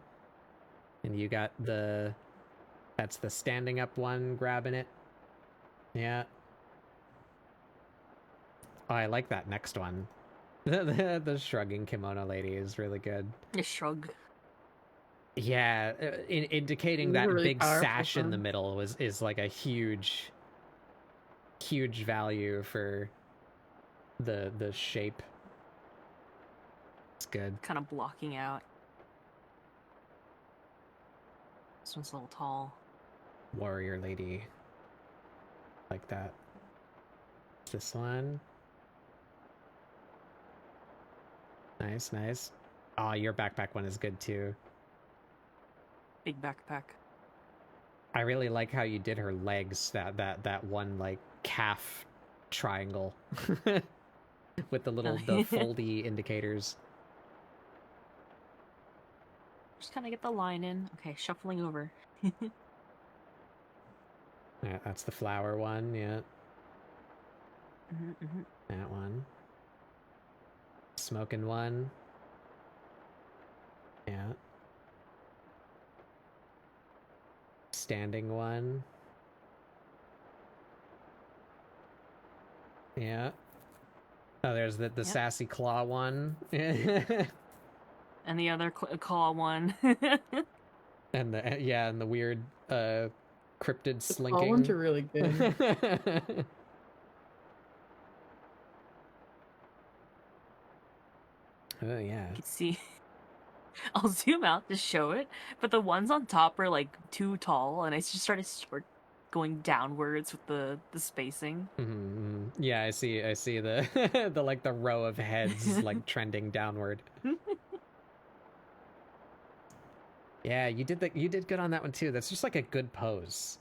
And you got that's the standing up one grabbing it. Yeah. Oh, I like that next one. The shrugging kimono lady is really good. Just shrug. Yeah, indicating These that are really big powerful, sash in the son. middle is like a huge value for the shape. It's good. Kind of blocking out. This one's a little tall. Warrior lady. Like that. This one. Nice, nice. Oh, your backpack one is good too. Big backpack. I really like how you did her legs, that one like calf triangle with the little the foldy indicators. Just kind of get the line in. Okay, shuffling over. Yeah, that's the flower one, yeah. That one. Smoking one. Yeah. Standing one. Yeah. Oh, there's the Yep. sassy claw one. And the other claw one. And the weird cryptid The slinking. all ones are really good. Oh yeah. You can see I'll zoom out to show it, but the ones on top are like too tall, and I just started going downwards with the spacing. Yeah, I see the the like the row of heads like trending downward. Yeah, you did good on that one too. That's just like a good pose.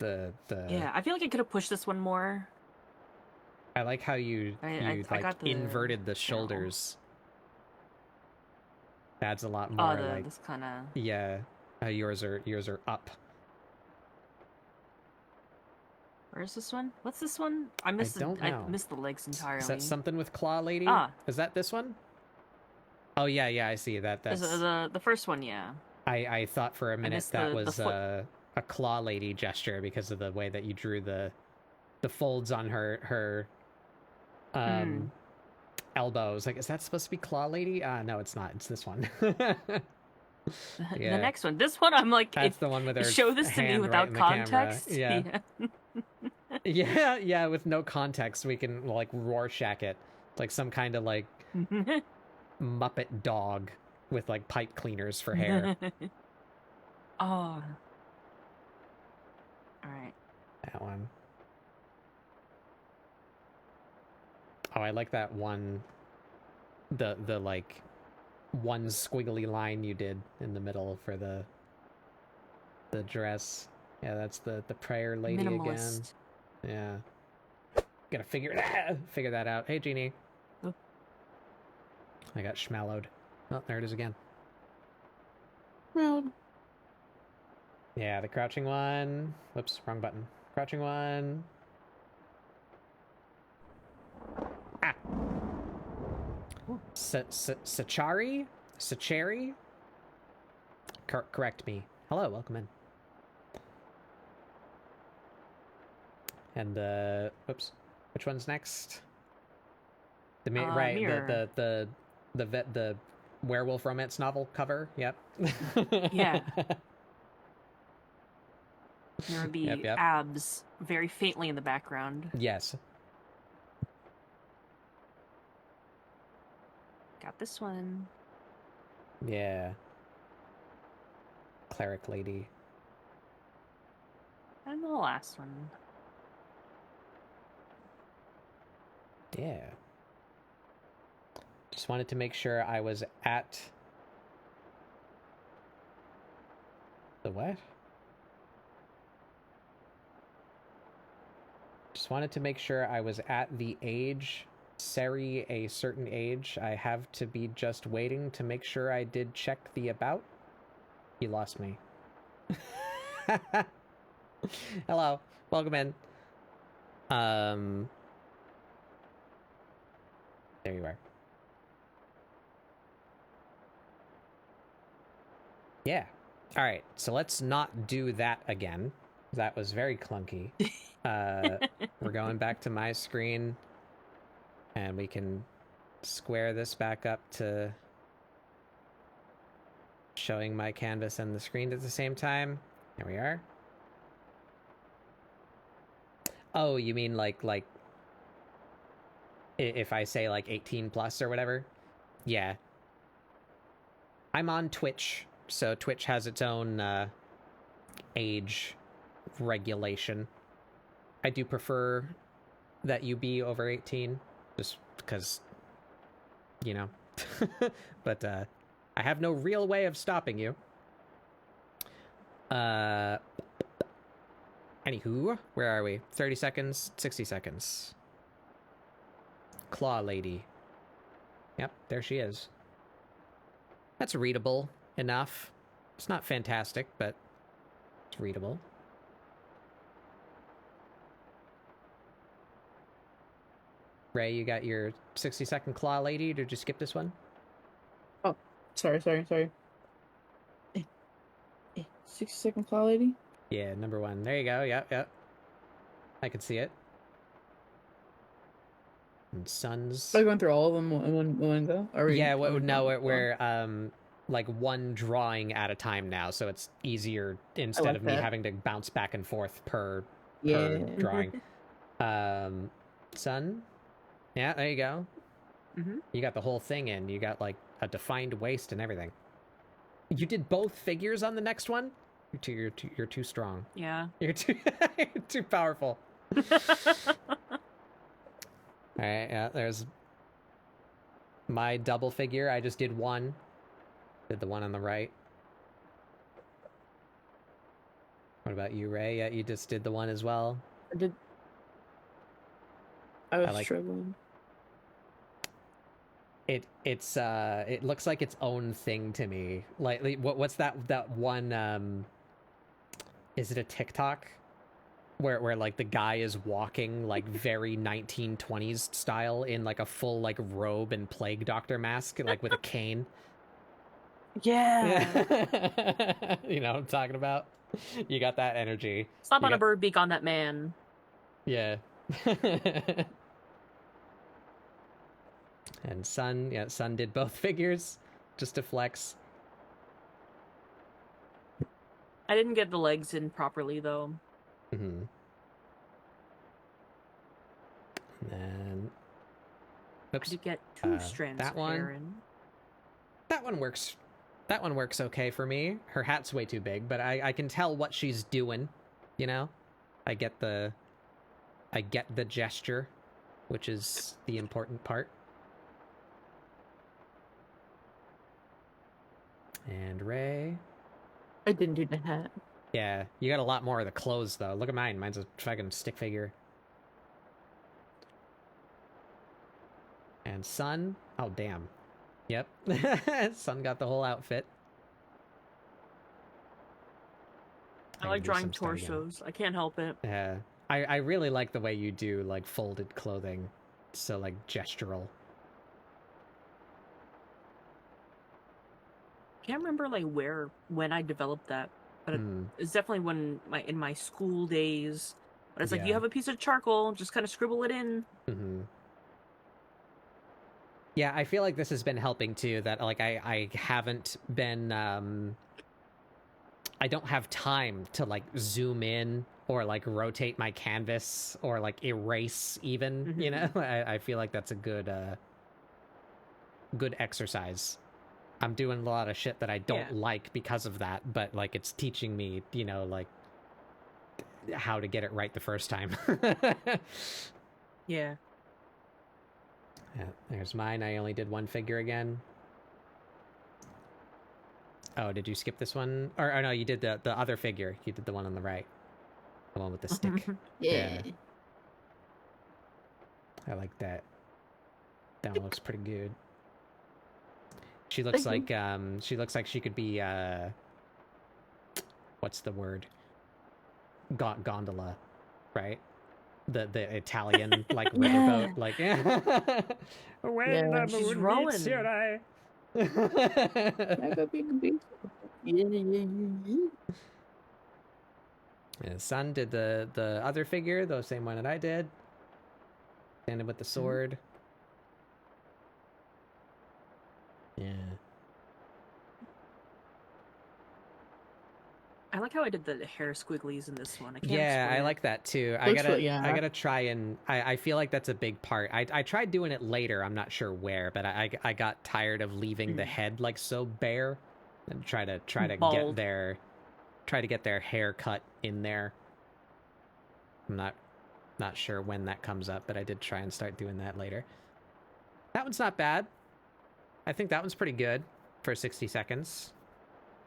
Yeah, I feel like I could have pushed this one more. I like how you I like got the inverted the barrel. shoulders. Adds a lot more like This kind of yeah. Yours are up. Where's this one? What's this one? I missed don't know. I missed the legs entirely. Is that something with Claw Lady? Ah. Is that this one? Oh yeah, I see that. That's the first one, yeah. I thought for a minute missed that the was foot. A Claw Lady gesture because of the way that you drew the folds on her elbows. Like, is that supposed to be Claw Lady? No, it's not. It's this one. Yeah. The next one. This one, I'm like, That's the one with her show this to me hand without right in the camera. context. Yeah. Yeah, with no context, we can like Rorschach it. Like some kind of like Muppet dog with like pipe cleaners for hair. Oh. All right. That one. Oh, I like that one. The like one squiggly line you did in the middle for the dress. Yeah, that's the prayer lady again. Minimalist. Yeah. Gotta figure that out. Hey, Jeannie. Oh. I got schmallowed. Oh, there it is again. Well, Yeah, the crouching one. Whoops, wrong button. Crouching one. Ah. Sachari? Sacheri? Correct me. Hello, welcome in. And whoops, which one's next? The right, Mirror. the werewolf romance novel cover. Yep. Yeah. There would be Yep. abs very faintly in the background. Yes. Got this one. Yeah. Cleric lady. And the last one. Yeah. Just wanted to make sure I was at the what? Just wanted to make sure I was at the age, Seri a certain age. I have to be just waiting to make sure I did check the about. You lost me. Hello, welcome in. There you are. Yeah. All right. So let's not do that again. That was very clunky. We're going back to my screen, and we can square this back up to showing my canvas and the screen at the same time. There we are. Oh, you mean like if I say like 18 plus or whatever? Yeah. I'm on Twitch, so Twitch has its own age regulation. I do prefer that you be over 18, just because, you know. But I have no real way of stopping you. Anywho, where are we? 30 seconds, 60 seconds. Claw lady. Yep, there she is. That's readable enough. It's not fantastic, but it's readable. Ray, you got your 60-second claw lady? Did you skip this one? oh, sorry. 60-second claw lady? Yeah, number one. There you go. Yep. I can see it. And Suns. Are we going through all of them in one go? Yeah, we're like one drawing at a time now, so it's easier instead of me having to bounce back and forth per drawing. Sun. Yeah, there you go. Mm-hmm. You got the whole thing in. You got like a defined waist and everything. You did both figures on the next one? You're too strong. Yeah. You're too you're too powerful. All right, yeah, there's my double figure. I just did one. Did the one on the right. What about you, Ray? Yeah, you just did the one as well. I was like- struggling. It looks like its own thing to me. Like what's that one is it a TikTok where like the guy is walking like very 1920s style in like a full like robe and plague doctor mask like with a cane? Yeah. You know what I'm talking about? You got that energy. Slap You on a got- bird beak on that man. Yeah. And Sun did both figures just to flex. I didn't get the legs in properly though. Mm-hmm. And then, I oops, did get two Uh, strands that of one. hair in. that one works. That one works okay for me. Her hat's way too big, but I can tell what she's doing. You know, I get the gesture, which is the important part. And Ray. I didn't do the hat. Yeah, you got a lot more of the clothes, though. Look at mine. Mine's a fucking stick figure. And Sun. Oh, damn. Yep. Sun got the whole outfit. I can like do drawing some stuff again. torsos. I can't help it. Yeah. I really like the way you do, like, folded clothing. So, like, gestural. Can't remember like when I developed that, but Hmm. it's definitely in my school days. But it's like Yeah. you have a piece of charcoal, just kind of scribble it in. Mm-hmm. Yeah, I feel like this has been helping too, that like I haven't been I don't have time to like zoom in or like rotate my canvas or like erase even, you know? I feel like that's a good exercise. I'm doing a lot of shit that I don't like because of that, but like it's teaching me, you know, like how to get it right the first time. Yeah. Yeah, there's mine. I only did one figure again. Oh, did you skip this one? Or no, you did the other figure. You did the one on the right. The one with the stick. Yeah. I like that. That one looks pretty good. She looks Thank like she looks like she could be what's the word? Gondola, right? The Italian like riverboat, like when Yeah, the she's moon rowing. meets your eye. And Sun did the other figure, the same one that I did. Standing with the sword. Yeah. I like how I did the hair squigglies in this one. I can't Yeah, explain I it. like that too. Looks what- yeah. I gotta try and I feel like that's a big part. I tried doing it later. I'm not sure where, but I got tired of leaving the head like so bare, and try to Bald. get their hair cut in there. I'm not sure when that comes up, but I did try and start doing that later. That one's not bad. I think that one's pretty good for 60 seconds.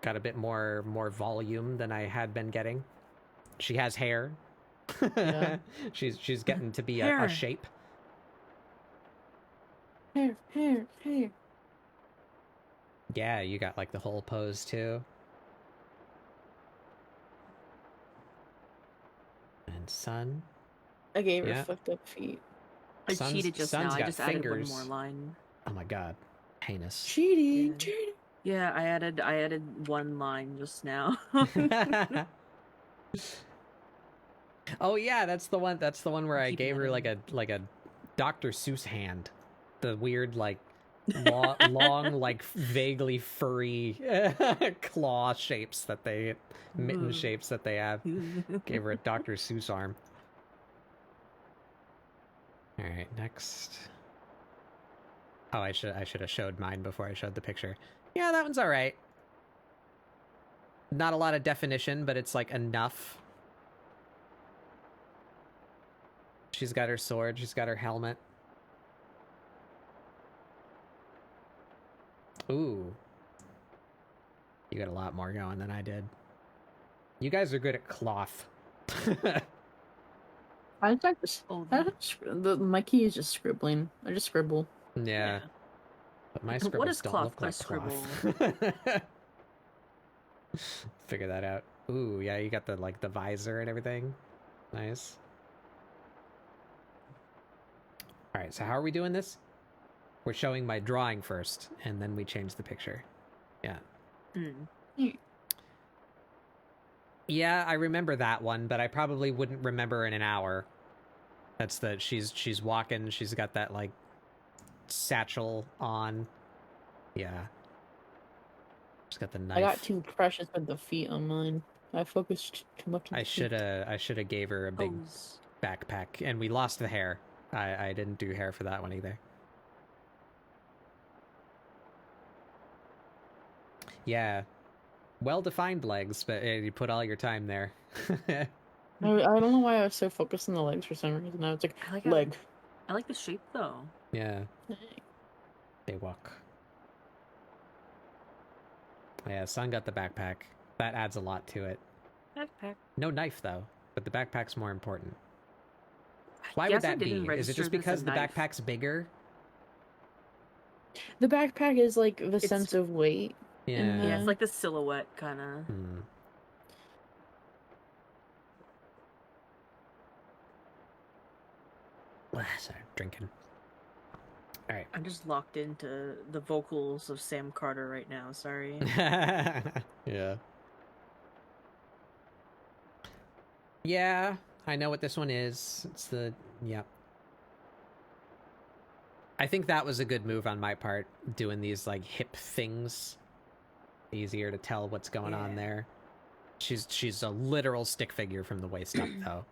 Got a bit more volume than I had been getting. She has hair. Yeah. she's getting to be Hair. a shape. Hair. Yeah, you got like the whole pose too. And Sun. I gave her Yeah. fucked up feet. I Sun's- cheated just Sun's now. I got just added fingers. one more line. Oh my god. Heinous. Cheating. Yeah. Cheating. Yeah, I added one line just now. Oh yeah, that's the one where I Keeping gave that her in. like a Dr. Seuss hand. The weird like long like vaguely furry claw shapes that they mitten Ooh. shapes that they have. Gave her a Dr. Seuss arm. All right, next. Oh, I should have showed mine before I showed the picture. Yeah, that one's all right. Not a lot of definition, but it's like enough. She's got her sword, she's got her helmet. Ooh. You got a lot more going than I did. You guys are good at cloth. I just like this. Oh, My key is just scribbling. I just scribble. Yeah. But my What scribbles is don't cloth look but a like scribble? cloth. Figure that out. Ooh, yeah, you got the like the visor and everything. Nice. Alright, so how are we doing this? We're showing my drawing first, and then we change the picture. Yeah. Mm. Yeah, I remember that one, but I probably wouldn't remember in an hour. That's the she's walking, she's got that like satchel on. Yeah. She's got the knife. I got too precious with the feet on mine. I focused too much on the feet. I should have gave her a big Pose. backpack, and we lost the hair. I didn't do hair for that one either. Yeah. Well-defined legs, but you put all your time there. I don't know why I was so focused on the legs for some reason. I was like, I like leg. I like the shape though. Yeah. They walk. Yeah, Sun got the backpack. That adds a lot to it. Backpack. No knife, though, but the backpack's more important. I Why would guess I that be? didn't Is it register just this because as the knife. backpack's bigger? The backpack is like the It's- sense of weight. Yeah. Yeah, it's like the silhouette kind of. Hmm. Sorry, drinking. All right. I'm just locked into the vocals of Sam Carter right now. Sorry. Yeah. Yeah, I know what this one is. It's the... Yep. I think that was a good move on my part, doing these, like, hip things. Easier to tell what's going on Yeah. there. She's a literal stick figure from the waist up, though.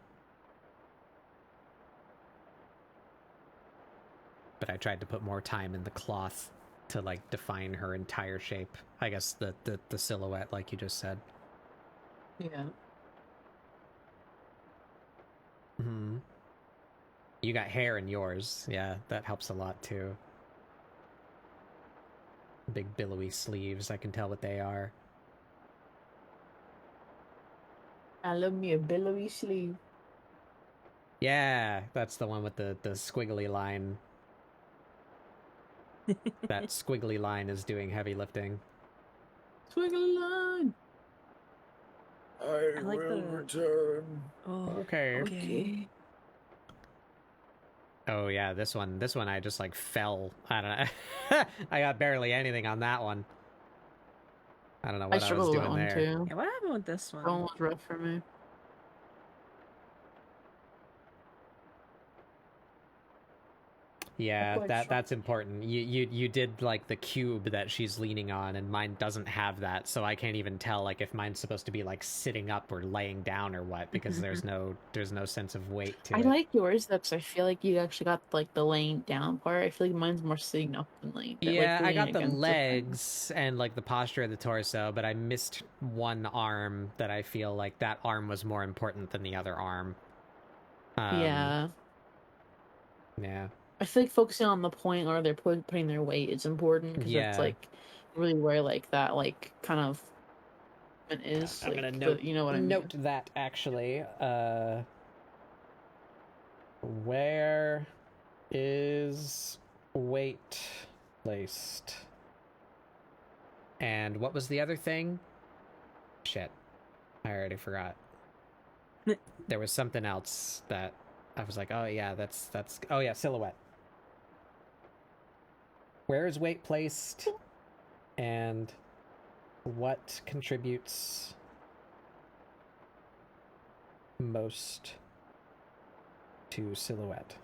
But I tried to put more time in the cloth to, like, define her entire shape. I guess the silhouette, like you just said. Yeah. Hmm. You got hair in yours. Yeah, that helps a lot, too. Big billowy sleeves, I can tell what they are. I love me a billowy sleeve. Yeah, that's the one with the squiggly line. That squiggly line is doing heavy lifting. Squiggly line. I like the return. Oh, Okay. okay. Oh yeah, this one I just like fell. I don't know. I got barely anything on that one. I don't know what I was struggled with doing that one there. too. Yeah, what happened with this one? That one was rough for me. Yeah, quite that's important. You did like the cube that she's leaning on, and mine doesn't have that, so I can't even tell like if mine's supposed to be like sitting up or laying down or what, because there's no sense of weight to I it. like yours though, because I feel like you actually got like the laying down part. I feel like mine's more sitting up than laying down. Yeah, like, I got leaning the against thing. legs and like the posture of the torso, but I missed one arm that I feel like that arm was more important than the other arm. Yeah. Yeah. I feel like focusing on the point where they're putting their weight is important because Yeah. that's like really where like that like kind of it is. I'm like, gonna the- note, you know what I mean? note that actually. Where is weight placed? And what was the other thing? Shit. I already forgot. There was something else that I was like, oh yeah, that's oh yeah, silhouette. Where is weight placed? And what contributes most to silhouette?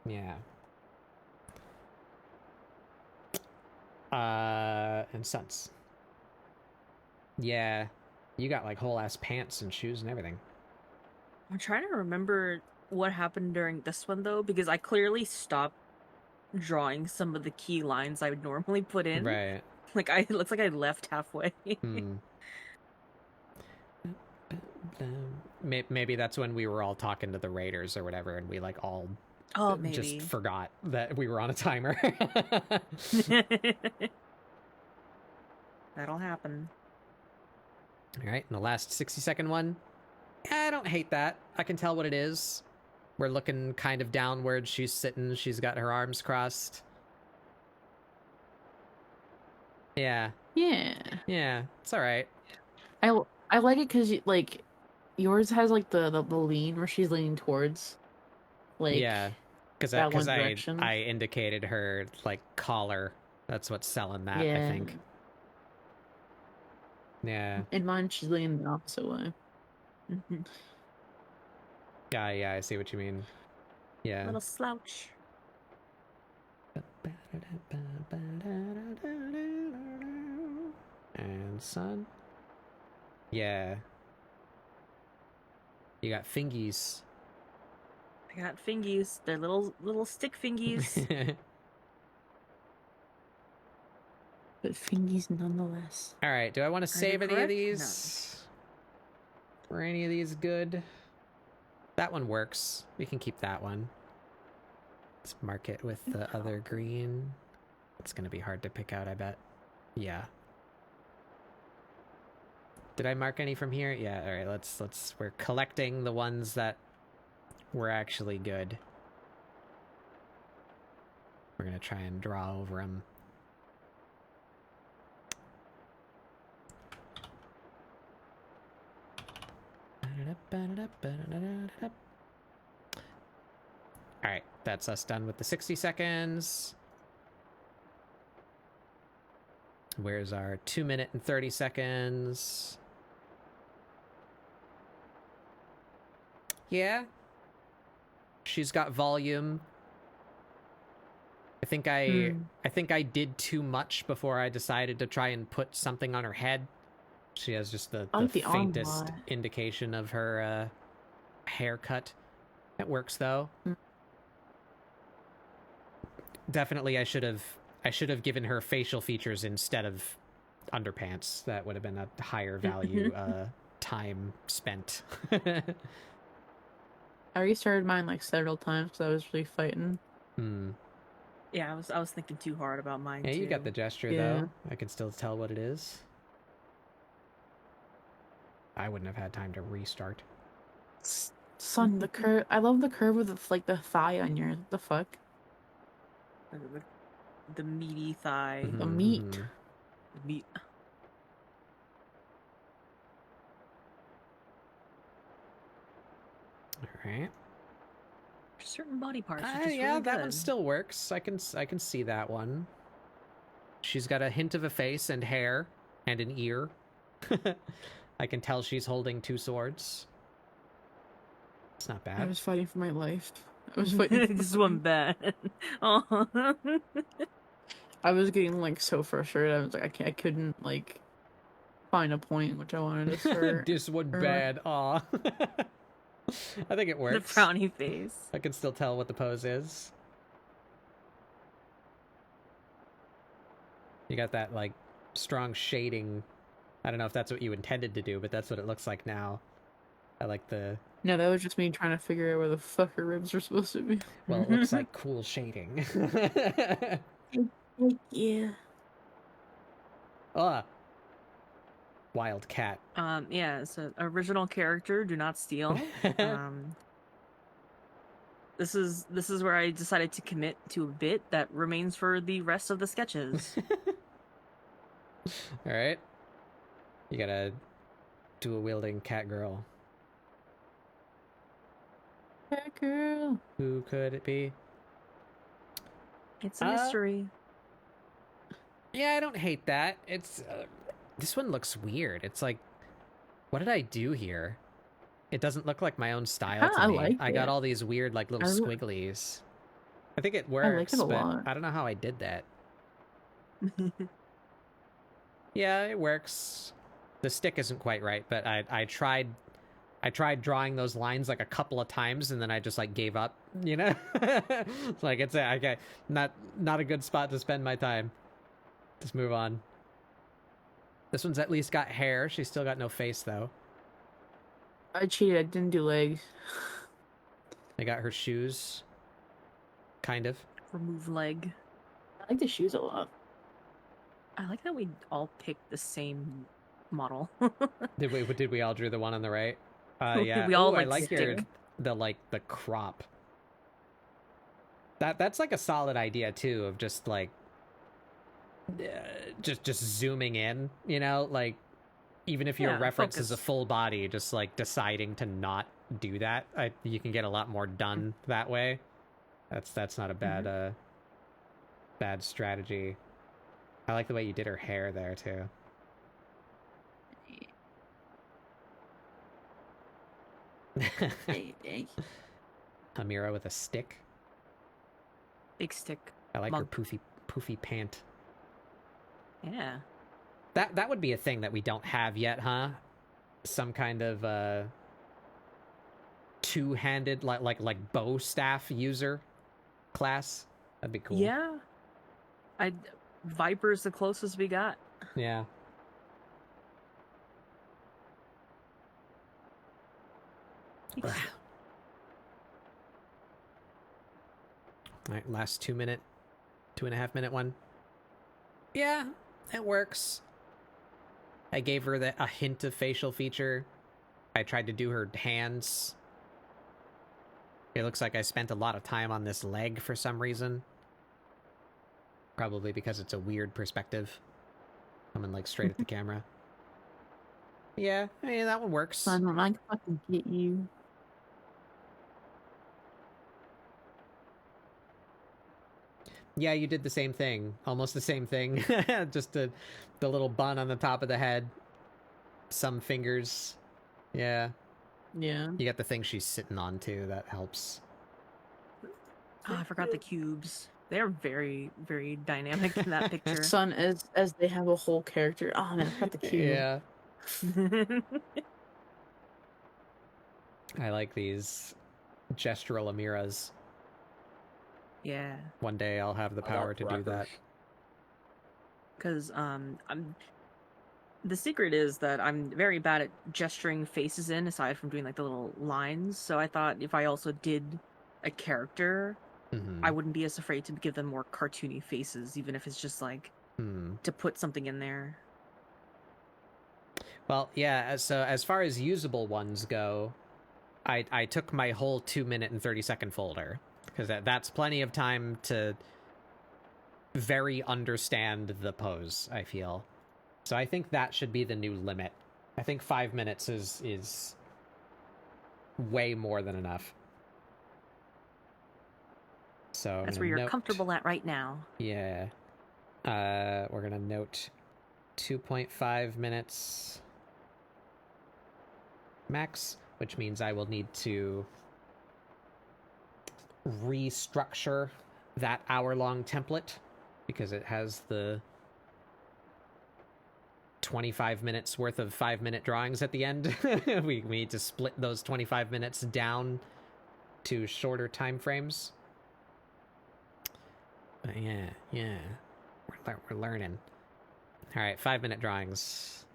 Yeah. And sense. Yeah. You got like whole ass pants and shoes and everything. I'm trying to remember what happened during this one though, because I clearly stopped drawing some of the key lines I would normally put in. Right. Like it looks like I left halfway. Hmm. Maybe that's when we were all talking to the raiders or whatever, and we like all Oh, maybe. just forgot that we were on a timer. That'll happen. All right, and the last 60-second one. I don't hate that. I can tell what it is. We're looking kind of downward. She's sitting. She's got her arms crossed. Yeah. Yeah. Yeah. It's all right. I like it because like yours has like the lean where she's leaning towards. Like yeah. Because that one I direction. indicated her like collar. That's what's selling that, yeah. I think. Yeah. In mine, she's leaning the opposite way. Yeah, I see what you mean. Yeah. Little slouch. And sun. Yeah. You got fingies. I got fingies. They're little stick fingies. But fingies nonetheless. All right. Do I want to save any of correct? these? Were any of these good? That one works. We can keep that one. Let's mark it with the other green. It's gonna be hard to pick out, I bet. Yeah. Did I mark any from here? Yeah. All right. Let's. We're collecting the ones that were actually good. We're gonna try and draw over them. Alright, that's us done with the 60 seconds. Where's our 2 minute and 30 seconds? Yeah. She's got volume. I think I did too much before I decided to try and put something on her head. She has just the faintest indication of her haircut. It works though. Definitely I should have given her facial features instead of underpants. That would have been a higher value time spent. I restarted mine like several times because I was really fighting. Yeah, I was thinking too hard about mine too. You got the gesture though. I can still tell what it is. I wouldn't have had time to restart. Son, the curve. I love the curve with like the thigh on your. The fuck. The meaty thigh. The meat. Mhm. The meat. All right. Certain body parts. Are just Yeah, really that one good. still works. I can see that one. She's got a hint of a face and hair and an ear. I can tell she's holding two swords. It's not I bad. was fighting for my life. I was fighting. This one bad. Oh. I was getting like so frustrated. I was like, I couldn't like find a point in which I wanted to start. This one or- bad. Aw. I think it The works. frowny face. I can still tell what the pose is. You got that like strong shading. I don't know if that's what you intended to do, but that's what it looks like now. I like the... No, that was just me trying to figure out where the fuck her ribs are supposed to be. Well, it looks like cool shading. Yeah. Ah. Wild cat. Yeah, so original character, do not steal. This is where I decided to commit to a bit that remains for the rest of the sketches. All right. You got a dual-wielding cat girl. Cat girl. Who could it be? It's a mystery. Yeah, I don't hate that. It's this one looks weird. It's like, what did I do here? It doesn't look like my own style to I me. like I got it. all these weird like little I li- squigglies. I think it like works, it a but lot. I don't know how I did that. Yeah, it works. The stick isn't quite right, but I tried I tried drawing those lines like a couple of times, and then I just like gave up. You know, it's like okay, not a good spot to spend my time. Just move on. This one's at least got hair. She's still got no face though. I cheated. I didn't do legs. I got her shoes. Kind of. Remove leg. I like the shoes a lot. I like that we all picked the same model. Did we all drew the one on the right? We Yeah. all, Ooh, I like, like your stick. the crop. That's like a solid idea too, of just like just zooming in, you know, like even if your Yeah, reference is a focus. full body, just like deciding to not do that, you can get a lot more done that way. That's not a bad bad strategy. I like the way you did her hair there too. Amira with a stick. Big stick. I like Mug. her poofy pant. Yeah. That would be a thing that we don't have yet, huh? Some kind of two-handed like bow staff user class. That'd be cool. Yeah. Viper's the closest we got. Yeah. All right, last 2.5 minute one. Yeah, it works. I gave her a hint of facial feature. I tried to do her hands. It looks like I spent a lot of time on this leg for some reason. Probably because it's a weird perspective. Coming like straight at the camera. Yeah, I mean, that one works. Son, when I fucking get you. Yeah, you did the same thing. Almost the same thing. Just the little bun on the top of the head. Some fingers. Yeah. Yeah. You got the thing she's sitting on, too. That helps. Oh, I forgot the cubes. They're very, very dynamic in that picture. Son, as they have a whole character. Oh man, I forgot the cube. Yeah. I like these gestural Amiras. Yeah. One day I'll have the power to do that. Because the secret is that I'm very bad at gesturing faces in, aside from doing like the little lines. So I thought if I also did a character, I wouldn't be as afraid to give them more cartoony faces, even if it's just like to put something in there. Well, yeah, so as far as usable ones go, I took my whole 2-minute and 30-second folder, because that's plenty of time to very understand the pose, I feel. So I think that should be the new limit. I think 5 minutes is way more than enough. So That's where you're comfortable at right now. Yeah. We're gonna note 2.5 minutes max, which means I will need to restructure that hour-long template because it has the 25 minutes worth of 5-minute drawings at the end. we need to split those 25 minutes down to shorter time frames. But yeah, we're learning. All right, 5-minute drawings.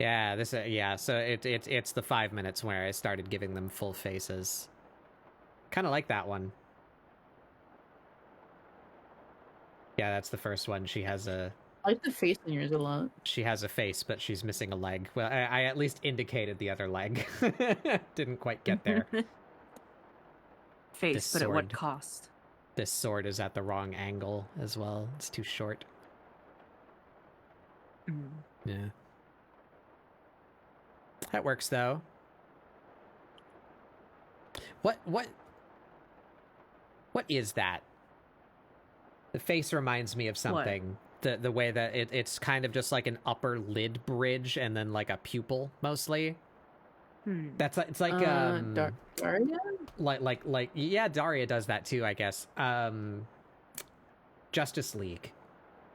Yeah, so it's the 5 minutes where I started giving them full faces. Kind of like that one. Yeah, that's the first one. She has a... I like the face in yours a lot. She has a face, but she's missing a leg. Well, I at least indicated the other leg. Didn't quite get there. Face, This but at what sword. cost? This sword is at the wrong angle as well. It's too short. Yeah. That works, though. What is that? The face reminds me of something. The way that it's kind of just like an upper lid bridge and then like a pupil mostly. That's it's like Daria? like yeah, Daria does that too, I guess. Justice League.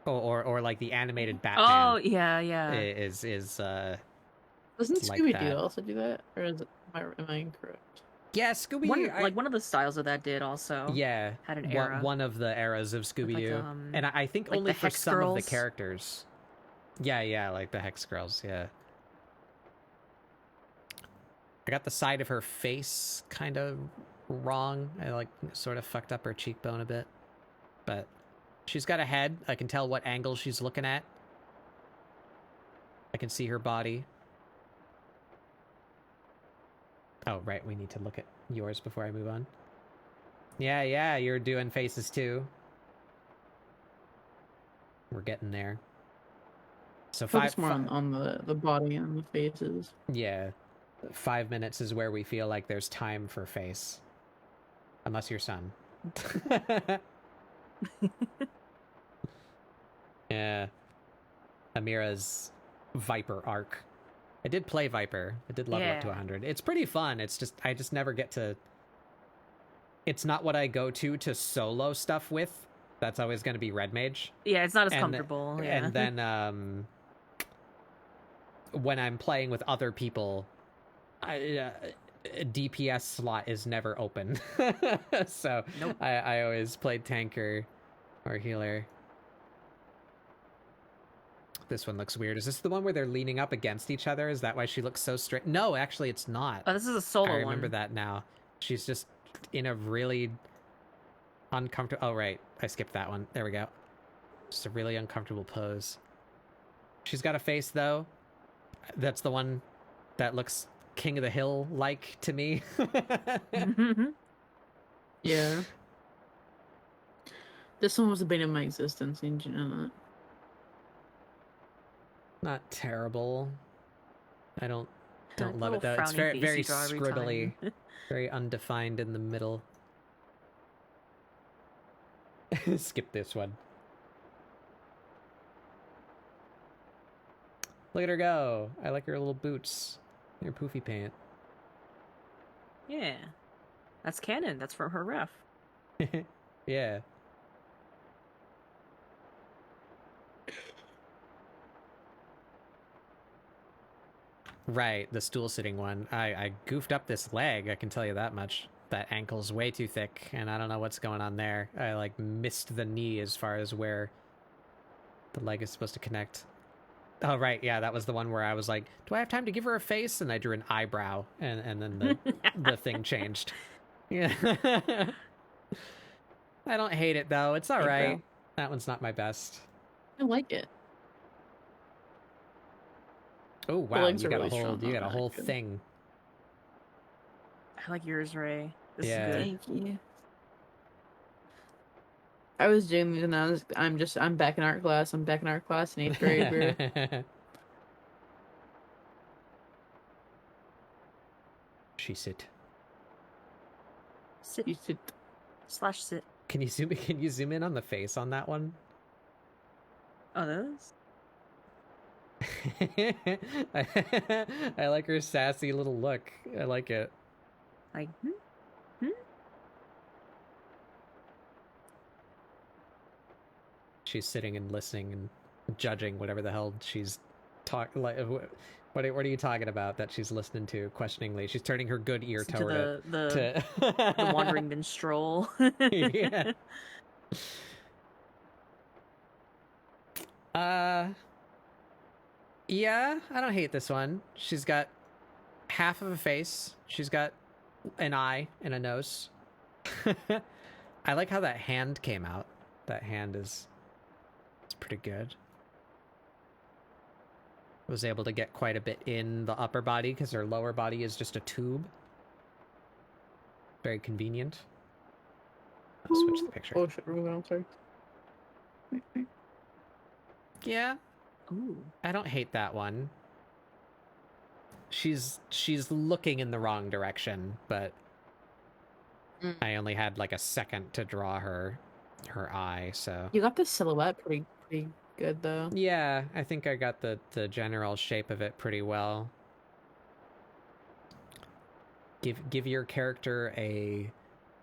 Or like the animated Batman. Oh, yeah. Is Doesn't like Scooby that. Doo also do that, or am I incorrect? Yeah, Scooby. One of the styles of that did also. Yeah, had an era. One of the eras of Scooby Doo, and I think like only the for Hex some of the Girls. characters. Yeah, like the Hex Girls. Yeah. I got the side of her face kind of wrong. I like sort of fucked up her cheekbone a bit, but she's got a head. I can tell what angle she's looking at. I can see her body. Oh, right. We need to look at yours before I move on. Yeah, you're doing faces too. We're getting there. So Focus more on the body and the faces. Yeah. 5 minutes is where we feel like there's time for face. Unless you're Sun. Yeah. Amira's Viper arc. I did play Viper. I did level up to 100. It's pretty fun. It's just, I just never get to... It's not what I go to solo stuff with. That's always going to be Red Mage. Yeah, it's not as comfortable. Yeah. And then when I'm playing with other people, a DPS slot is never open. So nope. I always played tanker or healer. This one looks weird. Is this the one where they're leaning up against each other? Is that why she looks so straight? No, actually, it's not. Oh, this is a solo one. I remember that now. She's just in a really uncomfortable... Oh, right. I skipped that one. There we go. Just a really uncomfortable pose. She's got a face, though. That's the one that looks King of the Hill-like to me. Yeah. This one was the bane of my existence, didn't you know that? Not terrible. I don't love it, though. Little It's frowny very face you draw every scribbly. time. Very undefined in the middle. Skip this one. Look at her go. I like her little boots. Her poofy pant. Yeah. That's canon. That's from her ref. Yeah. Right, the stool sitting one. I goofed up this leg, I can tell you that much. That ankle's way too thick, and I don't know what's going on there. I, like, missed the knee as far as where the leg is supposed to connect. Oh, right, yeah, that was the one where I was like, do I have time to give her a face? And I drew an eyebrow, and then the thing changed. Yeah. I don't hate it, though. It's all right. That one's not my best. I like it. Oh, wow, you got a whole thing. I like yours, Ray. This Yeah. is good. Thank you. I was doing these and I'm back in art class. I'm back in art class in 8th grade. Bro. She sit. Sit You sit. / sit. Can you zoom in on the face on that one? Oh, those? I like her sassy little look. I like it. Like, She's sitting and listening and judging whatever the hell she's like. What are you talking about that she's listening to questioningly? She's turning her good ear toward it. The wandering minstrel. Yeah. Yeah, I don't hate this one. She's got half of a face. She's got an eye and a nose. I like how that hand came out. That hand is pretty good. Was able to get quite a bit in the upper body because her lower body is just a tube. Very convenient. I'll switch the picture. Oh shit, I'm sorry. Yeah. Ooh. I don't hate that one. She's looking in the wrong direction, but I only had like a second to draw her eye, so. You got the silhouette pretty good though. Yeah, I think I got the general shape of it pretty well. Give your character a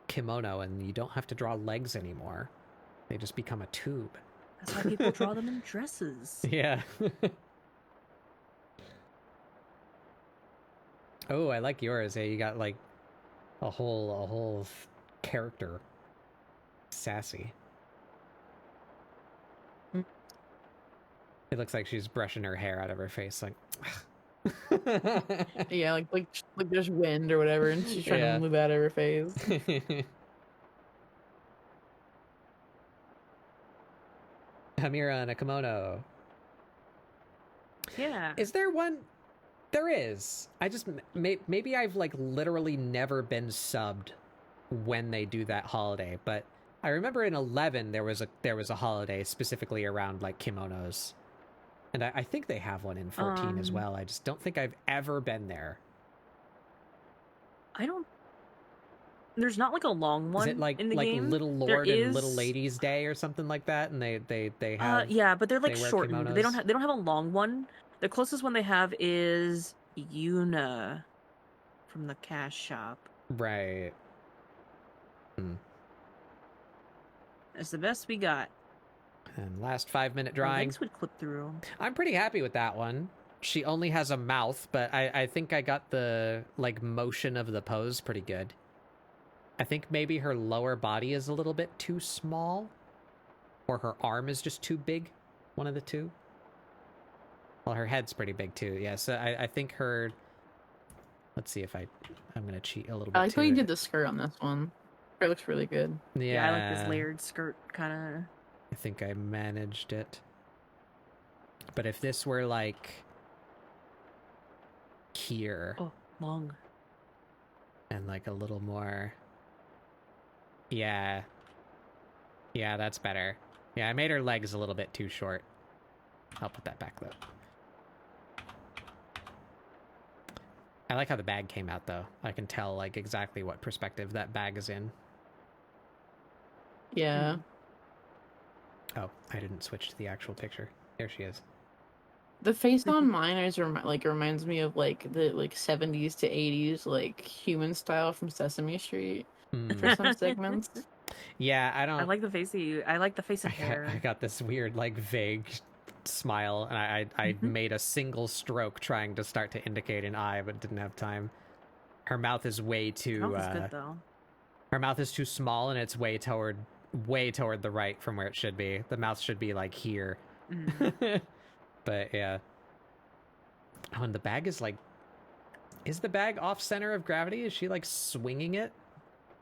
kimono and you don't have to draw legs anymore. They just become a tube. That's why people draw them in dresses. Yeah. Oh, I like yours. Hey, you got like a whole character. Sassy. Mm. It looks like she's brushing her hair out of her face, like. Yeah, like there's wind or whatever, and she's trying Yeah. to move out of her face. Hamira in a kimono. Yeah. Is there one? There is. I just maybe I've like literally never been subbed when they do that holiday, but I remember in 11 there was a holiday specifically around like kimonos, and I think they have one in 14 as well. I just don't think I've ever been there. I don't. There's not like a long one Is it like in the like game. Little There Lord and Little is- Ladies Day or something like that, and they have yeah, but they're like they wear shortened. They don't kimonos? have a long one. The closest one they have is Yuna from the cash shop. right. That's the best we got. And last 5-minute My drawing. legs would clip through. I'm pretty happy with that one. She only has a mouth, but I think I got the like motion of the pose pretty good. I think maybe her lower body is a little bit too small, or her arm is just too big. One of the two. Well, her head's pretty big too. Yeah, so I think her. Let's see if I'm gonna cheat a little bit. I like how too. you did the skirt on this one. It looks really good. Yeah, I like this layered skirt kind I think I managed it. But if this were like here of long. and like a little more, yeah, that's better. Yeah, I made her legs a little bit too short. I'll put that back though. I like how the bag came out though. I can tell like exactly what perspective that bag is in. Yeah. Oh, I didn't switch to the actual picture. There she is. The face on mine is reminds me of like the 70s to 80s like human style from Sesame Street for some segments. Yeah, I don't. I like the face of you. I like the face and hair. I got this weird, like, vague smile, and I made a single stroke trying to start to indicate an eye, but didn't have time. Her mouth is way too. Mouth is good though. Her mouth is too small, and it's way toward the right from where it should be. The mouth should be like here. But yeah. Oh, and the bag is like. Is the bag off center of gravity? Is she like swinging it?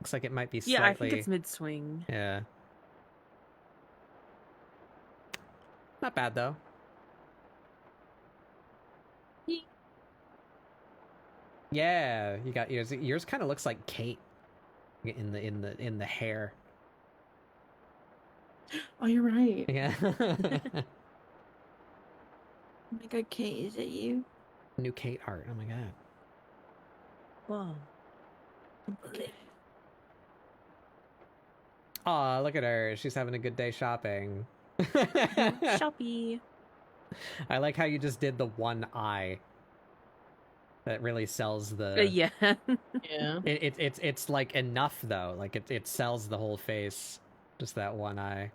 Looks like it might be slightly. Yeah, I think it's mid swing. Yeah. Not bad though. Yeah, you got yours. Yours kind of looks like Kate in the hair. Oh, you're right. Yeah. Oh my god, Kate, is it you? New Kate art. Oh my god. Whoa. Aw, look at her. She's having a good day shopping. Shoppy. I like how you just did the one eye. That really sells the. Yeah. Yeah. It's like enough though. Like it sells the whole face. Just that one eye.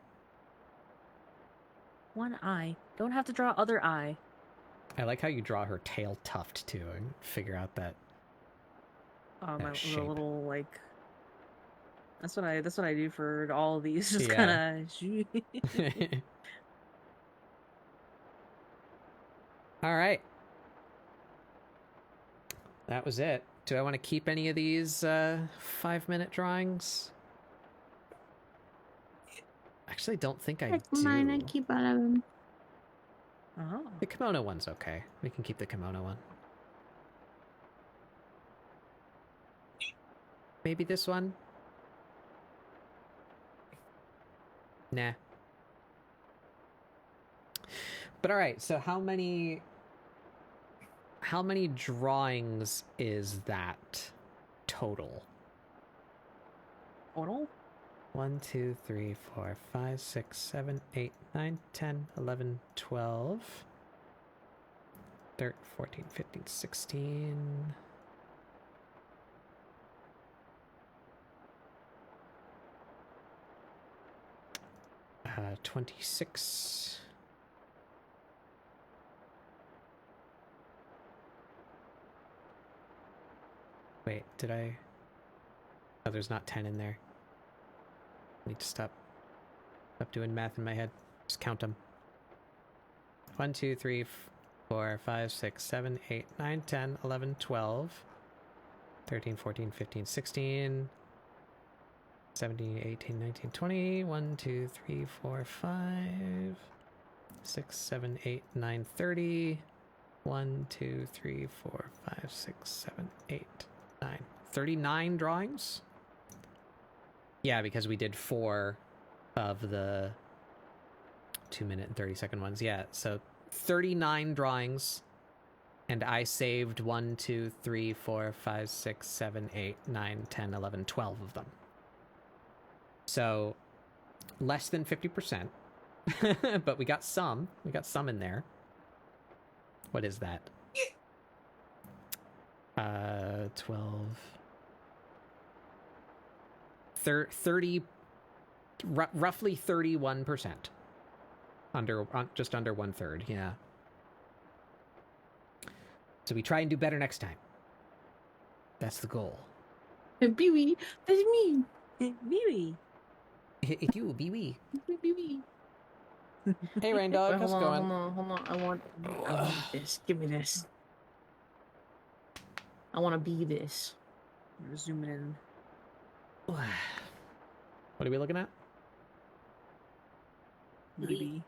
One eye. Don't have to draw other eye. I like how you draw her tail tuft too, and figure out that. My That the shape. little like. That's what I do for all of these. Just Yeah. kind of. All right. That was it. Do I want to keep any of these 5-minute drawings? Actually, don't think I That's do. mine, I keep all of them. Oh. The kimono one's okay. We can keep the kimono one. Maybe this one? Nah. But alright, so how many drawings is that total? Total? 1, 2, 3, 4, 5, 6, 7, 8, 9, 10, 11, 12, 13, 14, 15, 16. 26. Wait, did I? Oh, there's not 10 in there. I need to stop doing math in my head. Just count them. 1, 2, 3, 4, 5, 6, 7, 8, 9, 10, 11, 12, 13, 14, 15, 16, 17, 18, 19, 20, 1, 2, 3, 4, 5, 6, 7, 8, 9, 30, 1, 2, 3, 4, 5, 6, 7, 8, 9. 39 drawings? Yeah, because we did 4 of the 2-minute and 30-second ones. Yeah, so 39 drawings, and I saved 1, 2, 3, 4, 5, 6, 7, 8, 9, 10, 11, 12 of them. So less than 50%, but we got some. We got some in there. What is that? 12. 30, roughly 31%. Just under 1/3, yeah. So we try and do better next time. That's the goal. And Pee-wee, that's me. Maybe. It's you, Bee-wee. Pee-wee. Hey, Rain Dog, Wait, how's it going? hold on. I want this. Give me this. I want to be this. We're zooming in. What are we looking at? Maybe.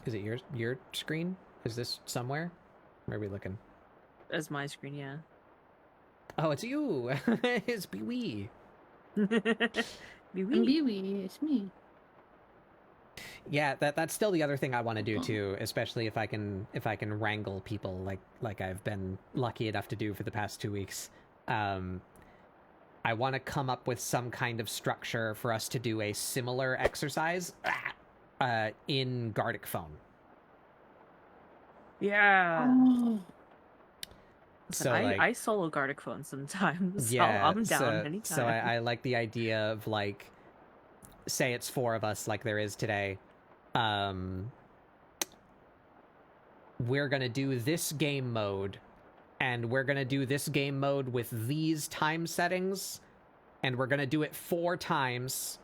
Is it your screen? Is this somewhere? Where are we looking? That's my screen, yeah. Oh, it's you. It's Bee-wee. And Pee-wee, it's me. Yeah, that's still the other thing I want to do too, especially if I can wrangle people like I've been lucky enough to do for the past 2 weeks. I want to come up with some kind of structure for us to do a similar exercise in Gardic phone. Yeah. Oh. So I solo Gardic phone sometimes. yeah, I'm down anytime. So I like the idea of, like, say it's 4 of us like there is today. We're gonna do this game mode, and we're gonna do this game mode with these time settings, and we're gonna do it 4 times,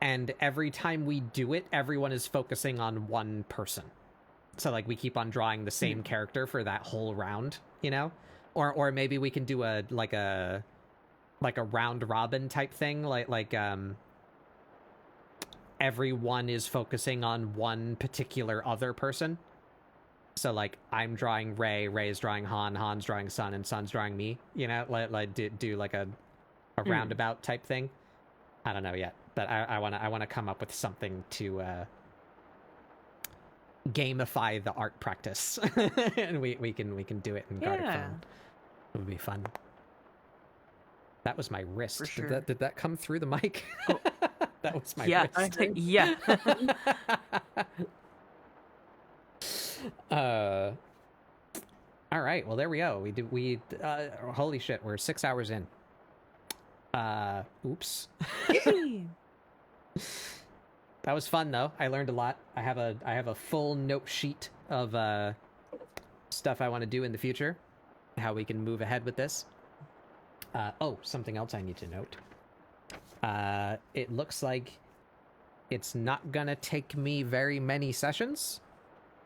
and every time we do it, everyone is focusing on one person. So, like, we keep on drawing the same character for that whole round, you know? Or maybe we can do a round robin type thing, like everyone is focusing on one particular other person. So, like, I'm drawing Ray, Ray's drawing Han, Han's drawing Sun, and Sun's drawing me, you know? Like do like a roundabout type thing. I don't know yet, but I wanna come up with something to gamify the art practice. And we can do it in Gardic phone. It would be fun. That was my wrist. For sure. Did that come through the mic? Oh. That was my yeah. wrist. Yeah. All right. Well, there we go. Holy shit, we're 6 hours in. Oops. That was fun though. I learned a lot. I have a full note sheet of stuff I want to do in the future, how we can move ahead with this. Something else I need to note. It looks like it's not gonna take me very many sessions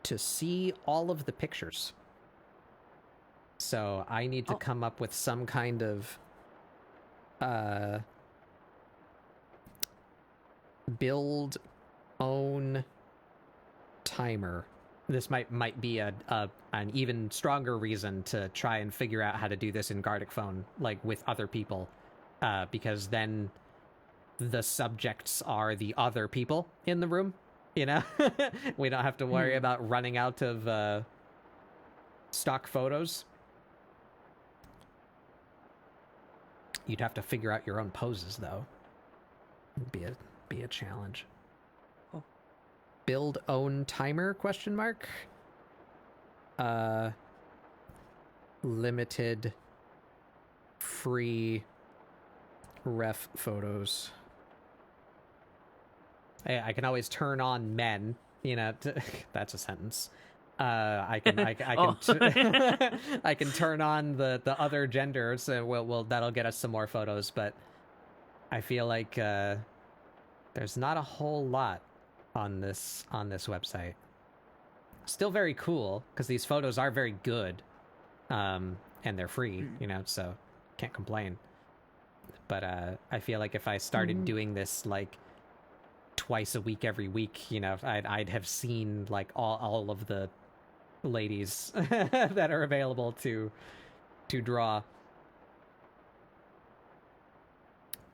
to see all of the pictures. So I need to come up with some kind of build own timer. This might be an even stronger reason to try and figure out how to do this in Gardic phone, like with other people, because then the subjects are the other people in the room, you know? We don't have to worry about running out of stock photos. You'd have to figure out your own poses, though. It'd be a challenge. Oh. Build own timer, question mark? Limited free ref photos. I can always turn on men, you know, that's a sentence. I can Oh. I can turn on the other gender, so we'll that'll get us some more photos. But I feel like there's not a whole lot on this website. Still very cool because these photos are very good, and they're free, you know, so can't complain. But I feel like if I started doing this like twice a week, every week, you know, I'd have seen like all of the ladies that are available to draw.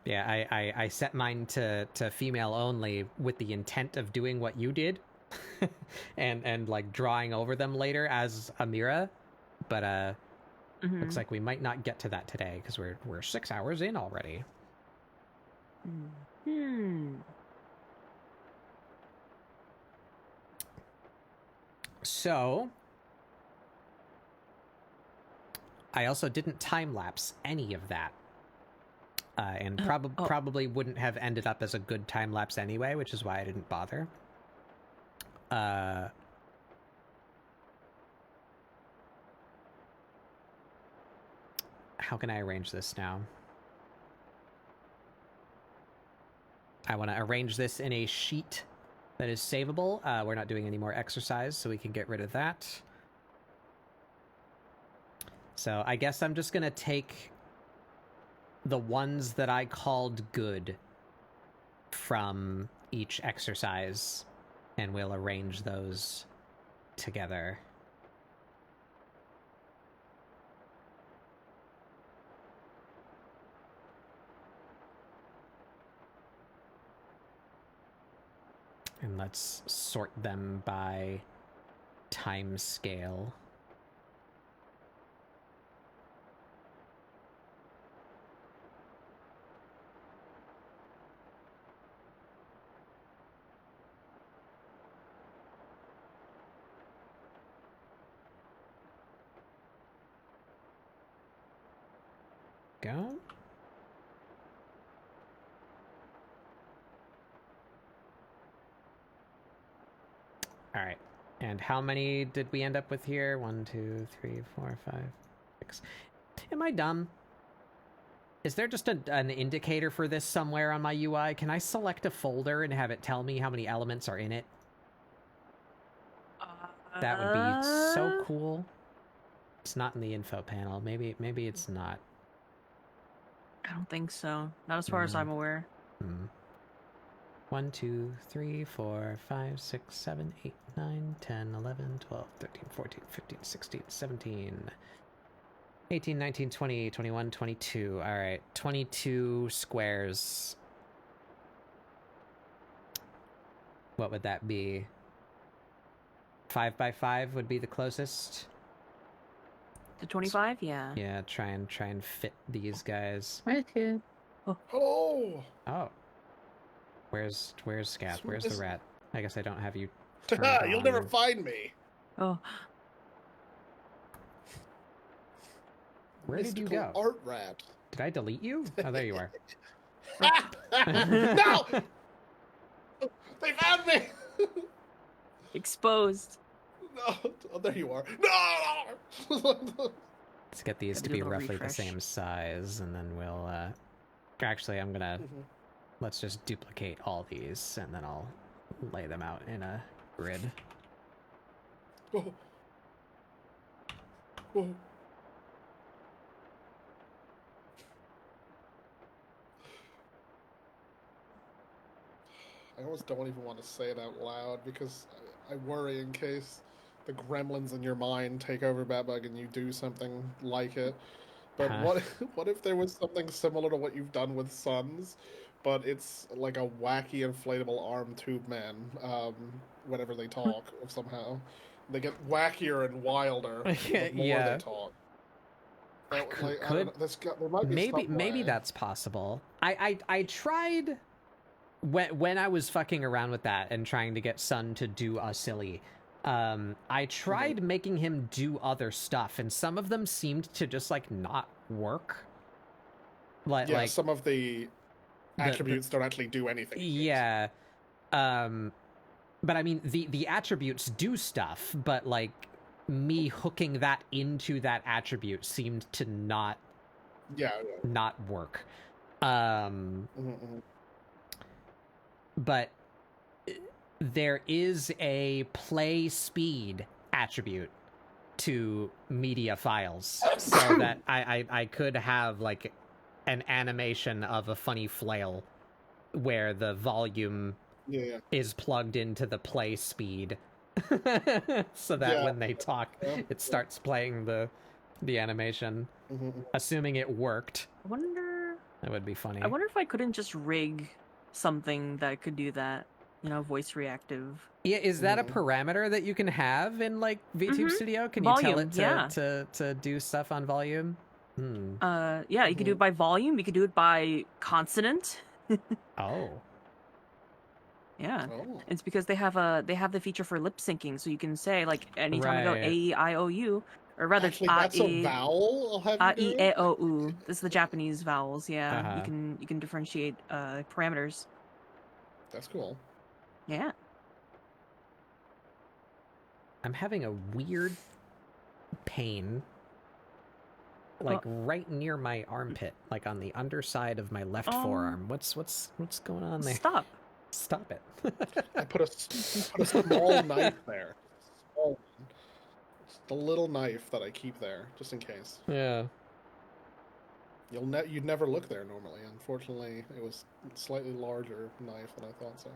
Yeah, I set mine to female only with the intent of doing what you did, and like drawing over them later as Amira, but looks like we might not get to that today because we're 6 hours in already. So I also didn't time lapse any of that. And probably wouldn't have ended up as a good time lapse anyway, which is why I didn't bother. How can I arrange this now? I want to arrange this in a sheet that is savable. We're not doing any more exercise, so we can get rid of that. So I guess I'm just going to take the ones that I called good from each exercise, and we'll arrange those together. And let's sort them by time scale. Go. All right. And how many did we end up with here? 1, 2, 3, 4, 5, 6. Am I dumb? Is there just an indicator for this somewhere on my UI? Can I select a folder and have it tell me how many elements are in it? That would be so cool. It's not in the info panel. Maybe it's not. I don't think so. Not as far as I'm aware. 1, 2, 3, 4, 5, 6, 7, 8, 9, 10, 11, 12, 13, 14, 15, 16, 17, 18, 19, 20, 21, 22. All right, 22 squares. What would that be? 5 by 5 would be the closest. The 25? Yeah. Yeah, try and fit these guys. Hi, kid. Oh! Oh. Where's Scat? Where's the rat? I guess I don't have you turned You'll on. never find me. Oh. Where did you Mystical go? Art rat. Did I delete you? Oh, there you are. No! They found me! Exposed. No! Oh, there you are. No! Let's get these to do a be little roughly refresh. the same size, and then we'll, actually, I'm gonna... Let's just duplicate all these, and then I'll lay them out in a grid. Oh. Oh. I almost don't even want to say it out loud because I worry in case the gremlins in your mind take over Batbug and you do something like it. But what if there was something similar to what you've done with Suns, but it's like a wacky inflatable arm tube man whenever they talk somehow. They get wackier and wilder the more Yeah. they talk. That, Could- like, I don't know, there might be Maybe some way. that's possible. I tried when I was fucking around with that and trying to get Sun to do a silly. I tried making him do other stuff, and some of them seemed to just like not work. Like some of the attributes don't actually do anything. yeah. But I mean, the attributes do stuff, but like me hooking that into that attribute seemed to not Yeah. work. Mm-hmm. But there is a play speed attribute to media files, so that I could have like an animation of a funny flail where the volume Yeah. is plugged into the play speed so that Yeah. when they talk it starts playing the animation. Mm-hmm. Assuming it worked, I wonder. that would be funny. I wonder if I couldn't just rig something that could do that. You know, voice reactive. Yeah, is that a Mhm. parameter that you can have in like VTube Mhm. Studio? Can you tell Volume, it yeah. to do stuff on volume? Yeah, you could do it by volume. You could do it by consonant. Oh. Yeah, Oh. it's because they have the feature for lip syncing, so you can say like anytime I go Right. A E I O U, or rather Actually, that's a vowel. I'll have A you E do. A O U. This is the Japanese vowels. Yeah, Uh-huh. you can differentiate parameters. That's cool. Yeah. I'm having a weird pain, like right near my armpit, like on the underside of my left forearm. What's going on there? Stop. Stop it. I put a small knife there. Small one. It's the little knife that I keep there, just in case. Yeah. You'd never look there normally. Unfortunately, it was a slightly larger knife than I thought so.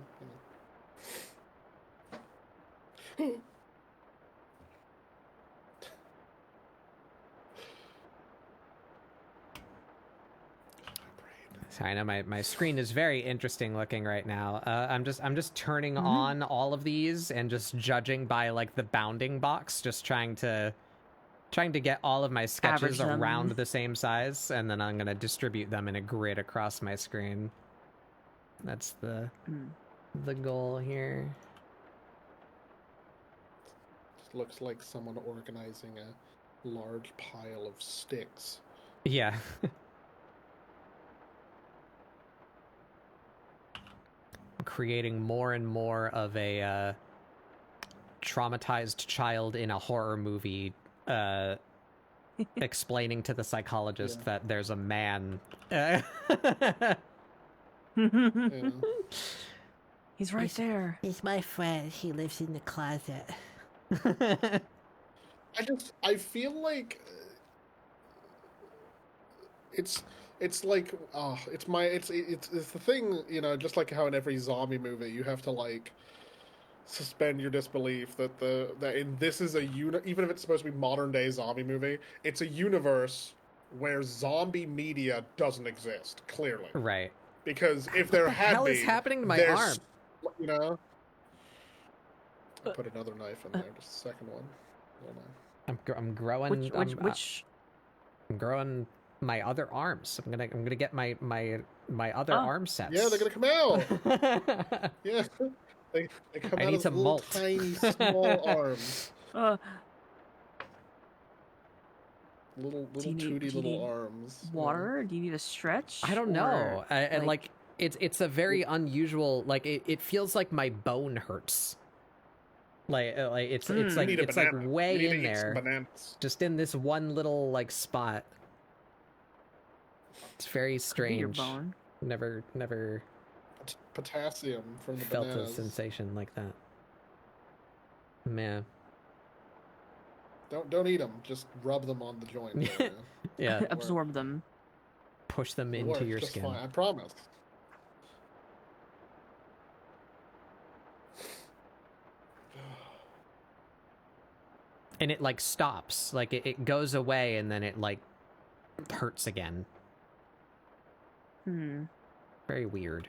Sorry, I know my screen is very interesting looking right now. I'm just turning Mm-hmm. on all of these and just judging by like the bounding box, just trying to get all of my sketches Average them. around the same size, and then I'm gonna distribute them in a grid across my screen. That's the goal here. Just looks like someone organizing a large pile of sticks. Yeah. Creating more and more of a traumatized child in a horror movie explaining to the psychologist that there's a man. Yeah. He's right there. He's my friend. He lives in the closet. I feel like it's like it's the thing, you know, just like how in every zombie movie you have to like suspend your disbelief that this is even if it's supposed to be modern day zombie movie, it's a universe where zombie media doesn't exist, clearly. Right. Because if there What the hell is happening to my arm? You know, I put another knife in there, just a second one. I'm growing. Which I'm growing my other arms. I'm gonna get my other arm sets. Yeah, they're gonna come out. Yeah, they come I out need as to little molt. tiny small arms. Little tooty little arms. Water? Do you need a stretch? I don't know. Or, And like it's a very unusual. Like it feels like my bone hurts. Like it's like You need a it's like banana. way You need in to eat some there, bananas. just in this one little like spot. It's very Could be strange. your bone. Never Potassium from the felt bananas. a sensation like that. Man. Don't eat them. Just rub them on the joint. Yeah. Absorb them. Push them It'll into work your just skin. fine, I promise. And it like stops. Like it goes away and then it like hurts again. Very weird.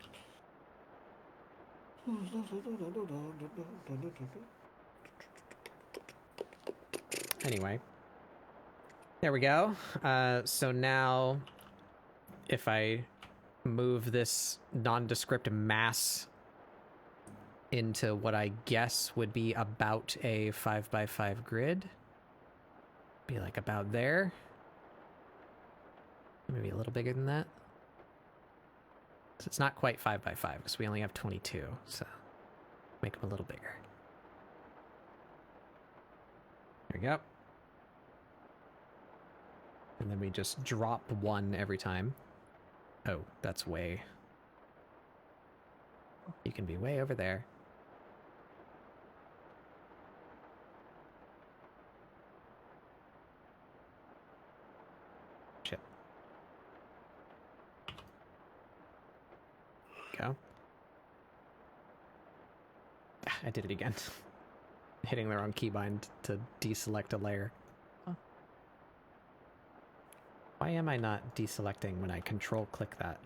Anyway. There we go. So now if I move this nondescript mass into what I guess would be about a 5x5 grid. Be like about there. Maybe a little bigger than that. So it's not quite 5x5 because we only have 22. So Make them a little bigger. There we go. And then we just drop one every time. Oh, that's way... You can be way over there. Shit. Go. I did it again. Hitting the wrong keybind to deselect a layer. Huh. Why am I not deselecting when I control click that?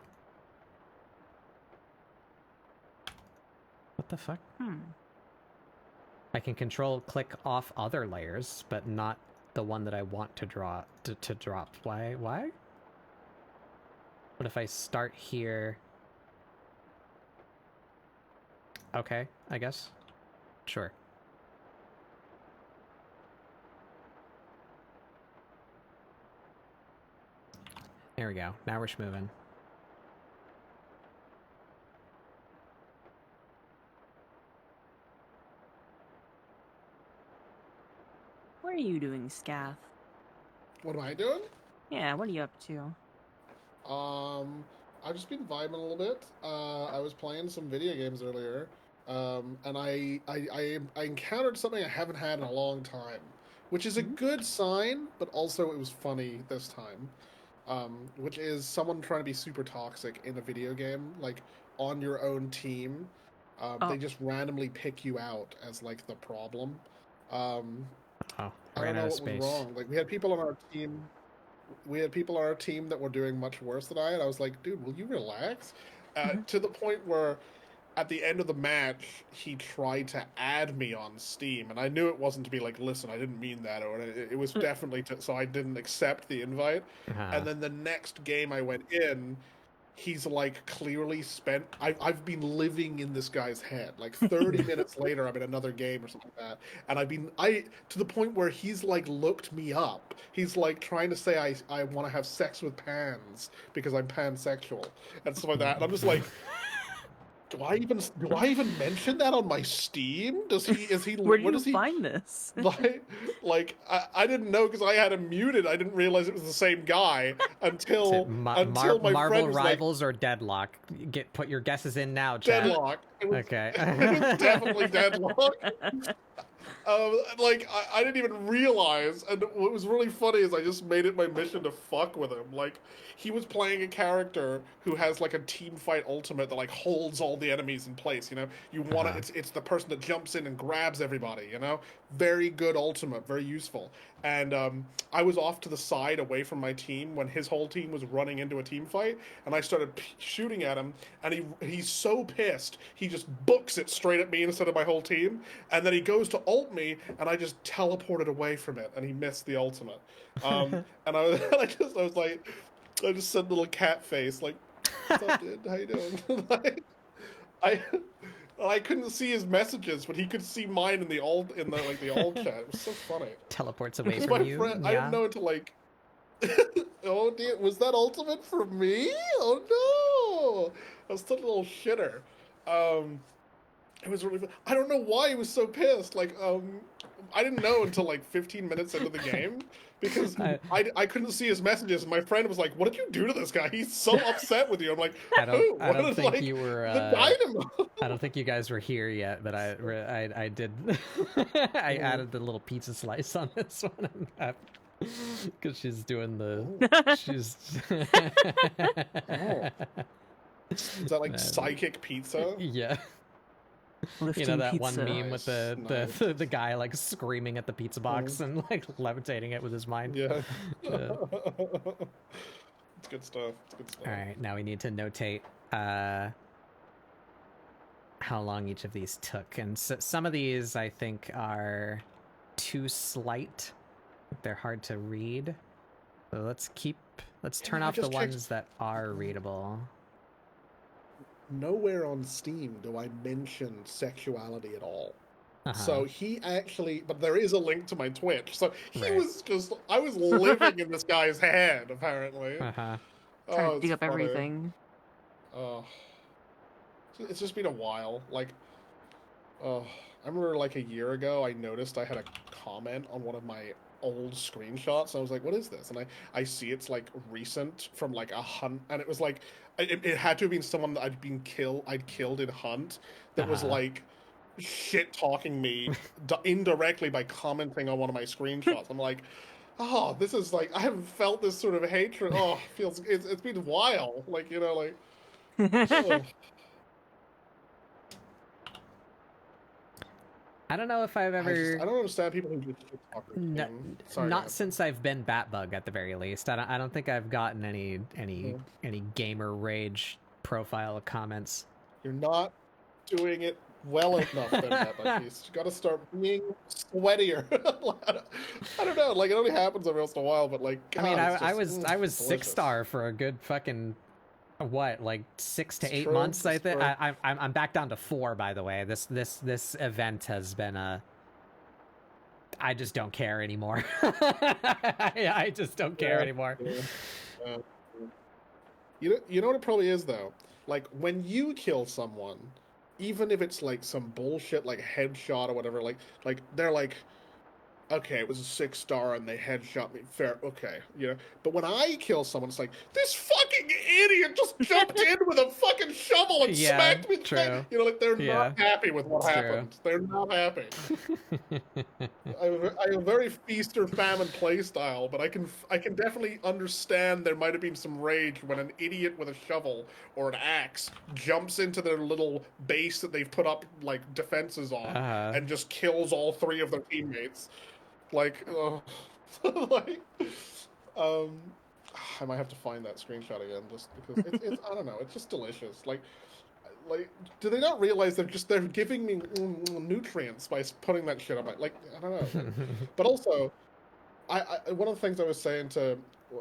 What the fuck? I can control click off other layers, but not the one that I want to draw to drop. Why? What if I start here? Okay, I guess. Sure. There we go. Now we're schmoving. What are you doing, Scath? What am I doing? Yeah, what are you up to? I've just been vibing a little bit. I was playing some video games earlier, and I encountered something I haven't had in a long time, which is a good sign, but also it was funny this time. Which is someone trying to be super toxic in a video game, like on your own team. They just randomly pick you out as like the problem. Oh, I don't know what was wrong. Like we had people on our team. We had people on our team that were doing much worse than I, and I was like, dude, will you relax? To the point where at the end of the match, he tried to add me on Steam, and I knew it wasn't to be like, listen, I didn't mean that, or it was definitely so I didn't accept the invite. And then the next game I went in, he's like clearly spent. I've been living in this guy's head. Like 30 minutes later, I'm in another game or something like that, and to the point where he's like looked me up. He's like trying to say I want to have sex with pans because I'm pansexual and stuff like that. And I'm just like. Do I even mention that on my Steam? Is he? Where did you find this? I didn't know because I had him muted. I didn't realize it was the same guy until my Marvel friend was Rivals or Deadlock. Put your guesses in now, chat. Deadlock. Okay. It was definitely Deadlock. I didn't even realize, and what was really funny is I just made it my mission to fuck with him. Like, he was playing a character who has like a team fight ultimate that like holds all the enemies in place. You know, you want to. It's the person that jumps in and grabs everybody. You know, very good ultimate, very useful. And I was off to the side away from my team when his whole team was running into a team fight, and I started shooting at him, and he's so pissed he just books it straight at me instead of my whole team, and then he goes to ult me, and I just teleported away from it, and he missed the ultimate. And I just said little cat face like, "What's up, dude? How you doing?" I couldn't see his messages, but he could see mine in the alt chat. It was so funny. Teleports away Because from my you. friend, Yeah. I didn't know until like, oh dear, was that ultimate for me? Oh no! I was such a little shitter. It was really. I don't know why he was so pissed. Like, I didn't know until like 15 minutes into the game because I couldn't see his messages. And my friend was like, "What did you do to this guy? He's so upset with you." I'm like, I don't think you were. The dynamo. I don't think you guys were here yet, but I did. I added the little pizza slice on this one because she's doing she's. Is that like psychic pizza? Yeah. Lifting you know that pizza. one meme with the guy like screaming at the pizza box and like levitating it with his mind. Yeah. It's good stuff. It's good stuff. All right, now we need to notate how long each of these took, and some of these I think are too slight. They're hard to read. So let's turn off the ones that are readable. Nowhere on Steam do I mention sexuality at all. So he actually, but there is a link to my Twitch. So he was just, I was living in this guy's head, apparently. Trying to dig up everything. It's just been a while. Like, I remember like a year ago, I noticed I had a comment on one of my old screenshots. I was like, "What is this?" And I see it's like recent from like a hunt, and it was like it had to have been someone that I'd killed in hunt that was like shit talking me indirectly by commenting on one of my screenshots. I'm like, oh, this is like I haven't felt this sort of hatred. Oh, it's been a while. Like like. Oh. I don't know if I've ever. I don't understand people who just talk. Not since I've been Batbug, at the very least. I don't think I've gotten any gamer rage profile comments. You're not doing it well enough, then, Batbug. You got to start being sweatier. I don't know. Like it only happens every once in a while, but like. God, I was delicious. 6-star for a good fucking. What, like 6 to 8 true, months? I it's think true. I'm back down to 4. By the way, this event has been I just don't care anymore. I just don't care anymore. Yeah. You know what it probably is though. Like when you kill someone, even if it's like some bullshit like headshot or whatever, like they're like, okay, it was a 6-star and they headshot me. Fair, okay, But when I kill someone, it's like this fucking idiot just jumped in with a fucking shovel and smacked me. True. Like they're not happy with what happened. They're not happy. I have a very feast or famine play style, but I can definitely understand there might have been some rage when an idiot with a shovel or an axe jumps into their little base that they've put up like defenses on and just kills all 3 of their teammates. Like, like, I might have to find that screenshot again, just because it's I don't know, it's just delicious. Like, do they not realize they're giving me nutrients by putting that shit on my, like, I don't know. But also, I one of the things I was saying to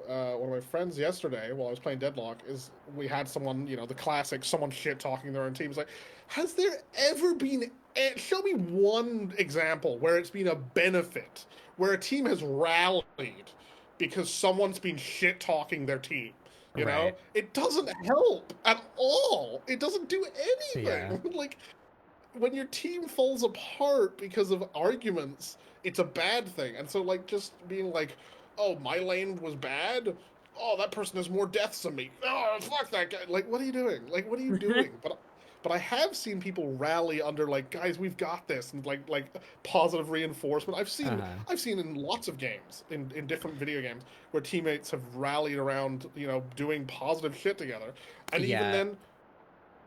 one of my friends yesterday while I was playing Deadlock is we had someone, the classic, someone shit talking their own team. It's like, has there ever been? Show me one example where it's been a benefit, where a team has rallied because someone's been shit talking their team. You know, it doesn't help at all. It doesn't do anything. Like when your team falls apart because of arguments, it's a bad thing. And so, like, just being like, oh, my lane was bad. Oh, that person has more deaths than me. Oh, fuck that guy. Like, what are you doing? Like, what are you doing? But I have seen people rally under like, guys, we've got this, and like positive reinforcement. I've seen in lots of games, in different video games, where teammates have rallied around, doing positive shit together, and even then,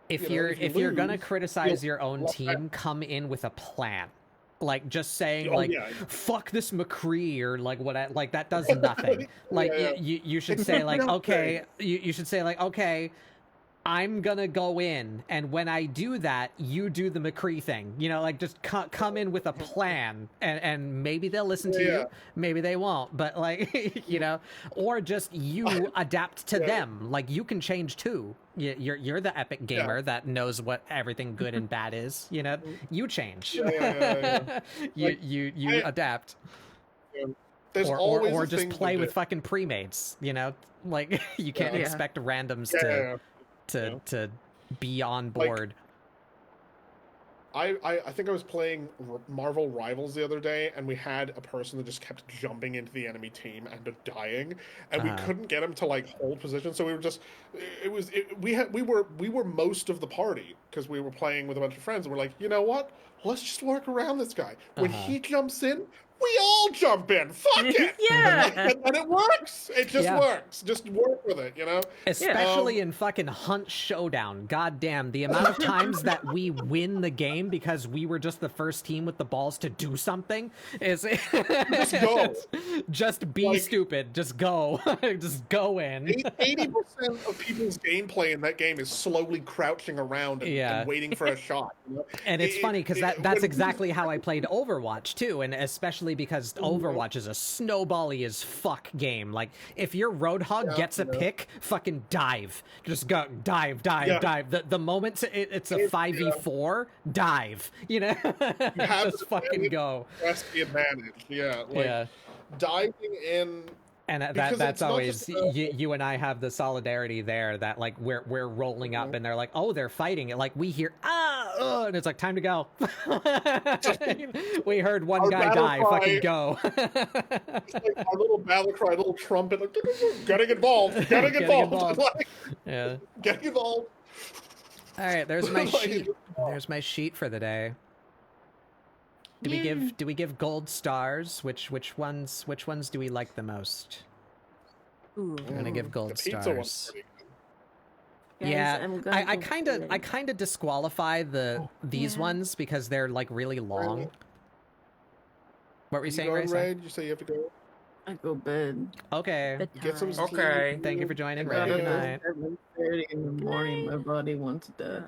if you're gonna criticize your own team, come in with a plan. Like just saying fuck this McCree or like what that does nothing. Like you should say like okay, you should say like okay, I'm gonna go in, and when I do that, you do the McCree thing. Like just come in with a plan, and maybe they'll listen to you, maybe they won't. But like or just you adapt to them. Like you can change too. You're the epic gamer that knows what everything good and bad is. You change. You adapt. There's or just play with fucking pre-mates. Like you can't expect randoms to be on board. I think I was playing Marvel Rivals the other day, and we had a person that just kept jumping into the enemy team and dying, and we couldn't get him to like hold position. So we were just, we were most of the party because we were playing with a bunch of friends, and we're like, you know what? Let's just work around this guy. When he jumps in, we all jump in. Fuck it. And it works. It just works. Just work with it, Especially in fucking Hunt Showdown. God damn, the amount of times that we win the game because we were just the first team with the balls to do something is just go. Just be stupid. Just go. Just go in. 80% of people's gameplay in that game is slowly crouching around and waiting for a shot. And it's funny because that's exactly how I played Overwatch too, and especially because Overwatch is a snowbally as fuck game. Like if your Roadhog gets a pick, fucking dive. Just go dive. The moment it's a 5v4, dive. Just fucking go. That's the advantage. Diving in. And that's always you and I have the solidarity there that like we're rolling up and they're like, oh, they're fighting it, like we hear and it's like, time to go. We heard one Our guy battle die. cry- Fucking go. It's like our little battle cry, little trumpet, like, getting involved, getting Getting involved, involved. like, Yeah. getting involved. All right, there's my Like, sheet. There's my sheet for the day. Do we give gold stars? Which ones do we like the most? Ooh. I'm gonna give gold the pizza stars. one's pretty good. Guys, Yeah, I'm gonna I go kind bed. of disqualify these Yeah. ones because they're like really long. What were you saying, going, Grace? Ray? Did you say you have to go? I go bed. Okay. Get some Bedtime. sleep. Okay. Thank you for joining, Good Ray. night. Good night. 7:30 in the morning. My body wants death.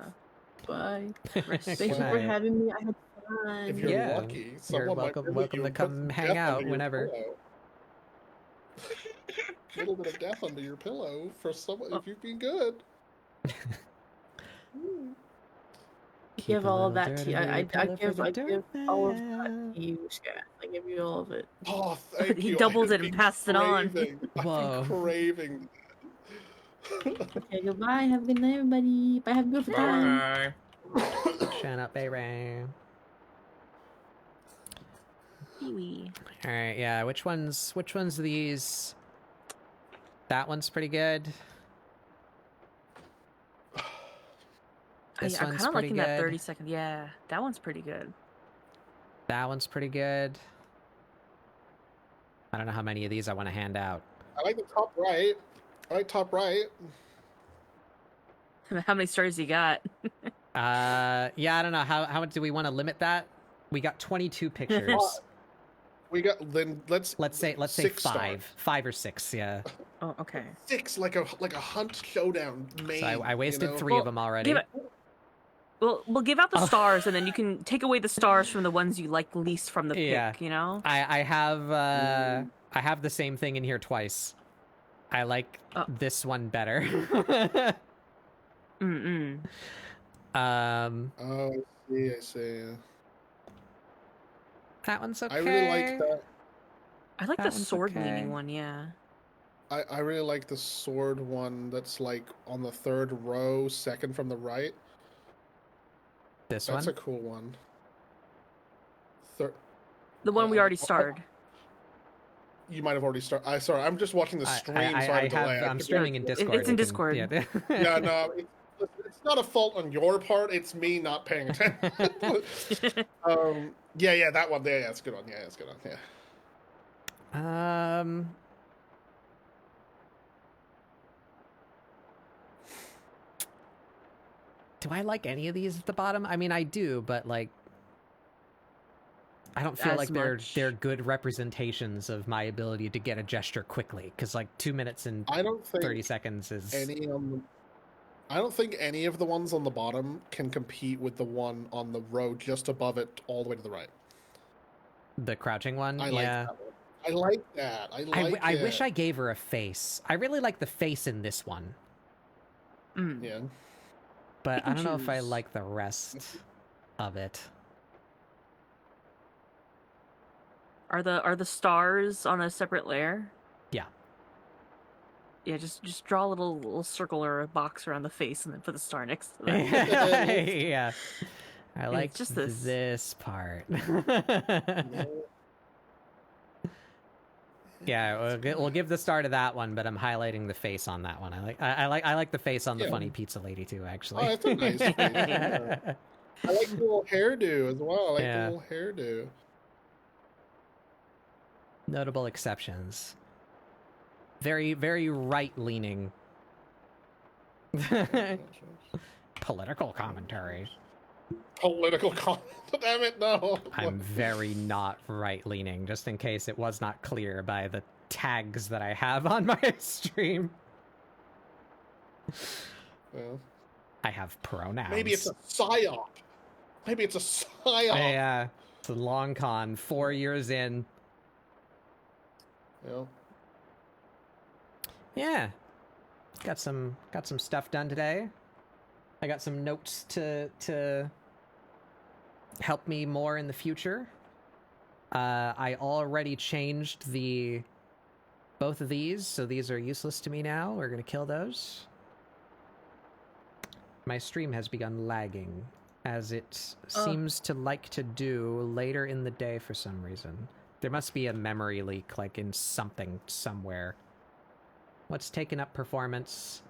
Bye. Good Thank you for night. having me. I had fun. If you're Yeah, lucky, someone might welcome- visit welcome you to and come put some hang death out under your whenever. pillow. A little bit of death under your pillow for someone if you've been good. Give a all of little that dirt to you. under I your pillow for give the dirt all of that man. to you, Scott. I give you all of it. Oh, thank He you. doubled I've it and been passed it on. craving- I've Whoa. been craving. Okay, goodbye. Have a good night, everybody. Bye. Have a beautiful time. Bye. Shut up, Ray. Pee-wee. All right, yeah. Which ones of these? That one's pretty good. This I'm one's kind of pretty liking that good. 30-second. Yeah, that one's pretty good. That one's pretty good. I don't know how many of these I want to hand out. I like the top right. I like top right. How many stars you got? Yeah, I don't know. How do we want to limit that? We got 22 pictures. We got then let's Let's say 6 five, stars. 5 or 6. Yeah. Oh, okay. 6 like a hunt showdown main. So I wasted you know? 3 of them already. Give it. We'll give out the Oh. stars, and then you can take away the stars from the ones you like least from the Yeah. pick. You know. I have the same thing in here twice. I like Oh. this one better. Mm-mm. Oh, I see. That one's okay. I really like that. I like That the one's sword okay. leaning one. Yeah. I really like the sword one that's like on the 3rd row, second from the right. This That's one. a cool one. The one we already starred. You might have already started. Sorry, I'm just watching the stream, so I have a delay. I'm streaming in Discord. It's in you can- Discord. Yeah. Yeah, no, it's not a fault on your part. It's me not paying attention. Yeah, that one. Yeah, it's a good one. Yeah, it's a good one. Yeah. Do I like any of these at the bottom? I mean, I do, but like, I don't feel As like much. they're good representations of my ability to get a gesture quickly. Because like 2 minutes and I don't think 30 seconds is I don't think any of the ones on the bottom can compete with the one on the row just above it, all the way to the right. the crouching one. I like yeah. that one. I like that. I wish I gave her a face. I really like the face in this one, Mm. Yeah. but You I can don't know if I choose. like the rest of it. Are the stars on a separate layer? Yeah. Yeah, just draw a little circle or a box around the face, and then put the star next to that. Yeah. I like it's just this. this part. Yeah, we'll give the star to that one, but I'm highlighting the face on that one. I like the face on the Yeah. funny pizza lady too. Actually, Oh, that's a nice face. Yeah. I like the little hairdo as well. I like Yeah. the little hairdo. Notable exceptions. Very, very right leaning. Political commentary. Political comment. Damn it, no. I'm very not right leaning, just in case it was not clear by the tags that I have on my stream. Well, I have pronouns. maybe it's a psyop. Maybe it's a psyop. Yeah, it's a long con. 4 years in. Yeah. Yeah, got some stuff done today. I got some notes to help me more in the future. I already changed both of these, so these are useless to me now. We're gonna kill those. My stream has begun lagging. as it seems to like to do later in the day for some reason. There must be a memory leak, like in something somewhere. What's taking up performance?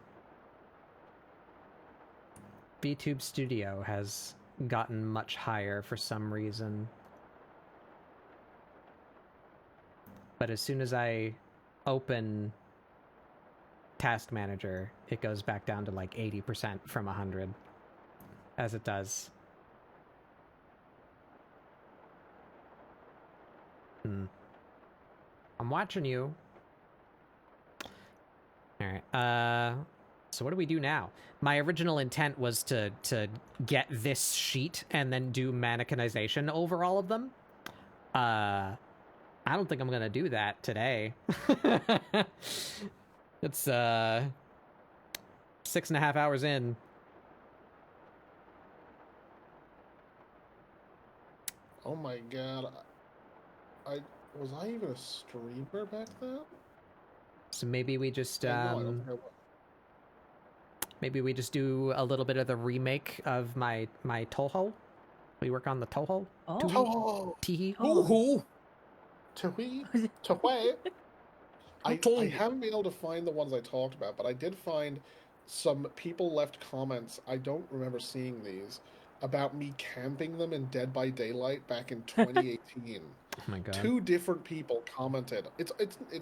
VTube Studio has gotten much higher for some reason. But as soon as I open Task Manager, it goes back down to like 80% from 100, as it does. I'm watching you. Alright, so what do we do now? My original intent was to get this sheet and then do mannequinization over all of them. I don't think I'm gonna do that today. It's 6.5 hours in. Oh my god. Was I even a streamer back then? So maybe we just No, I don't think I was. maybe we just do a little bit of the remake of my Toho. We work on the Toho. Oh. Toho! Teehee. Ooh. Tohee? Tohwe? I haven't been able to find the ones I talked about, but I did find some people left comments, I don't remember seeing these, about me camping them in Dead by Daylight back in 2018. Oh my god. 2 different people commented. It's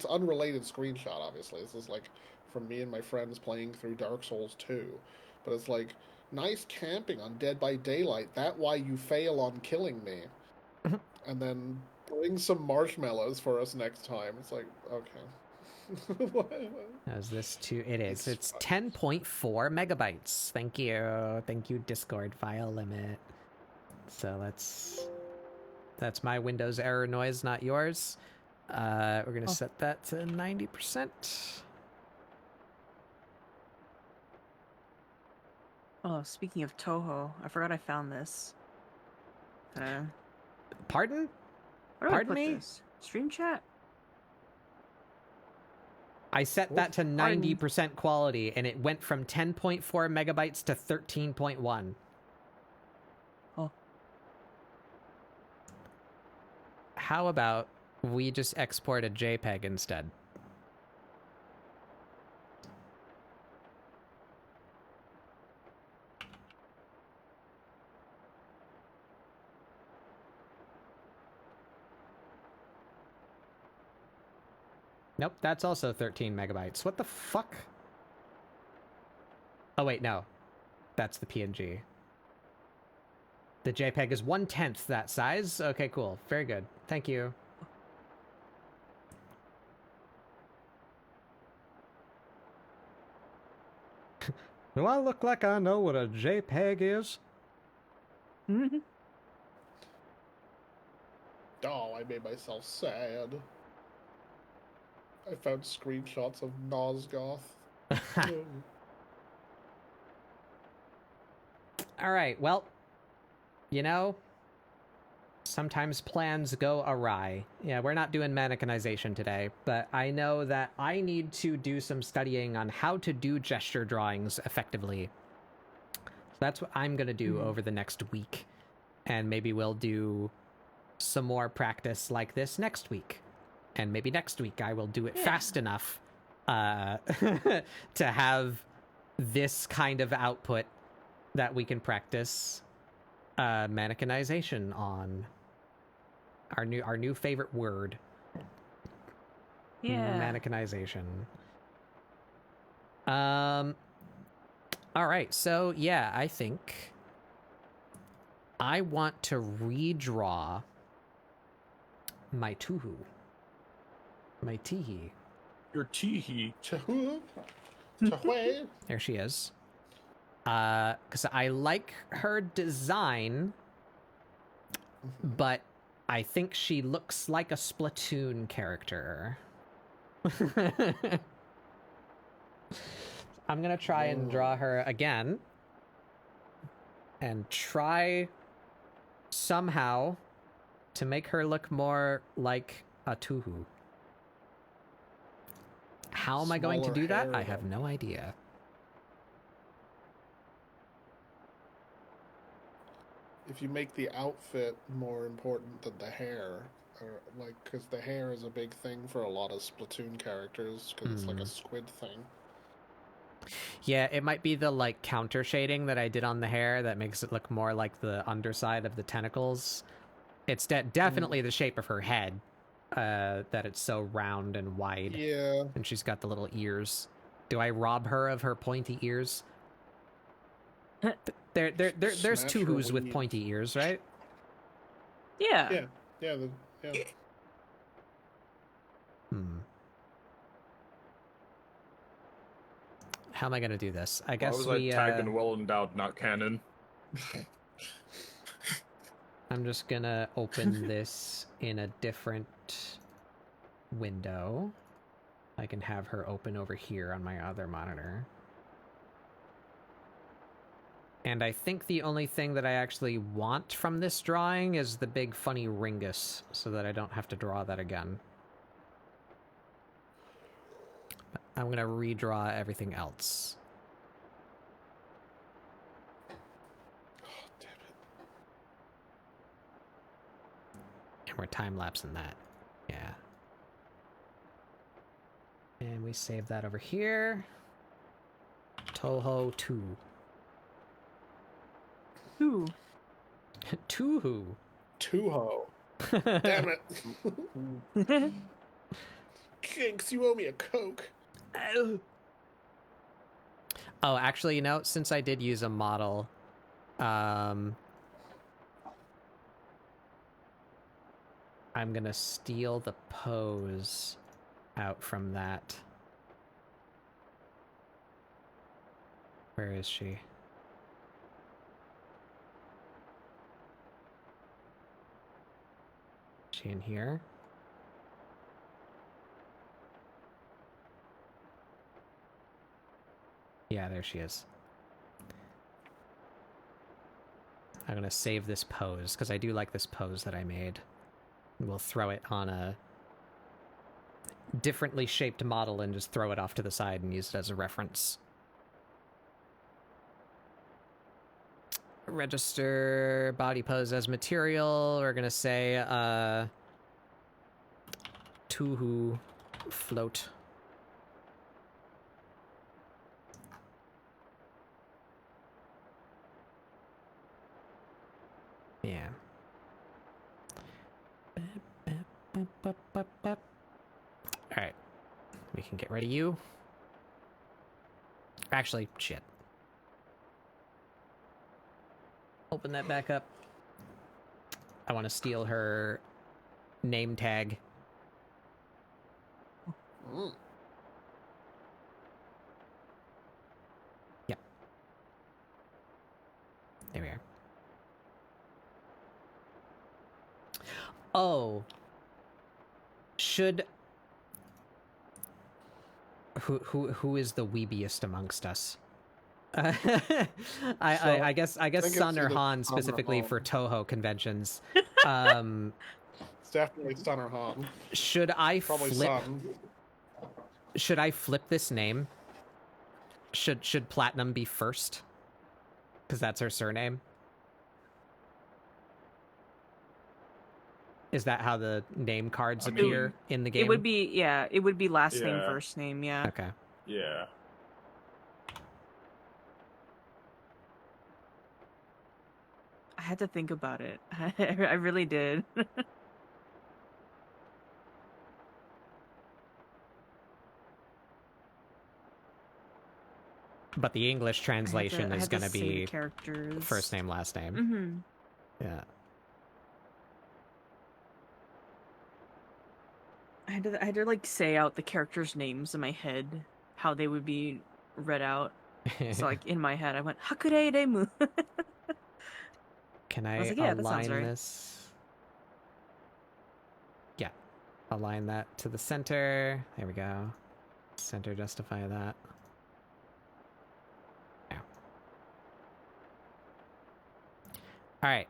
unrelated screenshot, obviously. This is like from me and my friends playing through Dark Souls 2. But it's like, nice camping on Dead by Daylight. That why you fail on killing me. And then bring some marshmallows for us next time. It's like, okay. How's this too? It is. It's 10.4 megabytes. Thank you. Thank you, Discord file limit. So that's my Windows error noise, not yours. We're gonna set that to 90%. Oh, speaking of Toho, I forgot I found this. Pardon? Where do I Pardon put me? this? Stream chat? I set that to 90% quality, and it went from 10.4 megabytes to 13.1. Oh. How about we just export a JPEG instead? Nope, that's also 13 megabytes. What the fuck? Oh wait, no. That's the PNG. The JPEG is 1/10 that size. Okay, cool. Very good. Thank you. Do I look like I know what a JPEG is? Oh, I made myself sad. I found screenshots of Nosgoth. Alright, well, you know, sometimes plans go awry. Yeah, we're not doing mannequinization today, but I know that I need to do some studying on how to do gesture drawings effectively. So that's what I'm going to do over the next week. And maybe we'll do some more practice like this next week. And maybe next week I will do it fast enough to have this kind of output that we can practice mannequinization on. Our new favorite word. Yeah. Mannequinization. All right, so yeah, I think I want to redraw my Tuhu. My Teehee. Your teehee. Tohwe? There she is. Because I like her design, but I think she looks like a Splatoon character. I'm gonna try and draw her again. And try somehow to make her look more like a Tuhu. How am I going to Smaller do that? hair, I have no idea. if you make the outfit more important than the hair, or like, because the hair is a big thing for a lot of Splatoon characters, because it's like a squid thing. Yeah, it might be the like counter shading that I did on the hair that makes it look more like the underside of the tentacles. It's definitely the shape of her head, that it's so round and wide. Yeah. And she's got the little ears. Do I rob her of her pointy ears? There's Smash two her who's with weave. pointy ears, right? Yeah. Yeah. How am I gonna do this? I Why guess was we. I tagged and well endowed, not canon? I'm just gonna open this in a different window. I can have her open over here on my other monitor. And I think the only thing that I actually want from this drawing is the big funny ringus, so that I don't have to draw that again. But I'm gonna redraw everything else. Oh, damn it. And we're time-lapsing that. Yeah. And we save that over here. Toho 2. Who? Tuhu. Tuho. Damn it. Kinks, you owe me a Coke. Oh, actually, you know, since I did use a model, I'm gonna steal the pose out from that. Where is she? Is she in here? Yeah, there she is. I'm gonna save this pose, because I do like this pose that I made. We'll throw it on a differently shaped model and just throw it off to the side and use it as a reference. Register body pose as material. We're gonna say Tuhu float. Yeah. Alright. We can get rid of you. Actually, shit. Open that back up. I want to steal her name tag. Yep. There we are. Oh. Should... Who is the weebiest amongst us? I guess Sun or Han specifically for Toho conventions. It's definitely Sun or Han. Should I Probably flip? Sun. Should I flip this name? Should Platinum be first? Because that's her surname. Is that how the name cards appear in the game? It would be, yeah. It would be last name, first name, yeah. Okay. Yeah. I had to think about it. I really did. But the English translation is going to be characters. First name, last name. Mm-hmm. Yeah. I had to like say out the characters' names in my head, how they would be read out. So like in my head, I went Hakure Demu. Can I was like, yeah, that sounds align right. this? Yeah. Align that to the center. There we go. Center justify that. Yeah. Alright.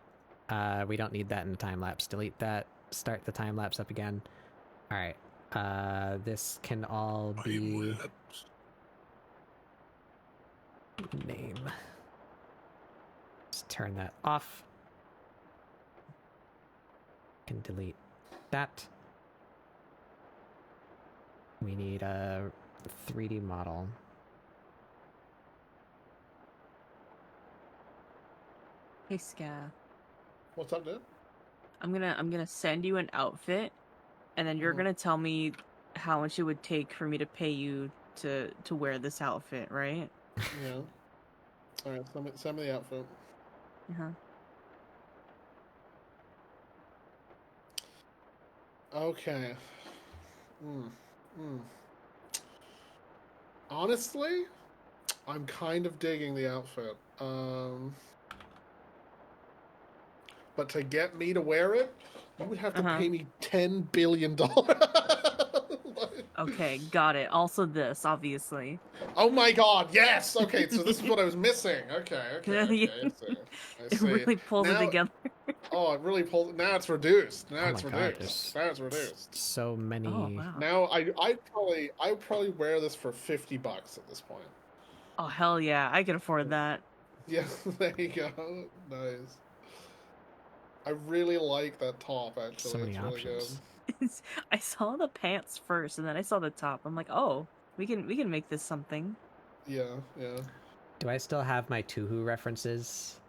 We don't need that in the time lapse. Delete that. Start the time lapse up again. Alright. This can all be name. Just turn that off. can delete that. We need a 3D model. Hey, Scav. What's up, dude? I'm gonna send you an outfit, and then you're gonna tell me how much it would take for me to pay you to wear this outfit, right? Yeah. All right. Send me the outfit. Okay. Honestly, I'm kind of digging the outfit. But to get me to wear it, you would have to pay me $10 billion. Okay, got it. Also this, obviously. Oh my god, yes! Okay, so this is what I was missing. Okay. I see. It really pulls it together. Oh, it really pulls. Now it's reduced. Now it's God, reduced. Now it's reduced. So many. Oh, wow. Now I'd probably wear this for $50 at this point. Oh hell yeah, I can afford that. Yeah, there you go. Nice. I really like that top. Actually, So many it's really options. good. I saw the pants first, and then I saw the top. I'm like, oh, we can make this something. Yeah. Do I still have my Tuhu references?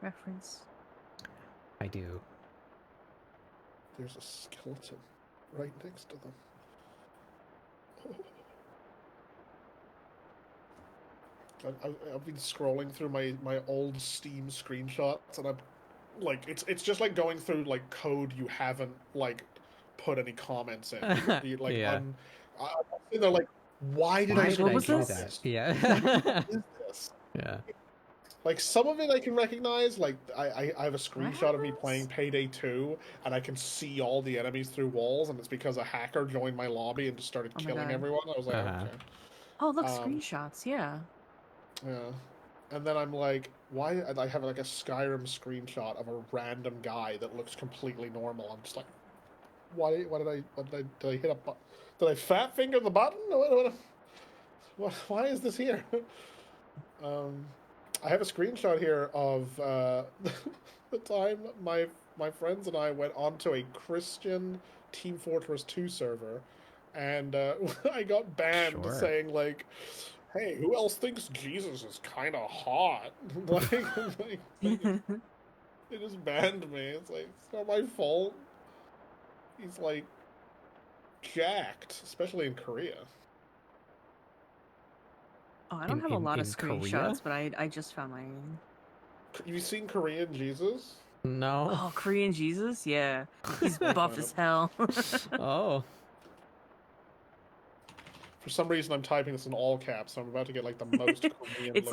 Reference. I do. There's a skeleton right next to them. I've been scrolling through my old Steam screenshots, and I'm like, it's just like going through like code you haven't like put any comments in. Yeah. They're like, why did I do do this? that? Yeah. What is this? Yeah. Like, some of it I can recognize. Like, I have a screenshot of me playing Payday 2, and I can see all the enemies through walls, and it's because a hacker joined my lobby and just started killing everyone. I was like, okay. Oh, look, screenshots, yeah. Yeah. And then I'm like, why? I have like a Skyrim screenshot of a random guy that looks completely normal. I'm just like, why did I hit a button? Did I fat finger the button? Why is this here? I have a screenshot here of the time my friends and I went onto a Christian Team Fortress 2 server, and I got banned saying like, hey, who else thinks Jesus is kind of hot? It just banned me. It's like, it's not my fault. He's like jacked, especially in Korea. Oh, I don't have a lot of screenshots, but I just found my. You seen Korean Jesus? No. Oh, Korean Jesus? Yeah, he's buff as hell. Oh. For some reason, I'm typing this in all caps, so I'm about to get like the most Korean. It's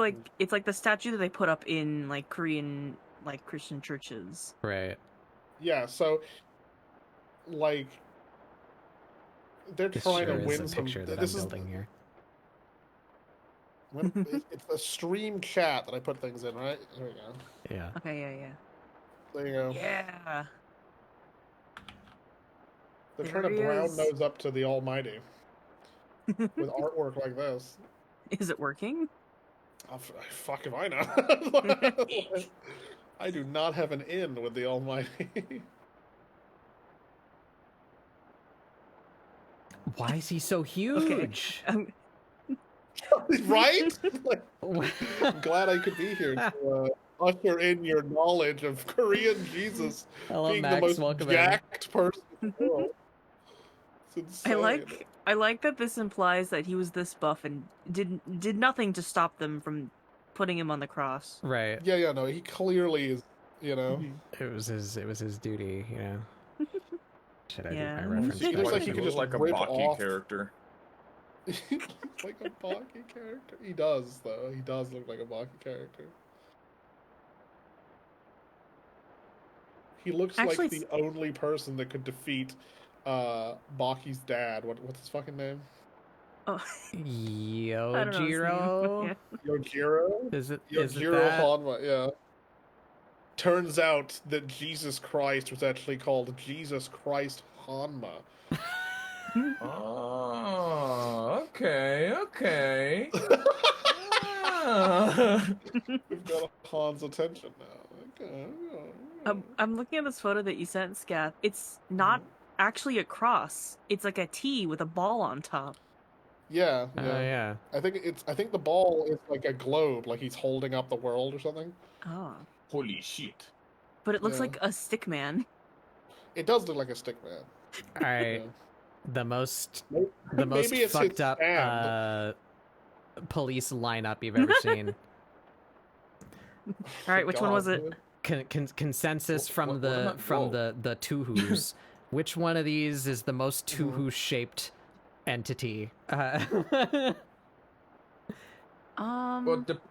like the statue that they put up in like Korean like Christian churches. Right. Yeah. So, like, they're trying to win some. This is building here. It's a stream chat that I put things in, right? There we go. Yeah. Okay. Yeah. There you go. Yeah. They're trying to brown nose up to the Almighty with artwork like this. Is it working? Fuck if I know. I do not have an in with the Almighty. Why is he so huge? Okay. Right? Like, I'm glad I could be here to usher in your knowledge of Korean Jesus being Max, the most jacked person in the world. It's insane. I like that this implies that he was this buff and did nothing to stop them from putting him on the cross. Right. Yeah, no, he clearly is, you know. It was his duty, you know. Should I do my He reference? looks like he could just like a rip Baki off. character. Like a Baki character. He does, though. He does look like a Baki character. He looks like the only person that could defeat Baki's dad. What's his fucking name? Oh. Yojiro? Yojiro? Is it Yojiro Hanma, yeah. Turns out that Jesus Christ was actually called Jesus Christ Hanma. Oh, okay. We've got Han's attention now. Okay. I'm looking at this photo that you sent, Scath. It's not actually a cross. It's like a T with a ball on top. Yeah, Oh yeah. yeah. I think the ball is like a globe, like he's holding up the world or something. Oh. Holy shit. But it looks Yeah. like a stick man. It does look like a stick man. All right. Yeah. The most Maybe it's fucked his up stand. police lineup you've ever seen. All right, which one was it? Consensus from the Tuhus. Which one of these is the most Tuhu shaped entity? Well,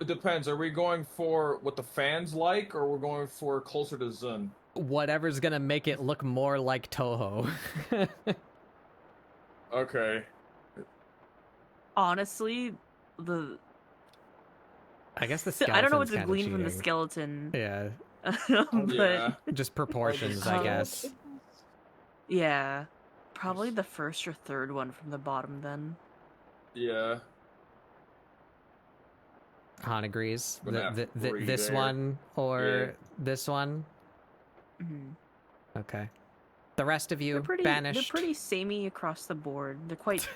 it depends. Are we going for what the fans like, or we're going for closer to Zun? Whatever's gonna make it look more like Toho. Okay. Honestly, I guess the I don't know what skeleton's to kinda glean from the cheating. skeleton. Yeah, But Yeah. just proportions, I guess. yeah, probably the first or third one from the bottom then. Yeah. Han agrees. Gonna have to agree This there. one or this one? Mhm. Okay. The rest of you They're pretty. banished. They're pretty samey across the board. They're quite.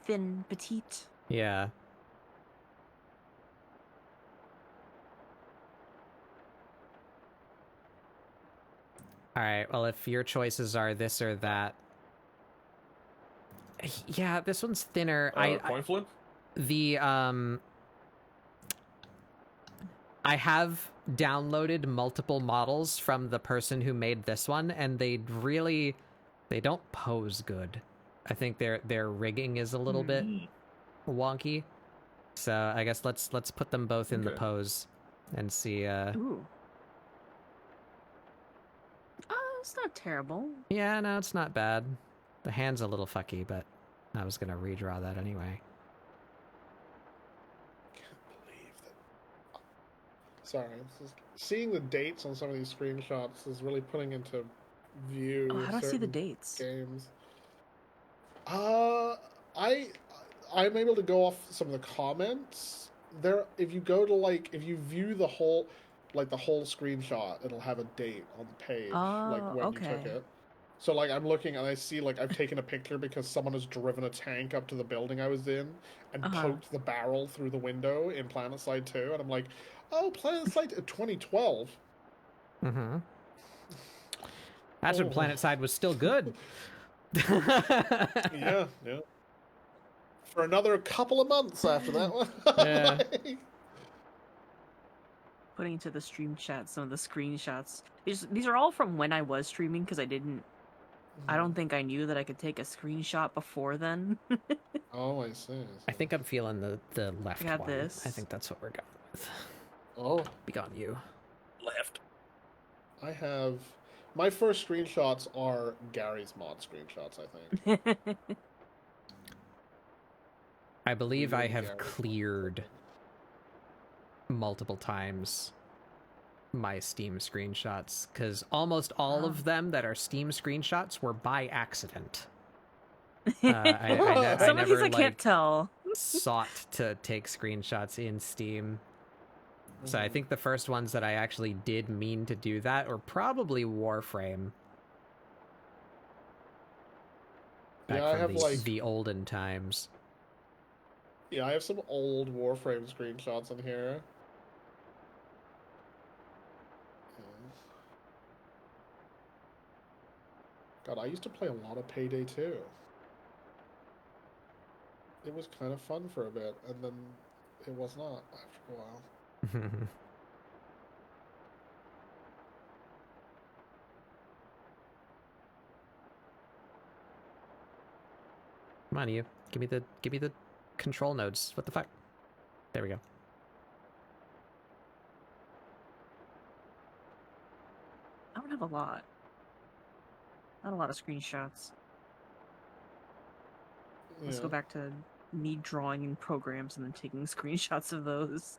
Thin, petite. Yeah. All right. Well, if your choices are this or that, yeah, this one's thinner. Coin flip? I have downloaded multiple models from the person who made this one, and they don't pose good. I think their rigging is a little bit wonky. So I guess let's put them both in the pose and see. Ooh. It's not terrible. Yeah, no, it's not bad. The hand's a little fucky, but I was gonna redraw that anyway. Sorry, seeing the dates on some of these screenshots is really putting into view. Oh, how do I see the certain dates? Games. I'm able to go off some of the comments. There, if you go to if you view the whole screenshot, it'll have a date on the page, like when you took it. So I'm looking and I see I've taken a picture because someone has driven a tank up to the building I was in and poked the barrel through the window in PlanetSide 2, and I'm like, oh, PlanetSide 2012. Mm-hmm. That's when PlanetSide was still good. Yeah. For another couple of months after that one. Yeah. Putting into the stream chat some of the screenshots. These are all from when I was streaming because I don't think I knew that I could take a screenshot before then. Oh, I see. I think I'm feeling the left got one. this. I think that's what we're going with. Oh. Be on you. Left. I have... My first screenshots are Gary's mod screenshots, I think. I believe I have cleared multiple times my Steam screenshots, because almost all of them that are Steam screenshots were by accident. Some of these I can't tell. Sought to take screenshots in Steam. So I think the first ones that I actually did mean to do that were probably Warframe. Back I from have the olden times. Yeah, I have some old Warframe screenshots in here. God, I used to play a lot of Payday 2. It was kind of fun for a bit, and then it was not after a while. Come on, you. Give me the control nodes. What the fuck? There we go. I don't have a lot. Not a lot of screenshots. Let's go back to me drawing in programs and then taking screenshots of those.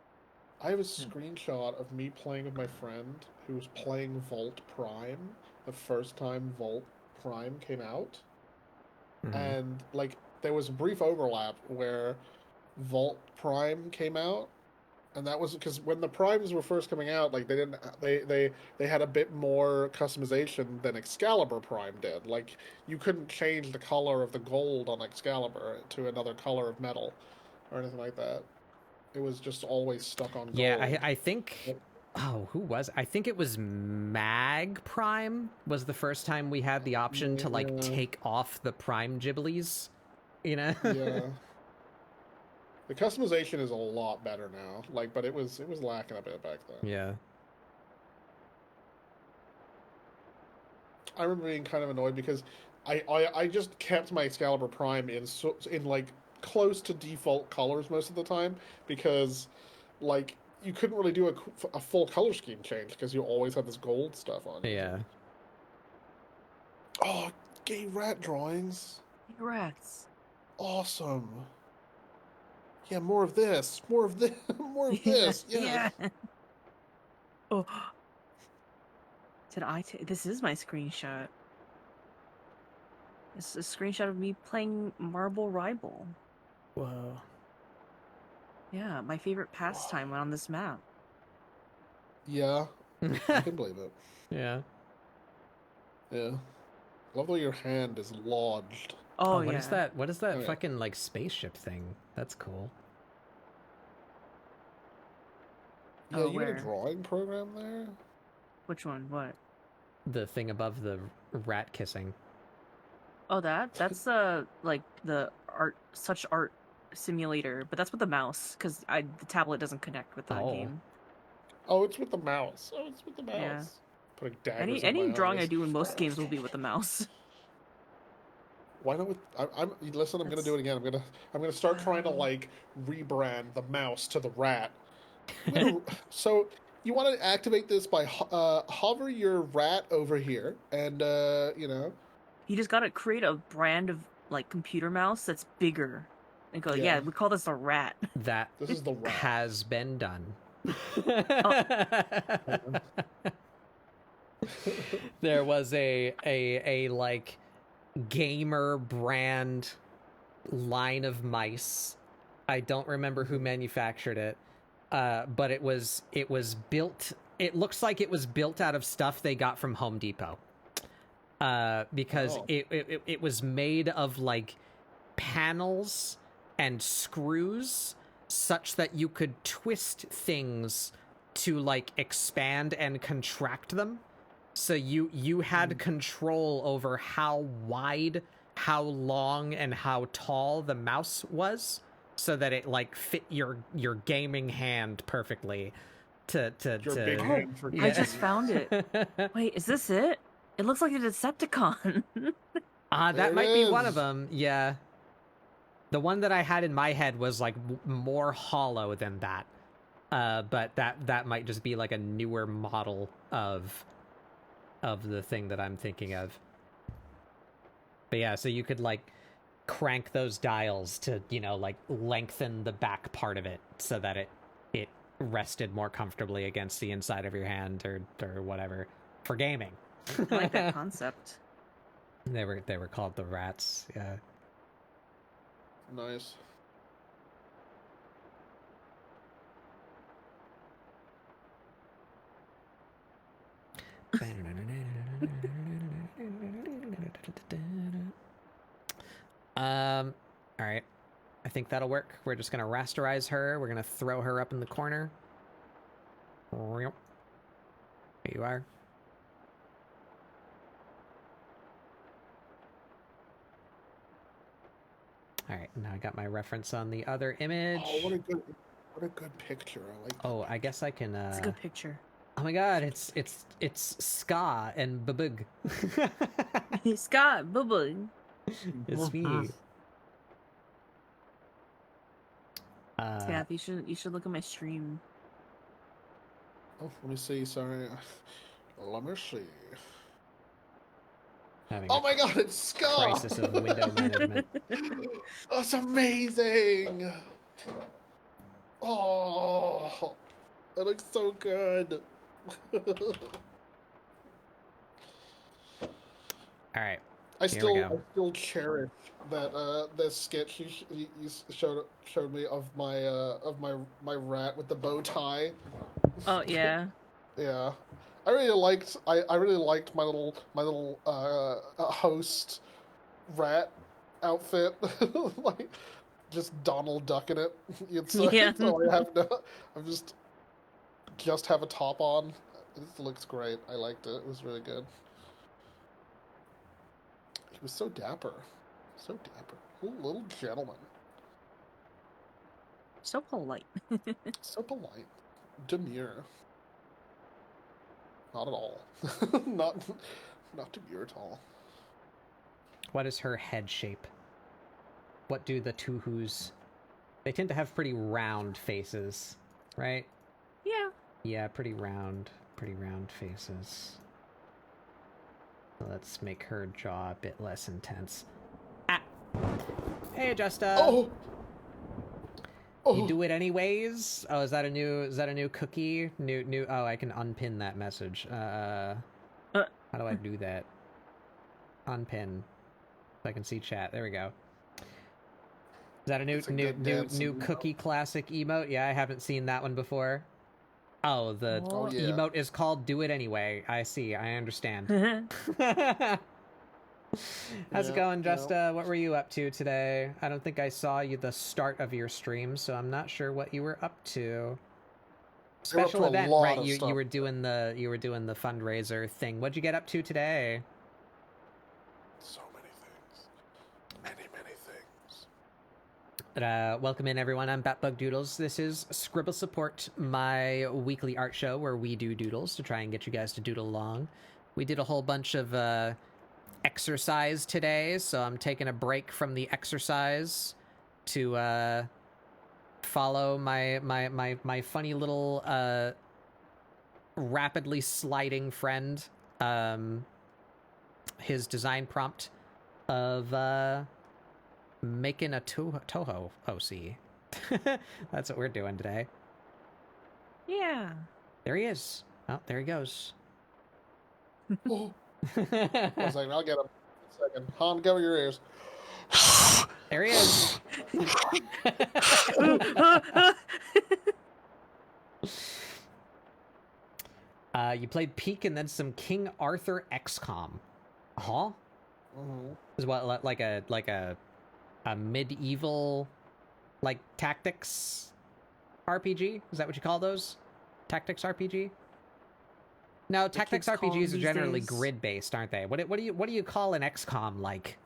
I have a screenshot of me playing with my friend who was playing Volt Prime the first time Volt Prime came out. And there was a brief overlap where Volt Prime came out And that was because when the primes were first coming out, like they had a bit more customization than Excalibur Prime did. Like you couldn't change the color of the gold on Excalibur to another color of metal or anything like that. It was just always stuck on gold. Yeah, I think. Oh, who was? I think it was Mag Prime was the first time we had the option to like take off the Prime Ghiblies. You know? Yeah. The customization is a lot better now. Like, but it was lacking a bit back then. Yeah. I remember being kind of annoyed because I just kept my Excalibur Prime in like close to default colors most of the time because like you couldn't really do a full color scheme change because you always had this gold stuff on. Yeah. Oh, gay rat drawings. Gay rats. Awesome. Yeah, more of this. More of this. More of this. Yeah. Oh. Did I take... This is my screenshot. This is a screenshot of me playing Marble Ribble. Whoa. Yeah, my favorite pastime on this map. Yeah. I can believe it. Yeah. Yeah. Love the way your hand is lodged. Oh, what yeah. is that? What is that Oh, yeah. fucking like spaceship thing? That's cool. Yeah, you had a drawing program there? Which one? What? The thing above the rat kissing. Oh, that's like the such art simulator, but that's with the mouse because the tablet doesn't connect with the game. Oh, it's with the mouse. Oh, it's with the mouse. Yeah. Putting daggers in Any my drawing eyes. I do in most games will be with the mouse. Why not with? Listen. I'm gonna do it again. I'm gonna start trying to like rebrand the mouse to the rat. So you want to activate this by hover your rat over here, and you know. You just gotta create a brand of like computer mouse that's bigger, and go. Yeah, we call this a rat. That this is the rat. Has been done. There was a like gamer brand line of mice. I don't remember who manufactured it, but it was built. It looks like it was built out of stuff they got from Home Depot, because it was made of like panels and screws, such that you could twist things to like expand and contract them. So you had control over how wide, how long, and how tall the mouse was, so that it like fit your gaming hand perfectly. Big hand for I just found it. Wait, is this it? It looks like a Decepticon. That might be one of them. Yeah. The one that I had in my head was like more hollow than that. But that might just be like a newer model of the thing that I'm thinking of. But yeah, so you could like crank those dials to, you know, like lengthen the back part of it so that it rested more comfortably against the inside of your hand or whatever for gaming. I like that concept. They were called the rats. Yeah. Nice. All right. I think that'll work. We're just gonna rasterize her. We're gonna throw her up in the corner. There you are. All right, now I got my reference on the other image. Oh, what a good picture. I like. Oh, I guess I can. It's a good picture. Oh my god, it's Ska and Babug. Ska, Babug. It's me. Yeah, you should look at my stream. Oh, let me see. Sorry. Let me see. Oh my god, it's Ska! Crisis of window management. Oh, it's amazing! Oh, that looks so good. All right. I Here we go. still cherish that that sketch you showed me of my rat with the bow tie. Oh yeah. Yeah, I really liked my little host rat outfit, like just Donald Duck in it. You'd say. Yeah. So I'm just have a top on. It looks great. I liked it. It was really good. He was so dapper. So dapper. Little gentleman. So polite. So polite. Demure. Not at all. not demure at all. What is her head shape? What do the Tuhus... They tend to have pretty round faces, right? Yeah. Yeah, pretty round faces. So let's make her jaw a bit less intense. Ah! Hey, Justa! Oh! You do it anyways? Oh, is that a new cookie? New oh, I can unpin that message. How do I do that? Unpin. So I can see chat. There we go. Is that a new cookie classic emote? Yeah, I haven't seen that one before. Oh, the emote is called Do It Anyway. I see. I understand. How's it going, Justa? What were you up to today? I don't think I saw you the start of your stream, so I'm not sure what you were up to. Special event, right? You were doing the fundraiser thing. What'd you get up to today? So many things. Many things. Welcome in, everyone. I'm Batbug Doodles. This is Scribble Support, my weekly art show where we do doodles to try and get you guys to doodle along. We did a whole bunch of exercise today, so I'm taking a break from the exercise to follow my funny little rapidly sliding friend, his design prompt of making a Toho OC. That's what we're doing today. Yeah. There he is. Oh, there he goes. Oh. 1 second, I'll get him. 1 second. Han, cover your ears. There he is. You played Peak and then some King Arthur XCOM. Huh? Mm-hmm. Is what like a medieval like tactics RPG? Is that what you call those? Tactics RPG? No, tactics RPGs are generally grid-based, aren't they? What do you call an XCOM like?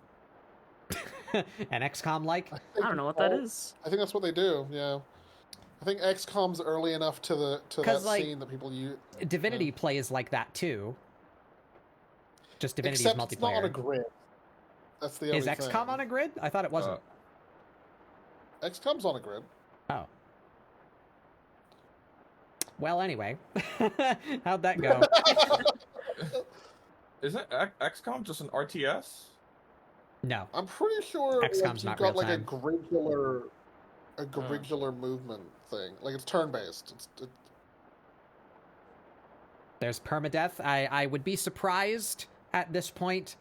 An XCOM like? I don't know what that is. I think that's what they do. Yeah, I think XCOM's early enough to that scene that people use. Divinity plays like that too. Just Divinity's Except multiplayer. It's not on a grid. That's the only thing. Is XCOM on a grid? I thought it wasn't. XCOM's on a grid. Oh. Well, anyway, how'd that go? Isn't XCOM just an RTS? No. I'm pretty sure XCOM's you've got like a gridgular movement thing. Like it's turn-based. There's permadeath. I would be surprised at this point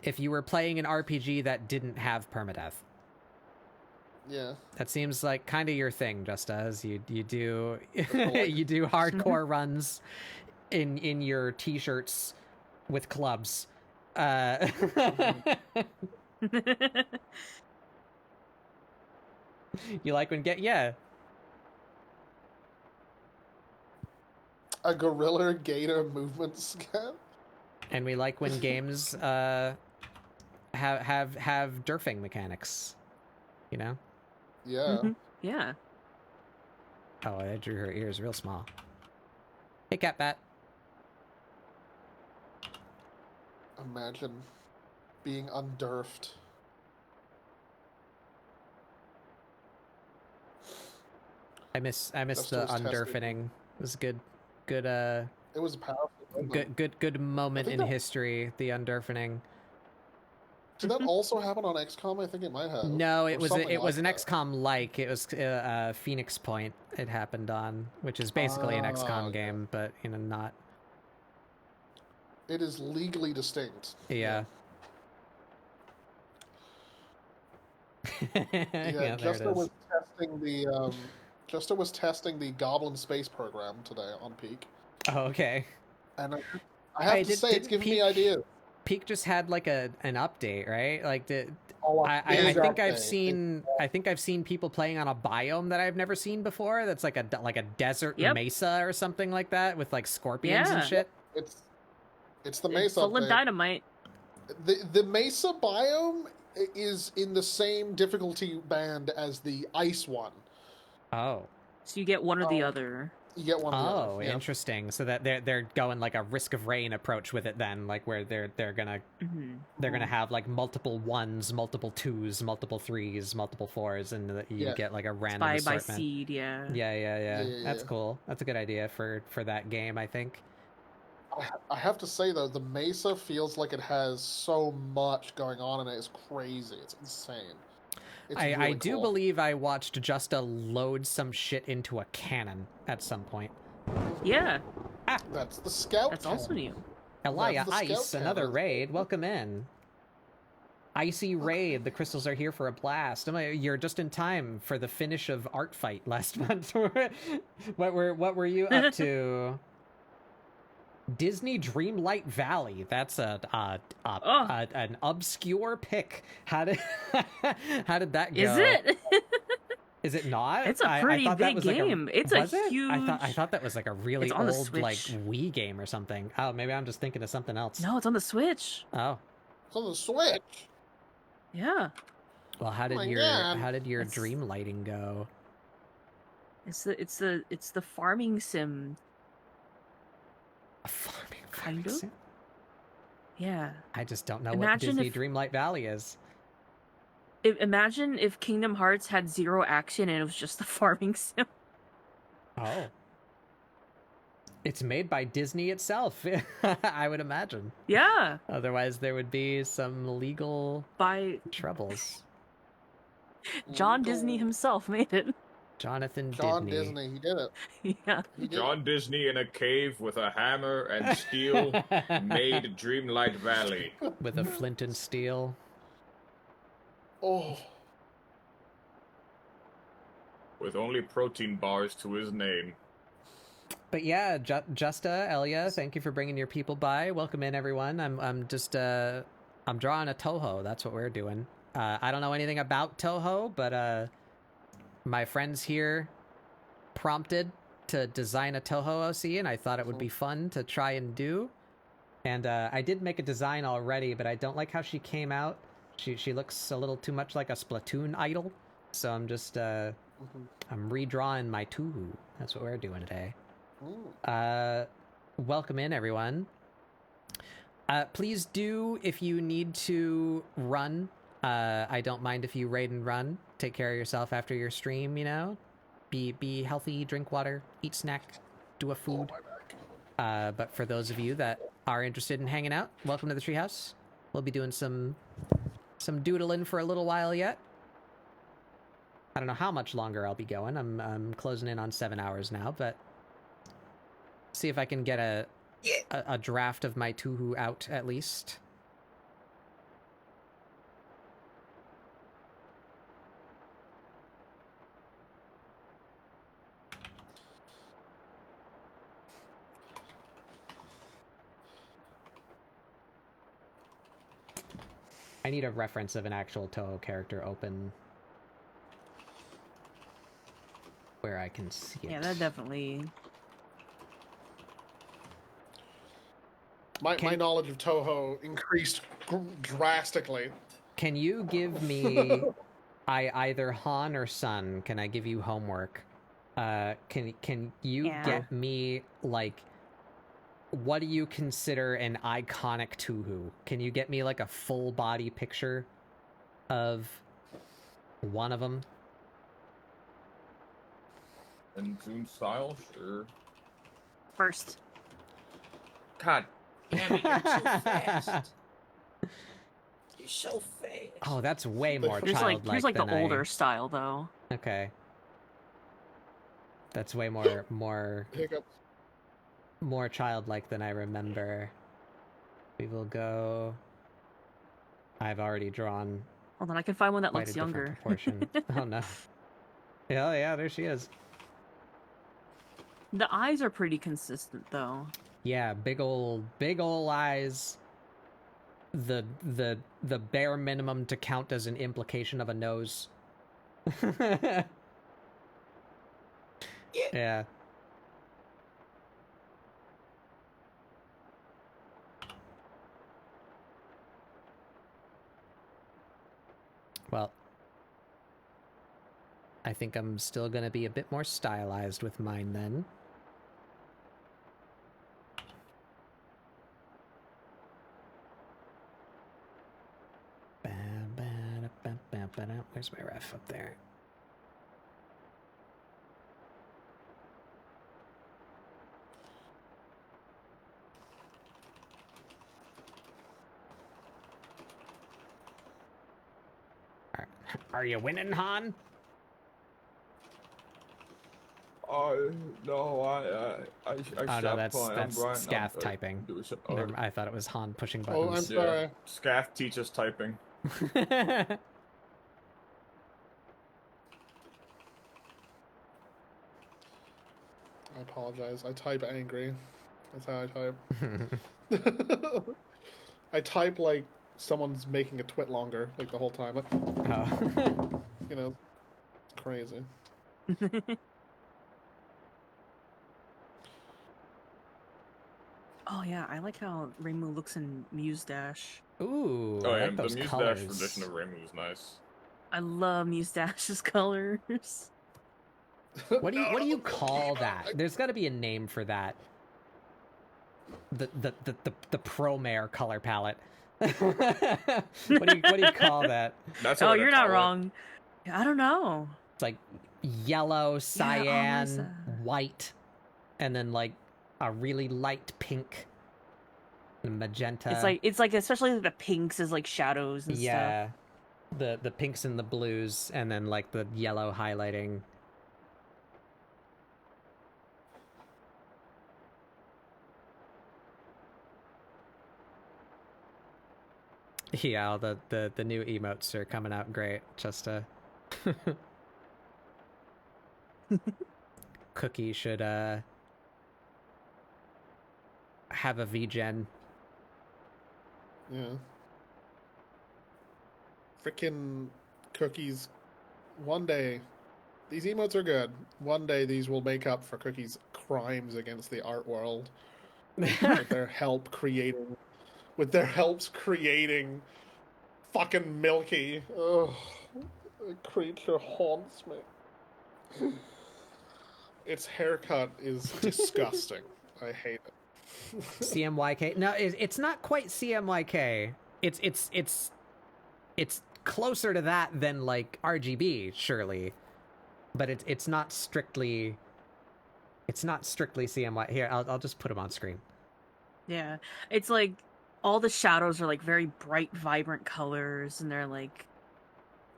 if you were playing an RPG that didn't have permadeath. Yeah. That seems like kind of your thing, just as you do you do hardcore runs in your t-shirts with clubs. You like when a gorilla gator movement scan. And we like when games have derfing mechanics, you know? Yeah. Mm-hmm. Yeah. Oh, I drew her ears real small. Hey, Catbat. Imagine being underfed. I miss the underfening. It was a good. It was a powerful moment. Good moment in history. The underfening. Did that also happen on XCOM? I think it might have. No, it was an XCOM like. It was Phoenix Point. It happened on, which is basically an XCOM game, but not. It is legally distinct. Yeah. Yeah, there it Justa is. was testing the Justa was testing the Goblin Space program today on Peak, Oh, okay. and I have Hey, to say it's didn't giving me ideas. Peak just had like an update, right? Like Oh, a I big think I've update. seen people playing on a biome that I've never seen before. That's like a desert Yep. mesa or something like that with like scorpions and Yeah. shit. It's the It's Mesa full of update. dynamite. The Mesa biome is in the same difficulty band as the Ice one. Oh. So you get one or the Oh. other. You get one. Or the Oh, other. Yeah. interesting. So that they're going like a risk of rain approach with it then, like where they're gonna have like multiple ones, multiple twos, multiple threes, multiple fours, and you get like a random by assortment. seed, yeah. Yeah. That's Yeah. cool. That's a good idea for that game, I think. I have to say though, the Mesa feels like it has so much going on in it. It's crazy. It's insane. It's I really do cool. believe I watched Justa load some shit into a cannon at some point. Yeah. That's the scout. That's also new. Elia That's the Ice, scout another cannon. raid. Welcome in. Icy raid. The crystals are here for a blast. You're just in time for the finish of Art Fight last month. What were you up to? Disney Dreamlight Valley. That's an obscure pick. How did that go? Is it? Is it not? It's a pretty I thought that big was like game. It's a was it? huge. I thought that was like a really It's on the old like Switch. Wii game or something. Oh, maybe I'm just thinking of something else. No, it's on the Switch. Oh. It's on the Switch. Yeah. Well, how did my your God. dream lighting go? It's the farming sim. A farming Kind of? sim? Yeah. I just don't know Imagine what Disney if- Dreamlight Valley is. Imagine if Kingdom Hearts had zero action and it was just the farming sim. Oh. It's made by Disney itself, I would imagine. Yeah. Otherwise, there would be some legal By troubles. John Disney himself made it. Jonathan John Didney. Disney, he did it. Yeah. He did John Disney in a cave with a hammer and steel made Dreamlight Valley. With a flint and steel. Oh, With only protein bars to his name. But yeah, Justa, Elia, thank you for bringing your people by. Welcome in, everyone. I'm just I'm drawing a Toho. That's what we're doing. I don't know anything about Toho, but my friends here prompted to design a Toho OC, and I thought it would be fun to try and do. And I did make a design already, but I don't like how she came out. She looks a little too much like a Splatoon idol. So I'm just I'm redrawing my Tuhu. That's what we're doing today. Welcome in, everyone. Please do, if you need to run, I don't mind if you raid and run. Take care of yourself after your stream, you know? Be healthy, drink water, eat snack, do a food. But for those of you that are interested in hanging out, welcome to the treehouse. We'll be doing some doodling for a little while yet. I don't know how much longer I'll be going. I'm closing in on 7 hours now, but see if I can get a draft of my Tuhu out at least. I need a reference of an actual Toho character open where I can see it. Yeah, that definitely. my knowledge of Toho increased drastically. Can you give me either Han or Sun? Can I give you homework? Can you get me like what do you consider an iconic Tuhu? Can you get me like a full body picture of one of them? In Toon style, sure. First. God damn it, you're so fast. You're so fast. Oh, that's way more Here's childlike. here's like the than older style though. Okay. That's way more Hiccups. more childlike than I remember. We will go. I've already drawn Hold on, I can find one that quite a looks different younger. proportion. Oh no. Yeah, there she is. The eyes are pretty consistent, though. Yeah, big ol' eyes. The bare minimum to count as an implication of a nose. Yeah. Well, I think I'm still gonna be a bit more stylized with mine then. Where's my ref up there? Are you winning, Han? No, I Oh no, that's Scath typing. I thought it was Han pushing Oh, I'm buttons. sorry. Scaff teaches typing. I apologize. I type angry. That's how I type. I type like someone's making a twit longer, like the whole time. Like, Oh. you know, it's crazy. Oh yeah, I like how Reimu looks in Muse Dash. Ooh, Oh I yeah, like those the Muse colors. Dash edition of Reimu is nice. I love Muse Dash's colors. What do you call that? There's got to be a name for that. The Promare color palette. what do you call that? That's Oh, what I you're not call it. wrong. I don't know. It's like yellow, cyan, Marissa. white, and then like a really light pink, and magenta. It's like especially the pinks is like shadows and stuff. Yeah, the pinks and the blues, and then like the yellow highlighting. Yeah, the new emotes are coming out great. Just Cookie should have a VGen. Yeah. Frickin' Cookie's. One day, these emotes are good. One day these will make up for Cookie's crimes against the art world. with their help creating. With their helps creating fucking Milky. Ugh. The creature haunts me. Its haircut is disgusting. I hate it. CMYK. No, it's not quite CMYK. It's closer to that than like RGB, surely, but it's not strictly. It's not strictly CMY. Here, I'll just put them on screen. Yeah, it's like all the shadows are like very bright, vibrant colors, and they're like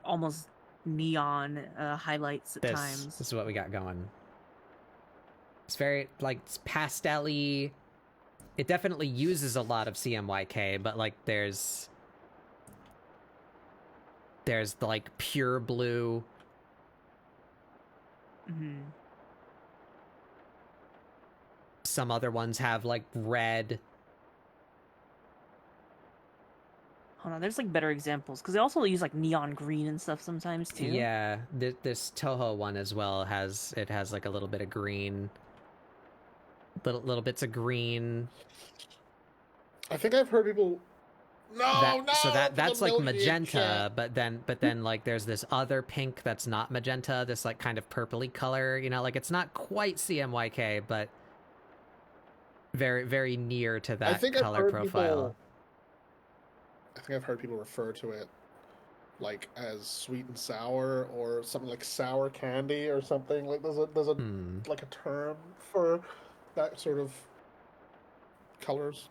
almost neon highlights at times. This is what we got going. It's very like it's pastel-y. It definitely uses a lot of CMYK, but like there's the like pure blue. Mm-hmm. Some other ones have like red. Hold on, there's like better examples because they also use like neon green and stuff sometimes too. Yeah, this Toho one as well has like a little bit of green, little bits of green. I think I've heard people. So that's like magenta, but then like there's this other pink that's not magenta, this like kind of purpley color. You know, like it's not quite CMYK, but very very near to that color profile. I think I've heard people refer to it like as sweet and sour or something like sour candy or something. Like there's a like a term for that sort of colors.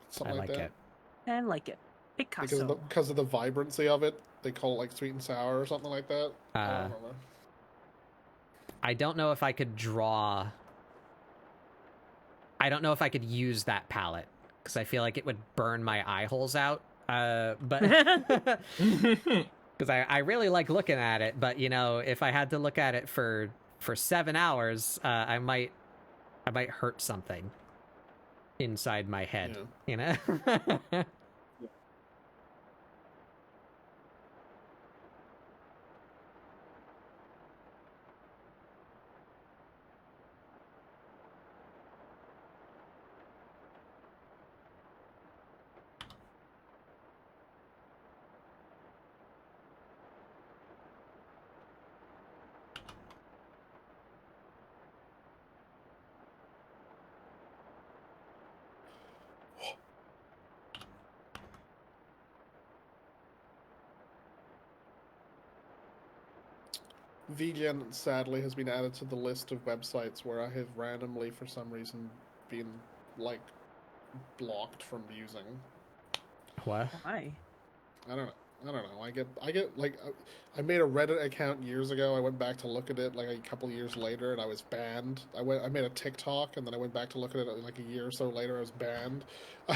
Something I like that. it. I like it. Picasso. Because of the vibrancy of it, they call it like sweet and sour or something like that. I don't know if I could draw. I don't know if I could use that palette because I feel like it would burn my eye holes out. But because I really like looking at it, but you know, if I had to look at it for 7 hours, I might hurt something inside my head. You know. VGen sadly has been added to the list of websites where I have randomly, for some reason, been like blocked from using. What? Why? I don't know. I get like I made a Reddit account years ago. I went back to look at it like a couple years later, and I was banned. I made a TikTok, and then I went back to look at it like a year or so later. I was banned. I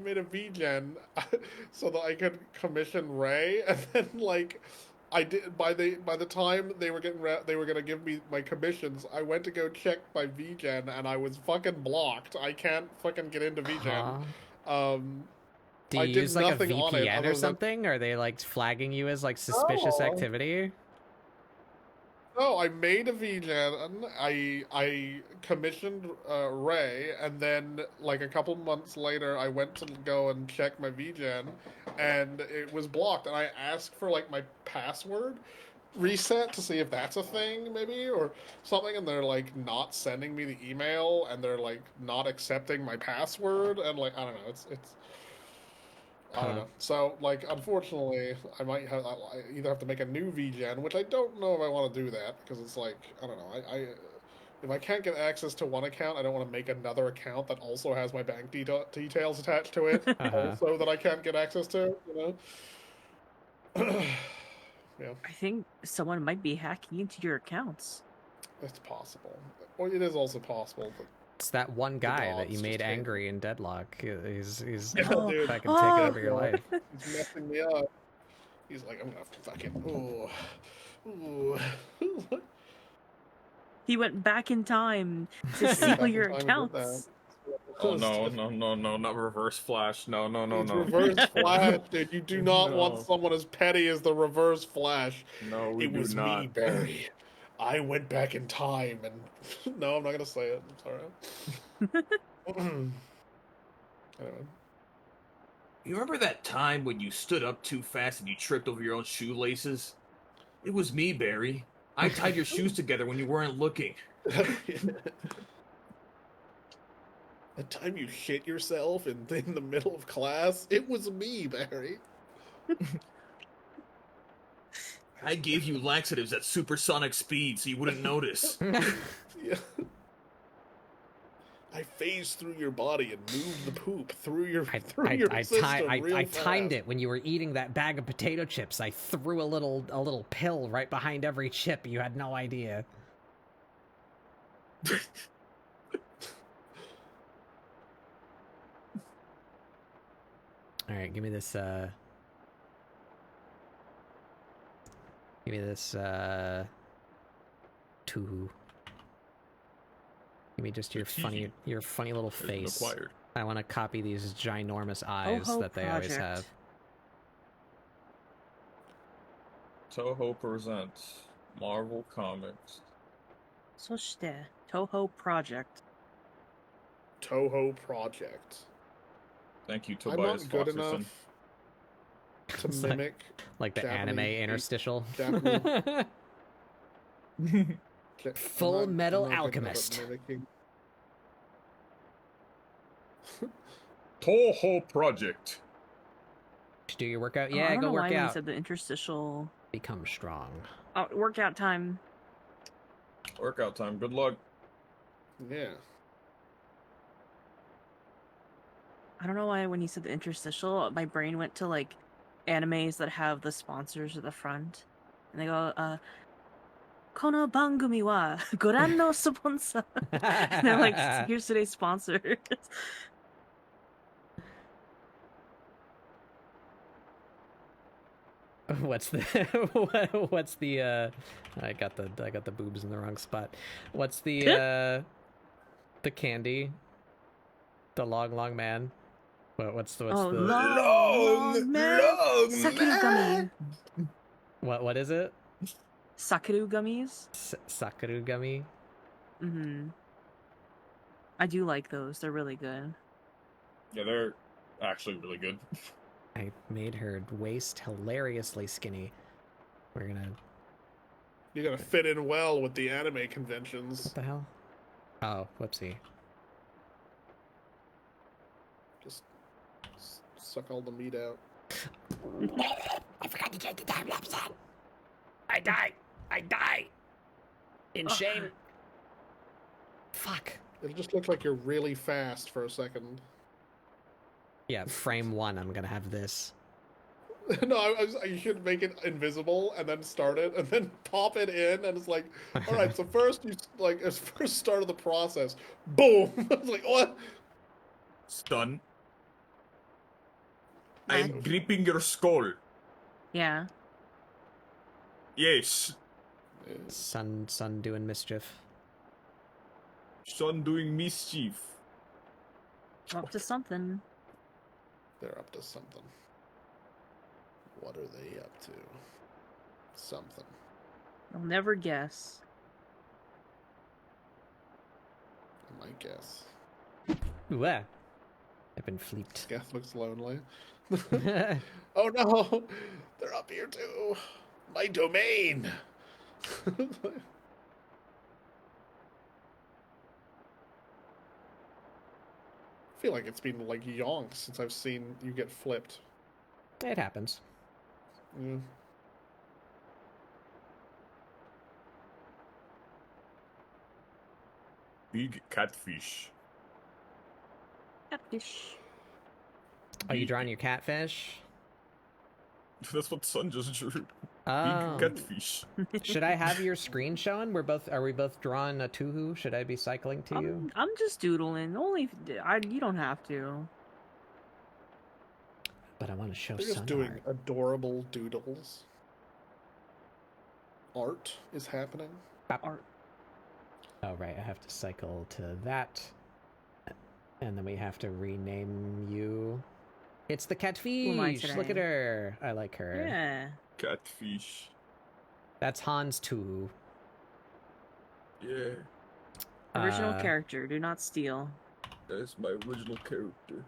made a VGen so that I could commission Ray, and then like. I did by the time they were gonna give me my commissions, I went to go check my VGen and I was fucking blocked. I can't fucking get into VGen. Do you I did use like a nothing on it VPN other or than- something? Are they like flagging you as like suspicious No. activity? No, I made a VGen. I commissioned Ray, and then like a couple months later, I went to go and check my VGen, and it was blocked. And I asked for like my password reset to see if that's a thing, maybe or something. And they're like not sending me the email, and they're like not accepting my password, and like I don't know. It's I don't know. So, like, unfortunately, I either have to make a new VGen, which I don't know if I want to do that because it's like I don't know. If I can't get access to one account, I don't want to make another account that also has my bank details attached to it, also that I can't get access to. You know. Yeah. I think someone might be hacking into your accounts. It's possible. Well, it is also possible that. It's that one guy that you dogs made just came. angry in Deadlock. He's Yeah, dude. fucking taking over your life. He's messing me up. He's like, I'm gonna fucking ooh. He went back in time to steal your accounts. Oh no, not reverse flash. No. It's reverse flash, dude. You do not want someone as petty as the reverse flash. No, we it do was not. me, Barry. I went back in time and no, I'm not gonna say it. I'm sorry. Anyway. You remember that time when you stood up too fast and you tripped over your own shoelaces? It was me, Barry. I tied your shoes together when you weren't looking. The time you shit yourself in the middle of class, it was me, Barry. I gave you laxatives at supersonic speed so you wouldn't notice. Yeah. I phased through your body and moved the poop through your system real I timed fast. it when you were eating that bag of potato chips. I threw a little pill right behind every chip. You had no idea. All right, give me this. Give me this. Tuhu. Give me just your funny little face. Acquired. I want to copy these ginormous eyes Toho that they always Project. have. Toho presents Marvel Comics. そして Toho Project. Toho Project. Thank you, I'm Tobias not good Fosterson. enough to It's like- mimic Like the Japanese anime peop- interstitial. Japanese- Full Metal I'm not good enough at Alchemist. mimicking- Toho Project. Did you do your workout? Oh, I Yeah, don't go know why work when you out. said the interstitial. Become strong. Oh, workout time. Workout time. Good luck. Yeah. I don't know why when you said the interstitial, my brain went to like animes that have the sponsors at the front, and they go, "Kono bangumi wa goran no sponsor." And they're like, "Here's today's sponsor." What's the what's the I got the boobs in the wrong spot. What's the candy? The long man. What's the long man. Sakiru gummy. what is it? Sakiru gummies. Sakiru gummy. Mm-hmm. I do like those. They're really good. Yeah, they're actually really good. I made her waist hilariously skinny. We're gonna. You're gonna fit in well with the anime conventions. What the hell? Oh, whoopsie. Just suck all the meat out. I forgot to take the time lapse on. I die. In shame. Fuck. It just looks like you're really fast for a second. Yeah, frame 1, I'm gonna have this. No, you should make it invisible and then start it and then pop it in and it's like, all right. So first you as first start of the process, boom. It's like what? Stun. I'm gripping your skull. Yeah. Yes. Sun doing mischief. Son doing mischief. Up to something. They're up to something. What are they up to? Something. I'll never guess. I might guess. Ooh, I've been fleeped. Geth looks lonely. Oh no! They're up here too. My domain. I feel like it's been like yonks since I've seen you get flipped. It happens. Yeah. Big catfish. Catfish. Are you drawing your catfish? That's what Sun just drew. Oh. Big catfish. Should I have your screen showing? Are we both drawing a tuhu? Should I be cycling to you? I'm just doodling. Only you don't have to. But I want to show They're just Sun doing art. adorable doodles. Art is happening. Art. Oh, right. I have to cycle to that. And then we have to rename you. It's the catfish. Look at her. I like her. Yeah. Catfish. That's Hans too. Yeah. Original character. Do not steal. That's my original character.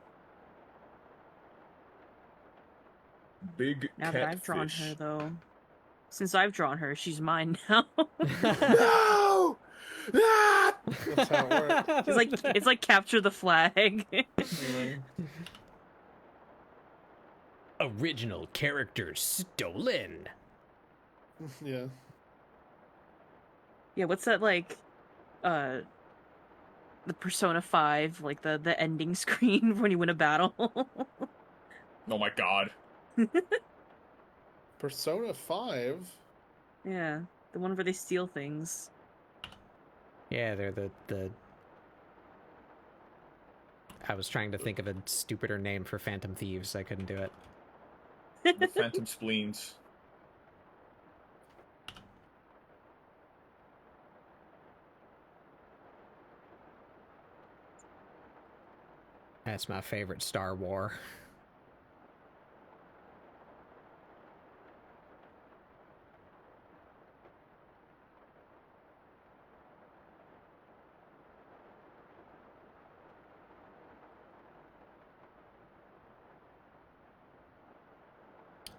Big Now catfish. that I've drawn her, though. Since I've drawn her, she's mine now. No! Ah! That's how it works. It's like capture the flag. Original character stolen. Yeah. Yeah, what's that like? The Persona 5, like the ending screen when you win a battle. Oh my god. Persona 5? Yeah, the one where they steal things. Yeah, they're the. I was trying to think of a stupider name for Phantom Thieves. I couldn't do it. The Phantom Spleens. That's my favorite Star War.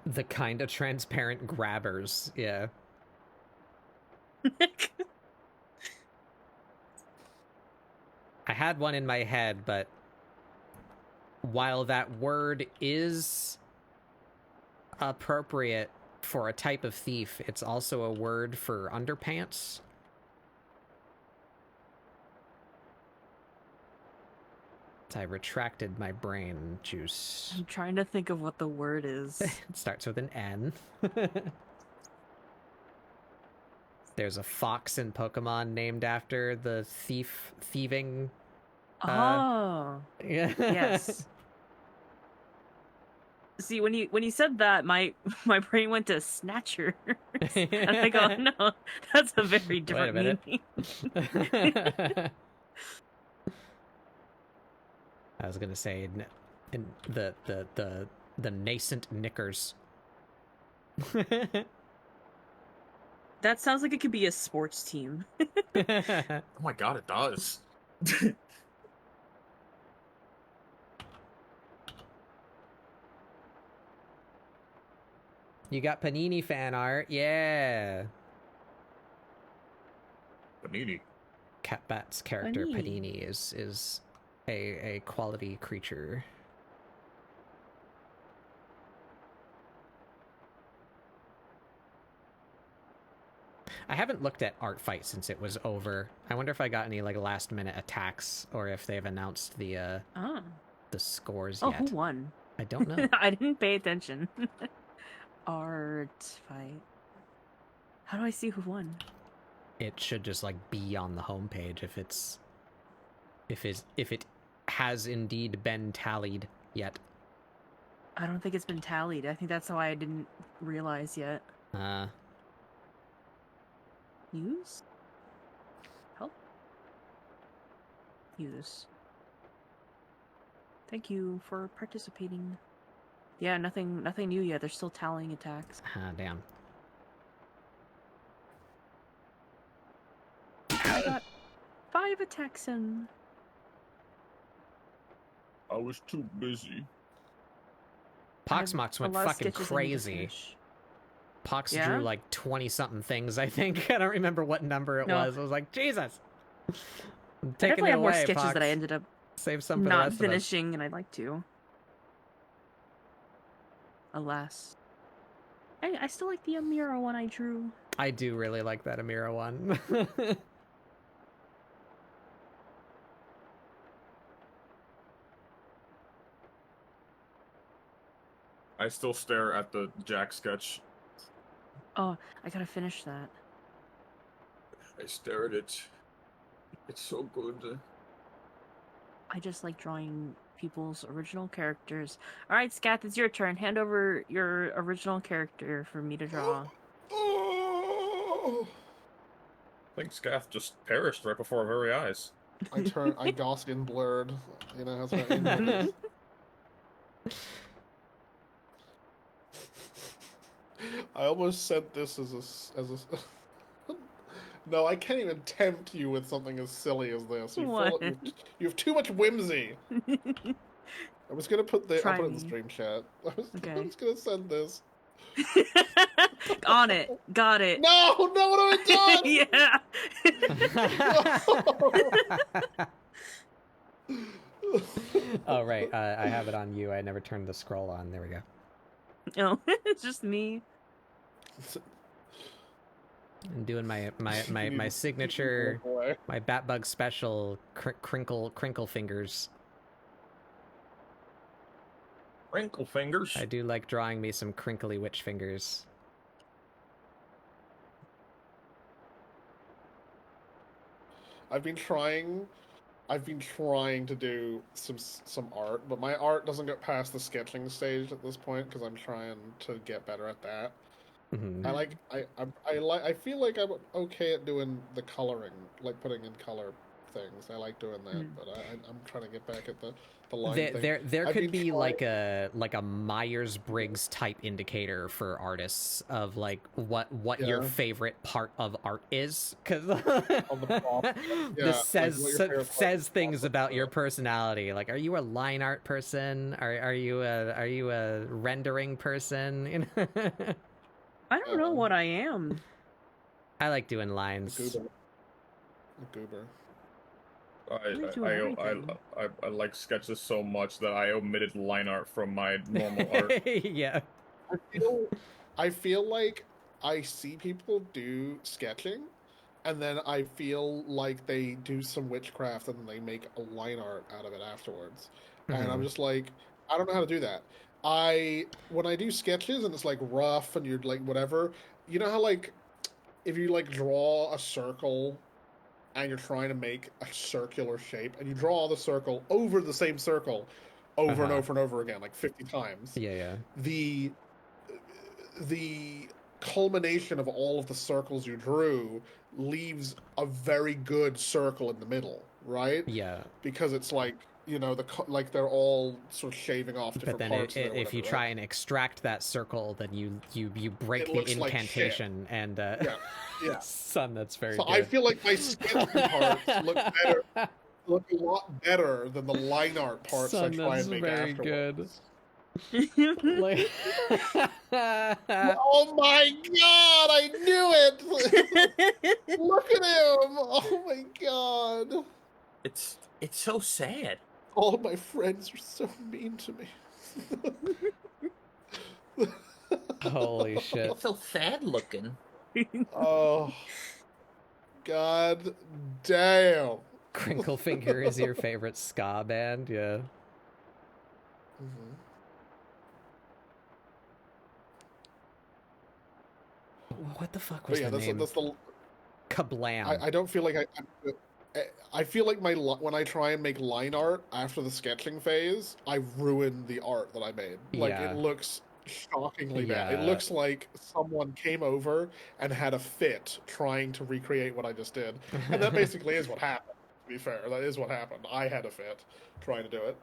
The kind of transparent grabbers, yeah. I had one in my head, but while that word is appropriate for a type of thief, it's also a word for underpants. I retracted my brain juice. I'm trying to think of what the word is. It starts with an N. There's a fox in Pokemon named after the thieving. Oh. Yeah. Yes. See, when you said that, my brain went to Snatcher. And I go, no, that's a very different meaning. I was gonna say, in the nascent knickers. That sounds like it could be a sports team. Oh my god, it does. You got Panini fan art, yeah. Panini. Catbat's character Panini is a quality creature. I haven't looked at Art Fight since it was over. I wonder if I got any like last minute attacks or if they've announced the scores yet. Oh, who won? I don't know. I didn't pay attention. Art Fight. How do I see who won? It should just like be on the homepage if it has indeed been tallied yet. I don't think it's been tallied. I think that's why I didn't realize yet. Use? Help? Use. Thank you for participating. Yeah, nothing new yet. They're still tallying attacks. Ah, damn. I got 5 attacks in. I was too busy. Poxmox went fucking crazy. Pox drew like 20-something things, I think. I don't remember what number it was. I was like, Jesus! I'm taking I definitely it have away, more sketches Pox. that I ended up Save some for not the rest finishing, and I'd like to. Alas. I still like the Amira one I drew. I do really like that Amira one. I still stare at the Jack sketch. Oh, I gotta finish that. I stare at it. It's so good. I just like drawing people's original characters. Alright, Scath, it's your turn. Hand over your original character for me to draw. I think Scath just perished right before our very eyes. I Gaussian blurred. You know, that's what I I almost sent this as a No, I can't even tempt you with something as silly as this. You have too much whimsy. I was gonna put I'll put it in the stream chat. I was gonna send this. On it. Got it. No, what have I done? Yeah. Oh, right. I have it on you. I never turned the scroll on. There we go. No, it's just me. I'm doing my signature, my Batbug special crinkle fingers. Crinkle fingers? I do like drawing me some crinkly witch fingers. I've been trying to do some art, but my art doesn't get past the sketching stage at this point because I'm trying to get better at that. Mm-hmm. I feel like I'm okay at doing the coloring, like putting in color things. I like doing that, but I'm trying to get back at the line thing. There could be like a Myers-Briggs type indicator for artists of like what your favorite part of art is, because this says things about your personality. Like, are you a line art person? Are you a rendering person? I don't know what I am. I like doing lines. Goober. I like sketches so much that I omitted line art from my normal art. Yeah. I feel like I see people do sketching, and then I feel like they do some witchcraft and they make a line art out of it afterwards. Mm-hmm. And I'm just like, I don't know how to do that. When I do sketches and it's like rough and you're like whatever, you know how like if you like draw a circle and you're trying to make a circular shape and you draw the circle over the same circle, over and over and over again, like 50 times. Yeah. The culmination of all of the circles you drew leaves a very good circle in the middle, right? Yeah. Because it's like, you know, like they're all sort of shaving off different But then parts. if you try and extract that circle, then you break It the looks like incantation, and yeah. son, that's very So good. I feel like my sketching parts look a lot better than the line art parts I try and make afterwards. Like... Oh my god, I knew it! Look at him! Oh my god. It's so sad. All of my friends are so mean to me. Holy shit. It's so sad looking. Oh. God damn. Crinkle Finger is your favorite ska band, yeah. Mm-hmm. What the fuck was the name? That's the Kablam. I don't feel like I feel like when I try and make line art after the sketching phase, I ruin the art that I made. Like Yeah. it looks shockingly bad. Yeah. It looks like someone came over and had a fit trying to recreate what I just did. And that basically is what happened, to be fair. That is what happened. I had a fit trying to do it.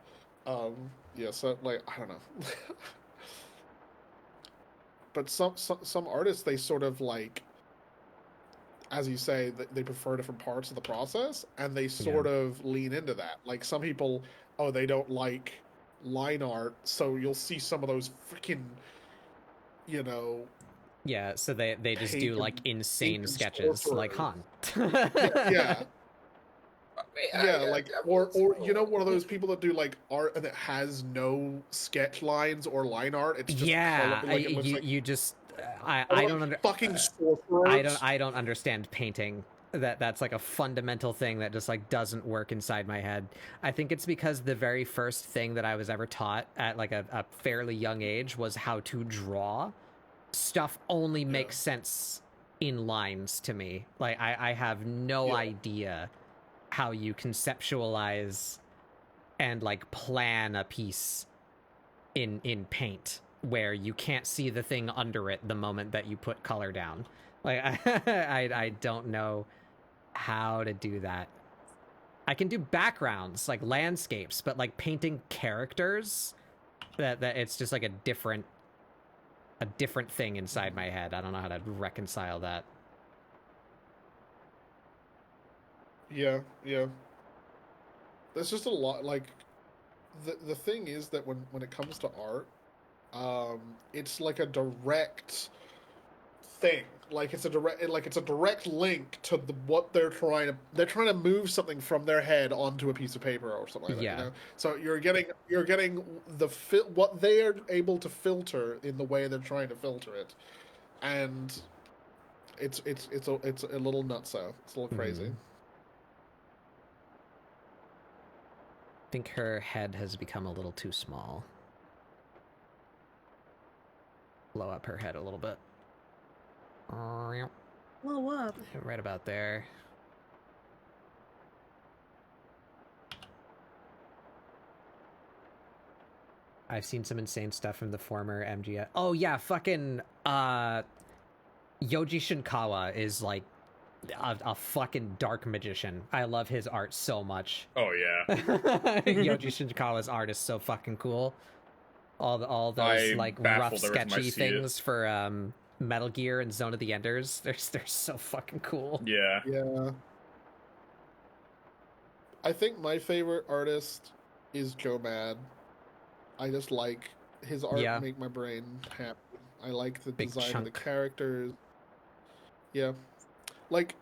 Yeah, so like I don't know. But some artists, they sort of like, as you say, they prefer different parts of the process, and they sort of lean into that. Like some people, they don't like line art, so you'll see some of those freaking, you know. Yeah, so they just do like insane sketches, like Han. Yeah. Yeah, like or you know, one of those people that do like art and it has no sketch lines or line art. It's just you just I don't fucking I don't understand painting. That's like a fundamental thing that just like doesn't work inside my head. I think it's because the very first thing that I was ever taught at like a fairly young age was how to draw. Stuff only makes sense in lines to me. Like I have no idea how you conceptualize and like plan a piece in paint where you can't see the thing under it the moment that you put color down. Like I don't know how to do that. I can do backgrounds, like landscapes, but like painting characters, that it's just like a different thing inside my head. I don't know how to reconcile that. Yeah. There's just a lot, like, the thing is that when it comes to art, it's like a direct thing. Like it's a direct link to what they're trying to move something from their head onto a piece of paper or something like that. You know? So you're getting what they are able to filter in the way they're trying to filter it, and it's a little nutso. It's a little crazy. I think her head has become a little too small. Blow up her head a little bit. Blow up. Right about there. I've seen some insane stuff from the former MGS. Oh yeah, fucking Yoji Shinkawa is like a fucking dark magician. I love his art so much. Oh yeah. Yoji Shinkawa's art is so fucking cool. All those like rough sketchy things for Metal Gear and Zone of the Enders, they're so fucking cool. Yeah. I think my favorite artist is Joe Mad. I just like his art. Make my brain happy. I like the design of the characters. Yeah, like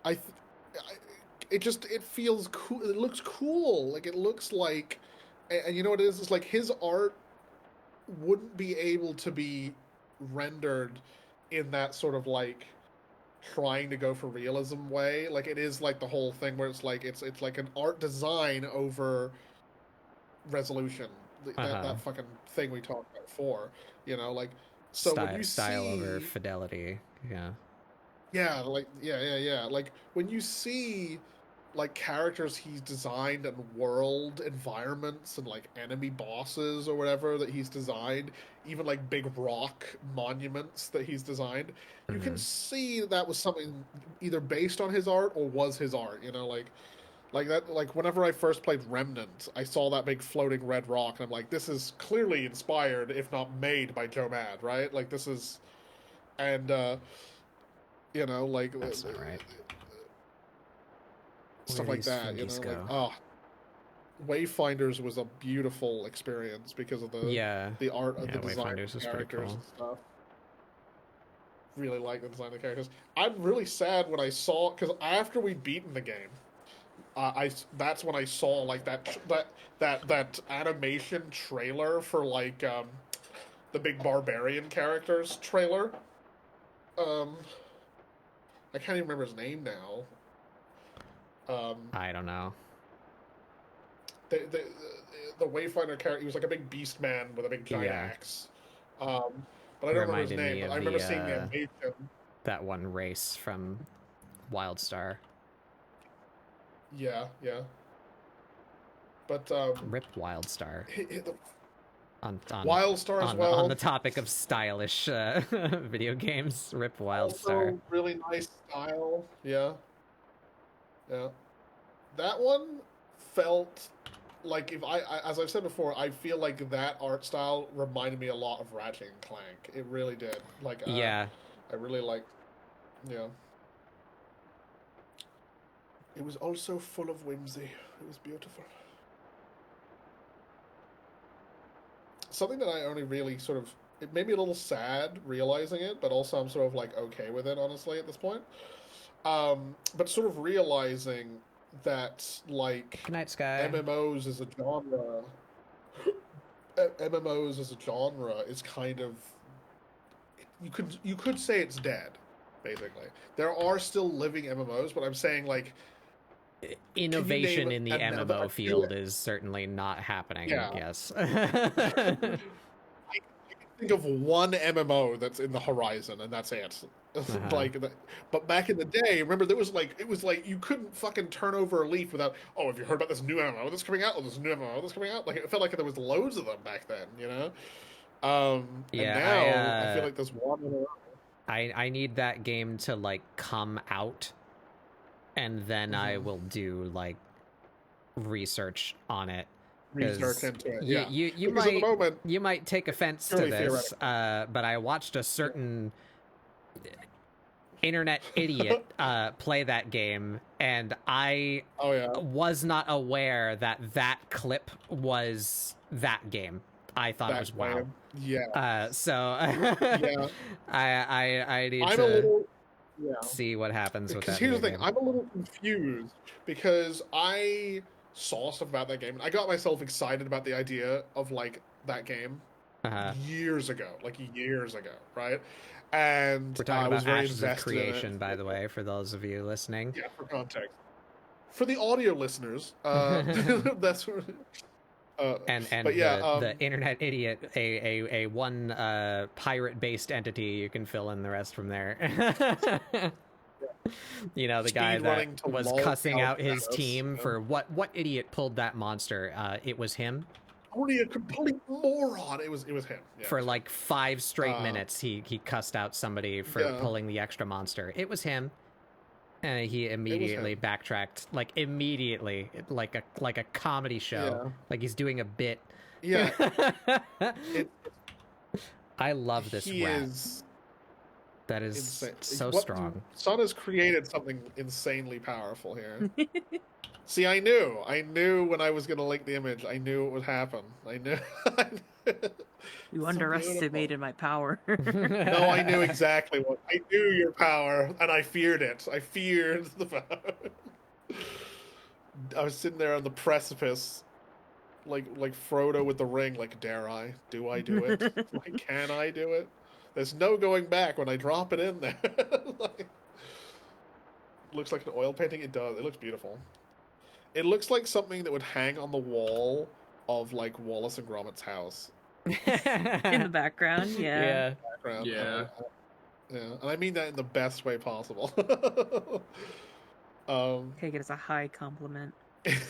it feels cool. It looks cool. Like it looks like, and you know what it is? It's like his art wouldn't be able to be rendered in that sort of like trying to go for realism way. Like it is like the whole thing where it's like it's like an art design over resolution. That fucking thing we talked about before. You know, like so when you style see over fidelity. Yeah. Yeah, like yeah. Like when you see like characters he's designed and world environments and like enemy bosses or whatever that he's designed, even like big rock monuments that he's designed, you can see that was something either based on his art or was his art, you know, like that, like whenever I first played Remnant, I saw that big floating red rock and I'm like, this is clearly inspired if not made by Joe Mad, right? Like this is, and you know, like That's not right. stuff Where like these that, you know, fingies like go? Wayfinders was a beautiful experience because of the art of the design Wayfinders of was the pretty characters cool. and stuff. Really like the design of the characters. I'm really sad when I saw, because after we'd beaten the game, that's when I saw like that animation trailer for like the big barbarian characters trailer. I can't even remember his name now. I don't know. The Wayfinder character, he was like a big beast man with a big giant axe. But I don't remember his name. But I remember seeing the animation. That one race from Wildstar. Yeah. But Rip Wildstar. On Wildstar as well. On the topic of stylish video games, Rip Wildstar. Also really nice style. Yeah. That one felt like, if I as I've said before, I feel like that art style reminded me a lot of Ratchet and Clank. It really did. Like I really liked. Yeah. It was also full of whimsy. It was beautiful. Something that I only really sort of, it made me a little sad realizing it, but also I'm sort of like okay with it, honestly, at this point. But sort of realizing that like Good night, Sky. MMOs as a genre is kind of, you could say it's dead, basically. There are still living MMOs, but I'm saying like innovation in the MMO field is certainly not happening. Yeah. Yes. I can think of one MMO that's in the horizon, and that's it. But back in the day, remember, it was like you couldn't fucking turn over a leaf without, oh, have you heard about this new MMO that's coming out? Oh, this new MMO that's coming out. Like it felt like there was loads of them back then, you know. And now I feel like there's one MMO. I need that game to like come out, and then I will do like research on it. Research into it. You might take offense to this, but I watched a certain internet idiot play that game, and I was not aware that clip was that game. I thought it was WoW. Yeah. So yeah. I need to see what happens with that. Because here's the thing, I'm a little confused because I saw stuff about that game and I got myself excited about the idea of like that game years ago, right? And we're talking about very Ashes of Creation, by the way, for those of you listening. Yeah, for context. For the audio listeners, that's the internet idiot, a one pirate-based entity. You can fill in the rest from there. You know, the guy that was cussing out his team for what idiot pulled that monster? It was him. Only a complete moron. It was him. Yeah. For like 5 straight minutes, he cussed out somebody for pulling the extra monster. It was him. And he immediately backtracked, like immediately, like a comedy show, like he's doing a bit. Yeah, I love this rap. That is insane. So strong. Sun has created something insanely powerful here. See, I knew when I was gonna link the image. I knew it would happen. I knew. You underestimated my power. No, I knew exactly what. I knew your power, and I feared it. I feared the power. I was sitting there on the precipice, like Frodo with the ring. Like, dare I? Do I do it? Like, can I do it? There's no going back when I drop it in there. Looks like an oil painting. It does. It looks beautiful. It looks like something that would hang on the wall of like Wallace and Gromit's house. In the background, yeah. Yeah. And I mean that in the best way possible. Take it as a high compliment. It's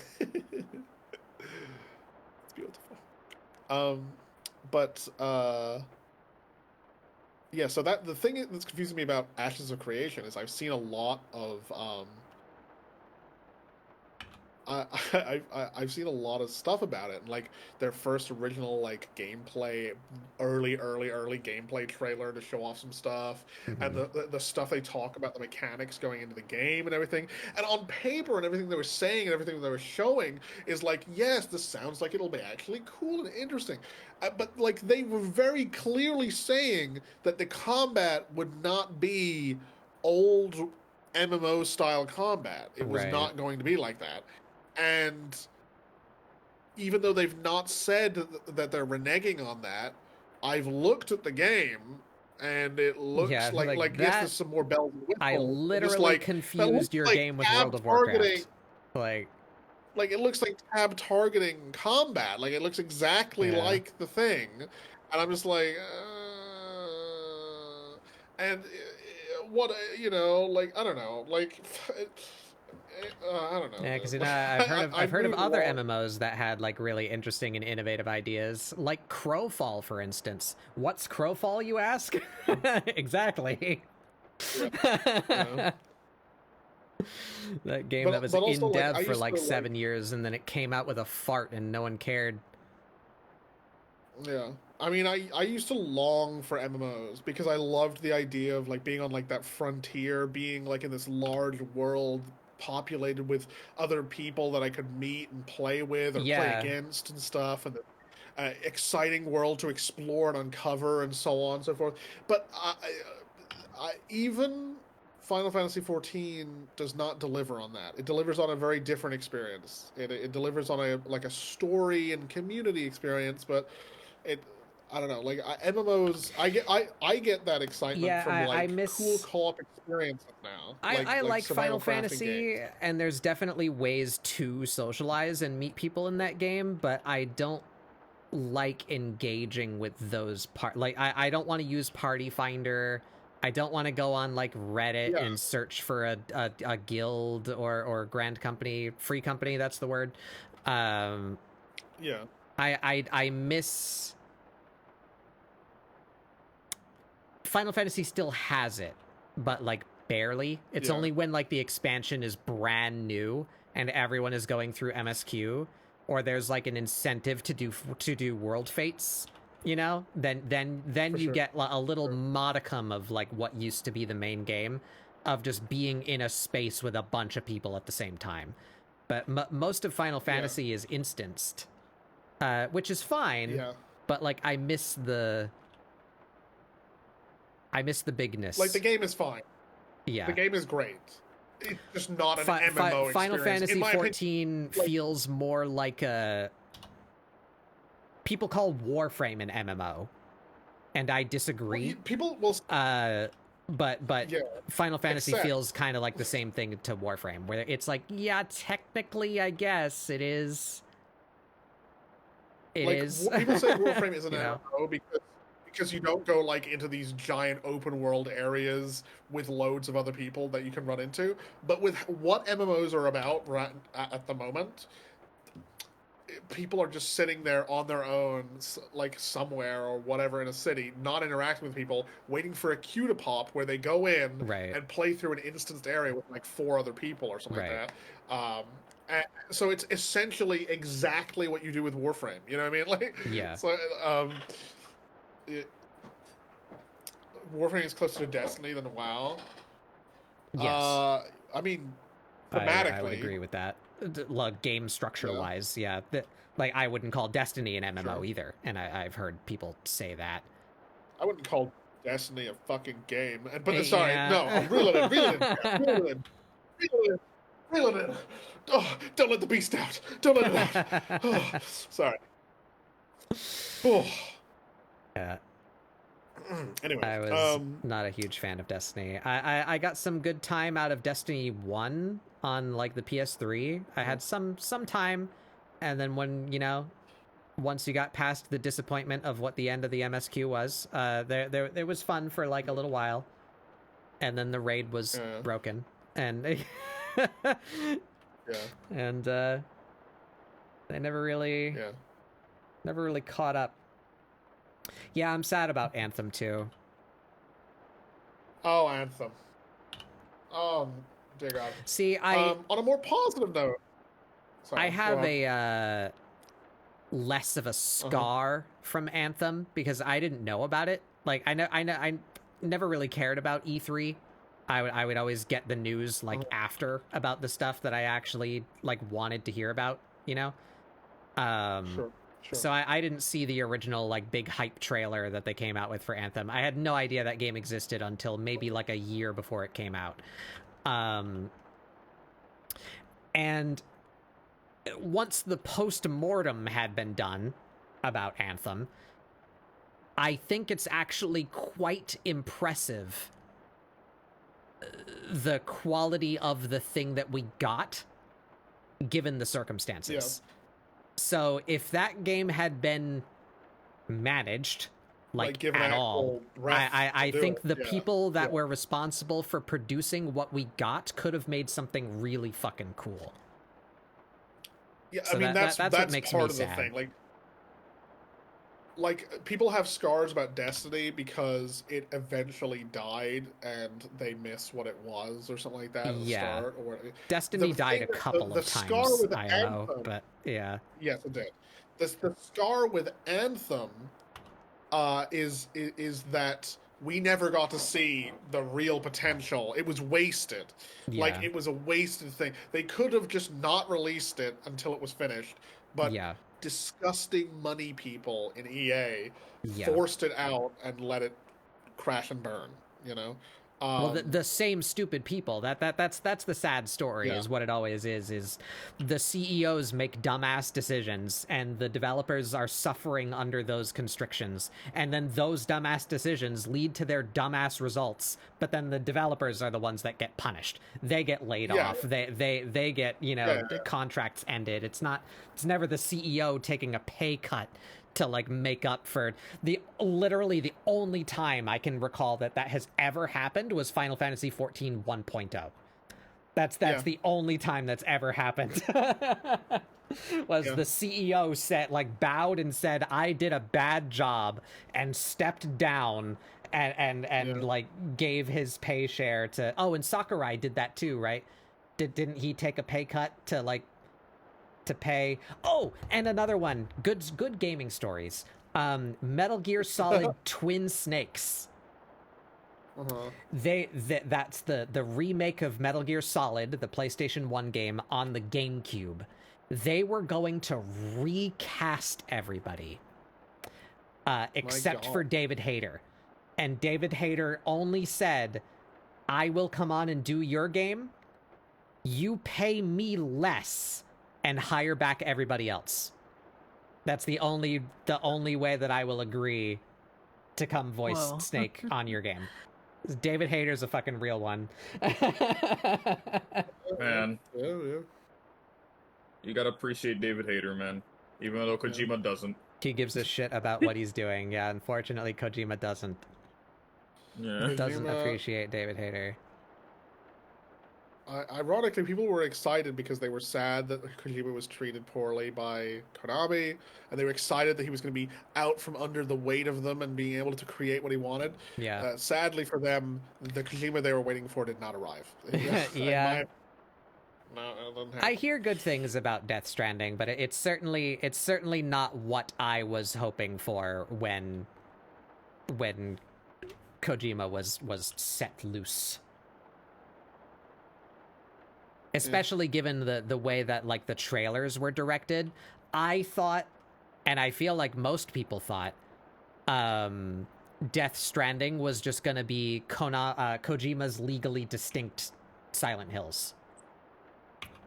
beautiful. But yeah. So that the thing that's confusing me about Ashes of Creation is I've seen a lot of I've seen a lot of stuff about it, and like their first original like gameplay, early gameplay trailer to show off some stuff, and the stuff they talk about the mechanics going into the game and everything, and on paper and everything they were saying and everything they were showing is like, yes, this sounds like it'll be actually cool and interesting, but like they were very clearly saying that the combat would not be old MMO style combat. It was not going to be like that. And even though they've not said that they're reneging on that, I've looked at the game and it looks like yes, there's some more bells and whistles. I literally confused your game with World of Warcraft. Like it looks like tab targeting combat. Like it looks exactly like the thing, and I'm just like, and what like I don't know, like. I don't know. Yeah, because I've heard of other MMOs that had like really interesting and innovative ideas, like Crowfall, for instance. What's Crowfall, you ask? Exactly. Yeah. That game that was in dev for like 7 years, and then it came out with a fart, and no one cared. Yeah. I mean, I used to long for MMOs because I loved the idea of like being on like that frontier, being like in this large world populated with other people that I could meet and play with or play against and stuff, and the exciting world to explore and uncover and so on and so forth. But I even Final Fantasy XIV does not deliver on that. It delivers on a very different experience. It delivers on a story and community experience, but I don't know, like MMOs. I get that excitement from like cool co-op experiences now. I like Final Fantasy, games. And there's definitely ways to socialize and meet people in that game, but I don't like engaging with those I don't want to use Party Finder. I don't want to go on like Reddit and search for a guild or Grand Company, Free Company. That's the word. I miss. Final Fantasy still has it, but like barely. It's only when like the expansion is brand new and everyone is going through MSQ, or there's like an incentive to do world fates, then you get a little modicum of like what used to be the main game, of just being in a space with a bunch of people at the same time. But most of Final Fantasy is instanced, which is fine. Yeah. But like I miss the bigness. Like the game is fine. Yeah. The game is great. It's just not an MMO Final experience. Fantasy 14 feels more like a... People call Warframe an MMO, and I disagree. Well, people will... But Final Fantasy feels kind of like the same thing to Warframe, where it's like, yeah, technically, I guess it is. It is. People say Warframe is an MMO because you don't go like into these giant open world areas with loads of other people that you can run into. But with what MMOs are about right at the moment, people are just sitting there on their own, like somewhere or whatever in a city, not interacting with people, waiting for a queue to pop where they go in and play through an instanced area with like 4 other people or something like that. And so it's essentially exactly what you do with Warframe. You know what I mean? Like, So, Warframe is closer to Destiny than WoW. Yes. I mean, thematically, I would agree with that. Game structure-wise, like I wouldn't call Destiny an MMO either, and I've heard people say that. I wouldn't call Destiny a fucking game. But sorry, no, reel it in. Oh, don't let the beast out. Don't let it out. Oh, sorry. Oh. Yeah. Anyway, I was not a huge fan of Destiny. I got some good time out of Destiny 1 on like the PS3. I had some time, and then when once you got past the disappointment of what the end of the MSQ was, there was fun for like a little while, and then the raid was broken, and Yeah. And they never really caught up. Yeah, I'm sad about Anthem too. Oh, Anthem. Oh, dear God. See, on a more positive note, sorry, I have a less of a scar from Anthem because I didn't know about it. Like I never really cared about E3. I would always get the news like after about the stuff that I actually like wanted to hear about, you know? Sure. So I didn't see the original like big hype trailer that they came out with for Anthem. I had no idea that game existed until maybe like a year before it came out. And once the post-mortem had been done about Anthem, I think it's actually quite impressive the quality of the thing that we got given the circumstances. Yeah. So if that game had been managed like at all, I think the people that were responsible for producing what we got could have made something really fucking cool. Yeah, so I mean that's what makes part me of the sad. thing. Like people have scars about Destiny because it eventually died and they miss what it was or something like that at the start. Or Destiny died a couple of times. Scar with IMO, Anthem, but yeah. Yes, it did. The scar with Anthem is that we never got to see the real potential. It was wasted. Yeah. Like it was a wasted thing. They could have just not released it until it was finished. But disgusting money people in EA forced it out and let it crash and burn, you know? Well, the same stupid people. That's the sad story. Is what it always is the CEOs make dumbass decisions and the developers are suffering under those constrictions, and then those dumbass decisions lead to their dumbass results, but then the developers are the ones that get punished. They get laid off. They get, you know, contracts ended. It's never the CEO taking a pay cut to like make up for literally the only time I can recall that has ever happened was Final Fantasy 14 1.0. That's the only time that's ever happened. Was the CEO said, like, bowed and said, I did a bad job, and stepped down and like gave his pay share to and Sakurai did that too, right? Didn't he take a pay cut to like to pay? And another one, good gaming stories. Metal Gear Solid Twin Snakes. That's the remake of Metal Gear Solid, the PlayStation 1 game, on the GameCube. They were going to recast everybody except for David Hayter, and David Hayter only said, I will come on and do your game, you pay me less and hire back everybody else. That's the only way that I will agree to come voice Snake on your game. David Hayter's a fucking real one. Man. You gotta appreciate David Hayter, man. Even though Kojima doesn't. He gives a shit about what he's doing. Yeah, unfortunately, Kojima doesn't. Yeah. Doesn't appreciate David Hayter. Ironically, people were excited because they were sad that Kojima was treated poorly by Konami, and they were excited that he was going to be out from under the weight of them and being able to create what he wanted. Yeah. Sadly for them, the Kojima they were waiting for did not arrive. Yeah. No, it doesn't happen. I hear good things about Death Stranding, but it's certainly not what I was hoping for when Kojima was set loose. Especially given the way that like the trailers were directed. I thought, and I feel like most people thought, Death Stranding was just gonna be Kojima's legally distinct Silent Hills.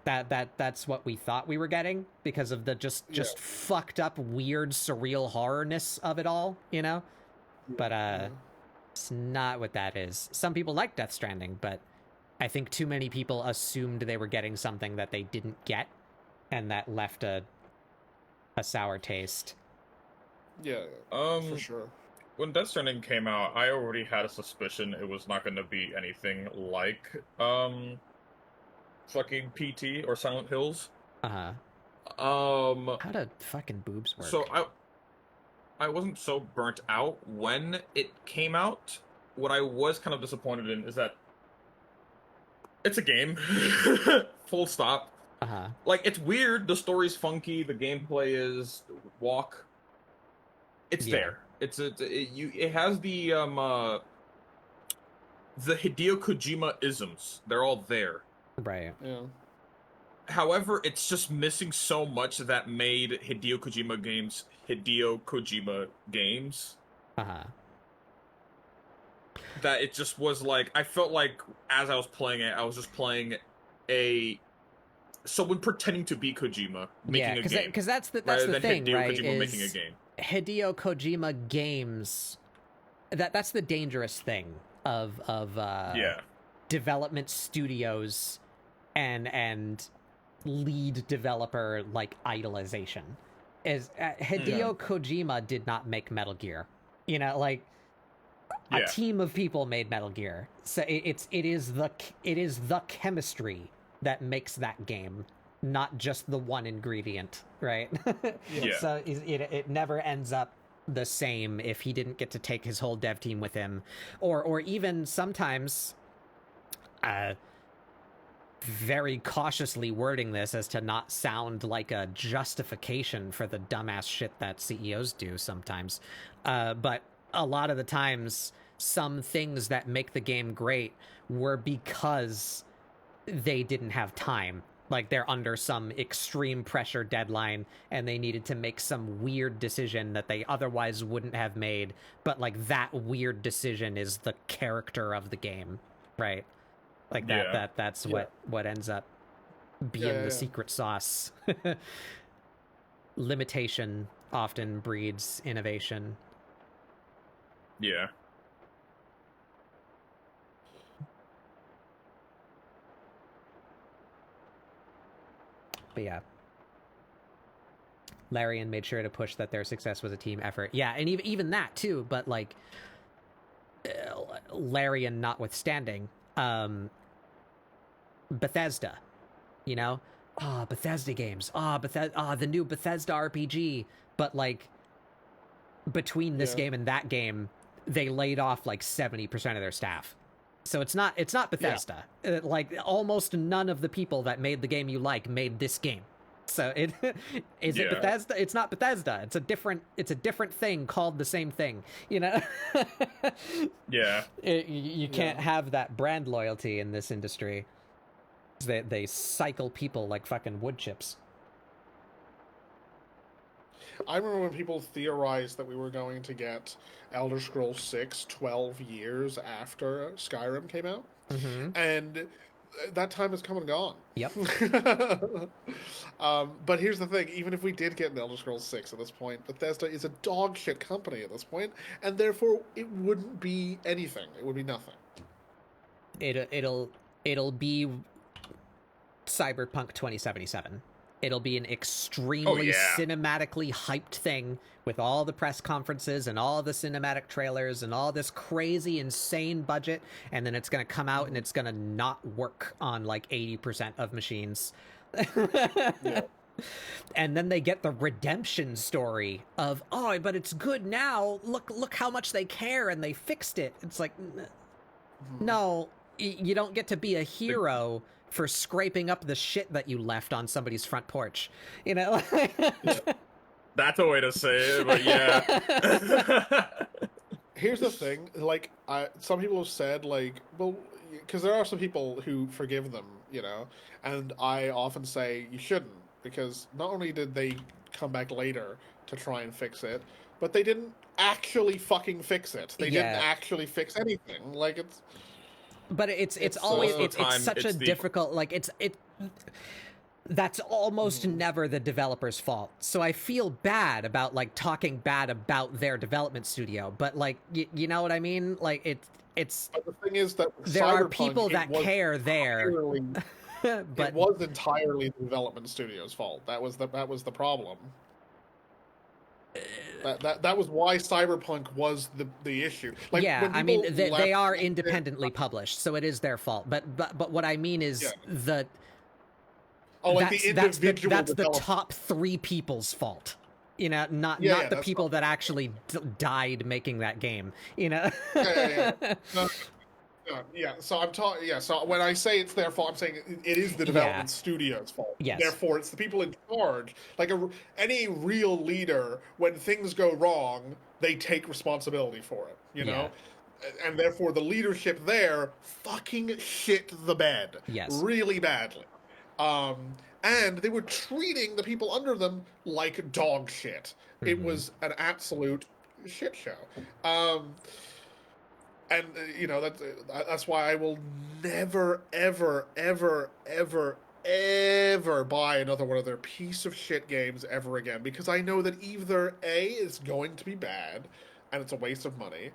That's what we thought we were getting because of the just fucked up, weird, surreal horrorness of it all, you know? But it's not what that is. Some people like Death Stranding, but I think too many people assumed they were getting something that they didn't get, and that left a sour taste. Yeah, for sure. When Death Stranding came out, I already had a suspicion it was not going to be anything like fucking PT or Silent Hills. Uh-huh. How do fucking boobs work? So I wasn't so burnt out when it came out. What I was kind of disappointed in is that it's a game. Full stop. Uh-huh. Like, it's weird, the story's funky, the gameplay is walk. It's there. It has the Hideo Kojima isms. They're all there. Right. Yeah. However, it's just missing so much that made Hideo Kojima games. Uh-huh. That it just was like, I felt like as I was playing it, I was just playing someone pretending to be Kojima making a game. Because that's the thing, Hideo right? Kojima making a game. Hideo Kojima games. That's the dangerous thing of development studios and lead developer like idolization. Is Hideo Kojima did not make Metal Gear. You know, like a team of people made Metal Gear. So it is the chemistry that makes that game, not just the one ingredient, right? So it never ends up the same if he didn't get to take his whole dev team with him, or even sometimes very cautiously wording this as to not sound like a justification for the dumbass shit that CEOs do sometimes, but a lot of the times some things that make the game great were because they didn't have time. Like, they're under some extreme pressure deadline and they needed to make some weird decision that they otherwise wouldn't have made, but like that weird decision is the character of the game, right? Like that's what ends up being the secret sauce. Limitation often breeds innovation. Yeah. But yeah, Larian made sure to push that their success was a team effort. Yeah, and even that too. But like, Larian notwithstanding, Bethesda, you know, Bethesda games, the new Bethesda RPG. But like, between this game and that game, they laid off like 70% of their staff. So it's not Bethesda. Like, almost none of the people that made the game you like made this game. So it is it Bethesda? It's not Bethesda. It's a different thing called the same thing. You know? You can't have that brand loyalty in this industry. They cycle people like fucking wood chips. I remember when people theorized that we were going to get Elder Scrolls 6 12 years after Skyrim came out. Mm-hmm. And that time has come and gone. Yep. But here's the thing, even if we did get an Elder Scrolls 6 at this point, Bethesda is a dog shit company at this point, and therefore it wouldn't be anything. It would be nothing. It'll be Cyberpunk 2077. It'll be an extremely cinematically hyped thing with all the press conferences and all the cinematic trailers and all this crazy, insane budget, and then it's going to come out and it's going to not work on like 80% of machines. And then they get the redemption story of, oh, but it's good now. Look how much they care and they fixed it. It's like, no, you don't get to be a hero for scraping up the shit that you left on somebody's front porch, you know? That's a way to say it, but yeah. Here's the thing, like, some people have said, like, well, because there are some people who forgive them, you know, and I often say you shouldn't, because not only did they come back later to try and fix it, but they didn't actually fucking fix it. They didn't actually fix anything. Like, it's... But it's always such a difficult, like, that's almost never the developer's fault. So I feel bad about like talking bad about their development studio, but like you know what I mean? Like it's. But the thing is that there are people that care there. But it was entirely the development studio's fault. That was the problem. That was why Cyberpunk was the issue. Like, yeah, I mean they are independently published, so it is their fault. But what I mean is Oh, like the individual that's the developer. top 3 people's fault. You know, not Yeah, the that's people that actually died making that game. You know. Yeah. No, yeah. So I'm talking. Yeah. So when I say it's their fault, I'm saying it is the development studio's fault. Yes. Therefore, it's the people in charge. Like any real leader, when things go wrong, they take responsibility for it. You know. And therefore, the leadership there fucking shit the bed. Yes. Really badly. And they were treating the people under them like dog shit. It was an absolute shit show. And you know that's why I will never, ever, ever, ever, ever buy another one of their piece of shit games ever again, because I know that either A, it's going to be bad, and it's a waste of money.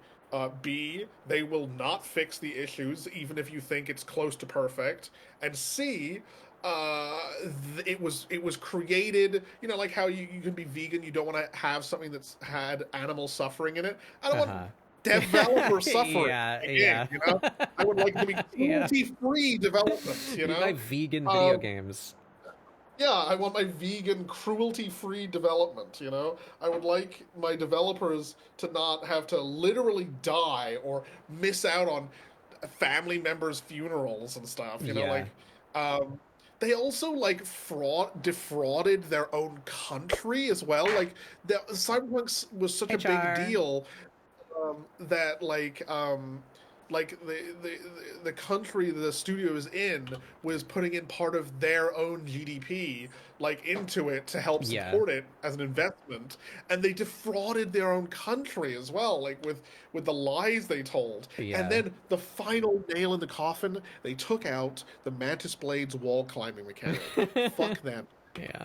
B, they will not fix the issues, even if you think it's close to perfect. And C, it was created, you know, like how you can be vegan, you don't want to have something that's had animal suffering in it. I don't want developer suffering. Yeah. You know, I would like to be cruelty-free development. You know, my vegan video games. Yeah, I want my vegan, cruelty-free development, you know? I would like my developers to not have to literally die or miss out on family members' funerals and stuff, you know? Like, they also, like, defrauded their own country as well. Like, Cyberpunk was such a big deal that, like the country the studio is in was putting in part of their own GDP like into it to help support it as an investment, and they defrauded their own country as well, like with the lies they told. And then the final nail in the coffin, they took out the Mantis Blade's wall climbing mechanic. Fuck them.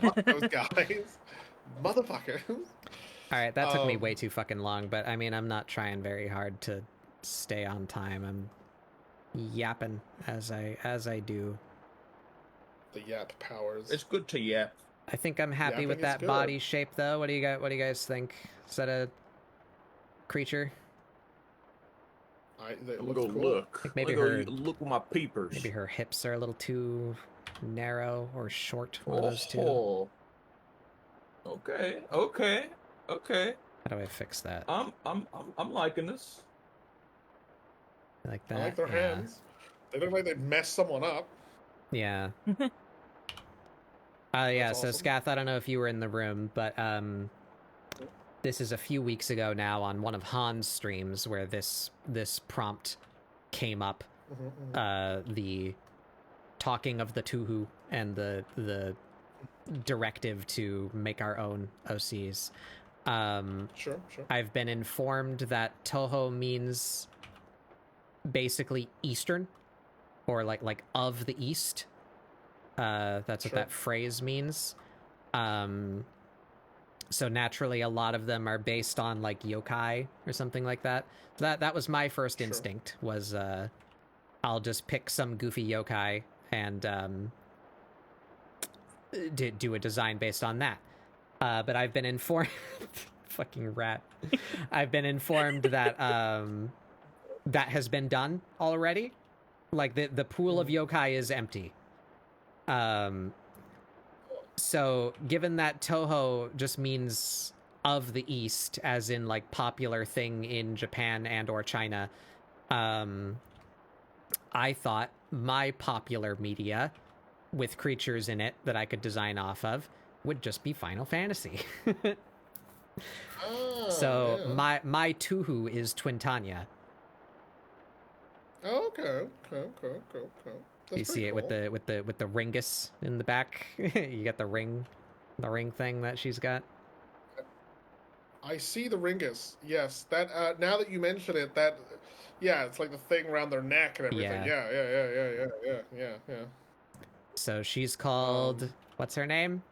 Fuck those guys. Motherfuckers. All right, that took me way too fucking long, but I mean, I'm not trying very hard to stay on time. I'm yapping as I do. The yap powers. It's good to yap. I think I'm happy with that body shape, though. What do you guys think? Is that a creature? Look. Like maybe look with my peepers. Maybe her hips are a little too narrow or short. One of those two. Okay. How do I fix that? I'm liking this. Like that. I like their hands. They look like they'd mess someone up. Yeah. So awesome. Scath, I don't know if you were in the room, but this is a few weeks ago now on one of Han's streams where this prompt came up. The talking of the Tuhu and the directive to make our own OCs. Sure. I've been informed that Toho means basically Eastern, or like of the East. That's what that phrase means. So naturally, a lot of them are based on like yokai or something like that. That was my first instinct. Was I'll just pick some goofy yokai and do a design based on that. But I've been informed, fucking rat. I've been informed that that has been done already. Like the pool of yokai is empty. So given that Toho just means of the East, as in like popular thing in Japan and or China, I thought my popular media with creatures in it that I could design off of would just be Final Fantasy. My Tuhu is Twintanya. Oh, okay. You see it with the ringus in the back. You got the ring thing that she's got. I see the ringus. Yes, that. Now that you mention it, it's like the thing around their neck and everything. Yeah. So she's called what's her name?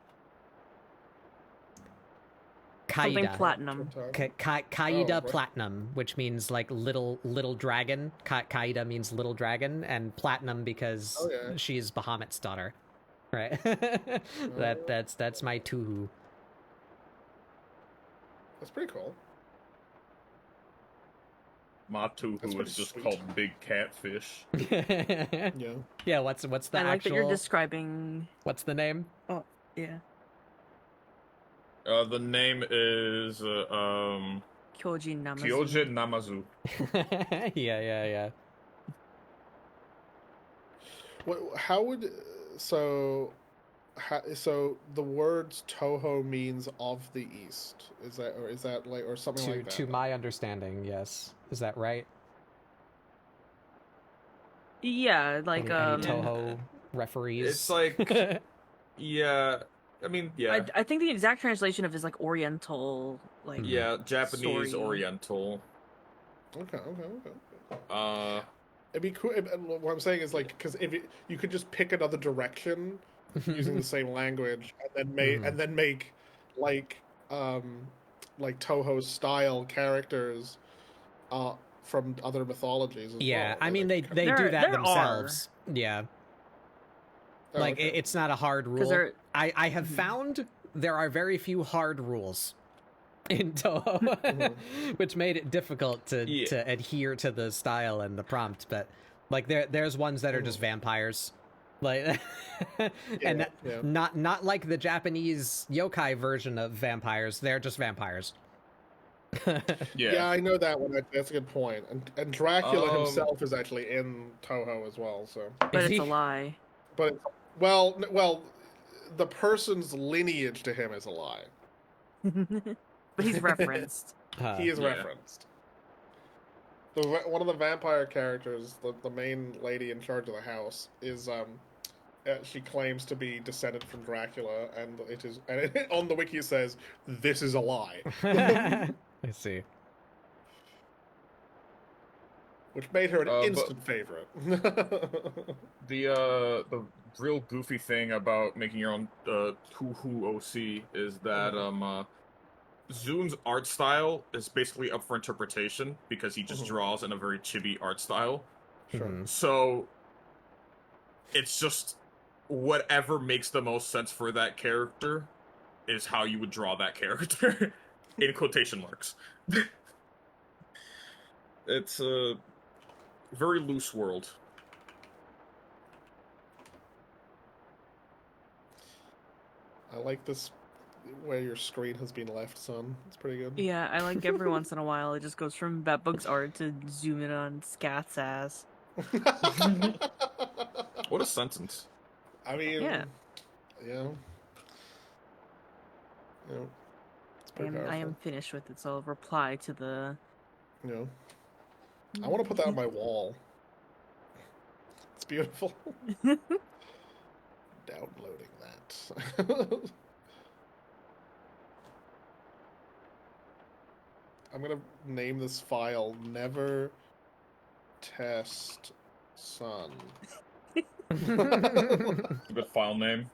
Something Kaida. Platinum. Kaida Platinum, which means like little dragon. Kaida means little dragon, and Platinum because she's Bahamut's daughter, right? That's my Tuhu. That's pretty cool. Matu, That's who pretty is just sweet. called Big Catfish. Yeah. Yeah, what's the I actual... like that you're describing. What's the name? Oh, yeah. The name is Kyoji Namazu. Kyoji Namazu. Yeah. How would so? So the words Toho means of the East. Is that like or something like that? To my understanding, yes. Is that right? Yeah, like Any Toho referees? It's like, yeah. I mean, yeah. I think the exact translation of it is like Oriental, like Yeah, Japanese story. Oriental. Okay. It'd be cool. What I'm saying is like because if you could just pick another direction using the same language and then make like Toho style characters from other mythologies as yeah, well. I mean they There- do that there themselves. Yeah. Oh, Like okay. it's not a hard rule. they're- I have found there are very few hard rules in Toho, which made it difficult to adhere to the style and the prompt. But like there's ones that are just vampires, like and not like the Japanese yokai version of vampires. They're just vampires. Yeah, I know that one. That's a good point. And Dracula himself is actually in Toho as well. So, but it's a lie. But well, the person's lineage to him is a lie. But he's referenced. He is referenced. One of the vampire characters, the main lady in charge of the house, is she claims to be descended from Dracula, and it is. And on the wiki it says this is a lie. I see. Which made her an instant favorite. The real goofy thing about making your own Tuhu OC is that Zun's art style is basically up for interpretation because he just draws in a very chibi art style. Sure. So it's just whatever makes the most sense for that character is how you would draw that character in quotation marks. It's a very loose world. I like this where your screen has been left, son. It's pretty good. Yeah, I like every once in a while it just goes from Batbug's art to zoom in on Scat's ass. What a sentence. I mean, yeah. It's pretty I am finished with it, so I'll reply to the... I want to put that on my wall. It's beautiful. Downloading that. I'm gonna name this file Never Test Sun. Good file name.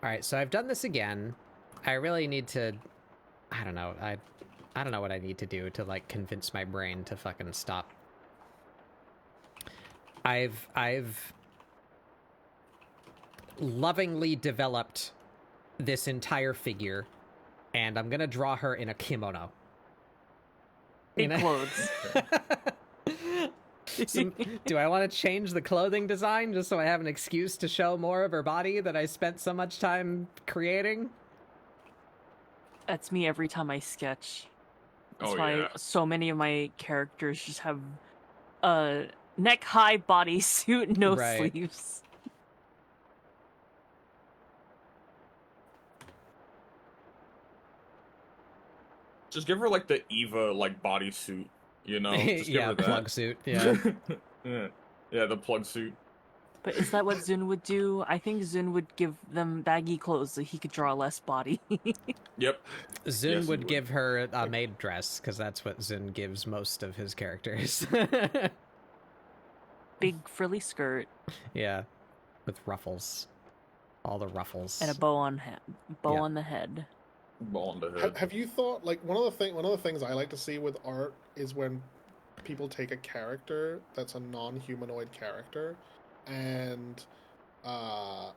All right, so I've done this again. I really need to... I don't know. I don't know what I need to do to, like, convince my brain to fucking stop. I've lovingly developed this entire figure, and I'm gonna draw her in a kimono. Big clothes. Do I want to change the clothing design just so I have an excuse to show more of her body that I spent so much time creating? That's me every time I sketch. That's Oh, why yeah. so many of my characters just have a neck-high bodysuit, no Right. sleeves. Just give her like the Eva like bodysuit, you know? Just give Yeah, her that. plug suit. Yeah. yeah, the plug suit. But is that what Zun would do? I think Zun would give them baggy clothes so he could draw less body. Yep. Zun Yes, he would would. give her a maid dress because that's what Zun gives most of his characters. Big frilly skirt Yeah, with ruffles, all the ruffles. and a bow on head. Bow Yeah. on the head. Ball on the head. Have you thought like one of the things I like to see with art is when people take a character that's a non-humanoid character and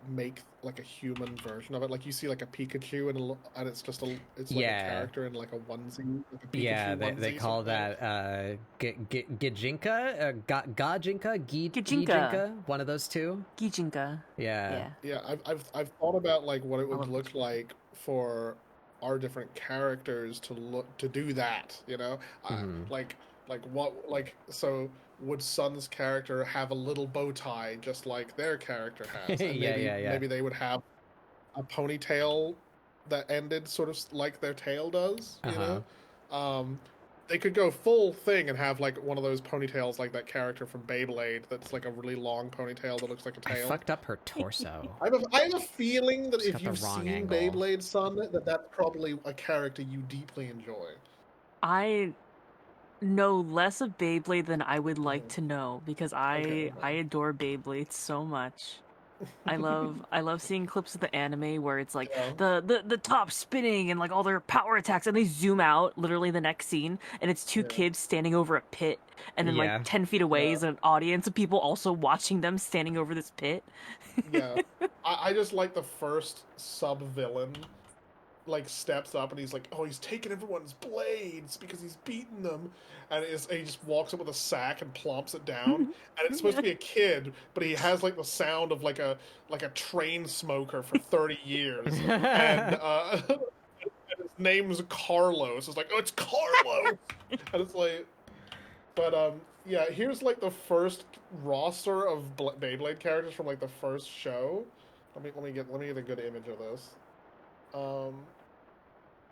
make like a human version of it. Like you see like a Pikachu and it's just it's like a character in like a onesie, like a Pikachu onesie. They call sometimes. that Gijinka, Gajinka, Gijinka. one of those two. Gijinka. Yeah. Yeah, I've thought about like what it would look like for our different characters to do that, you know? Like so would Sun's character have a little bow tie just like their character has? And maybe they would have a ponytail that ended sort of like their tail does, you know? They could go full thing and have like one of those ponytails like that character from Beyblade that's like a really long ponytail that looks like a tail. I fucked up her torso. I have a feeling that if you've seen angle. Beyblade, Sun, that's probably a character you deeply enjoy. I know less of Beyblade than I would like to know because I adore Beyblade so much. I love seeing clips of the anime where it's like the top spinning and like all their power attacks, and they zoom out literally the next scene and it's two kids standing over a pit, and then like 10 feet away is an audience of people also watching them standing over this pit. I just like the first sub villain like steps up and he's like, oh, he's taking everyone's blades because he's beaten them, and he just walks up with a sack and plumps it down, and it's supposed to be a kid, but he has like the sound of like a train smoker for 30 years, and his name's Carlos. It's like, oh, it's Carlos, and it's like, but yeah, here's like the first roster of Beyblade characters from like the first show. Let me get a good image of this.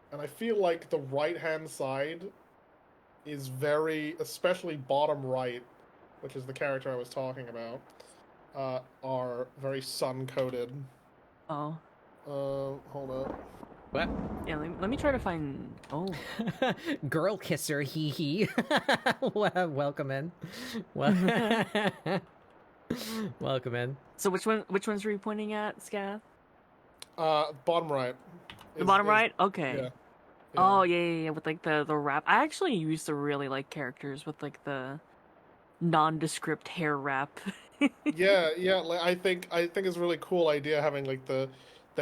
And I feel like the right-hand side is especially bottom right, which is the character I was talking about, are very sun-coated. Oh. Hold up. What? Yeah, let me try to find... Oh. Girl kisser, hee hee. Welcome in. Welcome in. So which ones were you pointing at, Scath? Bottom right. The bottom right? Okay. Yeah. Oh, yeah, with like the wrap. I actually used to really like characters with like the nondescript hair wrap. yeah, like, I think it's a really cool idea having like the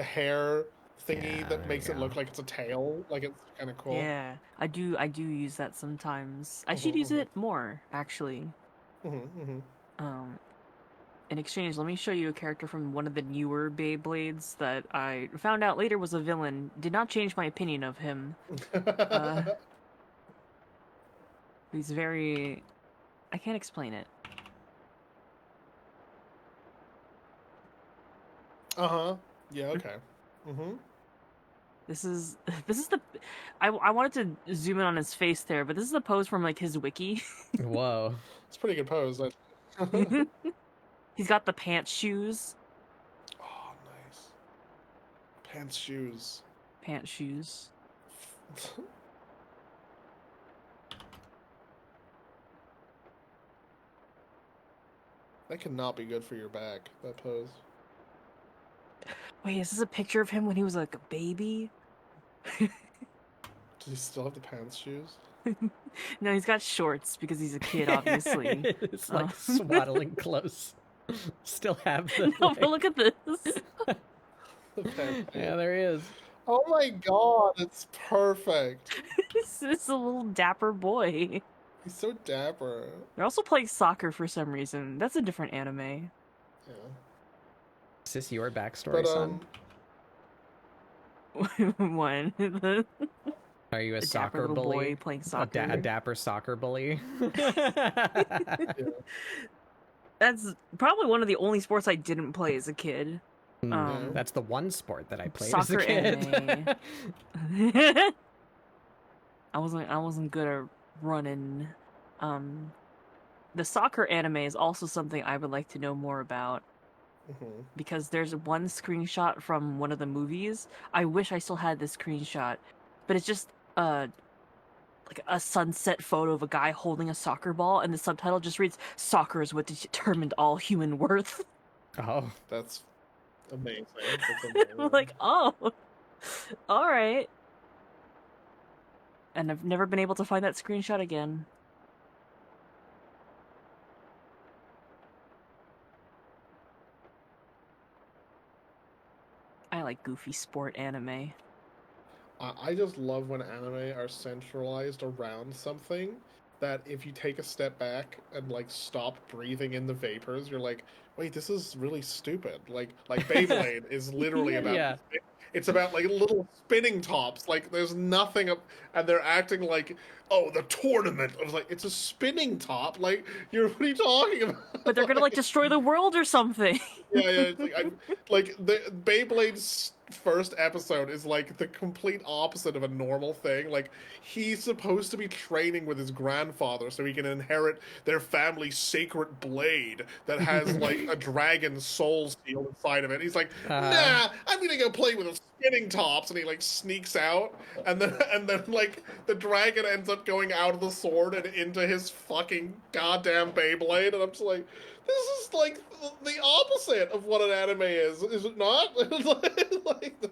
hair thingy that makes it look like it's a tail. Like it's kind of cool. Yeah, I do use that sometimes. I should use it more actually. In exchange, let me show you a character from one of the newer Beyblades that I found out later was a villain. Did not change my opinion of him. He's very... I can't explain it. Yeah, okay. This is the... I wanted to zoom in on his face there, but this is the pose from like his wiki. Whoa. It's a pretty good pose. He's got the pants shoes. Oh, nice. Pants shoes. Pants shoes. That cannot be good for your back, that pose. Wait, is this a picture of him when he was like a baby? Does he still have the pants shoes? No, he's got shorts because he's a kid, obviously. It's like swaddling close. Still have the... No, but look at this. Yeah, there he is. Oh my god, it's perfect. This is a little dapper boy. He's so dapper. They're also playing soccer for some reason. That's a different anime. Yeah. Is this your backstory, son? One. Are you a dapper soccer little bully? boy playing soccer. A dapper soccer bully? That's probably one of the only sports I didn't play as a kid. That's the one sport that I played soccer as a kid. Anime. I wasn't good at running. The soccer anime is also something I would like to know more about. Because there's one screenshot from one of the movies. I wish I still had this screenshot, but it's just like a sunset photo of a guy holding a soccer ball, and the subtitle just reads, "Soccer is what determined all human worth." Oh, that's amazing. I'm like, oh, all right. And I've never been able to find that screenshot again. like goofy sport anime. I just love when anime are centralized around something that if you take a step back and like stop breathing in the vapors, you're like, wait, this is really stupid. Like Beyblade is literally about Yeah. it's about like little spinning tops. Like there's nothing and they're acting like, oh, the tournament. I was like, it's a spinning top. Like what are you talking about? But they're gonna like destroy the world or something. Yeah, it's like the Beyblade's first episode is like the complete opposite of a normal thing. Like he's supposed to be training with his grandfather so he can inherit their family's sacred blade that has like a dragon's soul sealed inside of it. He's like, nah, I'm gonna go play with the spinning tops, and he like sneaks out, and then like the dragon ends up going out of the sword and into his fucking goddamn Beyblade, and I'm just like, this is like the opposite of what an anime is it not? Like, that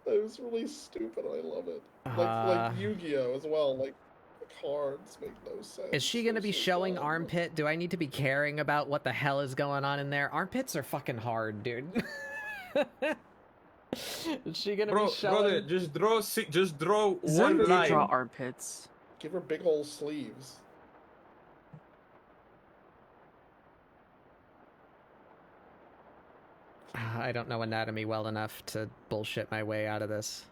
was really stupid. I love it. Like Yu-Gi-Oh as well. Like the cards make no sense. Is she gonna be showing armpit? Do I need to be caring about what the hell is going on in there? Armpits are fucking hard, dude. Is she gonna be showing? Brother, just draw Some one line. draw armpits. Give her big old sleeves. I don't know anatomy well enough to bullshit my way out of this.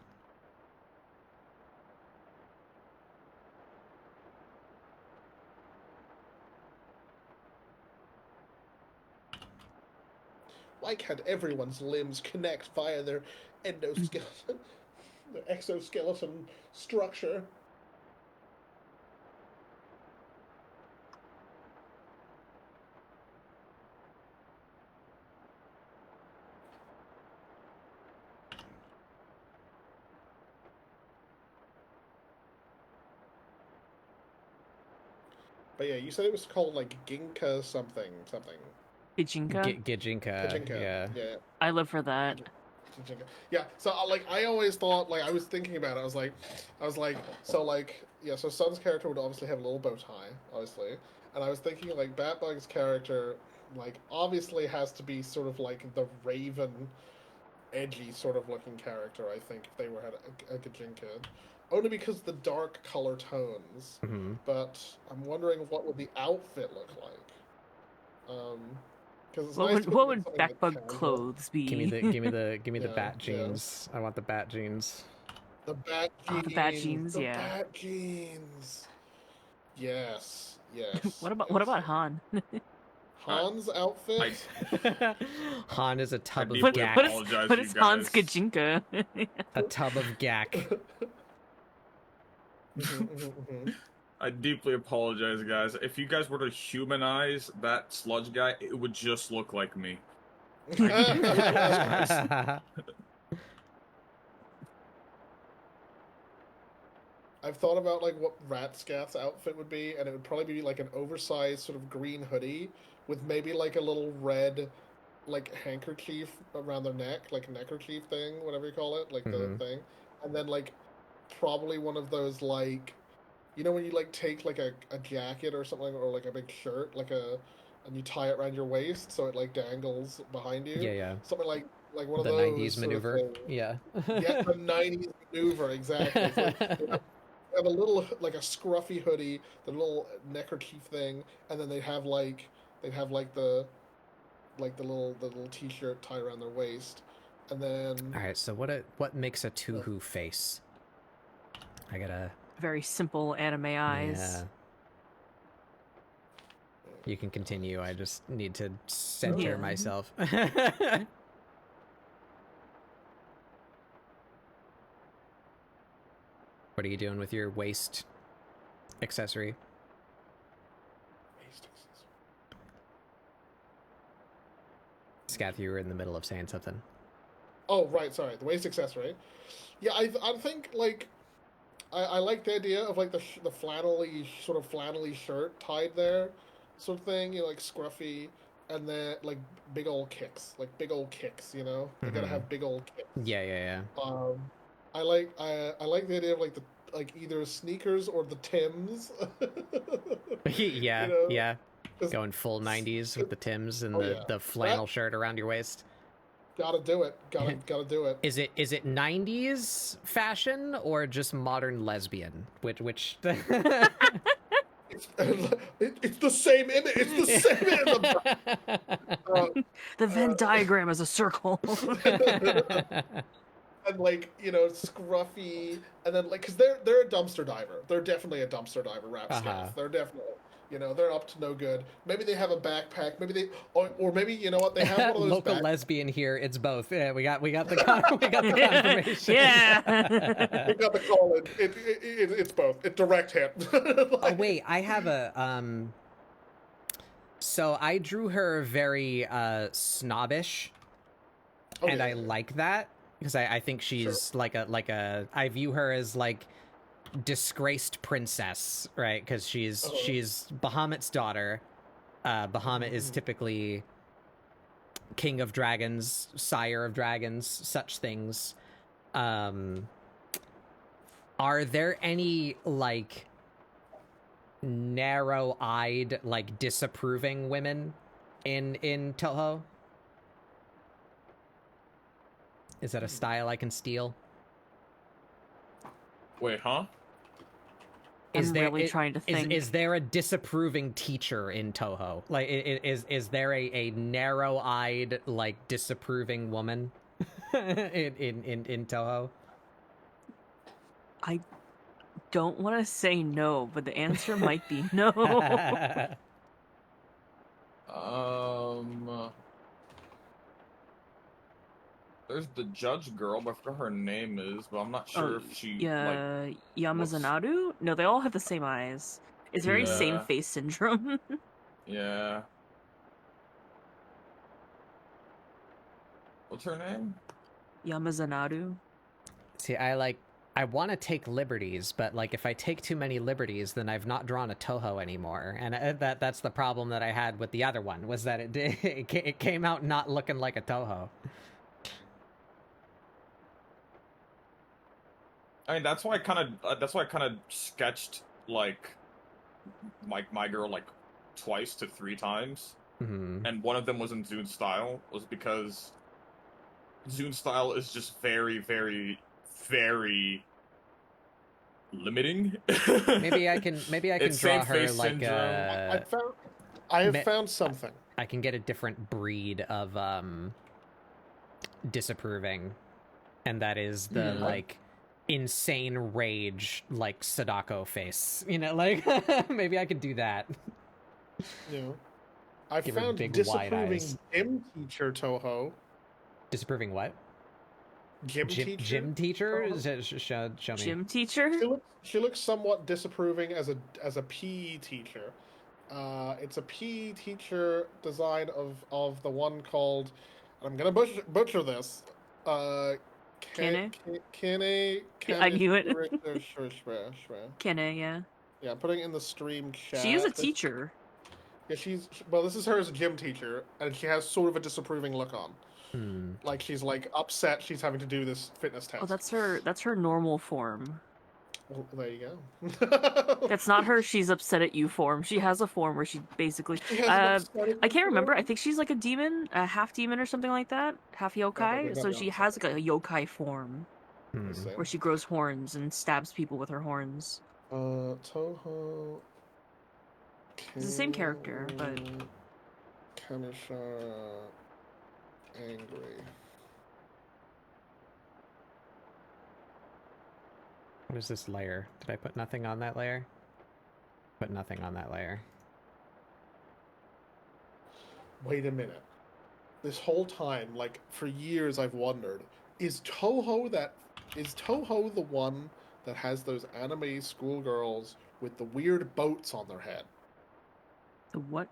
Why can't everyone's limbs connect via their endoskeleton, their exoskeleton structure? But yeah, you said it was called like Ginka something. Gijinka? Gijinka, yeah. I live for that. Yeah, so like I always thought, like I was thinking about it. I was like, so Sun's character would obviously have a little bow tie, obviously, and I was thinking like Batbug's character, like obviously has to be sort of like the Raven, edgy sort of looking character. I think if they were had a Gijinka. Only because the dark color tones, but I'm wondering what would the outfit look like. Because what would Batbug clothes be? Give me the bat jeans. Yeah. I want the bat jeans. The bat jeans. The bat jeans. Yeah. Bat jeans. Yes. What about Han? Han's outfit. Han is a tub of gack. What is Han's Gajinka? A tub of gack. I deeply apologize, guys. If you guys were to humanize that sludge guy, it would just look like me. I've thought about like what Ratscath's outfit would be, and it would probably be like an oversized sort of green hoodie with maybe like a little red like handkerchief around their neck, like a neckerchief thing, whatever you call it, like the thing, and then like probably one of those like, you know, when you like take like a jacket or something, or like a big shirt, like and you tie it around your waist so it like dangles behind you. Yeah. Something like one of the those 90s maneuver. Yeah. Yeah, the 90s maneuver, exactly. So they have a little like a scruffy hoodie, the little neckerchief thing, and then they have the little t-shirt tied around their waist, and then. All right. So what makes a Tuhu face? I gotta. Very simple anime eyes. Yeah. You can continue. I just need to center myself. What are you doing with your waist accessory? Scath, you were in the middle of saying something. Oh, right, sorry. The waist accessory. Yeah, I think, like, I like the idea of, like, the flannelly shirt tied there sort of thing, you know, like, scruffy, and then, like, big old kicks, you know? They gotta have big old kicks. Yeah. I like the idea of, like, either sneakers or the Tims. Yeah, you know? Yeah. Going full 90s with the Tims and the flannel shirt around your waist. Gotta do it. Gotta do it. Is it 90s fashion or just modern lesbian? Which It's the same image. It's the same image. The Venn diagram is a circle. And like, you know, scruffy, and then like, cause they're a dumpster diver. They're definitely a dumpster diver, rapscallions. They're definitely, you know, they're up to no good. Maybe they have a backpack. Maybe they, or maybe, you know what, they have one of those local lesbian here. It's both. Yeah, we got the confirmation. Yeah. We got the call. It's both. It direct hit. Oh wait, I have a So I drew her very snobbish, and I like that. Because I think she's like a I view her as like disgraced princess, right? Because she's Bahamut's daughter. Bahamut is typically king of dragons, sire of dragons, such things. Are there any like narrow-eyed, like disapproving women in Toho? Is that a style I can steal? Wait, huh? I'm really trying to think. Is there a disapproving teacher in Toho? Like, is there a narrow-eyed, like, disapproving woman in Toho? I don't want to say no, but the answer might be no. There's the judge girl, but I forgot her name is, but I'm not sure if she like Yamazanaru? No, they all have the same eyes. It's very same face syndrome. Yeah. What's her name? Yamazanaru. See, I want to take liberties, but like if I take too many liberties, then I've not drawn a Toho anymore, and that's the problem that I had with the other one, was that it came out not looking like a Toho. I mean, that's why I kind of sketched like my girl like twice to 3 times, and one of them was in Zune's style, was because Zune's style is just very, very, very limiting. Maybe I can draw her like I have found something. I can get a different breed of disapproving, and that is the like insane rage, like Sadako face, you know, like maybe I could do that. Yeah, I Give her found big, wide disapproving eyes. gym teacher Toho. Disapproving what? Gym teacher. Gym teacher? Show me. Gym teacher? She looks somewhat disapproving as a PE teacher. It's a PE teacher design of the one called, I'm gonna butcher this. Kene? Kene. I knew it. Kene, yeah. Yeah, I'm putting it in the stream chat. She is a teacher. Yeah, this is her as a gym teacher, and she has sort of a disapproving look on. Like she's like upset she's having to do this fitness test. Oh, that's her normal form. Well, there you go. That's not her she's upset at you form. She has a form where she basically I can't remember. I think she's like a demon, a half demon or something like that. Half yokai. So she has like a yokai form. Where she grows horns and stabs people with her horns. Toho. It's the same character, but Kanisha angry. What is this layer? Did I put nothing on that layer? Put nothing on that layer. Wait a minute. This whole time, like for years, I've wondered: is Toho the one that has those anime schoolgirls with the weird boats on their head? The what?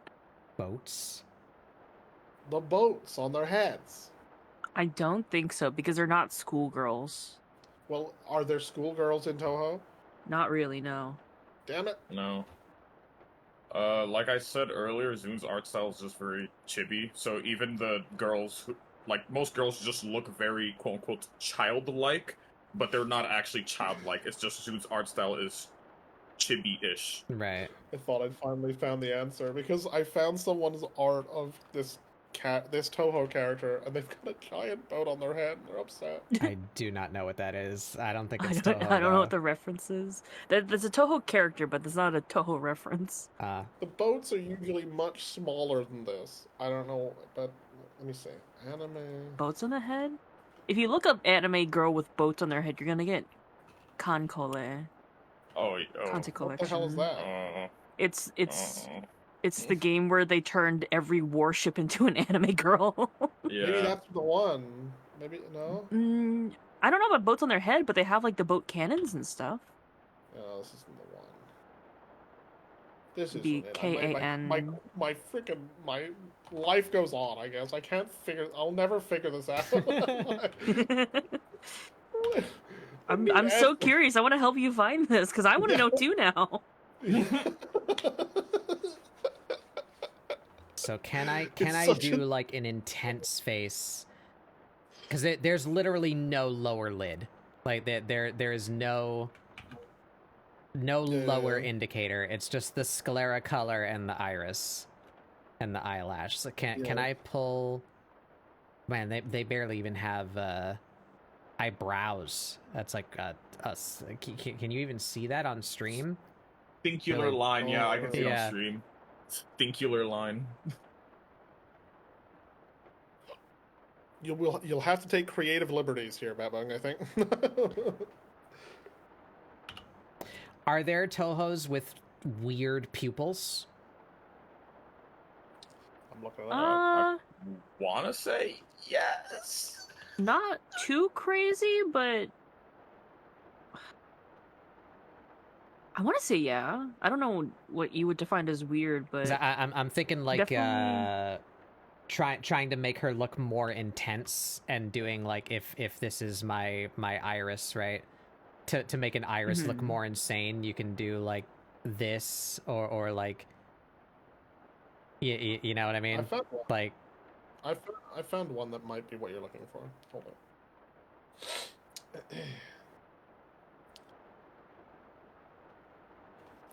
Boats? The boats on their heads. I don't think so, because they're not schoolgirls. Well, are there schoolgirls in Toho? Not really, no. Damn it. No. Like I said earlier, Zune's art style is just very chibi, so even the girls who, like, most girls just look very, quote-unquote, childlike, but they're not actually childlike. It's just Zune's art style is chibi-ish. Right. I thought I'd finally found the answer, because I found someone's art of this this Toho character, and they've got a giant boat on their head, and they're upset. I do not know what that is. I don't think I it's don't, Toho. I don't know what the reference is. There's a Toho character, but there's not a Toho reference. The boats are usually much smaller than this. I don't know, but let me see. Anime. Boats on the head? If you look up anime girl with boats on their head, you're gonna get Kankole. Kante What the hell is collection. that? It's the game where they turned every warship into an anime girl. Maybe that's the one. Maybe no. I don't know about boats on their head, but they have like the boat cannons and stuff. No, this isn't the one. This is The KAN. My freaking life goes on. I guess I can't figure. I'll never figure this out. I'm so curious. I want to help you find this because I want to know too now. So can I do like an intense face? Because there's literally no lower lid. Like there is no lower indicator. It's just the sclera color and the iris and the eyelash. So can I pull? Man, they barely even have eyebrows. That's like us. Can you even see that on stream? Thinkular Really? line, yeah, I can see it Yeah. on stream. Thinkular line. You'll have to take creative liberties here, Batbug, I think. Are there Tohos with weird pupils? I'm looking at I wanna say yes. Not too crazy, but I want to say yeah. I don't know what you would define as weird, but 'Cause I'm thinking like definitely- trying to make her look more intense and doing like if this is my iris, right? To make an iris look more insane, you can do like this or like you know what I mean? I found one. Like I found one that might be what you're looking for. Hold on.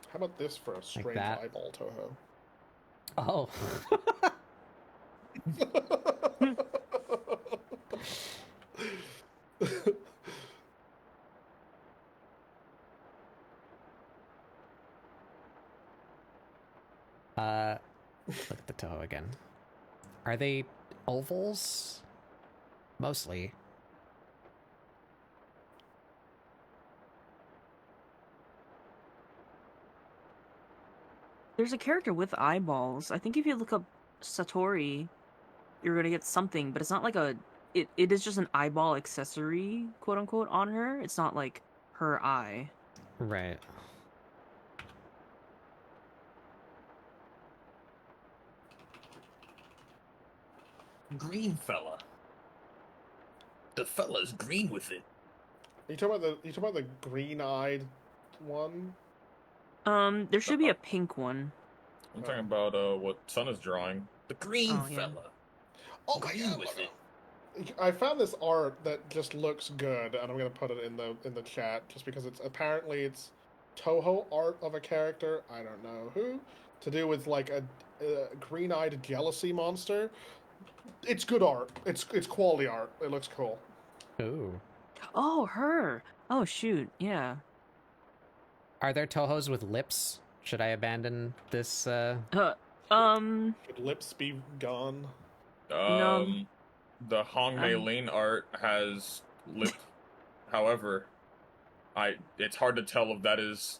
How about this for a strange that? eyeball Toho? oh. Look at the toe again. Are they ovals? Mostly. there's a character with eyeballs. I think if you look up Satori, you're gonna get something, but it's not like it is just an eyeball accessory, quote unquote, on her. It's not like her eye. Right. Green fella. The fella's green with it. Are you talking about the green-eyed one? There should be a pink one. I'm talking about what Sun is drawing. The green Oh, yeah. fella. Oh my Green god! with it. I found this art that just looks good, and I'm gonna put it in the chat just because it's Toho art of a character, I don't know who, to do with like a green-eyed jealousy monster. It's good art. It's quality art. It looks cool. Ooh. Oh, her. Oh, shoot. Yeah. Are there Tohos with lips? Should I abandon this? Should lips be gone? No. The Hong Mei Lin art has lip. However, it's hard to tell if that is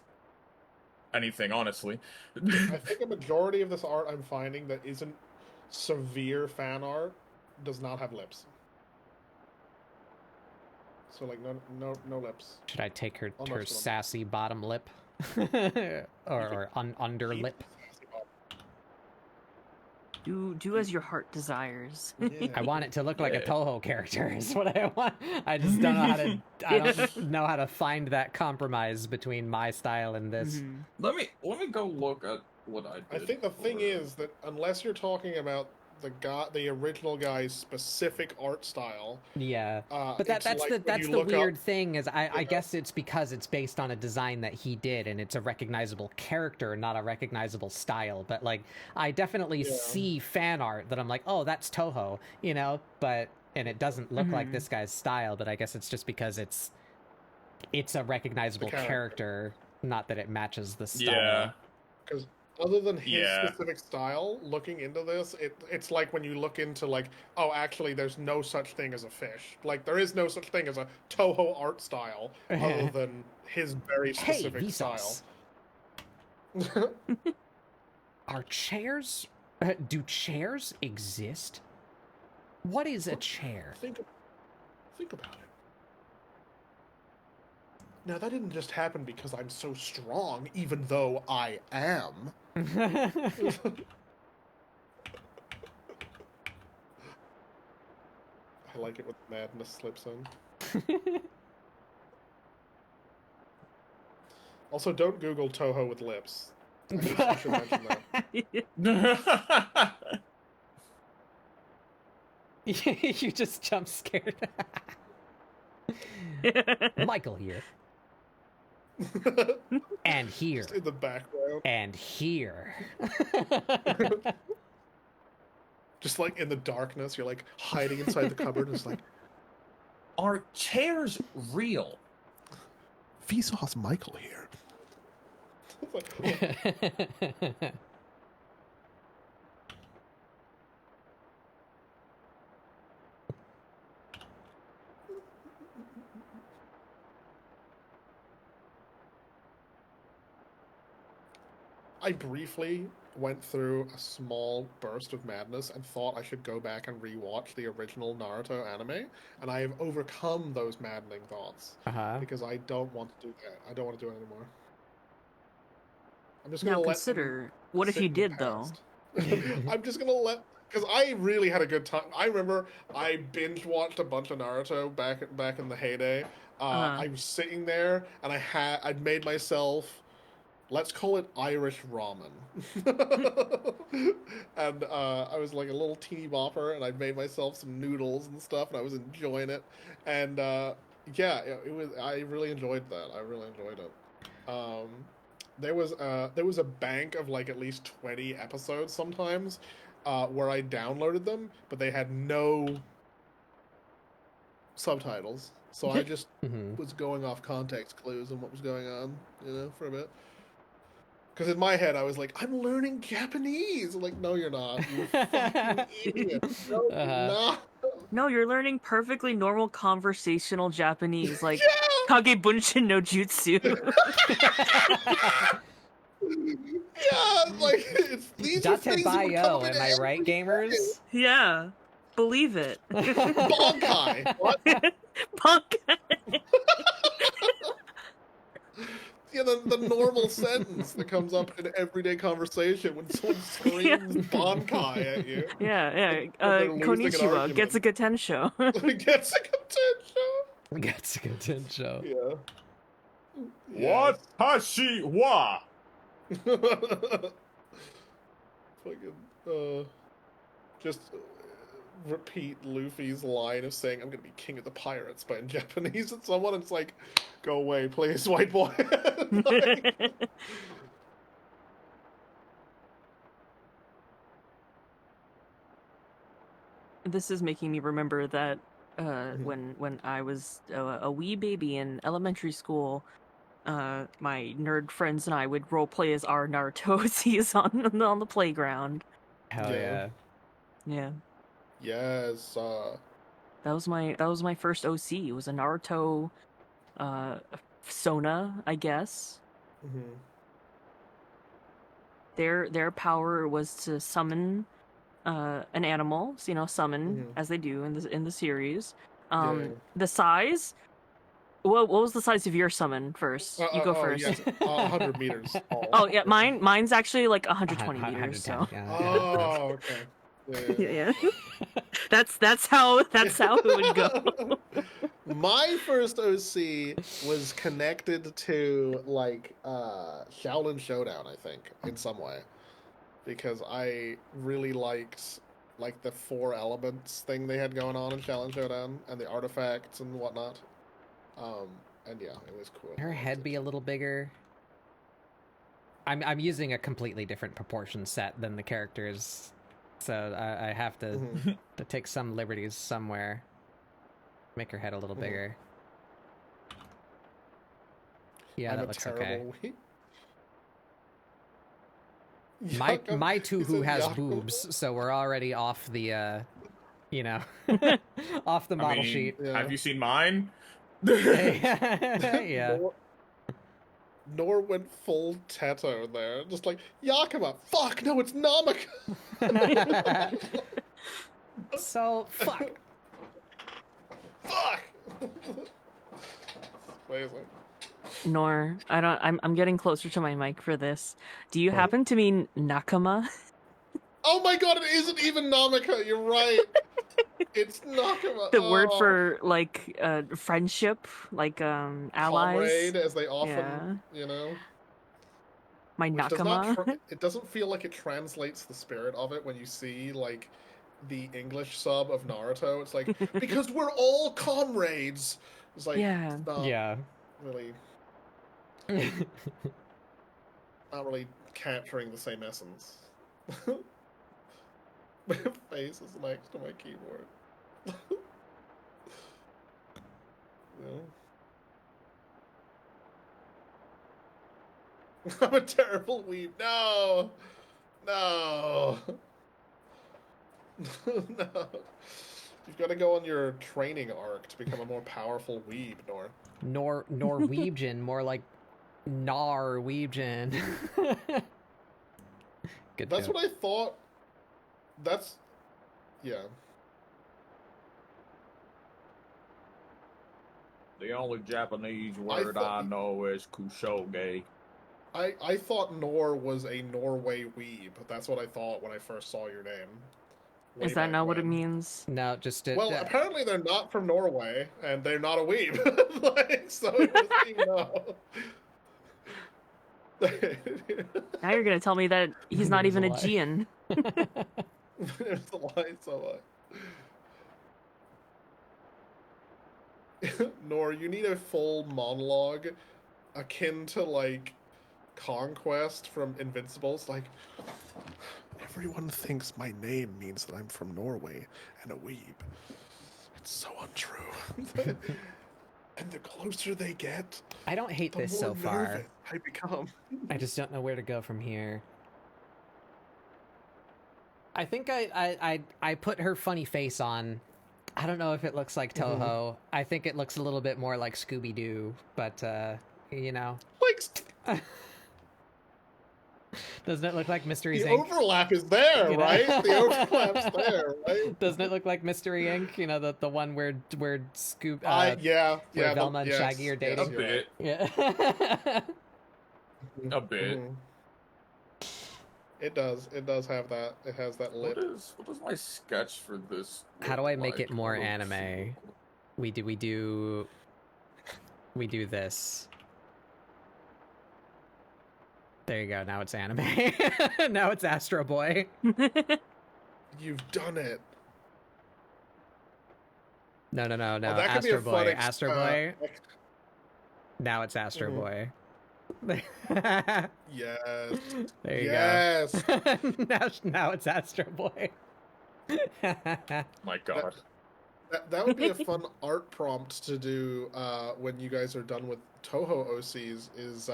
anything, honestly. I think a majority of this art I'm finding that isn't severe fan art does not have lips. So like no lips. Should I take her Almost one. sassy bottom lip, or under lip? Do as your heart desires. I want it to look like a Toho character. Is what I want. I just don't know how to. I don't know how to find that compromise between my style and this. Mhm. Let me go look at what I did. I think the thing is that unless you're talking about the original guy's specific art style. Yeah, but it's that's like the when that's you the look weird up- thing is I Yeah. guess it's because it's based on a design that he did and it's a recognizable character, not a recognizable style. But like I definitely Yeah. see fan art that I'm like, oh, that's Toho, you know, and it doesn't look like Mhm. this guy's style. But I guess it's just because it's a recognizable character. character, not that it matches the style. Yeah. Because other than his Yeah. specific style, looking into this, it's like when you look into like, oh, actually, there's no such thing as a fish. Like there is no such thing as a Toho art style other than his very Hey, specific style. Vsauce. Are chairs? Do chairs exist? What is a chair? Think about it. Now that didn't just happen because I'm so strong, even though I am. I like it when madness slips in. Also, don't Google Toho with lips. I should mention that. You just jump scared. Michael here. And here. Just in the background. And here. Just like in the darkness, you're like hiding inside the cupboard and it's like, Are chairs real? Vsauce Michael here. I briefly went through a small burst of madness and thought I should go back and rewatch the original Naruto anime, and I have overcome those maddening thoughts because I don't want to do that. I don't want to do it anymore. I'm just gonna Now let consider, what if sit you in the did though? past. I'm just gonna let, because I really had a good time. I remember I binge watched a bunch of Naruto back in the heyday. I was sitting there and I'd made myself, let's call it Irish ramen. And I was like a little teeny bopper, and I made myself some noodles and stuff, and I was enjoying it. And yeah, it was. I really enjoyed that. I really enjoyed it. There was a bank of like at least 20 episodes sometimes where I downloaded them, but they had no subtitles. So I just was going off context clues and what was going on, for a bit. Because in my head, I was like, I'm learning Japanese. I'm like, no, you're not. You fucking idiot. No, you're not. No, you're learning perfectly normal conversational Japanese, like Yeah! Kage Bunshin no Jutsu. Yeah, like, these are things that would come Datebayo, in am I right, gamers? Yeah, believe it. Bonkai. What? Punk. Yeah, the normal sentence that comes up in everyday conversation when someone screams Bonkai at you. Yeah. they're losing an Konnichiwa, argument. gets a Tensho. Gets a contention. Gets a good show. Yeah. Watashi wa. Fucking, just repeat Luffy's line of saying, I'm gonna be king of the pirates, but in Japanese at someone, and it's like, go away, please, white boy. Like, This is making me remember that when I was a wee baby in elementary school, my nerd friends and I would roleplay as our Naruto's on the playground. Hell Yeah. Yeah, yes, that was my first OC. It was a Naruto Sona, I guess. Their power was to summon an animal, summon as they do in the series. The size. What was the size of your summon first? You go first. Yes, 100 meters tall. Oh yeah, mine's actually like 120 meters. So. Oh, okay. Yeah. That's how it would go. My first OC was connected to like Shaolin Showdown, I think, in some way, because I really liked like the 4 elements thing they had going on in Challenge Showdown, and the artifacts and whatnot. And yeah, it was cool. Her head be a little bigger. I'm using a completely different proportion set than the characters, so I have to to take some liberties somewhere. Make her head a little bigger. Yeah, that looks okay. My Tuhu has boobs, so we're already off the off the model sheet. Yeah. Have you seen mine? Yeah. Nor went full Teto there, just like Yakima. Fuck no, it's Namaka. So fuck. Fuck. Amazing. Nor, I'm getting closer to my mic for this. Do you happen to mean Nakama? Oh my god, it isn't even Namaka. You're right. It's Nakama. The word for like friendship, like allies. Comrade, as they often, My Nakama. It doesn't feel like it translates the spirit of it when you see like the English sub of Naruto. It's like because we're all comrades. It's like really. Not really capturing the same essence. My face is next to my keyboard. I'm a terrible weeb. No! No! No. You've got to go on your training arc to become a more powerful weeb, Nor. Norwegian, more like Norwegian. Good That's joke. what I thought. Yeah. The only Japanese word I know is kushoge. I thought Nor was a Norway weeb. That's what I thought when I first saw your name. Is that not what it means? No, just well, apparently they're not from Norway, and they're not a weeb. So it was Now you're gonna tell me that he's not even a Aegean. There's a lie, so Nor, you need a full monologue akin to like Conquest from Invincibles, like everyone thinks my name means that I'm from Norway and a weeb. It's so untrue. And the closer they get, I don't hate the this more so far. nervous I become. I just don't know where to go from here. I think I put her funny face on. I don't know if it looks like Toho. I think it looks a little bit more like Scooby-Doo, but like doesn't it look like Mystery the Inc? Overlap is there, right? The overlap's there, right? Doesn't it look like Mystery Inc? You know, the one where Scoop where Velma and Shaggy are dating. A bit. Yeah. A bit. It does. It does have that. It has that lip. What is my sketch for this? How do I make it more anime? We do this. There you go. Now it's anime. Now it's Astro Boy. You've done it. No. Oh, that could be Astro a Boy. fun Astro Boy. Now it's Astro Boy. Yes. There you yes. go. now it's Astro Boy. My God. That would be a fun art prompt to do when you guys are done with Toho OCs is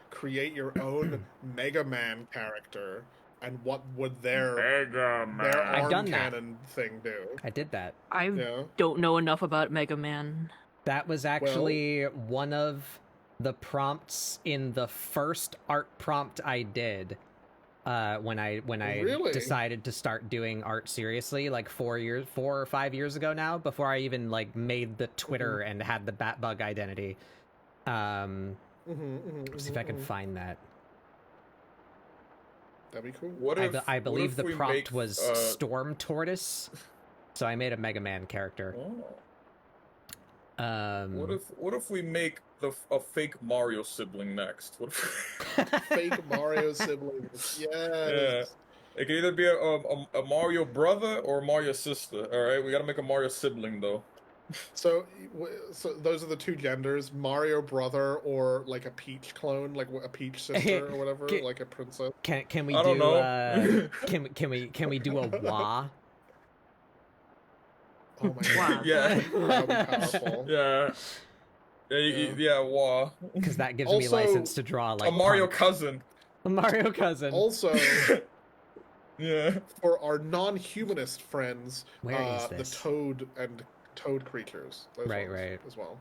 create your own Mega Man character and what would their I've done arm that. cannon thing do. I did that. I don't know enough about Mega Man. That was actually one of the prompts in the first art prompt I did when I Really? decided to start doing art seriously, like 4 or 5 years ago now, before I even like made the Twitter and had the Batbug identity. See if I can find that. That'd be cool. I believe the prompt was Storm Tortoise, so I made a Mega Man character. What if we make a fake Mario sibling next? What if... Fake Mario siblings. Yes. It can either be a Mario brother or a Mario sister. All right, we gotta make a Mario sibling though. So those are the two genders: Mario brother or like a Peach clone, like a Peach sister or whatever, like a princess. Can we I don't do know. can we do a wah? Oh my Wow. god! Yeah. That'll be powerful. Yeah. Yeah. Wow. Because that gives me Also, license to draw like A Mario punk. cousin. A Mario cousin. Also, Yeah. for our non-humanist friends, Where is the this? toad and toad creatures. Those Right, ones right. As well.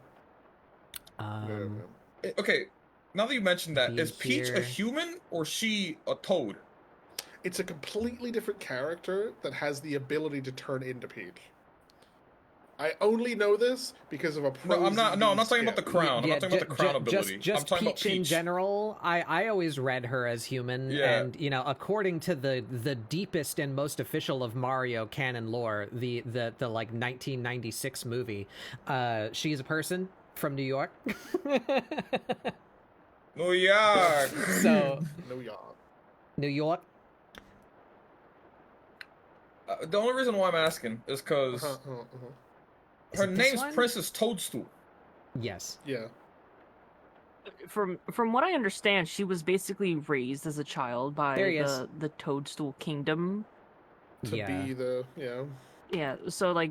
Okay. Now that you mentioned that, Be is Peach a here. human or she a toad? It's a completely different character that has the ability to turn into Peach. I only know this because of a pro. No, I'm not. No, I'm not talking about the skit. crown. I'm not talking about the crown ability. Just I'm talking about Peach in Peach. general. I always read her as human, Yeah. and you know, according to the deepest and most official of Mario canon lore, the like 1996 movie, she's a person from New York. New York. So New York. The only reason why I'm asking is because Is her it this name's one? Princess Toadstool. Yes. Yeah. From what I understand, she was basically raised as a child by There he is. the Toadstool Kingdom. To Yeah. be the Yeah, so like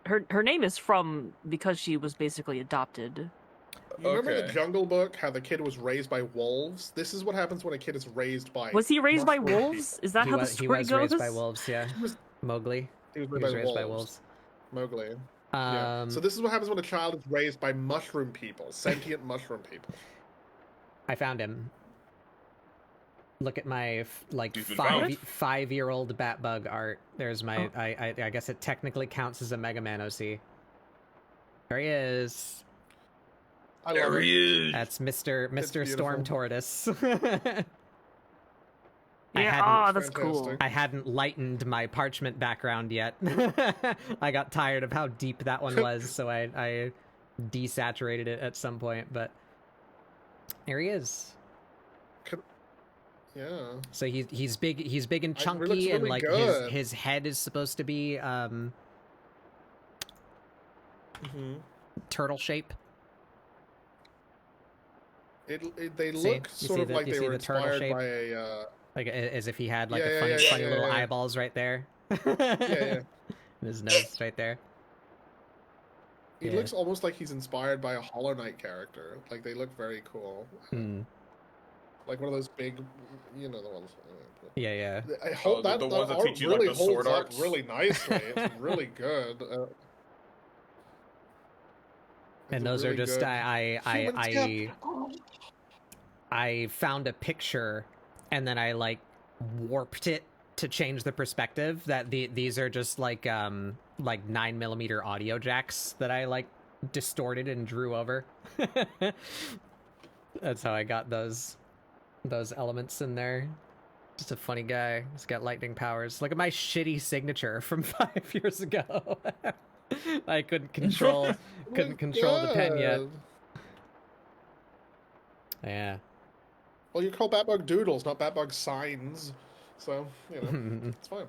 her name is from because she was basically adopted. You remember the Okay. Jungle Book? How the kid was raised by wolves. This is what happens when a kid is raised by. Was he raised by mushroom wolves? Is that He how the was, he story was goes? raised by wolves. Yeah. people. Mowgli. He was He raised, was by, raised wolves. by wolves. Mowgli. Yeah. So this is what happens when a child is raised by mushroom people, sentient mushroom people. I found him. Look at my like He's been found. 5-year-old bat bug art. There's my I guess it technically counts as a Mega Man OC. There he is. I love it. is. That's Mr. Storm beautiful. Tortoise. Yeah, that's cool. Fantastic. I hadn't lightened my parchment background yet. I got tired of how deep that one was, so I desaturated it at some point, but there he is. Yeah. So he's big and It looks chunky, and really like good. his head is supposed to be turtle shape. They See? look You sort see of the- like you they see were the turtle inspired shape? by a. Like as if he had like Yeah, a yeah, funny, yeah, funny yeah, little yeah. eyeballs right there. Yeah. And his nose right there. He Yeah. looks almost like he's inspired by a Hollow Knight character. Like they look very cool. Hmm. Like one of those big, the ones. Yeah, yeah. I hope the that ones that art teach you, like, really the sword holds up arts? really nicely. It's really good. And it's those really are just good. I found a picture and then I like warped it to change the perspective. That these are just like 9mm audio jacks that I like distorted and drew over. That's how I got those elements in there. Just a funny guy. He's got lightning powers. Look at my shitty signature from 5 years ago. I couldn't control the pen yet. Good. Yeah. Well, you call Batbug Doodles, not Batbug Signs, so it's fine.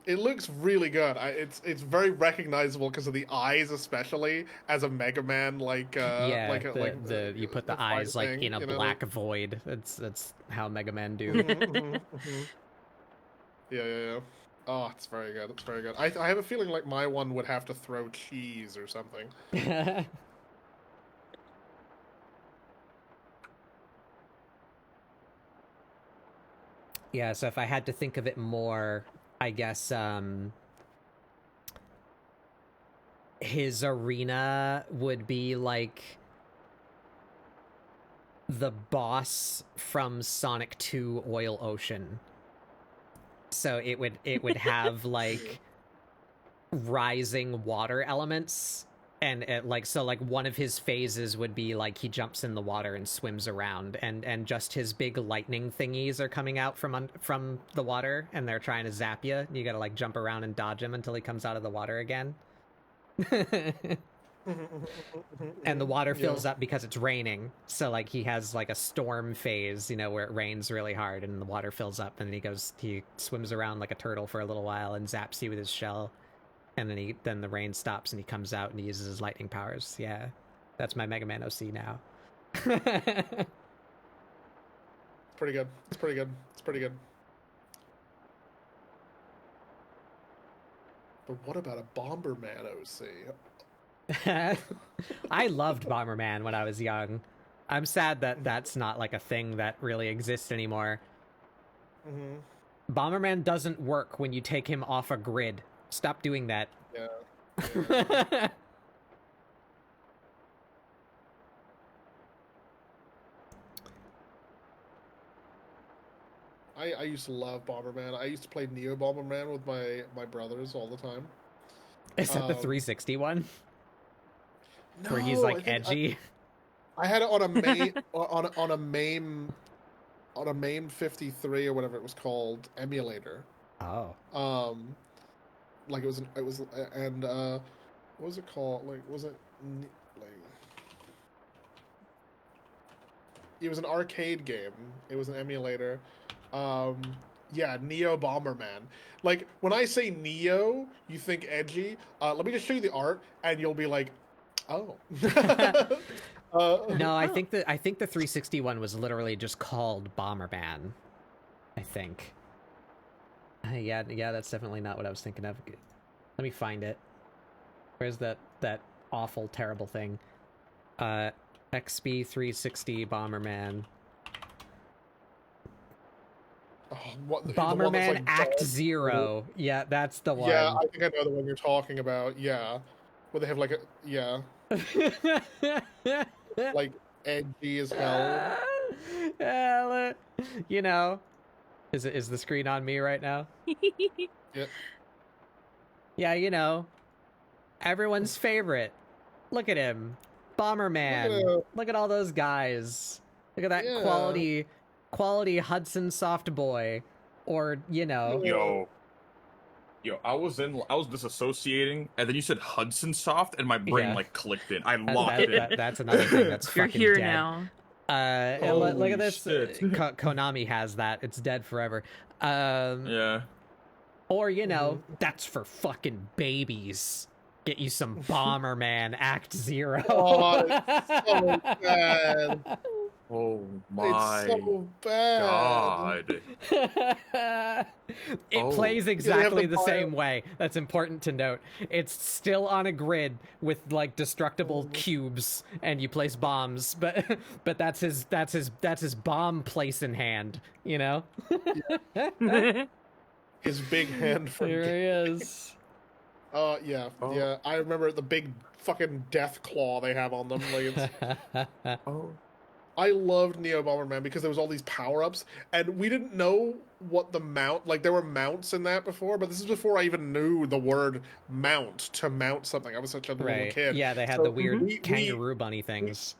It looks really good. It's very recognizable because of the eyes, especially as a Mega Man. You put the eyes like in a black void. That's how Mega Man do. Yeah. Oh, it's very good. It's very good. I have a feeling like my one would have to throw cheese or something. Yeah, so if I had to think of it more, I guess his arena would be like the boss from Sonic 2 Oil Ocean. So it would have like rising water elements, and one of his phases would be like he jumps in the water and swims around, and just his big lightning thingies are coming out from the water, and they're trying to zap you. You gotta like jump around and dodge him until he comes out of the water again. And the water Yeah. fills up because it's raining. So like he has like a storm phase, you know, where it rains really hard and the water fills up, and then he swims around like a turtle for a little while and zaps you with his shell, and then the rain stops and he comes out and he uses his lightning powers. Yeah, that's my Mega Man OC now. Pretty good. It's pretty good. It's pretty good. But what about a Bomberman OC? I loved Bomberman when I was young. I'm sad that that's not like a thing that really exists anymore. Mm-hmm. Bomberman doesn't work when you take him off a grid. Stop doing that. Yeah. I used to love Bomberman. I used to play Neo Bomberman with my brothers all the time. Is that the 360 one? No, Where he's like edgy? I had it on a main on a main 53 or whatever it was called emulator. Oh. Like it was what was it called? Like was it like it was an arcade game. It was an emulator. Yeah, Neo Bomberman. Like when I say Neo, you think edgy. Let me just show you the art, and you'll be like, oh. No, I think the 360 one was literally just called Bomberman. I think. Yeah, that's definitely not what I was thinking of. Let me find it. Where's that awful, terrible thing? XB 360 Bomberman. Oh, Bomberman Act Zero. Yeah, that's the one. Yeah, I think I know the one you're talking about. Yeah, where they have like like edgy as hell. You know, is the screen on me right now? Yeah. Yeah, you know, everyone's favorite. Look at him, Bomberman. Look at all those guys. Look at that quality Hudson soft boy, or you know. Yo, I was disassociating, and then you said Hudson Soft, and my brain like clicked in. I locked it. That's another thing that's You're fucking here dead. now. Look at this. Shit. Konami has that. It's dead forever. Yeah. Or you know, that's for fucking babies. Get you some Bomberman Act Zero. Oh, it's so bad. Oh my It's so bad. God. It plays exactly the same way. That's important to note. It's still on a grid with like destructible cubes, and you place bombs. But that's his bomb place in hand. You know. His big hand from Here he is. yeah. I remember the big fucking death claw they have on them. Like it's... I loved Neo Bomberman because there was all these power-ups, and we didn't know what the mount... Like, there were mounts in that before, but this is before I even knew the word mount, to mount something. I was such a little kid. Yeah, they had the weird kangaroo bunny things.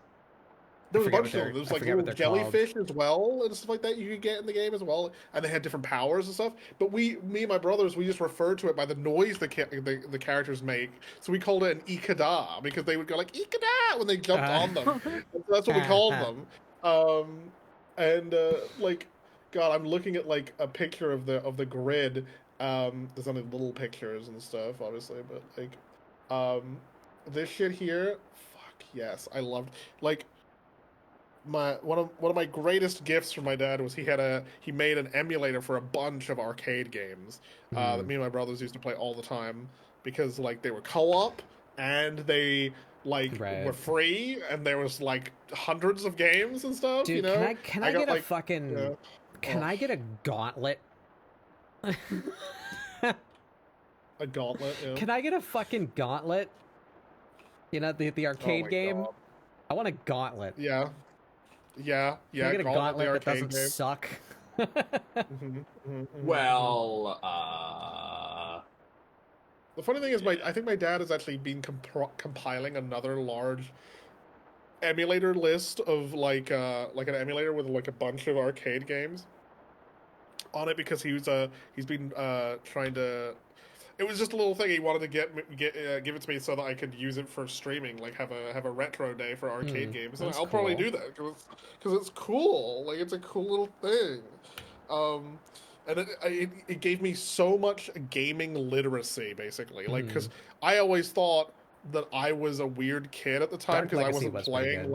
There was a bunch of them. There was like little jellyfish as well and stuff like that you could get in the game as well, and they had different powers and stuff. But me and my brothers, we just referred to it by the noise the characters make. So we called it an ikada because they would go like ikada when they jumped on them. So that's what we called them. Like, God, I'm looking at like a picture of the grid. There's only little pictures and stuff, obviously, but like, this shit here, fuck yes, I loved like. One of my greatest gifts from my dad was he made an emulator for a bunch of arcade games that me and my brothers used to play all the time because like they were co-op and they like were free and there was like hundreds of games and stuff. Dude, you know? can I get a fucking? Can I get a gauntlet? A gauntlet? Yeah. Can I get a fucking gauntlet? You know the arcade game. God. I want a gauntlet. Yeah. Yeah. Can I get a gauntlet that doesn't game. suck? Well, the funny thing is, I think my dad has actually been compiling another large emulator list of like an emulator with like a bunch of arcade games on it because he's been trying to It was just a little thing he wanted to give it to me so that I could use it for streaming, like have a retro day for arcade games. And that's I'll probably cool. do that because it's cool. Like it's a cool little thing. And it gave me so much gaming literacy, basically. Like because I always thought that I was a weird kid at the time Dark because I Legacy wasn't was pretty playing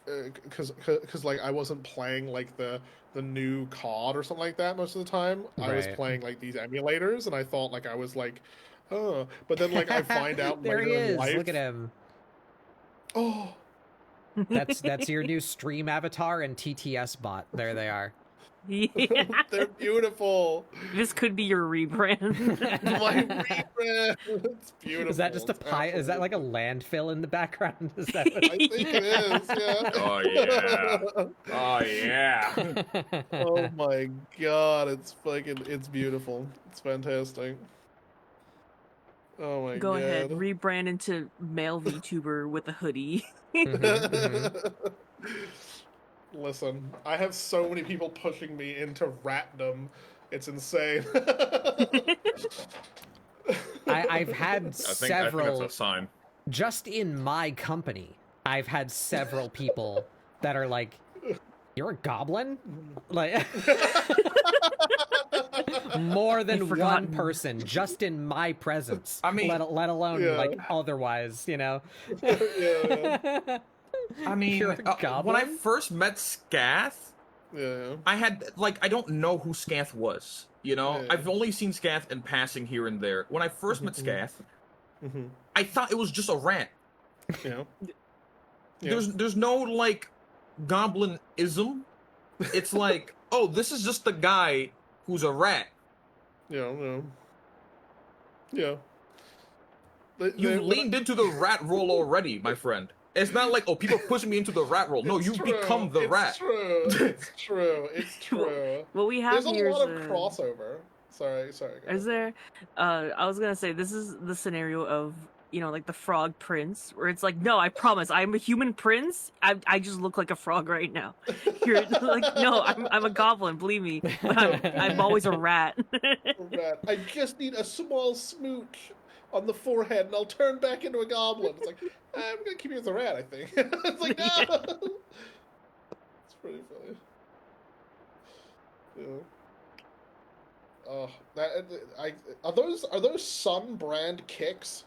good. because like I wasn't playing like the new COD or something like that most of the time. I was Right. playing like these emulators, and I thought like I was like, oh, but then like I find out there later he in is. life. Look at him. Oh, That's your new stream avatar and TTS bot. There they are. Yeah. they're beautiful. This could be your rebrand. My rebrand. It's beautiful. Is that just a It's pie? Is that like a absolutely- landfill in the background? Is that what I think it is. Yeah. Oh yeah. Oh my god, it's beautiful. It's fantastic. Oh my Go god. ahead, rebrand into male VTuber with a hoodie. Listen, I have so many people pushing me into ratdom. It's insane. I've had I think several. that's a sign. Just in my company, I've had several people that are like, "You're a goblin?" Like more than one forgotten. person just in my presence. I mean- let alone Yeah. like otherwise, you know. Yeah. I mean, You're a when I goblin? first met Scath, Yeah. I had I don't know who Scath was. You know, Yeah. I've only seen Scath in passing here and there. When I first met Scath, Mm-hmm. I thought it was just a rat. Yeah. There's no like goblinism. It's like, oh, this is just the guy who's a rat. Yeah. Yeah. You leaned into the rat role already, my friend. It's not like, oh, people are pushing me into the rat role. No, It's you true. become the It's rat. True. It's true. It's true. What we have There's a here lot is of crossover. Sorry. Go Is ahead. there? I was gonna say this is the scenario of like the frog prince, where it's like, no, I promise, I'm a human prince. I just look like a frog right now. You're like, no, I'm a goblin, believe me. But I'm always a rat. Rat. I just need a small smooch on the forehead, and I'll turn back into a goblin. It's like I'm gonna keep you as a rat. I think. It's like no. It's pretty funny. Yeah. Oh, are those Sun brand kicks?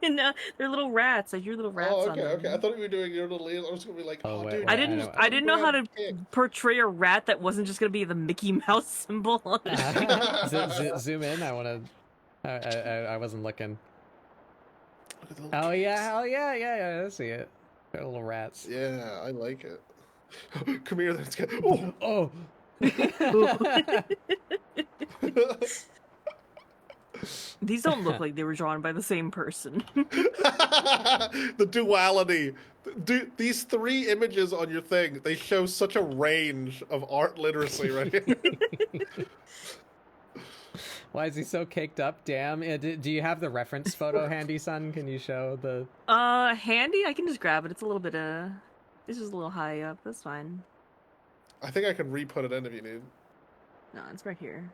And they're little rats. I hear little rats Oh, on okay, them. okay. I thought you were doing your little. I was gonna be like, Oh, oh, wait, dude. wait, I know. didn't know how to Kick. portray a rat that wasn't just gonna be the Mickey Mouse symbol on it. Zoom in. I want to. I wasn't looking. Look at the little Oh yeah, kicks. I see it. They're little rats. Yeah, I like it. Come here, let's go. Oh. These don't look like they were drawn by the same person. The duality. These three images on your thing, they show such a range of art literacy right here. Why is he so caked up? Damn. Do you have the reference photo handy, son? Can you show the... Handy? I can just grab it. It's a little bit, it's just a little high up. That's fine. I think I can re-put it in if you need. No, it's right here.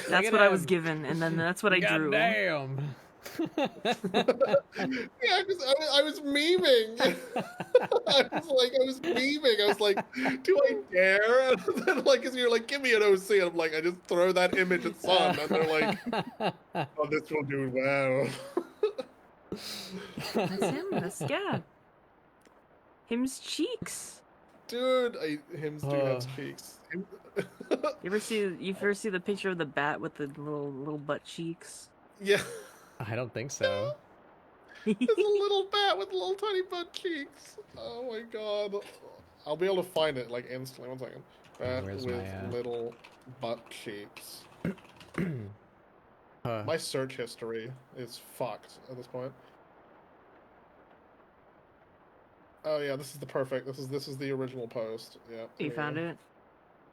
That's what I was given, and then that's what I drew. Damn. Yeah, because I was memeing. I was memeing. I was like, do I dare? And then, like, as you're like, give me an OC. And I'm like, I just throw that image at Sun. And they're like, oh, this will do well. That's him. That's Scab. Him's cheeks. Dude, him do have cheeks. You ever see the picture of the bat with the little butt cheeks? Yeah. I don't think so. It's a little bat with little tiny butt cheeks. Oh my god. I'll be able to find it like instantly. 1 second. Bat Where's with my, little butt cheeks. My search history is fucked at this point. Oh yeah, this is the perfect. This is the original post. Yeah. You found it?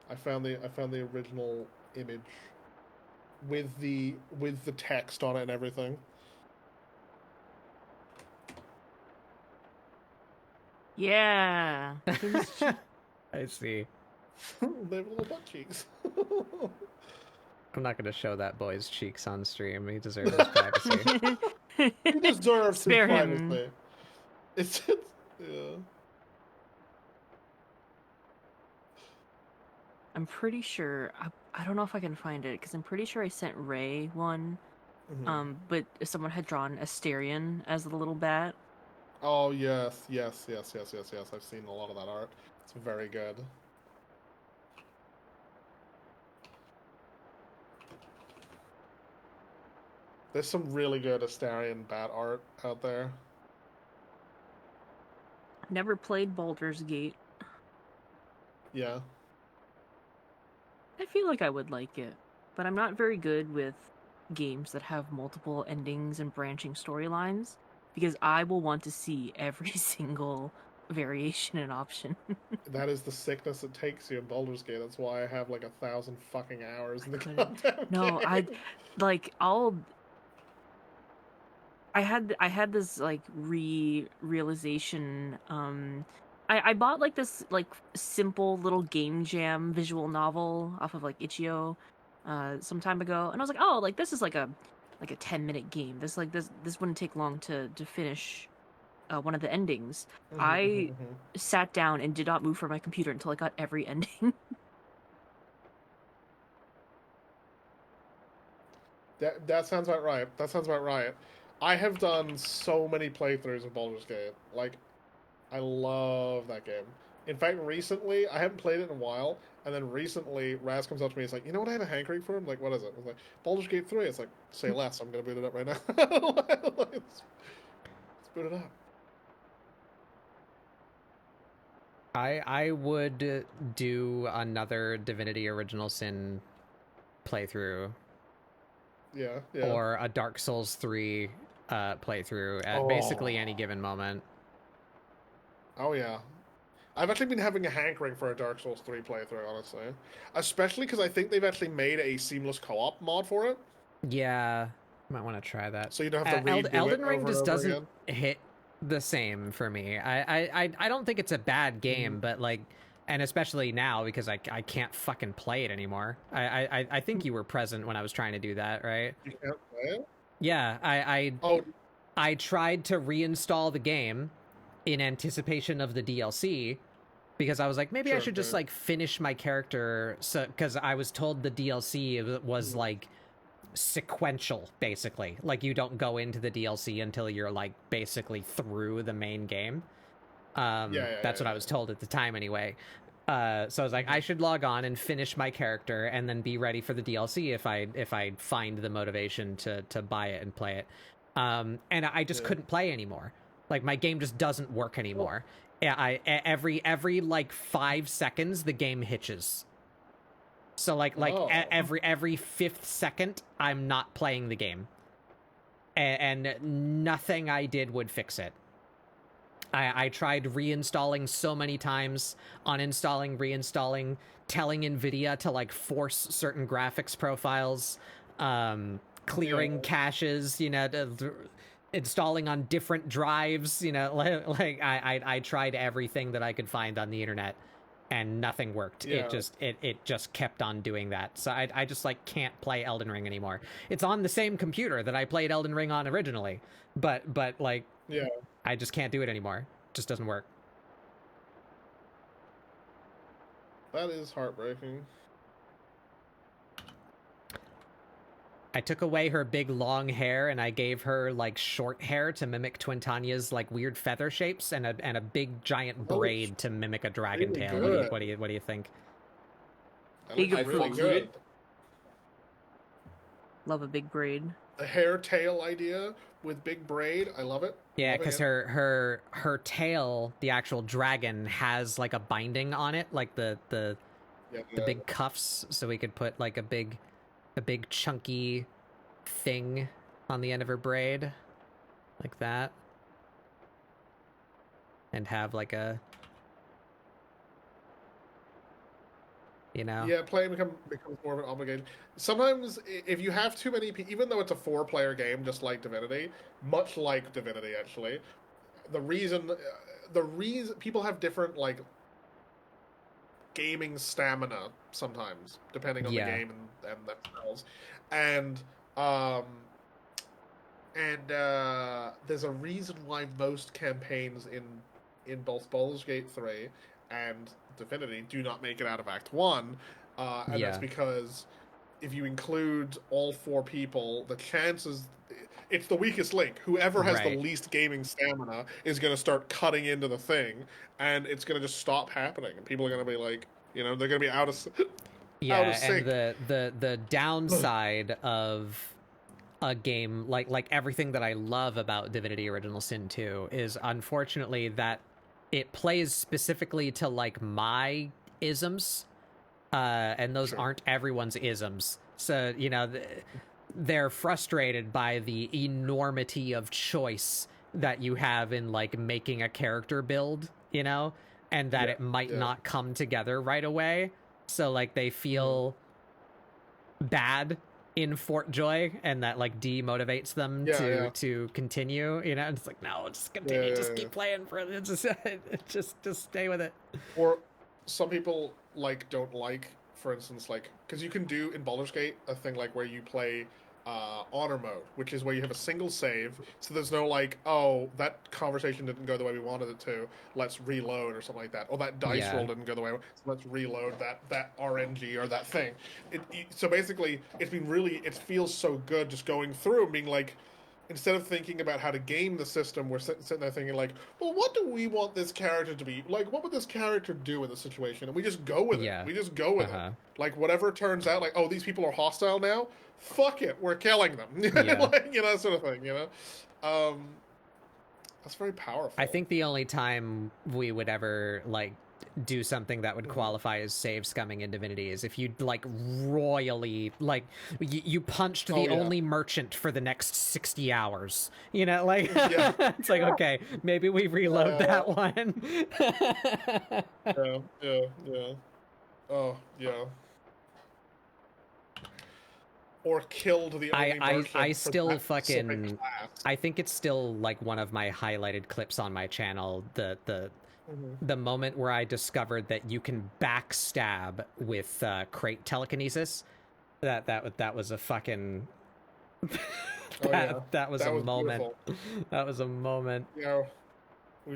I found the original image with the text on it and everything. Yeah. I see. They have little butt cheeks. I'm not gonna show that boy's cheeks on stream. He deserves his privacy. He deserves his Spare him. privacy. It's yeah. I'm pretty sure. I don't know if I can find it because I'm pretty sure I sent Ray one. Mhm. But someone had drawn Asterion as the little bat. Oh yes. I've seen a lot of that art. It's very good. There's some really good Astarion bat art out there. Never played Baldur's Gate. Yeah. I feel like I would like it, but I'm not very good with games that have multiple endings and branching storylines because I will want to see every single variation and option. That is the sickness it takes you in Baldur's Gate. That's why I have like 1,000 fucking hours in the couldn't. goddamn No, game. I had this like realization. I bought like this like simple little game jam visual novel off of like Itch.io some time ago, and I was like, oh, like this is like a 10-minute game. This wouldn't take long to finish one of the endings. I sat down and did not move from my computer until I got every ending. That sounds about right. That sounds about right. I have done so many playthroughs of Baldur's Gate. Like, I love that game. In fact, recently, I haven't played it in a while, and then recently, Raz comes up to me, he's like, you know what I had a hankering for? I'm like, what is it? I was like, Baldur's Gate 3. It's like, say less, I'm gonna boot it up right now. Let's boot it up. I would do another Divinity Original Sin playthrough. Yeah. Or a Dark Souls 3 playthrough at basically any given moment. Oh, yeah. I've actually been having a hankering for a Dark Souls 3 playthrough, honestly. Especially because I think they've actually made a seamless co-op mod for it. Yeah, might want to try that. So you don't have to redo Elden it Ring over just and over doesn't again. hit the same for me. I don't think it's a bad game, but like, and especially now because I can't fucking play it anymore. I think you were present when I was trying to do that, right? You can't play it? Yeah, I tried to reinstall the game in anticipation of the DLC because I was like, maybe I should just like finish my character, so because I was told the DLC was like sequential, basically. Like you don't go into the DLC until you're like basically through the main game. That's what I was told at the time anyway. So I was like, I should log on and finish my character and then be ready for the DLC if I find the motivation to buy it and play it. And I just couldn't play anymore. Like my game just doesn't work anymore. Yeah, every like 5 seconds the game hitches. So every 5th second I'm not playing the game. And nothing I did would fix it. I tried reinstalling so many times, uninstalling, reinstalling, telling NVIDIA to like force certain graphics profiles, clearing caches, installing on different drives, like I tried everything that I could find on the internet and nothing worked. Yeah. It just kept on doing that. So I just like can't play Elden Ring anymore. It's on the same computer that I played Elden Ring on originally, but like I just can't do it anymore. It just doesn't work. That is heartbreaking. I took away her big long hair and I gave her like short hair to mimic Twintanya's like weird feather shapes and a big giant braid to mimic a dragon really tail. good. What do you think? Big That looks really braid. good. Love a big braid. The hair tail idea with big braid, I love it. Yeah, Loving because it. her tail, the actual dragon, has like a binding on it, like the big cuffs, so we could put like a big chunky thing on the end of her braid, like that, and have like a, Yeah, playing becomes more of an obligation. Sometimes, if you have too many people, even though it's a 4-player game, just like Divinity, much like Divinity, actually, the reason people have different like gaming stamina sometimes, depending on Yeah. the game and themselves. And there's a reason why most campaigns in both Baldur's Gate 3 and Divinity do not make it out of Act 1, and that's Yeah. because if you include all 4 people, the chances... It's the weakest link. Whoever has the Right. least gaming stamina is going to start cutting into the thing, and it's going to just stop happening. And people are going to be like, they're going to be out of Yeah, sync. and the downside of a game like everything that I love about Divinity Original Sin 2 is unfortunately that it plays specifically to like my isms, and those Sure. aren't everyone's isms. So they're frustrated by the enormity of choice that you have in like making a character build, and that Yeah, it might yeah. not come together right away. So like they feel bad in Fort Joy, and that like demotivates them to continue. And it's like, no, just continue, just keep playing for it. Just stay with it. Or some people like don't like, for instance, like because you can do in Baldur's Gate a thing like where you play honor mode, which is where you have a single save, so there's no like, oh, that conversation didn't go the way we wanted it to, let's reload, or something like that, or that dice roll didn't go the way, so let's reload that RNG or that thing. So basically it feels so good just going through and being like, instead of thinking about how to game the system, we're sitting there thinking like, well, what do we want this character to be? Like, what would this character do in this situation? And we just go with it. We just go with it. Like, whatever turns out, like, oh, these people are hostile now? Fuck it, we're killing them. Like, that sort of thing, That's very powerful. I think the only time we would ever, like, do something that would qualify as save scumming in Divinity is if you like royally like you punched the only merchant for the next 60 hours, like it's like, okay, maybe we reload that one. yeah. Oh yeah. Or killed the only merchant I for still that fucking specific class. I think it's still like one of my highlighted clips on my channel, the moment where I discovered that you can backstab with crate telekinesis. That was a fucking that was a moment. Beautiful. That was a moment. We're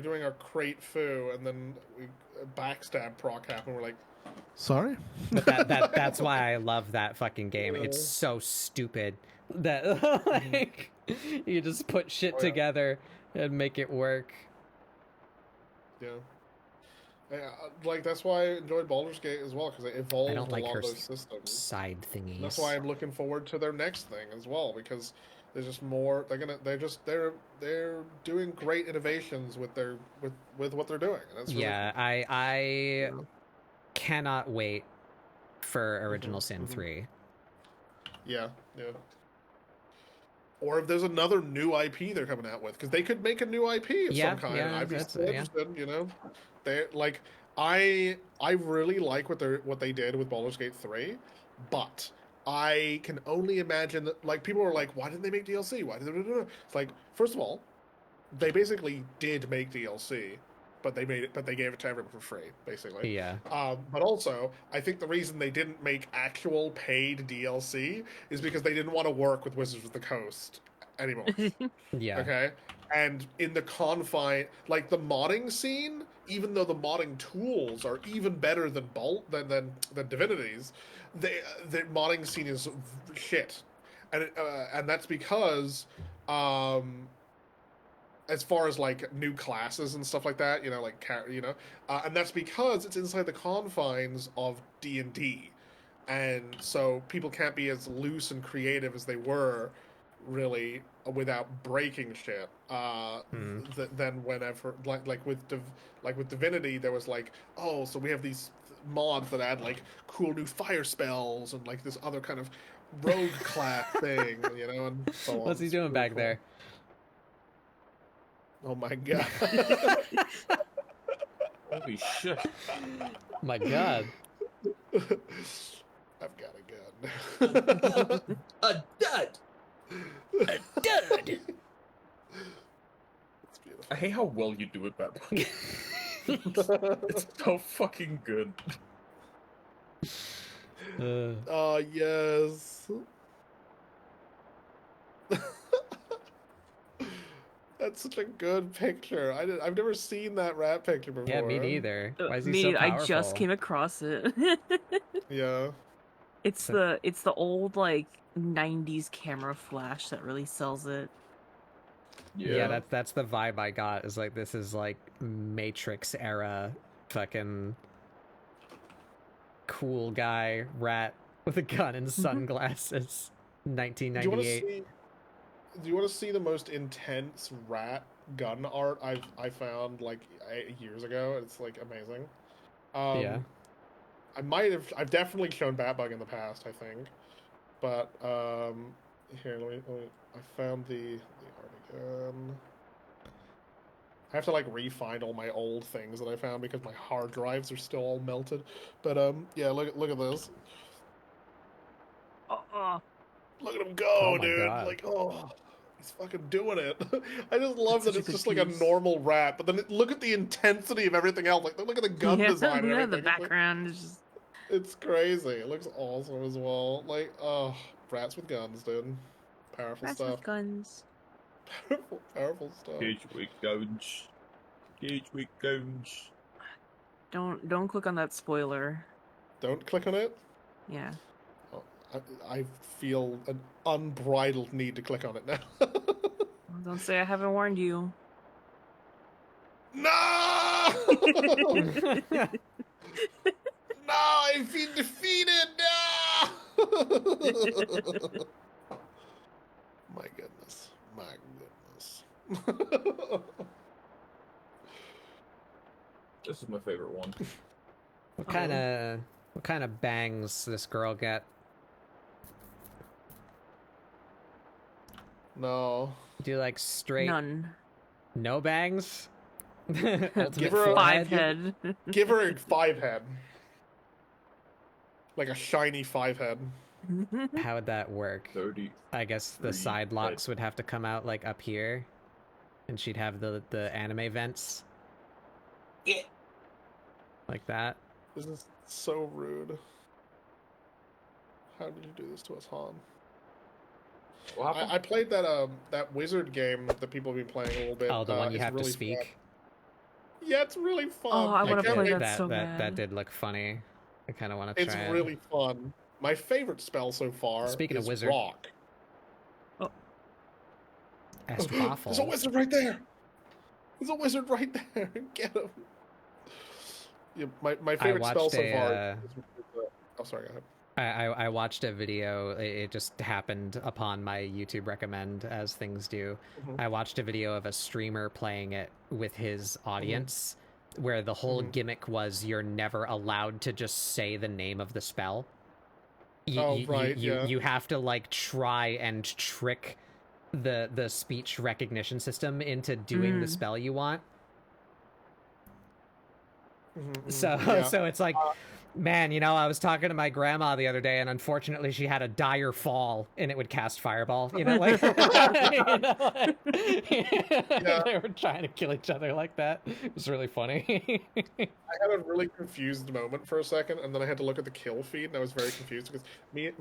doing our crate foo, and then backstab proc happened. We're like, sorry. But that's why I love that fucking game. It's so stupid that like you just put shit together and make it work. Yeah. Like that's why I enjoyed Baldur's Gate as well, because it evolved a lot of those systems. Side thingies. And that's why I'm looking forward to their next thing as well, because there's just more. They're doing great innovations with what they're doing. And that's really cool. I cannot wait for Original Sin 3. Yeah. Or if there's another new IP they're coming out with, because they could make a new IP of some kind. I'd be so interested. They like I really like what they did with Baldur's Gate 3, but I can only imagine that like people are like, why didn't they make DLC? Why did they? It's like, first of all, they basically did make DLC, but they gave it to everyone for free, basically. Yeah. But also, I think the reason they didn't make actual paid DLC is because they didn't want to work with Wizards of the Coast anymore. Yeah. Okay. And in the confine, like the modding scene, even though the modding tools are even better than than Divinity's, the modding scene is shit, and that's because, as far as like new classes and stuff like that, and that's because it's inside the confines of D&D, and so people can't be as loose and creative as they were, really, without breaking shit. Then whenever like with Divinity, there was like, oh, so we have these mods that add like cool new fire spells and like this other kind of rogue class thing, and so on. What's he doing back there? Oh my god. Holy shit. My god. I've got a gun. A dud! A dud! It's beautiful. I hate how well you do it, Batman. It's so fucking good. Oh, yes. That's such a good picture. I've never seen that rat picture before. Yeah, me neither. Why is he Me so neither. powerful? I just came across it. Yeah. It's the old like 90s camera flash that really sells it. Yeah, that's the vibe I got. Is like this is like Matrix era fucking cool guy rat with a gun and sunglasses. 1998. Do you want to see the most intense rat gun art I found like years ago? It's like amazing. Yeah. I've definitely shown Batbug in the past, I think. But here, let me I found the art again. I have to like re-find all my old things that I found because my hard drives are still all melted. But yeah, look at this. Look at him go, dude! God. Like, oh, he's fucking doing it. I just love that it's such a just good like a piece. normal rat, but then look at the intensity of everything else. Like, look at the gun design and yeah, everything. the It's like- background is just It's crazy. It looks awesome as well. Like, oh, rats with guns, dude. Powerful rats stuff. with guns. Powerful stuff. Cage with guns. Don't click on that spoiler. Don't click on it. Yeah. Oh, I feel an unbridled need to click on it now. Don't say I haven't warned you. No! No, I've been defeated! No! My goodness. My goodness. This is my favorite one. What kind of bangs this girl get? No. Do you like straight None. no bangs? Ultimate Give her a Five forehead? head. Give her a 5 head. Like a shiny 5 head. How would that work? 30. I guess the side locks would have to come out like up here, and she'd have the anime vents. Yeah. Like that. This is so rude. How did you do this to us, Han? What happened? I played that wizard game that people have been playing a little bit. Oh, the one you it's have really to speak. fun. Yeah, it's really fun. Oh, I wanna can't play wait- that so that bad. did look funny. I kind of want to It's try it. really fun. My favorite spell so far Speaking of is wizard. Rock. That's There's a awful. wizard right there! There's a wizard right there! Get him! Yeah, my favorite spell watched so a, far oh, sorry, go ahead. I watched a video. It just happened upon my YouTube recommend, as things do. Mhm. I watched a video of a streamer playing it with his audience, where the whole Mhm. gimmick was you're never allowed to just say the name of the spell. You have to like try and trick the speech recognition system into doing the spell you want. So Yeah. so it's like, man, you know, I was talking to my grandma the other day, and unfortunately she had a dire fall, and it would cast fireball. You know, like, they were trying to kill each other like that. It was really funny. I had a really confused moment for a second, and then I had to look at the kill feed, and I was very confused because me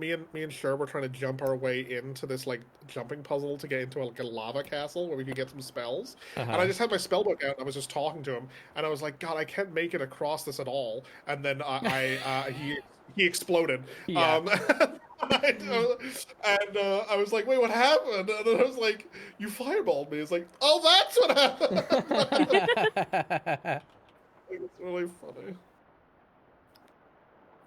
and Sher were trying to jump our way into this like jumping puzzle to get into like a lava castle where we could get some spells. And I just had my spell book out, and I was just talking to him, and I was like, God, I can't make it across this at all. And then he exploded. Yeah. I was like, wait, what happened? And then I was like, you fireballed me. It's like, oh, that's what happened. It's really funny.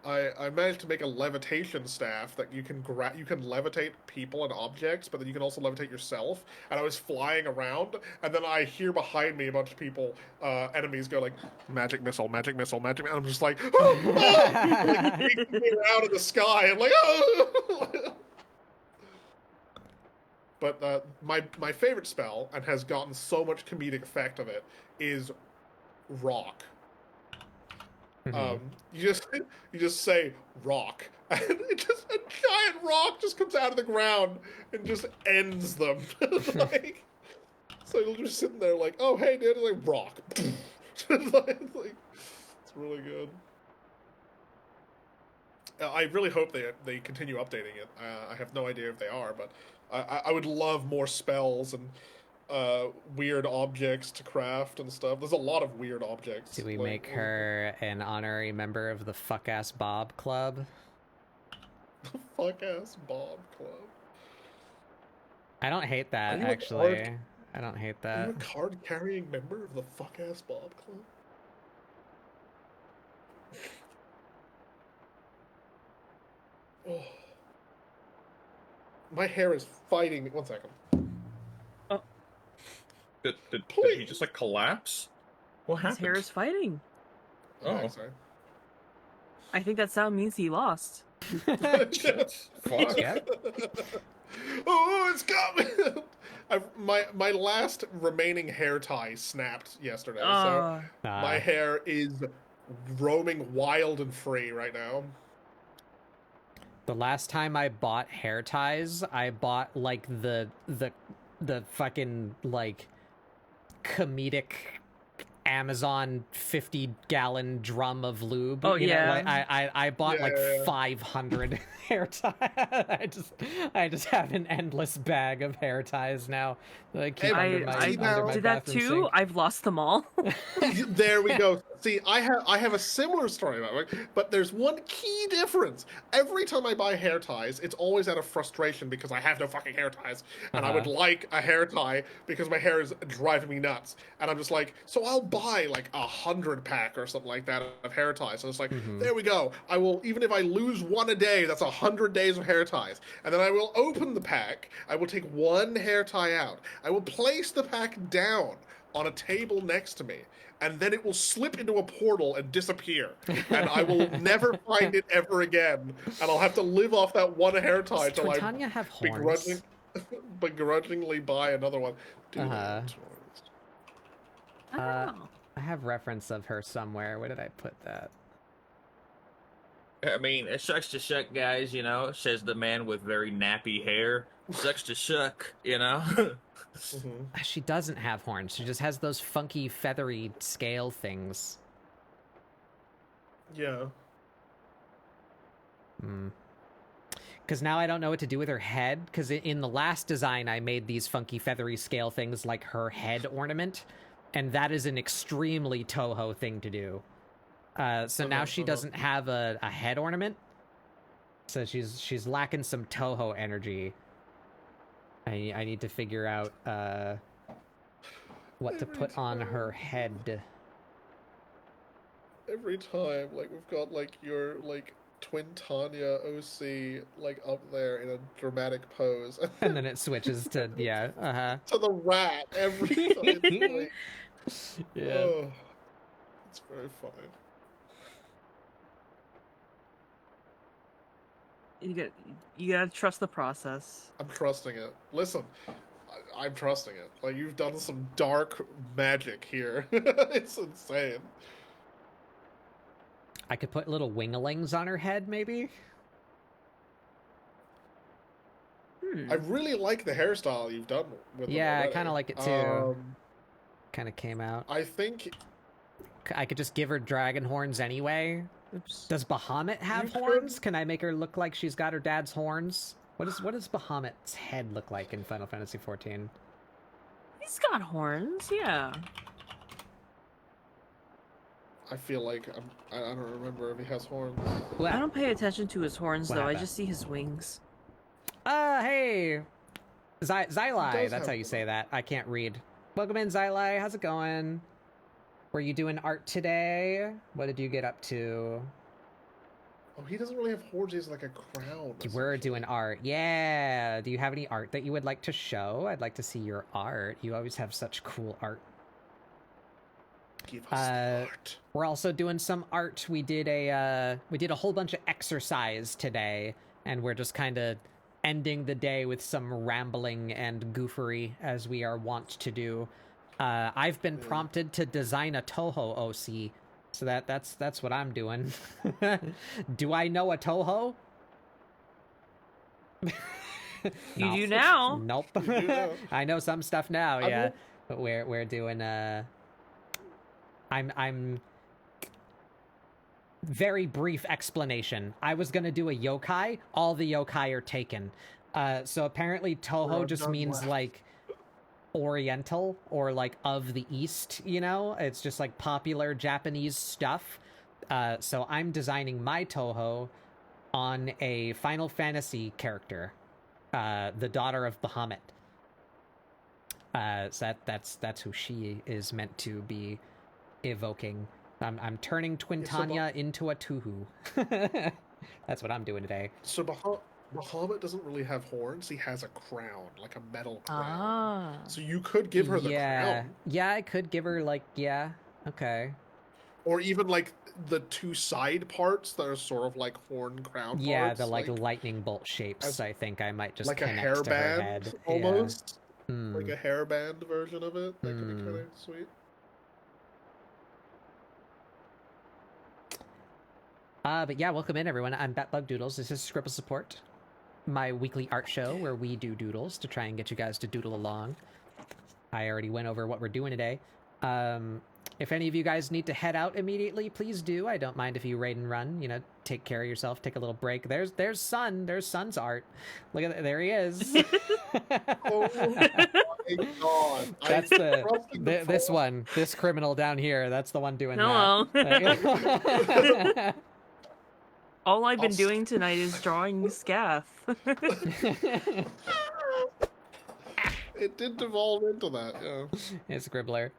I managed to make a levitation staff that you can levitate people and objects, but then you can also levitate yourself. And I was flying around, and then I hear behind me a bunch of people, enemies go like, magic missile, magic missile, magic missile. And I'm just like, like leaping out of the sky. I'm like, oh! But my favorite spell, and has gotten so much comedic effect of it, is rock. You just say rock, and a giant rock just comes out of the ground and just ends them. Like, so you're just sitting there like, oh hey dude, like rock. It's really good. I really hope they continue updating it. I have no idea if they are, but I would love more spells and weird objects to craft and stuff. There's a lot of weird objects. Do we make her an honorary member of the Fuck Ass Bob Club? The Fuck Ass Bob Club. I don't hate that, Are you a actually. card- I don't hate Are that. you a card-carrying member of the Fuck Ass Bob Club? Oh. My hair is fighting me. 1 second. Did he Please. just like collapse? What His happened? hair is fighting. Oh. Sorry. I think that sound means he lost. Fuck. Yeah. Oh, it's coming! My last remaining hair tie snapped yesterday, so my hair is roaming wild and free right now. The last time I bought hair ties, I bought like the fucking like comedic Amazon 50-gallon drum of lube. Oh, you know, yeah. like, I bought like 500 hair ties. I just have an endless bag of hair ties now that I keep under my I under my did that bathroom too. sink. I've lost them all. There we go. See, I have a similar story about it, but there's one key difference. Every time I buy hair ties, it's always out of frustration because I have no fucking hair ties, and I would like a hair tie because my hair is driving me nuts. And I'm just like, so I'll buy like 100-pack or something like that of hair ties. So it's like, there we go. I will, even if I lose one a day, that's 100 days of hair ties. And then I will open the pack. I will take one hair tie out. I will place the pack down on a table next to me, and then it will slip into a portal and disappear, and I will never find it ever again, and I'll have to live off that one hair tie Does till I Titania have horns? begrudgingly buy another one. Do they have horns? I don't know. I have reference of her somewhere. Where did I put that? I mean, it sucks to suck, guys, you know, says the man with very nappy hair. Sucks to suck, you know? She doesn't have horns. She just has those funky, feathery scale things. Yeah. Because now I don't know what to do with her head, because in the last design I made these funky, feathery scale things like her head ornament, and that is an extremely Toho thing to do. So now she doesn't have a head ornament, so she's lacking some Toho energy. I need to figure out what to put on her head. Every time, like, we've got, like, your, like, twin Tanya OC, like, up there in a dramatic pose. And then it switches to, yeah, to the rat every time. Like, yeah. oh, it's very funny. You gotta trust the process. I'm trusting it. Listen, I'm trusting it. Like, you've done some dark magic here. It's insane. I could put little winglings on her head, maybe? I really like the hairstyle you've done with Yeah, them I kind of like it too. Kind of came out. I think I could just give her dragon horns anyway. Oops. Does Bahamut have horns? Can I make her look like she's got her dad's horns? What does Bahamut's head look like in Final Fantasy XIV? He's got horns, yeah. I feel like I don't remember if he has horns. Well, I don't pay attention to his horns, What though. I happened? just see his wings. Hey! Xylai, does that's have how you say that. I can't read. Welcome in, Xylai. How's it going? Were you doing art today? What did you get up to? Oh, he doesn't really have horns. He has like a crown. We're doing art. Yeah. Do you have any art that you would like to show? I'd like to see your art. You always have such cool art. Give us the art. We're also doing some art. We did a whole bunch of exercise today, and we're just kind of ending the day with some rambling and goofery, as we are wont to do. I've been prompted to design a Toho OC, so that's what I'm doing. Do I know a Toho? You do now. Nope. You do now. I know some stuff now, I yeah. will- But we're doing I'm very brief explanation. I was gonna do a yokai. All the yokai are taken. So apparently Toho just none means left. like Oriental or like of the East. You know, it's just like popular Japanese stuff. So I'm designing my Toho on a Final Fantasy character, the daughter of Bahamut. So that's who she is meant to be evoking. I'm turning Twintanya into a Tuhu. That's what I'm doing today. So Bahamut doesn't really have horns. He has a crown, like a metal crown. Ah. So you could give her the crown, Yeah, I could give her like okay. or even like the two side parts that are sort of like horn crown. Yeah, parts, the like lightning bolt shapes. I think I might just like a connect to her hairband head. almost, Yeah. like a hairband version of it. That could be kind of sweet. But yeah, welcome in everyone. I'm Batbug Doodles. This is Scribble Support, my weekly art show where we do doodles to try and get you guys to doodle along. I already went over what we're doing today. If any of you guys need to head out immediately, please do. I don't mind if you raid and run. You know, take care of yourself. Take a little break. There's Sun. There's Sun's art. Look at that. There he is. Oh my god! That's this one. This criminal down here. That's the one doing Hello. that. All I've been doing tonight is drawing Scath. It did devolve into that, yeah. It's Scribbler.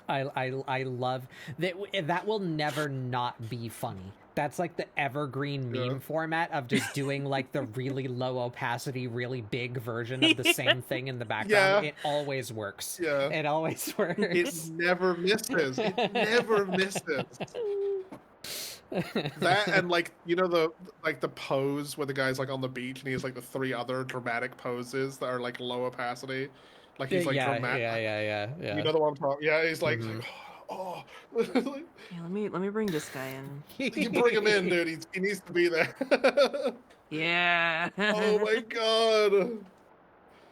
I love that. That will never not be funny. That's like the evergreen meme format of just doing like the really low opacity, really big version of the same thing in the background. Yeah. It always works. Yeah. It always works. It never misses. It never misses. That and like, you know, the pose where the guy's like on the beach and he has like the three other dramatic poses that are like low opacity. Like he's like dramatic. Yeah. You know the one I'm talking. Yeah, he's like, oh. Yeah, let me bring this guy in. You bring him in, dude. He needs to be there. Yeah. Oh my god.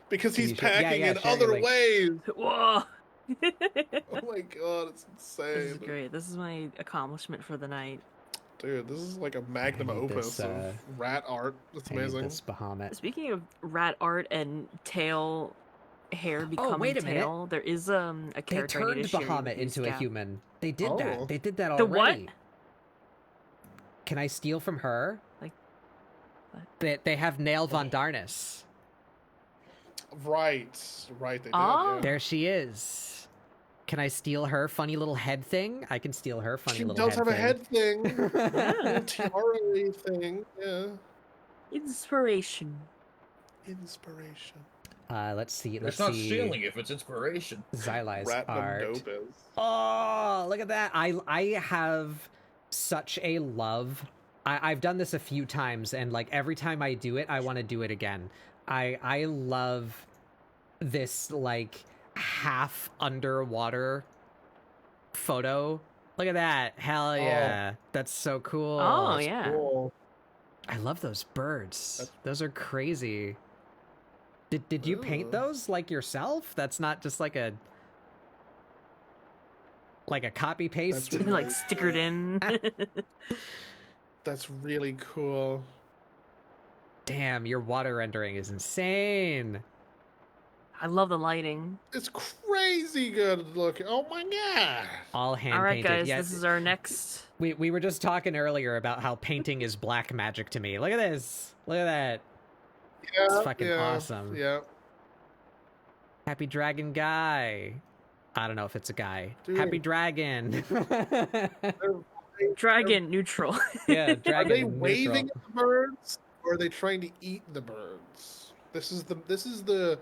Because he's packing in other ways. Whoa. Oh my god, it's insane. This is great. This is my accomplishment for the night. Dude, this is like a magnum opus of rat art. That's amazing. This Bahamut. Speaking of rat art and tail hair becoming wait a tail, minute. there is a character They I turned need to share Bahamut with you, into a Scath. human. They did that. They did that The already. what? Can I steal from her? Like, what? They have Nail Von Darnus. Right, they did. Oh. Yeah. There she is. Can I steal her funny little head thing? I can steal her funny She little does head have a thing. head thing. Little tiara thing. Yeah. Inspiration. Inspiration. Let's see. It's Let's not see. stealing if it's inspiration. Xyli's Rat art. Dopez. Oh, look at that! I have such a love. I've done this a few times, and like every time I do it, I want to do it again. I love this like half underwater photo. Look at that! Hell yeah! That's so cool. Oh yeah. Cool. I love those birds. Those are crazy. Did you paint those like yourself? That's not just like a copy paste. That's Like stickered in. That's really cool. Damn, your water rendering is insane. I love the lighting. It's crazy good looking. Oh my god. All hand All right, painted. guys, Yeah, this is our next. we were just talking earlier about how painting is black magic to me. Look at this. Look at that. Yeah, It's fucking awesome. Yeah. Happy Dragon guy. I don't know if it's a guy. Dude. Happy Dragon. Dragon neutral. Yeah, Are dragon. they neutral. waving at the birds, or are they trying to eat the birds? This is the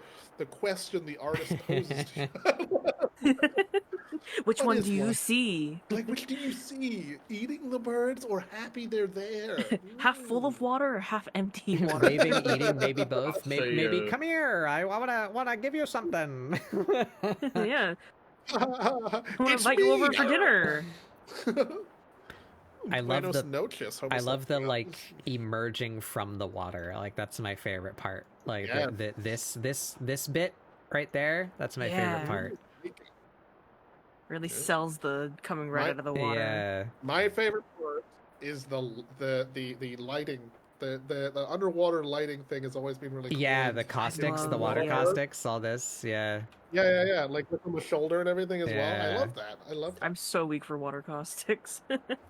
question the artist poses to you. Which What one is do you one? see? Like, which do you see? Eating the birds or happy they're there? Half full of water or half empty water? Waving, eating, maybe both. Say, Maybe come here. I wanna give you something. Yeah. I want to It's invite you over me! for dinner. I love Buenos the noches, I love the homosexual. like emerging from the water. Like that's my favorite part. Like Yeah. this bit right there. That's my Yeah. favorite part. Really Yeah. sells the coming right My- out of the water. Yeah. My favorite part is the lighting. The underwater lighting thing has always been really cool. Yeah, and the just caustics, love the water it, yeah. caustics, all this, yeah. Yeah. Like on the shoulder and everything as well. I Yeah. love that. I love that. I'm so weak for water caustics.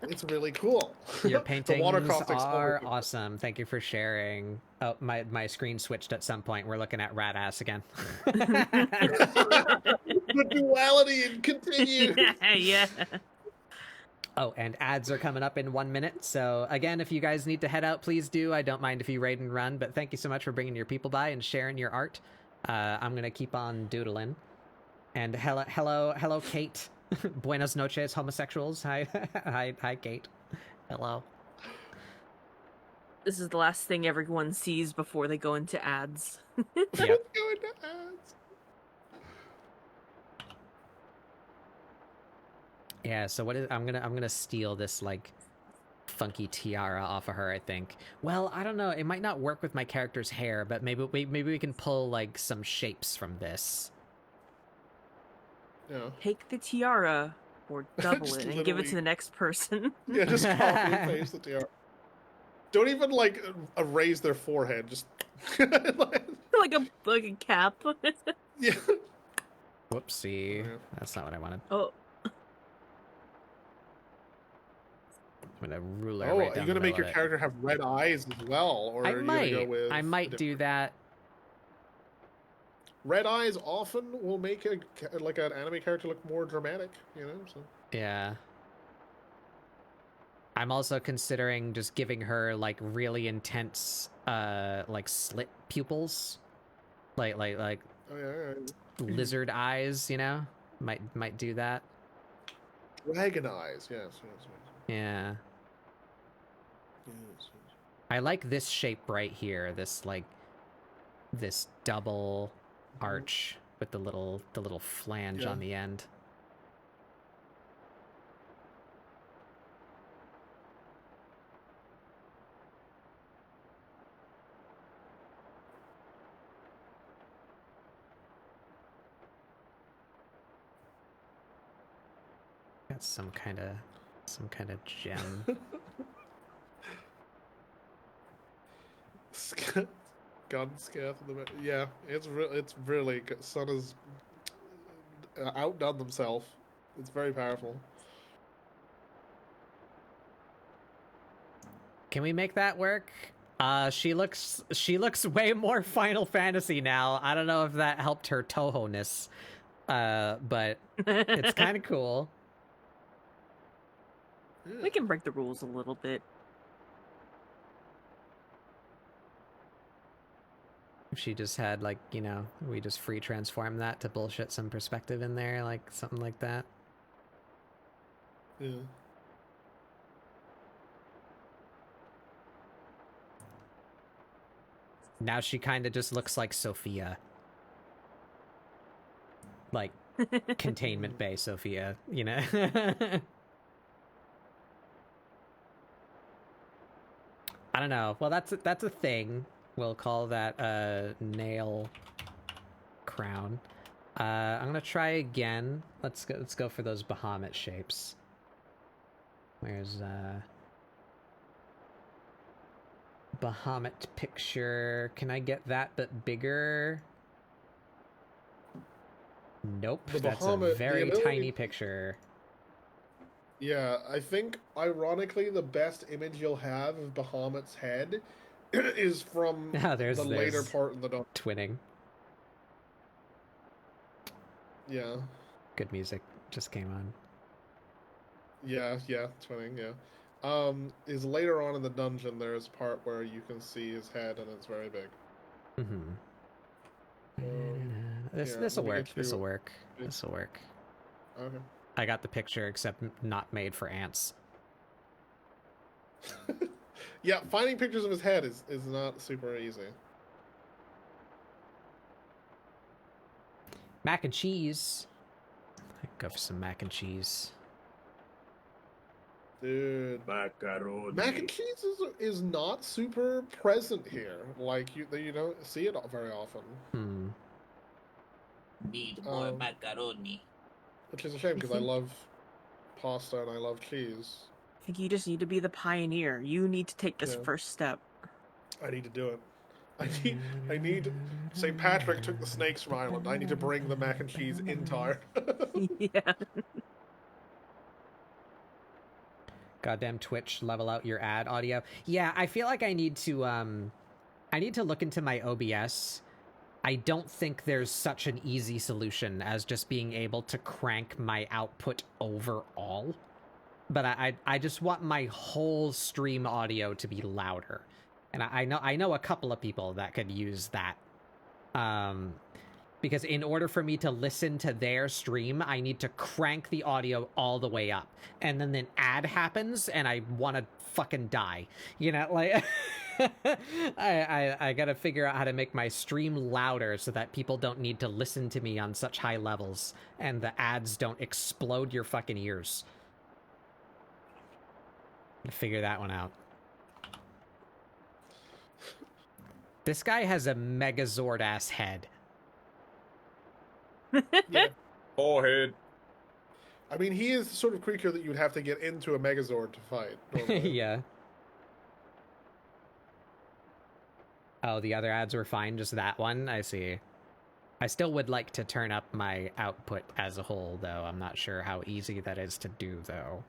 It's really cool. Your the paintings water caustics are awesome. Thank you for sharing. Oh, my screen switched at some point. We're looking at rat ass again. The duality and continue. Yeah. Oh, and ads are coming up in 1 minute. So again, if you guys need to head out, please do. I don't mind if you raid and run, but thank you so much for bringing your people by and sharing your art. I'm gonna keep on doodling. And hello, Kate. Buenos noches, homosexuals. Hi, hi, Kate. Hello. This is the last thing everyone sees before they go into ads. Yep. Go into ads. Yeah. So what is? I'm gonna steal this like funky tiara off of her. I think. Well, I don't know. It might not work with my character's hair, but maybe we can pull like some shapes from this. Yeah. Take the tiara or double Just it and give it to literally- the next person. Yeah, just copy and paste the tiara. Don't even like erase their forehead. Just like a cap. yeah. Whoopsie. Yeah. That's not what I wanted. Oh, I'm gonna ruler Oh, right are down you the gonna make middle your of it. character have red eyes as well, or I are you might. gonna go with I a might do different- that. Red eyes often will make an anime character look more dramatic, you know. So Yeah. I'm also considering just giving her like really intense like slit pupils. Like oh yeah. lizard eyes, you know? Might do that. Dragon eyes, yes. Yeah. Yes. I like this shape right here, this double arch with the little flange Yeah. on the end. Got some kind of gem. Gun scath in the yeah, it's really good. Sun has outdone themselves. It's very powerful. Can we make that work? She looks way more Final Fantasy now. I don't know if that helped her Toho-ness. But it's kind of cool. we can break the rules a little bit. If she just had like, you know, we just free transform that to bullshit some perspective in there, like something like that. Yeah. Now she kind of just looks like Sophia. Like containment bay Sophia, you know? I don't know. Well, that's a thing. We'll call that nail crown. I'm gonna try again. Let's go for those Bahamut shapes. Where's Bahamut picture? Can I get that but bigger? Nope. The That's Bahamut- a the very ability- tiny picture. Yeah, I think ironically the best image you'll have of Bahamut's head is from There's the later part in the dog. twinning. Yeah, Good music just came on. yeah, twinning. Yeah, is later on in the dungeon. There's a part where you can see his head, and it's very big. Mm-hmm. yeah, This'll let me work. get you- This'll work. This'll work. Okay. I got the picture, except not made for ants. Yeah, finding pictures of his head is not super easy. Mac and cheese. I'd go for some mac and cheese. Dude, Macaroni. mac and cheese is not super present here. Like you don't see it very often. Hmm. Need more macaroni. Which is a shame because I love pasta and I love cheese. I think you just need to be the pioneer. You need to take this Yeah. first step. I need to do it. I need. St. Patrick took the snakes from Ireland. I need to bring the mac and cheese into Ireland. Yeah. Goddamn Twitch, level out your ad audio. Yeah, I feel like I need to look into my OBS. I don't think there's such an easy solution as just being able to crank my output overall. But I just want my whole stream audio to be louder. And I know a couple of people that could use that. Because in order for me to listen to their stream, I need to crank the audio all the way up. And then an ad happens and I want to fucking die. You know, like I gotta figure out how to make my stream louder so that people don't need to listen to me on such high levels and the ads don't explode your fucking ears. Figure that one out. This guy has a Megazord ass head. Yeah. Forehead. I mean, he is the sort of creature that you'd have to get into a Megazord to fight. normally. Yeah. Oh, the other ads were fine, just that one? I see. I still would like to turn up my output as a whole, though. I'm not sure how easy that is to do, though.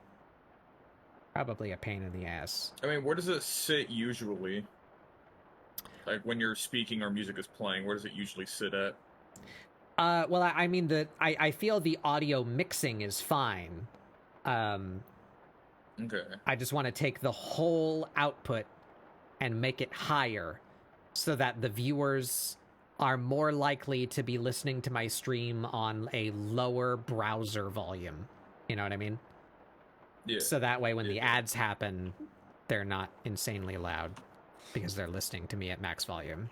Probably a pain in the ass. I mean, where does it sit usually? Like, when you're speaking or music is playing, where does it usually sit at? Well, I mean, I feel the audio mixing is fine. Okay. I just want to take the whole output and make it higher so that the viewers are more likely to be listening to my stream on a lower browser volume. You know what I mean? Yeah. So that way when the ads happen, they're not insanely loud because they're listening to me at max volume.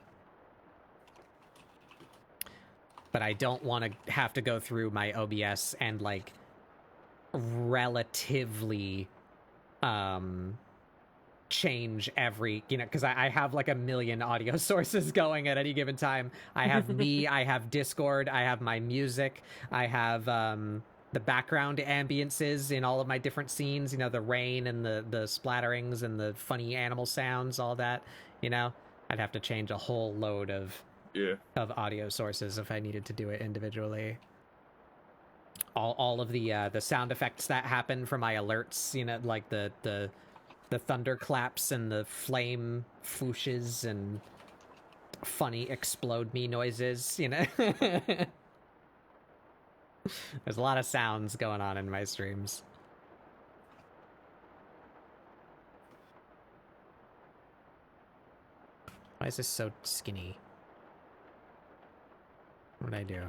But I don't want to have to go through my OBS and, like, relatively change every, you know, because I have like a million audio sources going at any given time. I have me, I have Discord, I have my music, I have the background ambiences in all of my different scenes, you know, the rain and the splatterings and the funny animal sounds, all that, you know. I'd have to change a whole load of audio sources if I needed to do it individually. All of the sound effects that happen from my alerts, you know, like the thunderclaps and the flame fooshes and funny explode me noises, you know. There's a lot of sounds going on in my streams. Why is this so skinny? What did I do?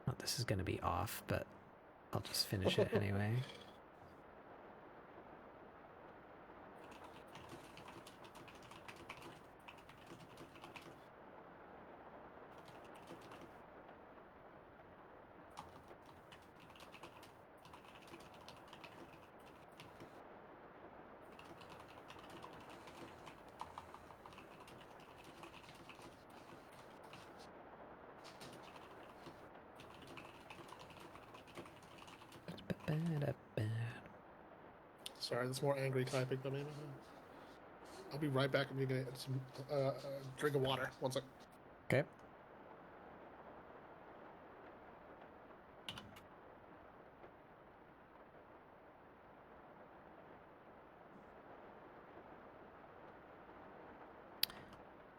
Oh, this is gonna be off, but I'll just finish it anyway. Sorry, there's more angry typing than me. I'll be right back. I'm gonna get some drink of water. One sec. Okay.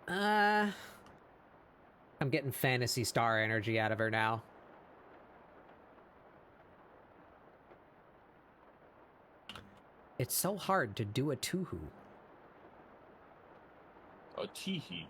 I'm getting Phantasy Star energy out of her now. It's so hard to do a Tuhu. A teehee.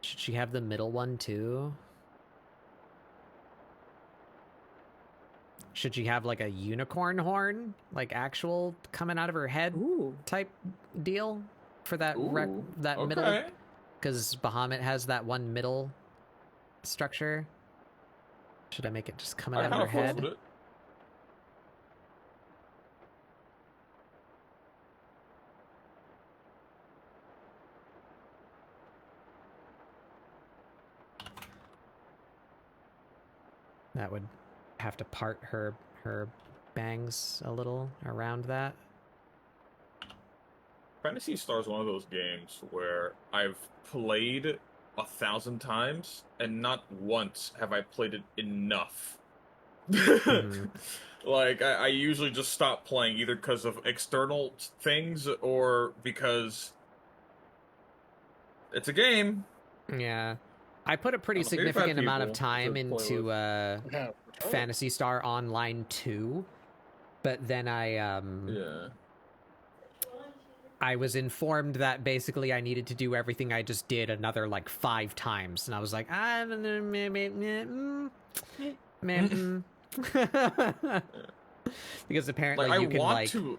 Should she have the middle one too? Should she have like a unicorn horn, like actual coming out of her head Ooh. type deal for that Ooh, middle? okay. Because Bahamut has that one middle structure. Should I make it just coming I out of kind her of fucks head? with it. That would have to part her bangs a little around that. Fantasy Star is one of those games where I've played 1,000 times, and not once have I played it enough. Like, I usually just stop playing either because of external things or because it's a game. Yeah. I put a pretty I don't know, maybe if I have significant amount of people time to play into with. Yeah. Phantasy Star Online 2, but then Yeah. I was informed that basically I needed to do everything I just did another like 5 times, and I was like, I don't know, because apparently Like, I you can want like to.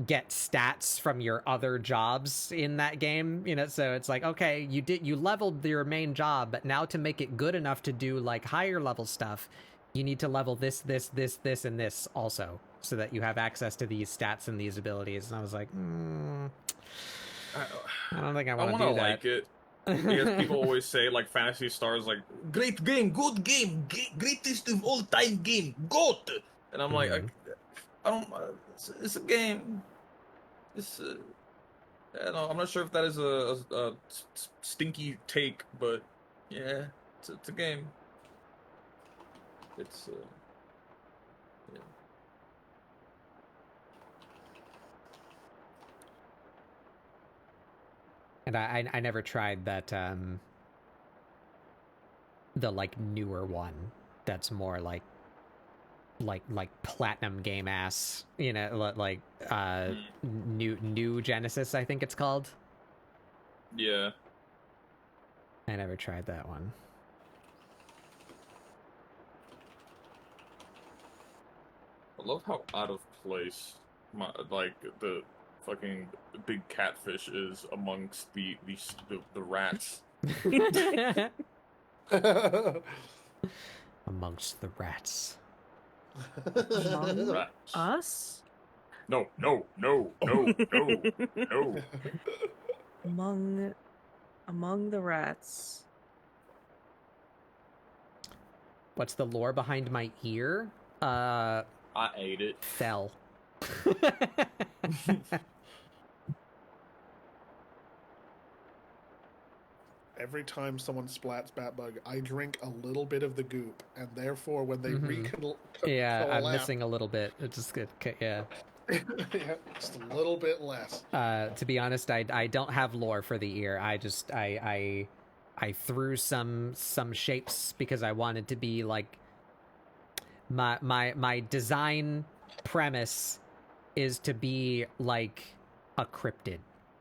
get stats from your other jobs in that game, you know, so it's like, okay, you leveled your main job, but now to make it good enough to do like higher level stuff, you need to level this, and this also, so that you have access to these stats and these abilities. And I was like, I don't think I want to do that. Like it. Because people always say, like, Fantasy Star is like, great game, good game, greatest of all time game, GOAT! And I'm like, I don't, it's a game. It's, I don't know, I'm not sure if that is a stinky take, but yeah, it's a game. It's, yeah. And I never tried that, the, like, newer one that's more like platinum game ass, you know, like, new Genesis, I think it's called. Yeah. I never tried that one. I love how out of place the fucking big catfish is amongst the rats. Amongst the rats. Among Rats. us? No. Among the rats. What's the lore behind my ear? I ate it. Fell. Every time someone splats Batbug, I drink a little bit of the goop, and therefore when they Yeah, I'm collapse, missing a little bit. It's just good. Yeah. yeah, just a little bit less. To be honest, I don't have lore for the ear. I threw some shapes because I wanted to be like my design premise is to be like a cryptid.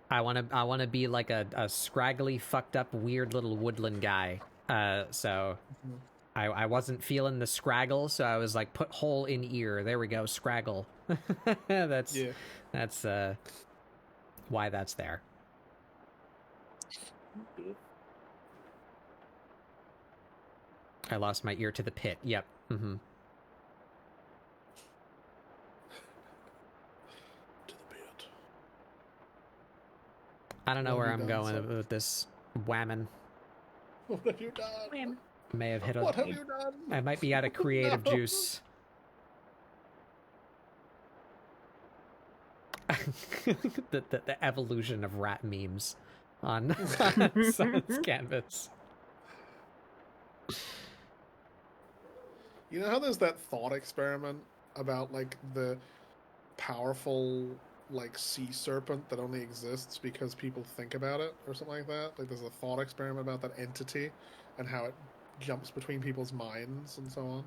I want to be like a scraggly, fucked up, weird little woodland guy. So I wasn't feeling the scraggle, so I was like, put hole in ear. There we go, scraggle. That's why that's there. I lost my ear to the pit. Yep. Mm-hmm. To the pit. I don't know What where have I'm you done, going son? with this whammon. What have you done? May have hit What have you done? I might be out of creative No. juice. the evolution of rat memes on Science Canvas. You know how there's that thought experiment about like the powerful like sea serpent that only exists because people think about it or something like that? Like there's a thought experiment about that entity and how it jumps between people's minds and so on.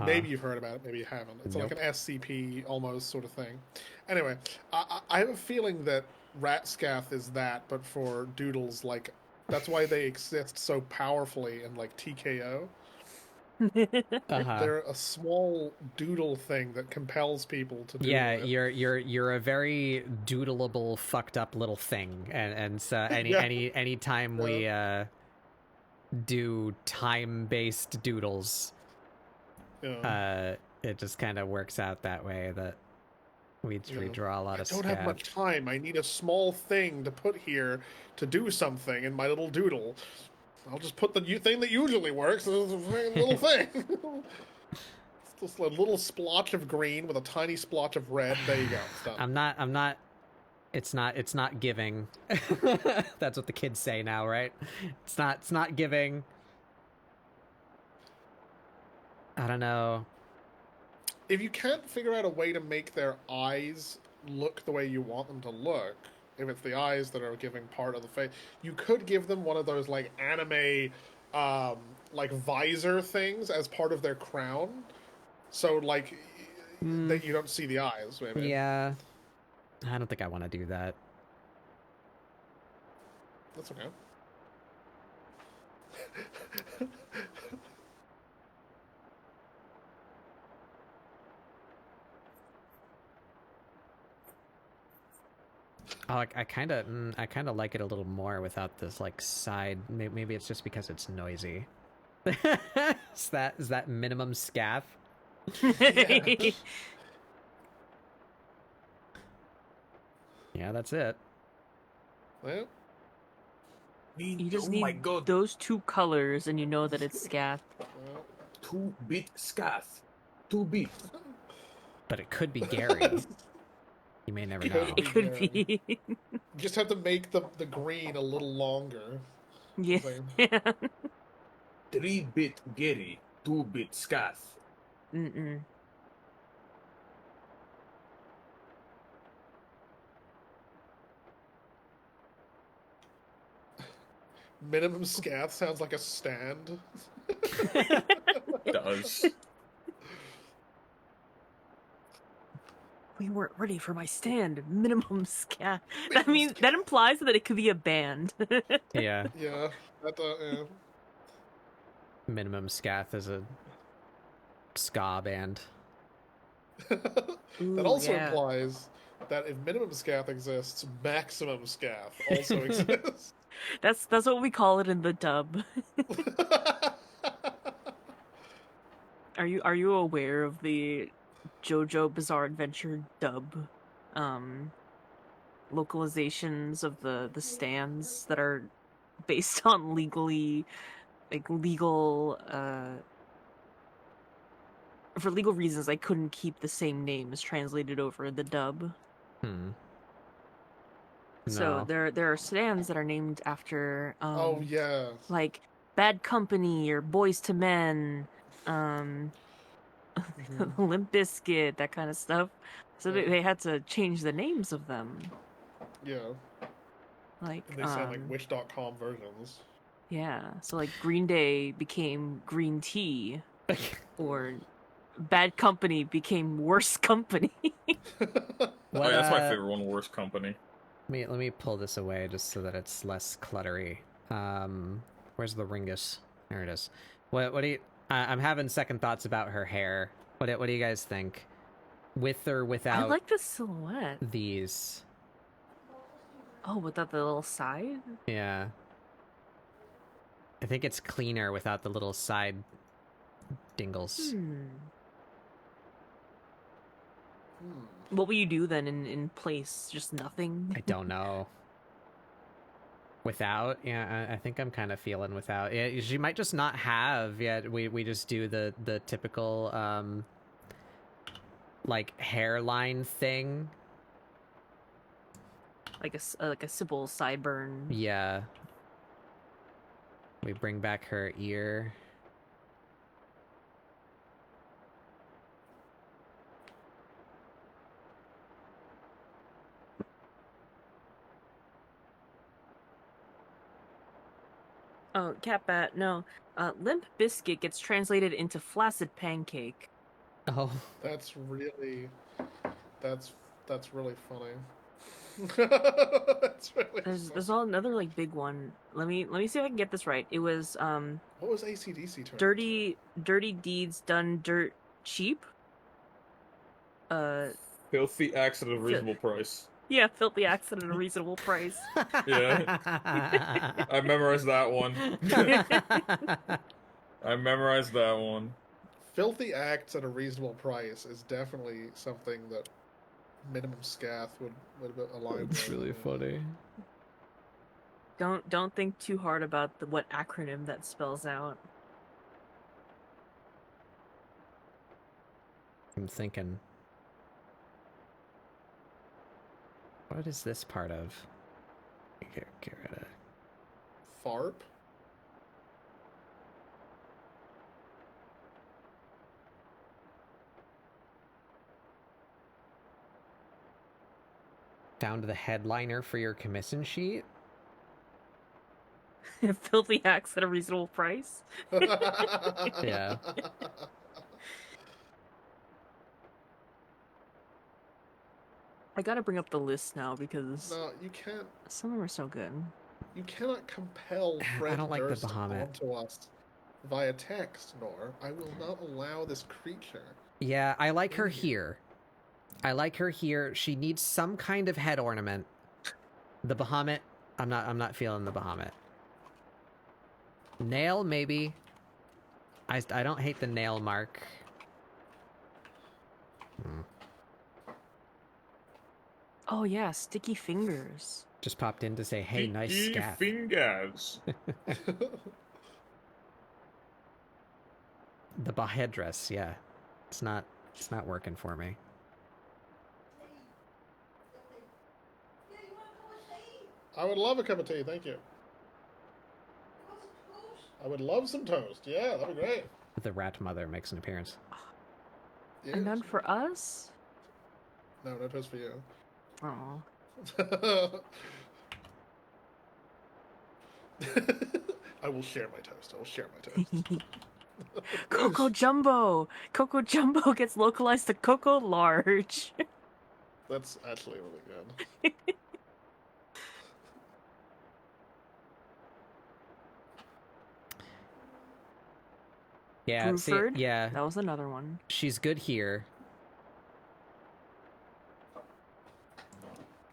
Maybe you've heard about it, maybe you haven't. It's like an SCP almost sort of thing. Anyway, I have a feeling that Ratscath is that, but for doodles. Like that's why they exist so powerfully in like TKO. Uh-huh. They're a small doodle thing that compels people to do Yeah, it. you're a very doodleable, fucked up little thing, and so any time we do time-based doodles, it just kind of works out that way that we draw a lot of I don't have scav. much time. I need a small thing to put here to do something in my little doodle. I'll just put the thing that usually works as a little thing. It's just a little splotch of green with a tiny splotch of red. There you go. It's done. I'm not. It's not giving. That's what the kids say now, right? It's not giving. I don't know. If you can't figure out a way to make their eyes look the way you want them to look, if it's the eyes that are giving part of the face, you could give them one of those like anime like visor things as part of their crown. So like that you don't see the eyes, maybe. Yeah. I don't think I want to do that. That's okay. Oh, I kind of like it a little more without this like side. Maybe it's just because it's noisy. Is that minimum scaff? Yeah, that's it. Well, You just oh need my god, those two colors, and you know that it's scath. 2-bit scath. 2-bit. But it could be Gary. You may never know. It could be. you just have to make the green a little longer. Yeah. Like, 3-bit Gary. 2-bit scath. Mm-mm. minimum scath sounds like a stand. It does. We weren't ready for my stand. Minimum scath. I mean, that implies that it could be a band. Yeah. Yeah. That, yeah. Minimum scath is a ska band. That also implies that if minimum scath exists, maximum scath also exists. That's what we call it in the dub. Are you aware of the JoJo Bizarre Adventure dub localizations of the stands that are based on legal for legal reasons I couldn't keep the same names translated over the dub. So No. there are stands that are named after Oh yeah. like Bad Company or Boys to Men, Limp Bizkit, that kind of stuff. So they had to change the names of them. Yeah. Like And they sound like Wish.com versions. yeah, so like Green Day became Green Tea, or Bad Company became Worse Company. Oh, yeah, that's my favorite one, Worst Company. Let me pull this away just so that it's less cluttery. Where's the Ringus? There it is. What do you? I'm having second thoughts about her hair. What do you guys think? With or without? I like the silhouette. These. Oh, without the little side? Yeah. I think it's cleaner without the little side dingles. What will you do then in place? Just nothing? I don't know. Without? Yeah, I think I'm kind of feeling without. Yeah, she might just not have yet. We just do the typical like hairline thing. Like a Sybil sideburn. Yeah. We bring back her ear. Oh, Catbat, no. Limp Biscuit gets translated into Flaccid Pancake. Oh. That's really funny. That's really There's all another like big one. Let me see if I can get this right. It was What was ACDC turning dirty deeds done dirt cheap. Filthy acts at a reasonable price. Yeah, filthy acts at a reasonable price. Yeah. I memorized that one. I memorized that one. Filthy acts at a reasonable price is definitely something that minimum scath would align with. It's really funny. Don't think too hard about what acronym that spells out. I'm thinking. What is this part of? Get rid of. FARP? Down to the headliner for your commission sheet? Filthy acts at a reasonable price. Yeah. I gotta bring up the list now because No, you can't. some of them are so good. You cannot compel Fred I don't like the Durst Bahamut. onto us via text, nor I will not allow this creature. Yeah, I like her here. I like her here. She needs some kind of head ornament. The Bahamut, I'm not feeling the Bahamut. Nail, maybe. I don't hate the nail mark. Oh yeah, sticky fingers. Just popped in to say, hey, nice Sticky scat. fingers. The headdress, yeah. It's not working for me. I would love a cup of tea, thank you. I would love some toast. Yeah, that'd be great. The rat mother makes an appearance. Yes. And none for us? No toast for you. Oh. I will share my toast. I will share my toast. Coco Jumbo! Coco Jumbo gets localized to Coco Large. That's actually really good. Yeah, Bruford? see, yeah. That was another one. She's good here.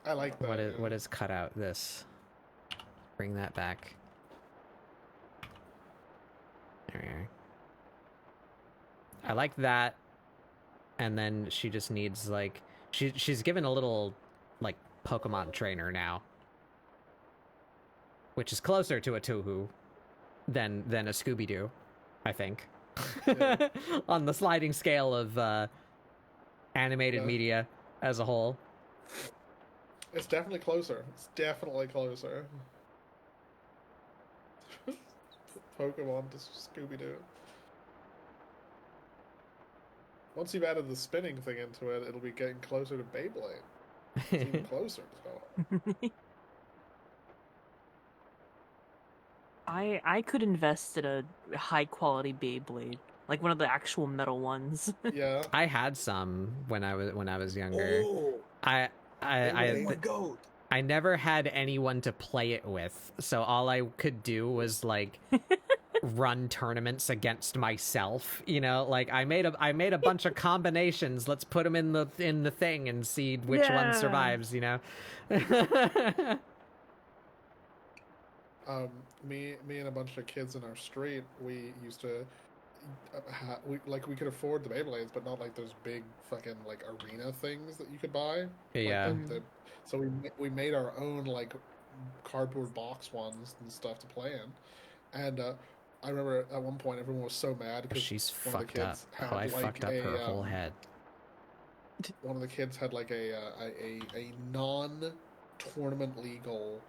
I like that. What is cut out this? Bring that back. There we are. I like that. And then she just needs like she's given a little like Pokemon trainer now. Which is closer to a Touhou than a Scooby-Doo, I think. Yeah. On the sliding scale of animated media as a whole. It's definitely closer. It's definitely closer. Pokemon to Scooby-Doo. Once you've added the spinning thing into it, it'll be getting closer to Beyblade. It's even closer. So. I could invest in a high quality Beyblade, like one of the actual metal ones. Yeah. I had some when I was younger. Oh, I never had anyone to play it with, so all I could do was like run tournaments against myself. You know, like I made a bunch of combinations. Let's put them in the thing and see which one survives. You know. Me and a bunch of kids in our street, we used to, we could afford the Beyblades, but not like those big fucking like arena things that you could buy. Yeah. Like so we made our own like cardboard box ones and stuff to play in, and I remember at one point everyone was so mad because She's one of the fucked up. kids had Oh, I like fucked up her whole head. One of the kids had like a non-tournament legal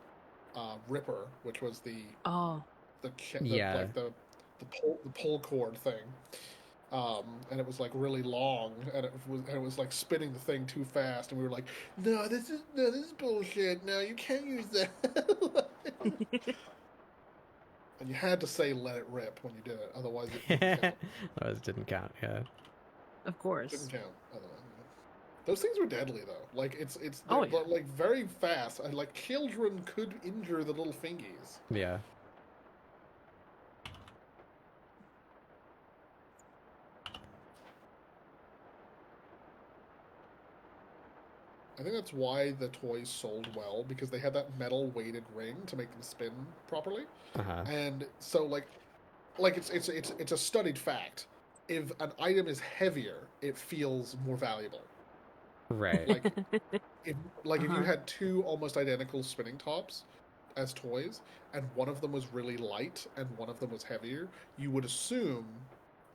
Ripper, which was the pull cord thing, and it was like really long, and it was like spinning the thing too fast, and we were like, no, this is bullshit. No, you can't use that. And you had to say "let it rip" when you did it, otherwise it didn't count. Otherwise, it didn't count. Yeah. Of course. Didn't count. Otherwise, Those things were deadly though. Like it's Oh, they're, yeah. like very fast. And, like children could injure the little fingies. Yeah. I think that's why the toys sold well, because they had that metal weighted ring to make them spin properly. Uh-huh. And so like it's a studied fact. If an item is heavier, it feels more valuable. Right. Like if if you Uh-huh. had two almost identical spinning tops as toys, and one of them was really light and one of them was heavier, you would assume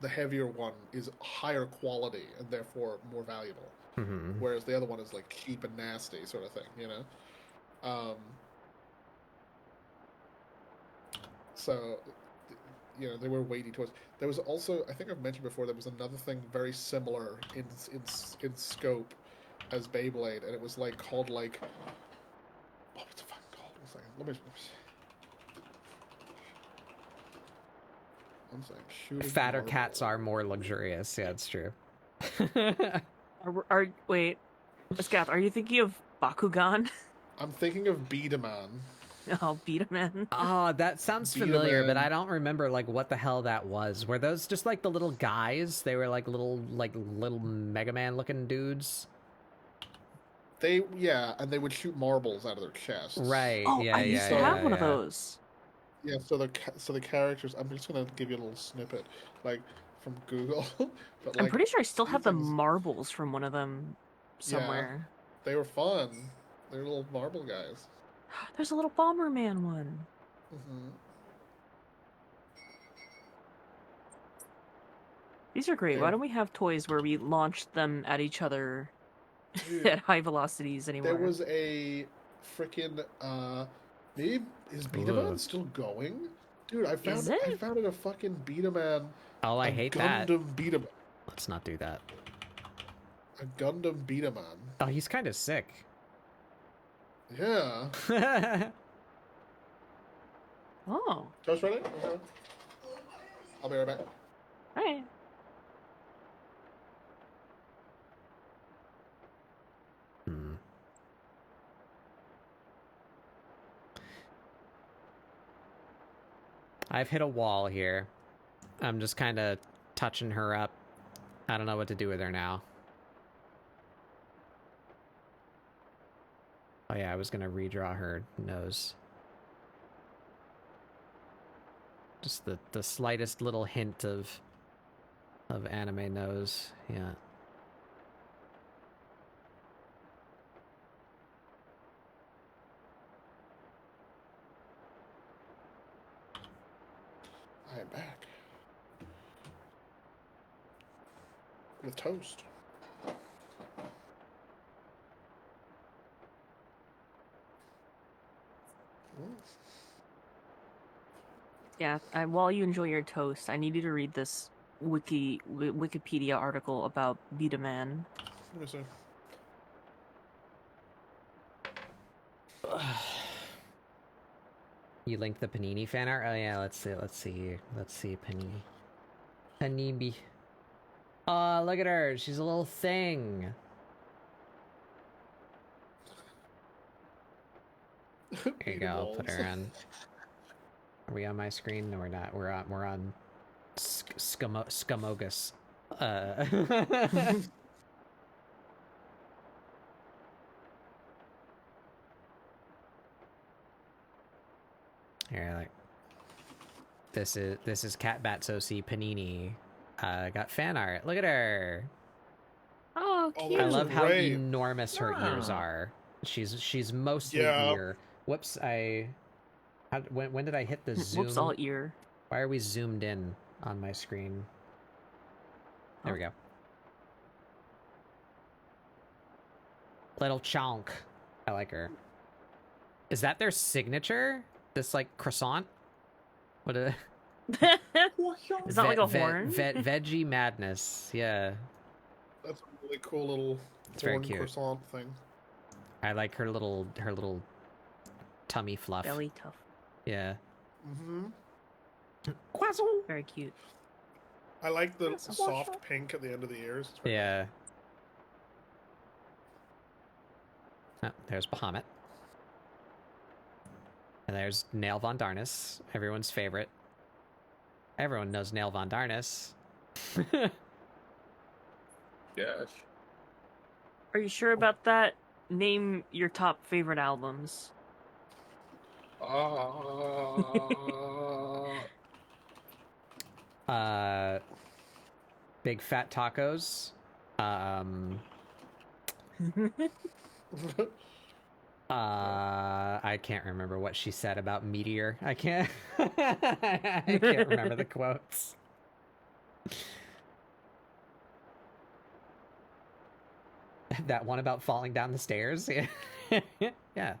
the heavier one is higher quality and therefore more valuable. Mm-hmm. Whereas the other one is like cheap and nasty sort of thing, you know. So, you know, they were weighty toys. There was also, I think I've mentioned before, there was another thing very similar in scope as Beyblade, and it was like called like, oh, what's it fucking called? Let me I'm saying shooting. Fatter marble. cats are more luxurious. Yeah, it's true. Wait, Scath, are you thinking of Bakugan? I'm thinking of Beat-A-Man. Oh, Beat-A-Man. Oh, that sounds familiar, but I don't remember like what the hell that was. Were those just like the little guys? They were like little Mega Man looking dudes. And they would shoot marbles out of their chests. Right. Oh, yeah, I used to have one of those. Yeah, so the characters. I'm just gonna give you a little snippet, like from Google. But I'm like, pretty sure I still have the things- marbles from one of them somewhere. they were fun. They were little marble guys. There's a little Bomberman one. Mm-hmm. These are great. Yeah. Why don't we have toys where we launch them at each other Dude, at high velocities anymore? there was a freaking maybe is Beat-A-Man still going? Dude, I Is it? found it a fucking Beat-A-Man. Oh, I a hate Gundam that. Beat-A-Man. Let's not do that. A Gundam Beat-A-Man. Oh, he's kind of sick. Yeah. Oh, Josh, ready? Okay. I'll be right back. all right. Hmm. I've hit a wall here. I'm just kind of touching her up. I don't know what to do with her now. Oh yeah, I was gonna redraw her nose. Just the slightest little hint of anime nose. Yeah. I am back. With toast. Yeah. While you enjoy your toast, I need you to read this Wikipedia article about Beat-A-Man. Let me see. You linked the Panini fan art? Oh yeah, let's see here. Let's see Panini. Panini. Oh, look at her. She's a little thing. There you go. I'll put her on. Are we on my screen? No, we're not. We're on Scamogus. Here, like this is Cat Batsosi Panini. Got fan art. Look at her. Oh, Oh, cute. I That's love how great. enormous her ears Yeah. are. She's mostly Yeah. ear. Whoops, when did I hit the zoom? Whoops, all ear. Why are we zoomed in on my screen? There we go. Little chonk. I like her. Is that their signature? This like croissant? What a Is that like a horn? veggie madness. Yeah. That's a really cool little It's very horn cute. croissant thing. I like her little tummy fluff. Belly tough. Yeah. Mm-hmm. Quazzle. Very cute. I like the soft pink at the end of the ears. It's very Yeah. Oh, there's Bahamut. And there's Nail Von Darnus, everyone's favorite. Everyone knows Nail Von Darnus. Yes. Are you sure about that? Name your top favorite albums. Big Fat Tacos. I can't remember what she said about Meteor. I can't I can't remember the quotes. That one about falling down the stairs. Yeah.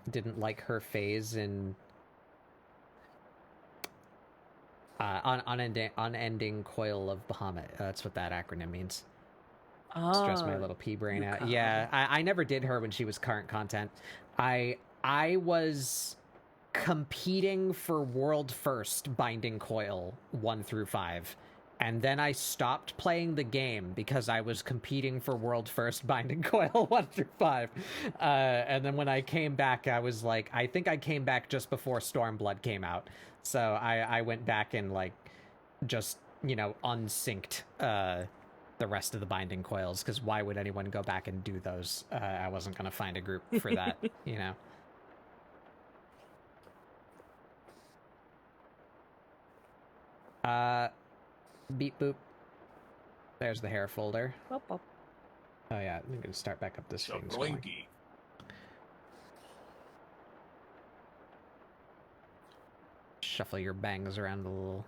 Didn't like her phase in unending coil of Bahamut. That's what that acronym means. Stress my little pea brain out. Yeah, I never did her when she was current content. I was competing for world first binding coil 1 through 5. And then I stopped playing the game because I was competing for world first binding coil 1 through 5. And then when I came back, I was like, I think I came back just before Stormblood came out. So I went back and like just, you know, unsynced the rest of the binding coils, because why would anyone go back and do those? I wasn't going to find a group for that, you know. Beep boop. There's the hair folder. Boop, boop. Oh yeah, I'm gonna start back up this screen. Blinky. Shuffle your bangs around a little.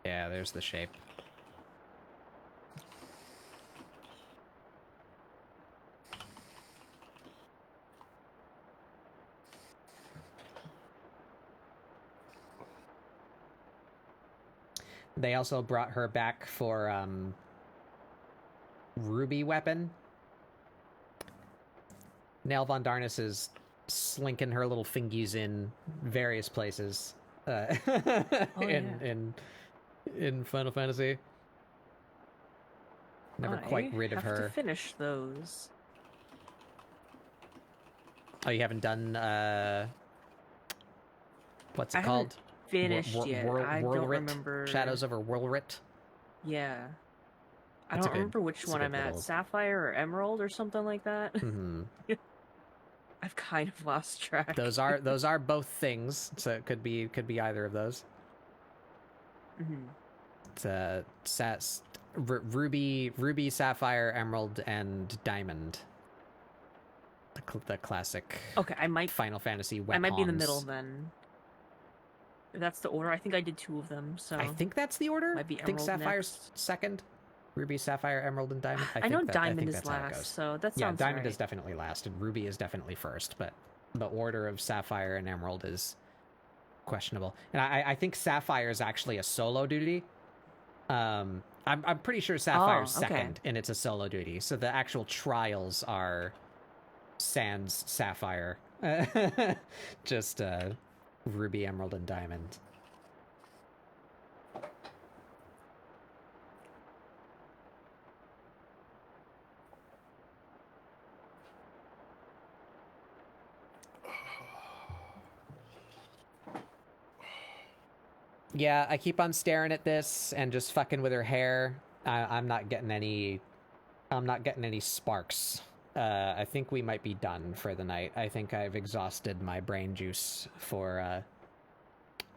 Yeah, there's the shape. They also brought her back for Ruby weapon. Nail Von Darnus is slinking her little fingies in various places in Final Fantasy. Never quite rid of I have her. to finish those. Oh, you haven't done what's it called? Finished yet. I don't remember. Shadows over Whirlwrit. Yeah. I That's don't remember which one I'm at. Sapphire or Emerald or something like that. Mm-hmm. I've kind of lost track. Those are both things, so it could be either of those. Mm-hmm. It's Ruby, Sapphire, Emerald, and Diamond. The classic. Okay, I might Final Fantasy weapons. I might be in the middle then. If that's the order. I think I did 2 of them. So I think that's the order. Might be I think Emerald Sapphire's next. second. Ruby, Sapphire, Emerald, and Diamond. I know Diamond is last, so that sounds yeah. Diamond right. is definitely last, and Ruby is definitely first. But the order of Sapphire and Emerald is questionable. And I think Sapphire is actually a solo duty. I'm pretty sure Sapphire's second, and it's a solo duty. So the actual trials are sans Sapphire, just Ruby, Emerald, and Diamond. Yeah, I keep on staring at this and just fucking with her hair. I'm not getting any sparks. I think we might be done for the night. I think I've exhausted my brain juice for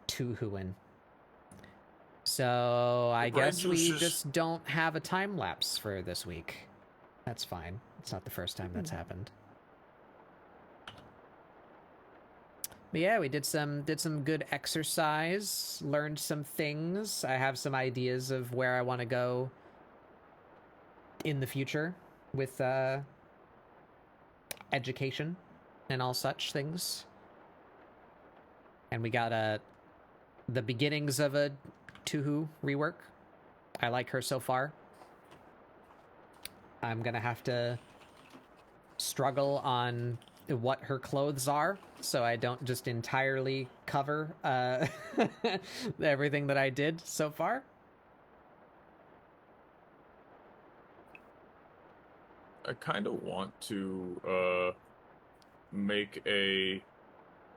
Tuhuin. So I guess we just don't have a time lapse for this week. That's fine. It's not the first time that's happened. But yeah, we did some good exercise, learned some things. I have some ideas of where I want to go in the future with education and all such things. And we got the beginnings of a Tuhu rework. I like her so far. I'm gonna have to struggle on what her clothes are, so I don't just entirely cover everything that I did so far. I kind of want to make a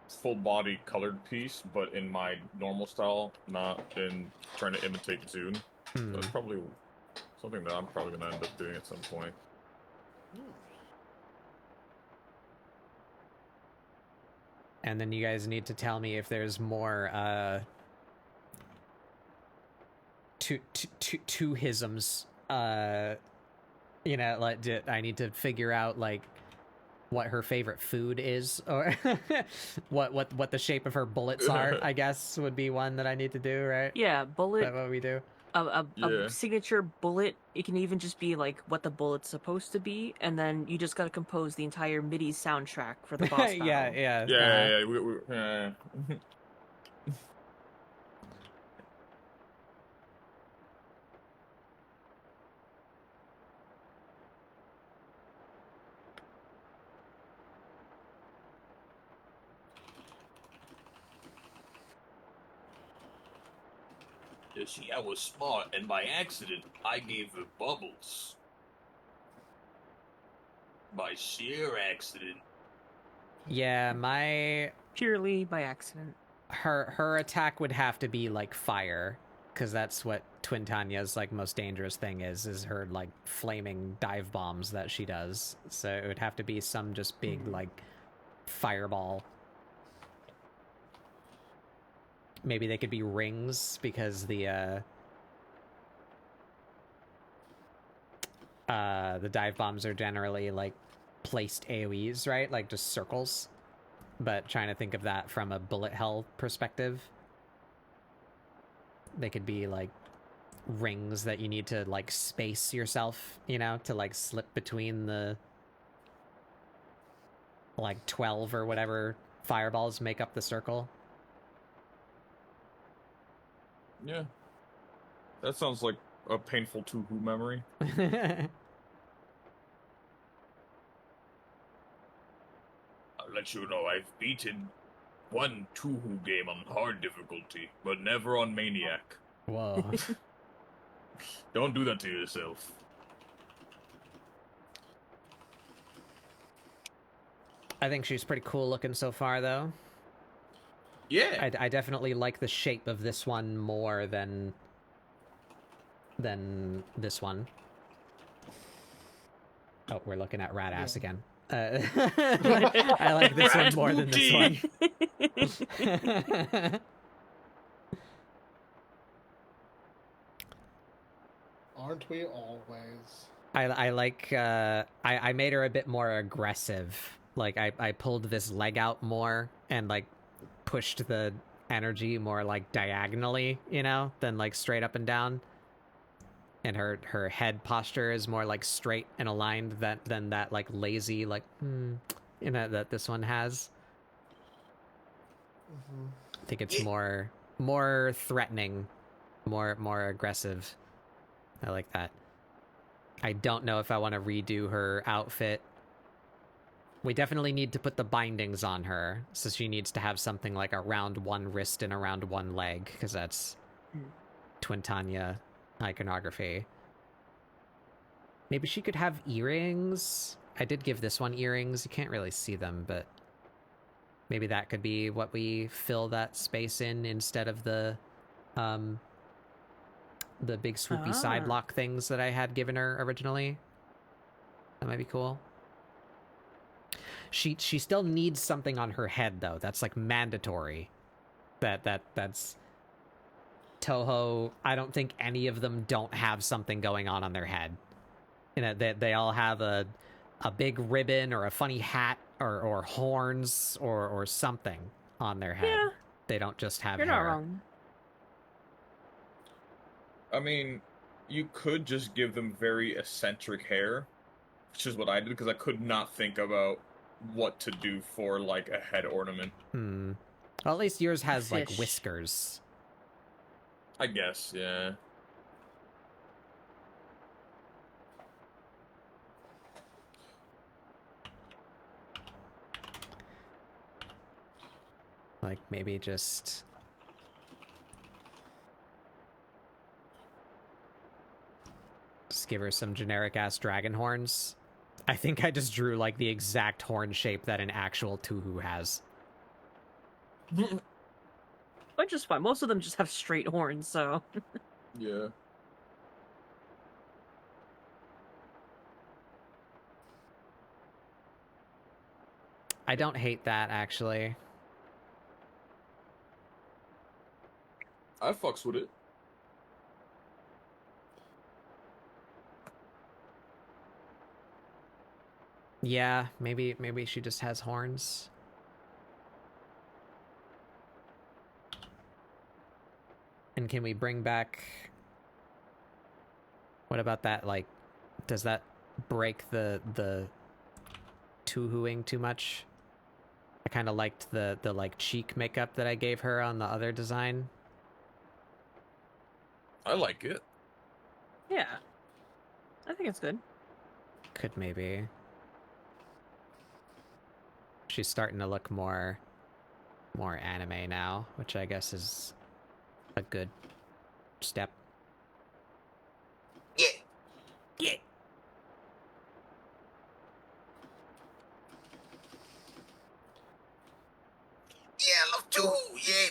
full body colored piece, but in my normal style, not in trying to imitate Zune. So that's probably something that I'm probably gonna end up doing at some point. And then you guys need to tell me if there's more two-hisms. You know, like I need to figure out like what her favorite food is, or what the shape of her bullets are. I guess would be one that I need to do, right? Yeah, bullet. Is that what we do? A signature bullet. It can even just be like what the bullet's supposed to be, and then you just gotta compose the entire MIDI soundtrack for the boss battle. Yeah. You see, I was smart, and by accident, I gave her bubbles. By sheer accident. Yeah, my purely by accident. Her attack would have to be like fire, because that's what Twin Tanya's like most dangerous thing is her like flaming dive bombs that she does. So it would have to be some just big like fireball. Maybe they could be rings, because the dive bombs are generally like placed AoEs, right? Like just circles. But trying to think of that from a bullet hell perspective. They could be like rings that you need to like space yourself, you know, to like slip between the like 12 or whatever fireballs make up the circle. Yeah. That sounds like a painful Tuhu memory. I'll let you know I've beaten one Tuhu game on hard difficulty, but never on Maniac. Whoa. Don't do that to yourself. I think she's pretty cool looking so far, though. Yeah. I definitely like the shape of this one more than this one. Oh, we're looking at rat ass again. I like this one more than this one. Aren't we always? I like I made her a bit more aggressive. Like I pulled this leg out more and like pushed the energy more like diagonally, you know, than like straight up and down. And her head posture is more like straight and aligned than that like lazy like you know that this one has. I think it's more threatening, more aggressive. I like that. I don't know if I want to redo her outfit. We definitely need to put the bindings on her, so she needs to have something like around one wrist and around one leg, because that's Twin Tanya iconography. Maybe she could have earrings. I did give this one earrings. You can't really see them, but maybe that could be what we fill that space in instead of the big swoopy side lock things that I had given her originally. That might be cool. She still needs something on her head though. That's like mandatory. That's Toho. I don't think any of them don't have something going on their head. You know, they all have a big ribbon or a funny hat or horns or something on their head. Yeah. They don't just have You're hair. not wrong. I mean, you could just give them very eccentric hair, which is what I did, because I could not think about what to do for, like, a head ornament. Well, at least yours has like Fish. whiskers. I guess, yeah. Like maybe just give her some generic ass dragon horns. I think I just drew like the exact horn shape that an actual Tuhu has. Which is fine. Most of them just have straight horns, so. Yeah. I don't hate that, actually. I fucks with it. Yeah, maybe she just has horns. And can we bring back... What about that, like... Does that break the Tuhuing too much? I kind of liked the like cheek makeup that I gave her on the other design. I like it. Yeah. I think it's good. Could maybe. She's starting to look more anime now, which I guess is a good step. Yeah. Yeah. Yeah, I love too. Yeah.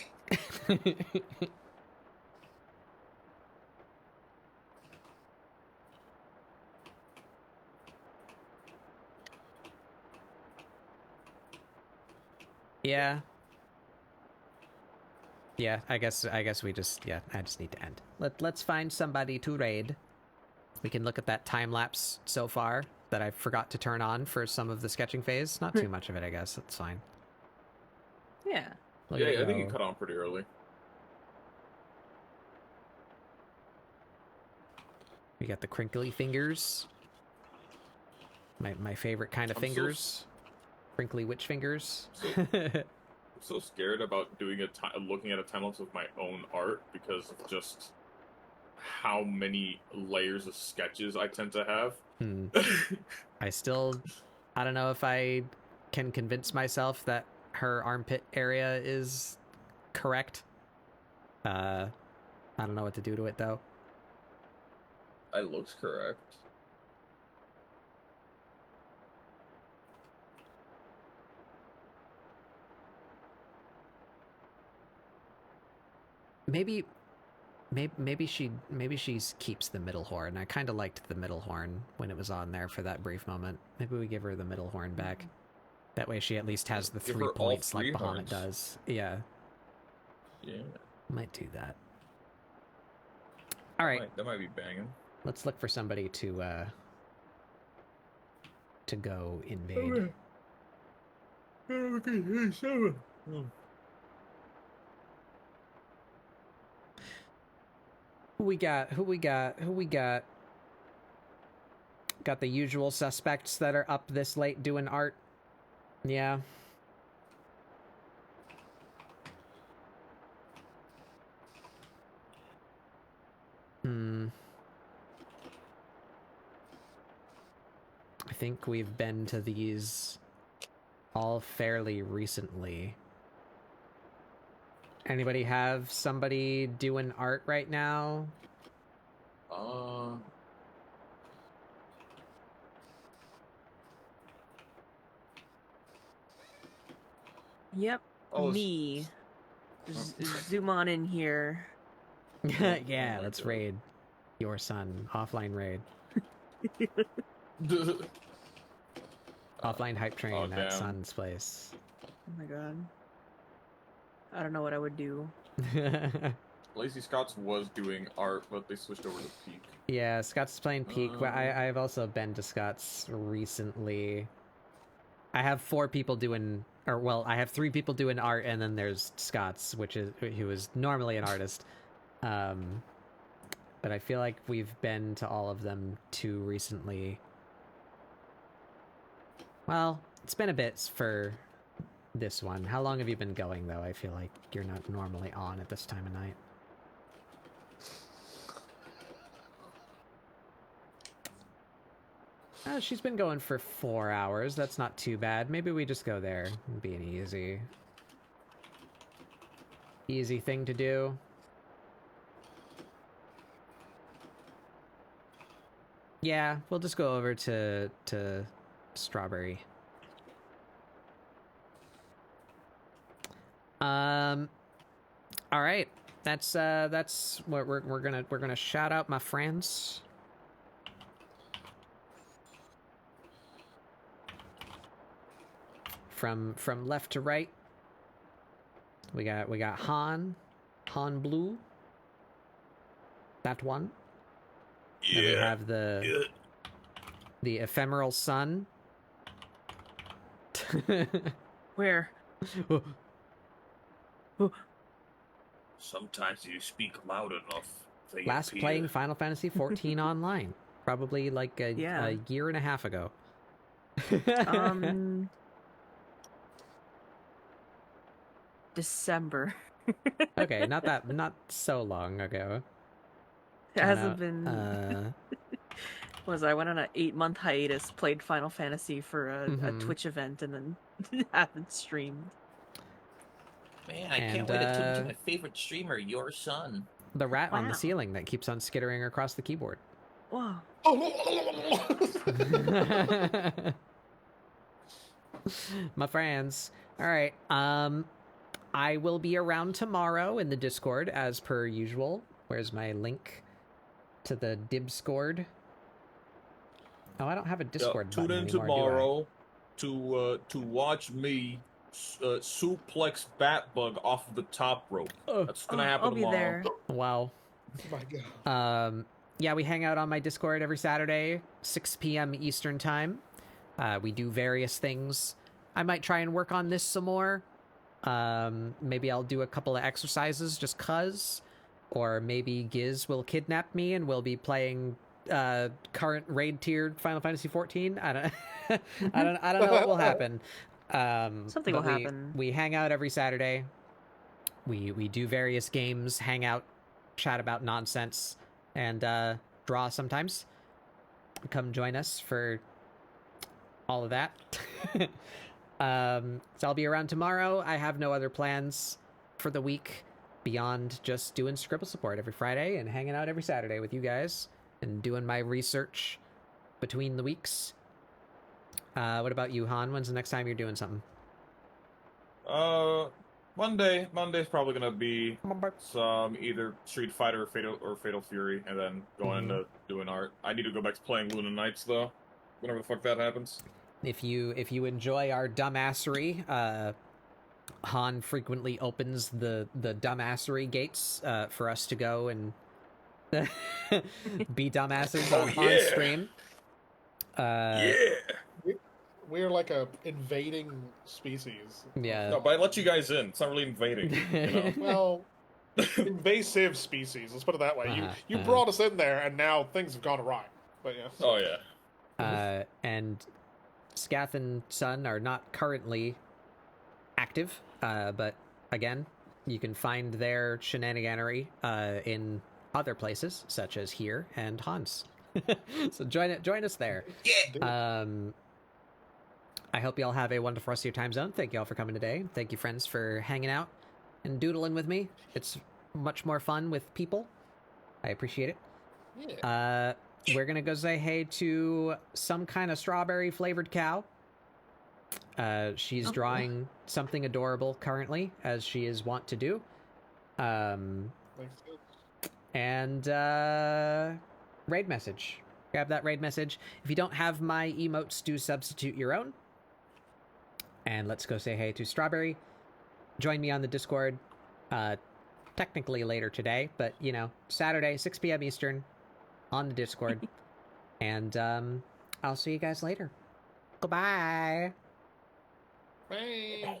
Yeah. Yeah, I guess we just I just need to end. Let's find somebody to raid. We can look at that time lapse so far that I forgot to turn on for some of the sketching phase. Not too much of it, I guess. That's fine. Yeah. Look at it Yeah, I think you go. cut on pretty early. We got the crinkly fingers. My favorite kind of I'm so fingers. Crinkly witch fingers. I'm so scared about looking at a time lapse of my own art because of just how many layers of sketches I tend to have. I don't know if I can convince myself that her armpit area is correct. I don't know what to do to it though. It looks correct. Maybe she keeps the middle horn. I kind of liked the middle horn when it was on there for that brief moment. Maybe we give her the middle horn back. That way she at least has the Give 3 her all points like 3 Bahamut horns. does. Yeah, Yeah. might do that. All right, That might be banging. let's look for somebody to go invade. Who we got? Got the usual suspects that are up this late doing art. Yeah. I think we've been to these all fairly recently. Anybody have somebody doing art right now? Yep. Oh, Me. Zoom on in here. Yeah, let's raid your son. Offline raid. Offline hype train at damn. Son's place. Oh my god. I don't know what I would do. Lacey Scott's was doing art, but they switched over to Peak. Yeah, Scott's playing Peak, but I've also been to Scott's recently. I have 4 people doing, or well, I have 3 people doing art, and then there's Scott's, who is normally an artist. But I feel like we've been to all of them too recently. Well, it's been a bit for this one. How long have you been going, though? I feel like you're not normally on at this time of night. She's been going for 4 hours. That's not too bad. Maybe we just go there. It'd be an easy thing to do. Yeah, we'll just go over to Strawberry. All right. That's what we're gonna shout out my friends. From left to right, we got Han Blue. That one. Yeah. And we have the ephemeral sun. Where? Sometimes you speak loud enough. They Last appear. playing Final Fantasy 14 online, probably like a year and a half ago. December. Okay, not so long ago. It hasn't been. I went on an 8-month hiatus, played Final Fantasy for a Twitch event, and then haven't streamed. Man, I can't wait to tune to my favorite streamer, your son. The rat on the ceiling that keeps on skittering across the keyboard. Wow. My friends. All right. I will be around tomorrow in the Discord as per usual. Where's my link to the Dibscord? Oh, I don't have a Discord button Tune in anymore, tomorrow to watch me suplex Batbug off of the top rope. That's gonna happen I'll tomorrow. be there. Wow. Oh my god. Yeah, we hang out on my Discord every Saturday, 6 p.m. Eastern time. We do various things. I might try and work on this some more. Maybe I'll do a couple of exercises just cuz. Or maybe Giz will kidnap me and we'll be playing current raid tier Final Fantasy 14. I don't I don't know what will happen. Something will happen. We hang out every Saturday. We do various games, hang out, chat about nonsense, and draw sometimes. Come join us for all of that. So I'll be around tomorrow. I have no other plans for the week beyond just doing Scribble support every Friday and hanging out every Saturday with you guys and doing my research between the weeks. What about you, Han? When's the next time you're doing something? Monday. Monday's probably gonna be some either Street Fighter or Fatal Fury, and then going into doing art. I need to go back to playing Luna Nights though. Whenever the fuck that happens. If you enjoy our dumbassery, Han frequently opens the dumbassery gates for us to go and be dumbasses on Han's stream. We're like a invading species. Yeah. No, but I let you guys in. It's not really invading. You know? Well, invasive species. Let's put it that way. You brought us in there, and now things have gone awry. But yeah. Oh yeah. And Scath and Sun are not currently active, but again, you can find their shenaniganery in other places, such as here and Hans. So join us there. Yeah. I hope y'all have a wonderful rest of your time zone. Thank y'all for coming today. Thank you, friends, for hanging out and doodling with me. It's much more fun with people. I appreciate it. Yeah. We're gonna go say hey to some kind of strawberry flavored cow. She's drawing something adorable currently, as she is wont to do. And raid message. Grab that raid message. If you don't have my emotes, do substitute your own. And let's go say hey to Strawberry. Join me on the Discord. Technically later today, but you know, Saturday, 6 p.m. Eastern, on the Discord. And I'll see you guys later. Goodbye. Bye.